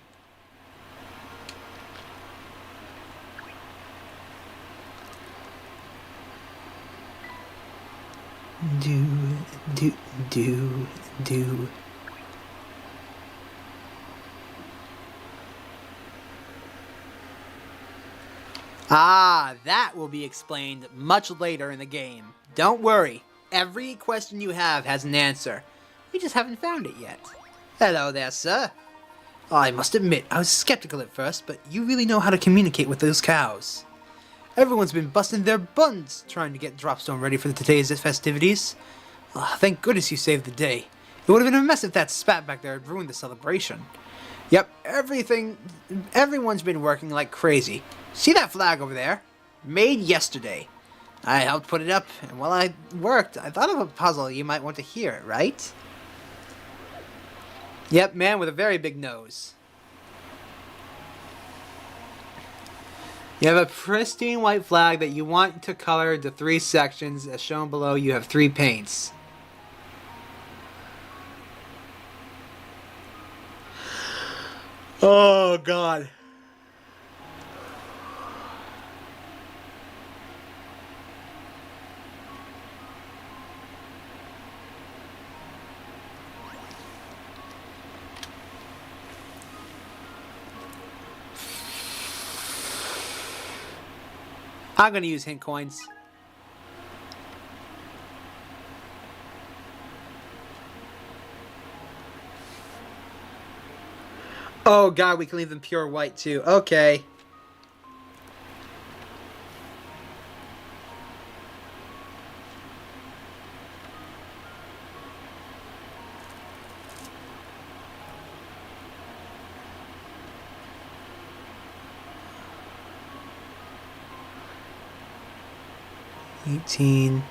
Do. Ah, that will be explained much later in the game. Don't worry, every question you have has an answer. We just haven't found it yet. Hello there, sir. I must admit, I was skeptical at first, but you really know how to communicate with those cows. Everyone's been busting their buns trying to get Dropstone ready for today's festivities. Thank goodness you saved the day. It would have been a mess if that spat back there had ruined the celebration. Yep, everyone's been working like crazy. See that flag over there? Made yesterday. I helped put it up, and while I worked, I thought of a puzzle you might want to hear, right? Yep, man with a very big nose. You have a pristine white flag that you want to color into 3 sections. As shown below, you have 3 paints. Oh, God. I'm gonna use hint coins. Oh god, we can leave them pure white too. Okay. $18,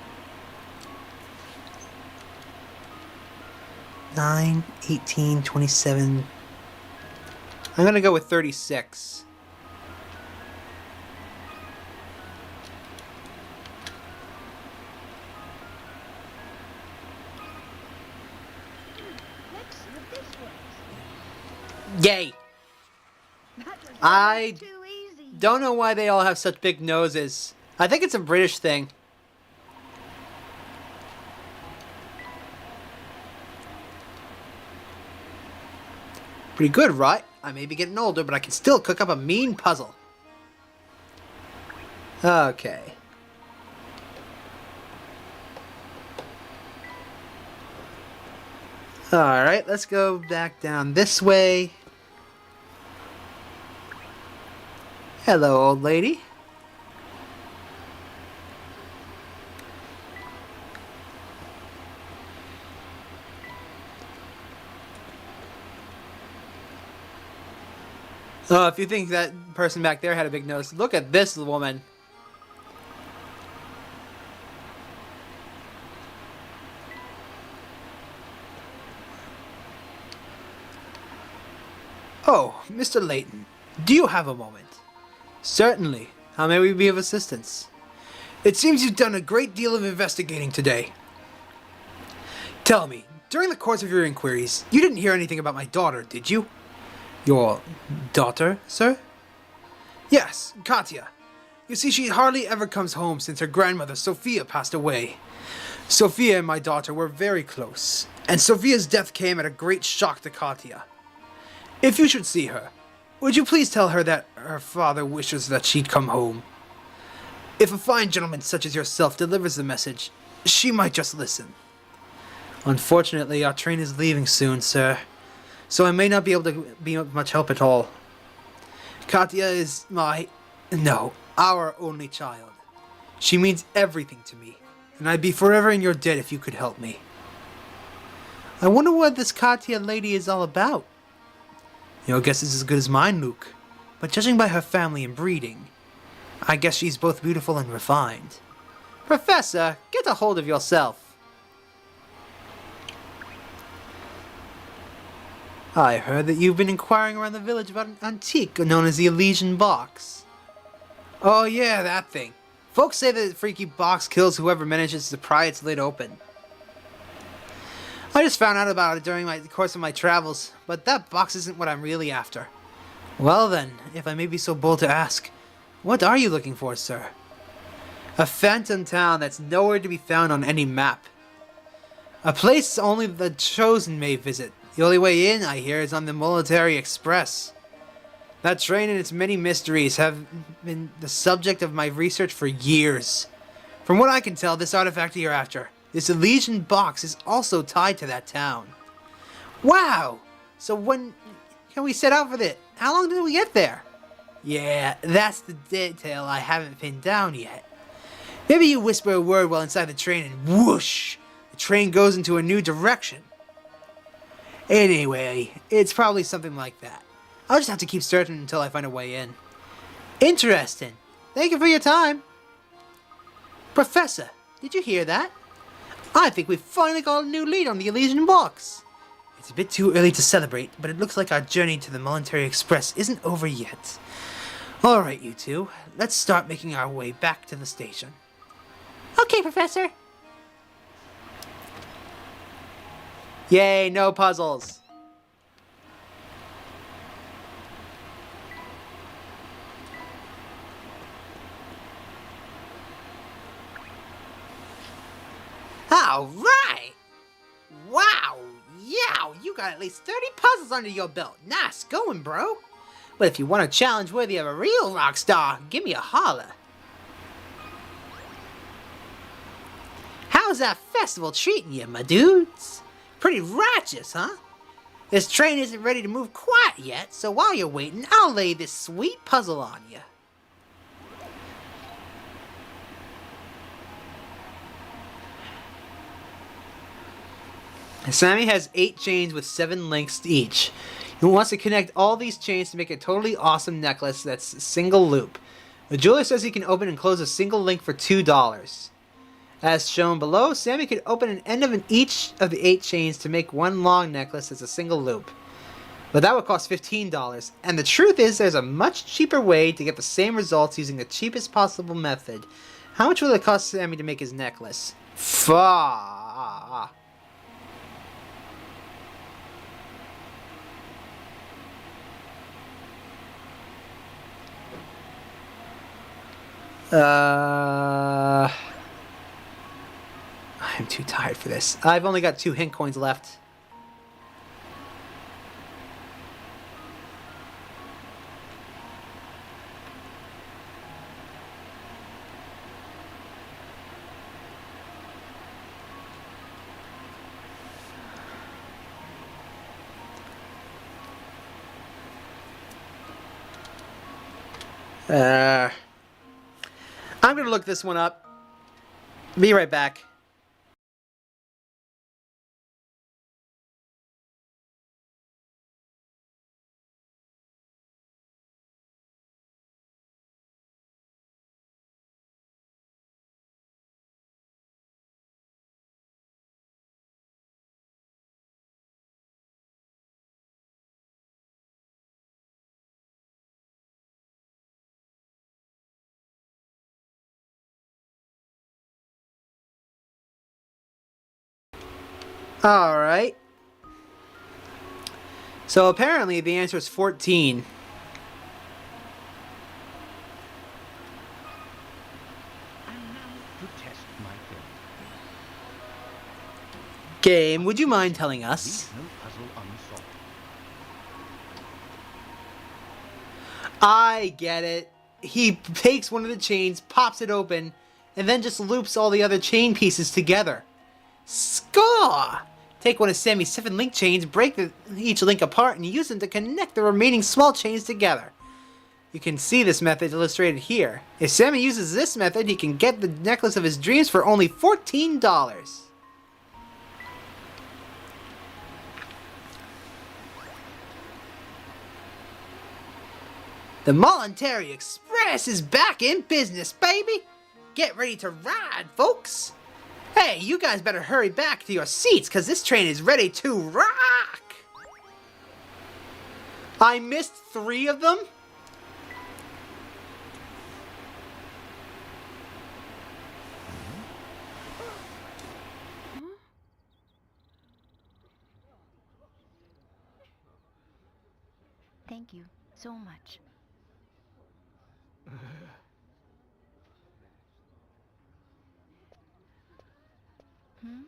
$9, $18, $27. I'm gonna go with 36. Let's see if this works. Yay! That was I too easy. don't know why they all have such big noses. I think it's a British thing. Pretty good, right? I may be getting older, but I can still cook up a mean puzzle. Okay. Alright, let's go back down this way. Hello, old lady. Oh, if you think that person back there had a big nose, look at this woman. Oh, Mr. Layton, do you have a moment? Certainly. How may we be of assistance? It seems you've done a great deal of investigating today. Tell me, during the course of your inquiries, you didn't hear anything about my daughter, did you? Your daughter, sir? Yes, Katya. You see, she hardly ever comes home since her grandmother, Sophia, passed away. Sophia and my daughter were very close, and Sophia's death came at a great shock to Katya. If you should see her, would you please tell her that her father wishes that she'd come home? If a fine gentleman such as yourself delivers the message, she might just listen. Unfortunately, our train is leaving soon, sir, so I may not be able to be of much help at all. Katya is our only child. She means everything to me, and I'd be forever in your debt if you could help me. I wonder what this Katya lady is all about. Your guess is as good as mine, Luke, but judging by her family and breeding, I guess she's both beautiful and refined. Professor, get a hold of yourself. I heard that you've been inquiring around the village about an antique known as the Elysian Box. Oh yeah, that thing. Folks say that the freaky box kills whoever manages to pry its lid open. I just found out about it during the course of my travels, but that box isn't what I'm really after. Well then, if I may be so bold to ask, what are you looking for, sir? A phantom town that's nowhere to be found on any map. A place only the chosen may visit. The only way in, I hear, is on the Military Express. That train and its many mysteries have been the subject of my research for years. From what I can tell, this artifact you're after, this Elysian Box, is also tied to that town. Wow! So when can we set out for it? How long did we get there? Yeah, that's the detail I haven't pinned down yet. Maybe you whisper a word while inside the train and whoosh! The train goes into a new direction. Anyway, it's probably something like that. I'll just have to keep searching until I find a way in. Interesting. Thank you for your time. Professor, did you hear that? I think we've finally got a new lead on the Elysian Box. It's a bit too early to celebrate, but it looks like our journey to the Military Express isn't over yet. Alright, you two. Let's start making our way back to the station. Okay, Professor. Yay, no puzzles. Alright! Wow! Yeah! You got at least 30 puzzles under your belt. Nice going, bro. But if you want a challenge worthy of a real rock star, give me a holler. How's that festival treating you, my dudes? Pretty righteous, huh? This train isn't ready to move quite yet, so while you're waiting, I'll lay this sweet puzzle on you. Sammy has 8 chains with 7 links each. He wants to connect all these chains to make a totally awesome necklace that's a single loop. The jeweler says he can open and close a single link for $2. As shown below, Sammy could open an end of each of the 8 chains to make one long necklace as a single loop. But that would cost $15, and the truth is there's a much cheaper way to get the same results using the cheapest possible method. How much will it cost Sammy to make his necklace? I'm too tired for this. I've only got 2 hint coins left. I'm gonna look this one up. Be right back. Alright. So apparently the answer is 14. And now to test my theory. Game, would you mind telling us? Leave no puzzle unsolved. I get it. He takes one of the chains, pops it open, and then just loops all the other chain pieces together. Score! Take one of Sammy's 7 link chains, break each link apart, and use them to connect the remaining small chains together. You can see this method illustrated here. If Sammy uses this method, he can get the necklace of his dreams for only $14. The Military Express is back in business, baby! Get ready to ride, folks! Hey, you guys better hurry back to your seats, because this train is ready to rock! I missed 3 of them? Thank you so much. Hmm?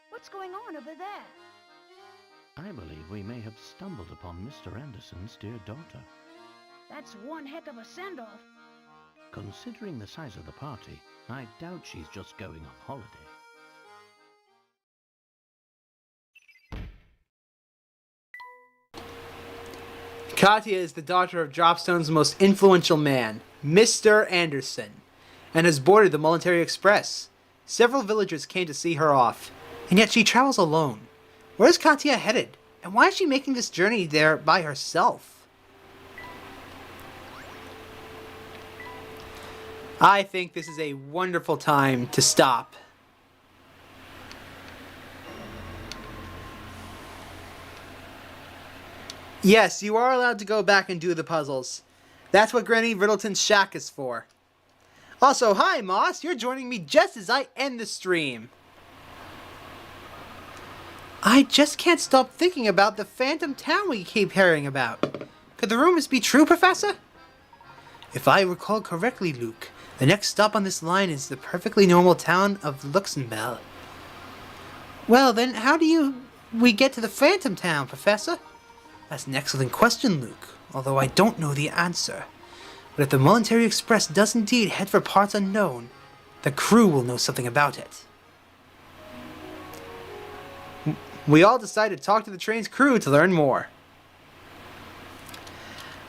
What's going on over there? I believe we may have stumbled upon Mr. Anderson's dear daughter. That's one heck of a send-off. Considering the size of the party, I doubt she's just going on holiday. Katya is the daughter of Dropstone's most influential man, Mr. Anderson, and has boarded the Military Express. Several villagers came to see her off, and yet she travels alone. Where is Katya headed, and why is she making this journey there by herself? I think this is a wonderful time to stop. Yes, you are allowed to go back and do the puzzles. That's what Granny Riddleton's shack is for. Also, hi Moss, you're joining me just as I end the stream. I just can't stop thinking about the phantom town we keep hearing about. Could the rumors be true, Professor? If I recall correctly, Luke, the next stop on this line is the perfectly normal town of Luxembourg. Well, then how do we get to the phantom town, Professor? That's an excellent question, Luke, although I don't know the answer. But if the Military Express does indeed head for parts unknown, the crew will know something about it. We all decided to talk to the train's crew to learn more.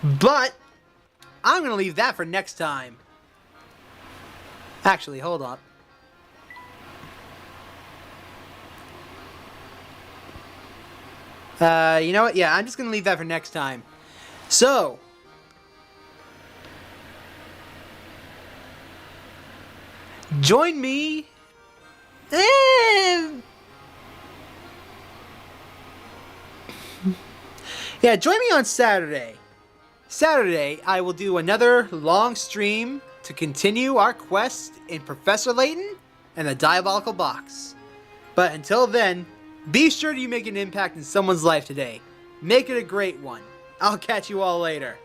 But I'm going to leave that for next time. Actually, hold on. You know what? Yeah, I'm just going to leave that for next time. So, join me. Yeah, join me on Saturday. Saturday, I will do another long stream to continue our quest in Professor Layton and the Diabolical Box. But until then, be sure you make an impact in someone's life today. Make it a great one. I'll catch you all later.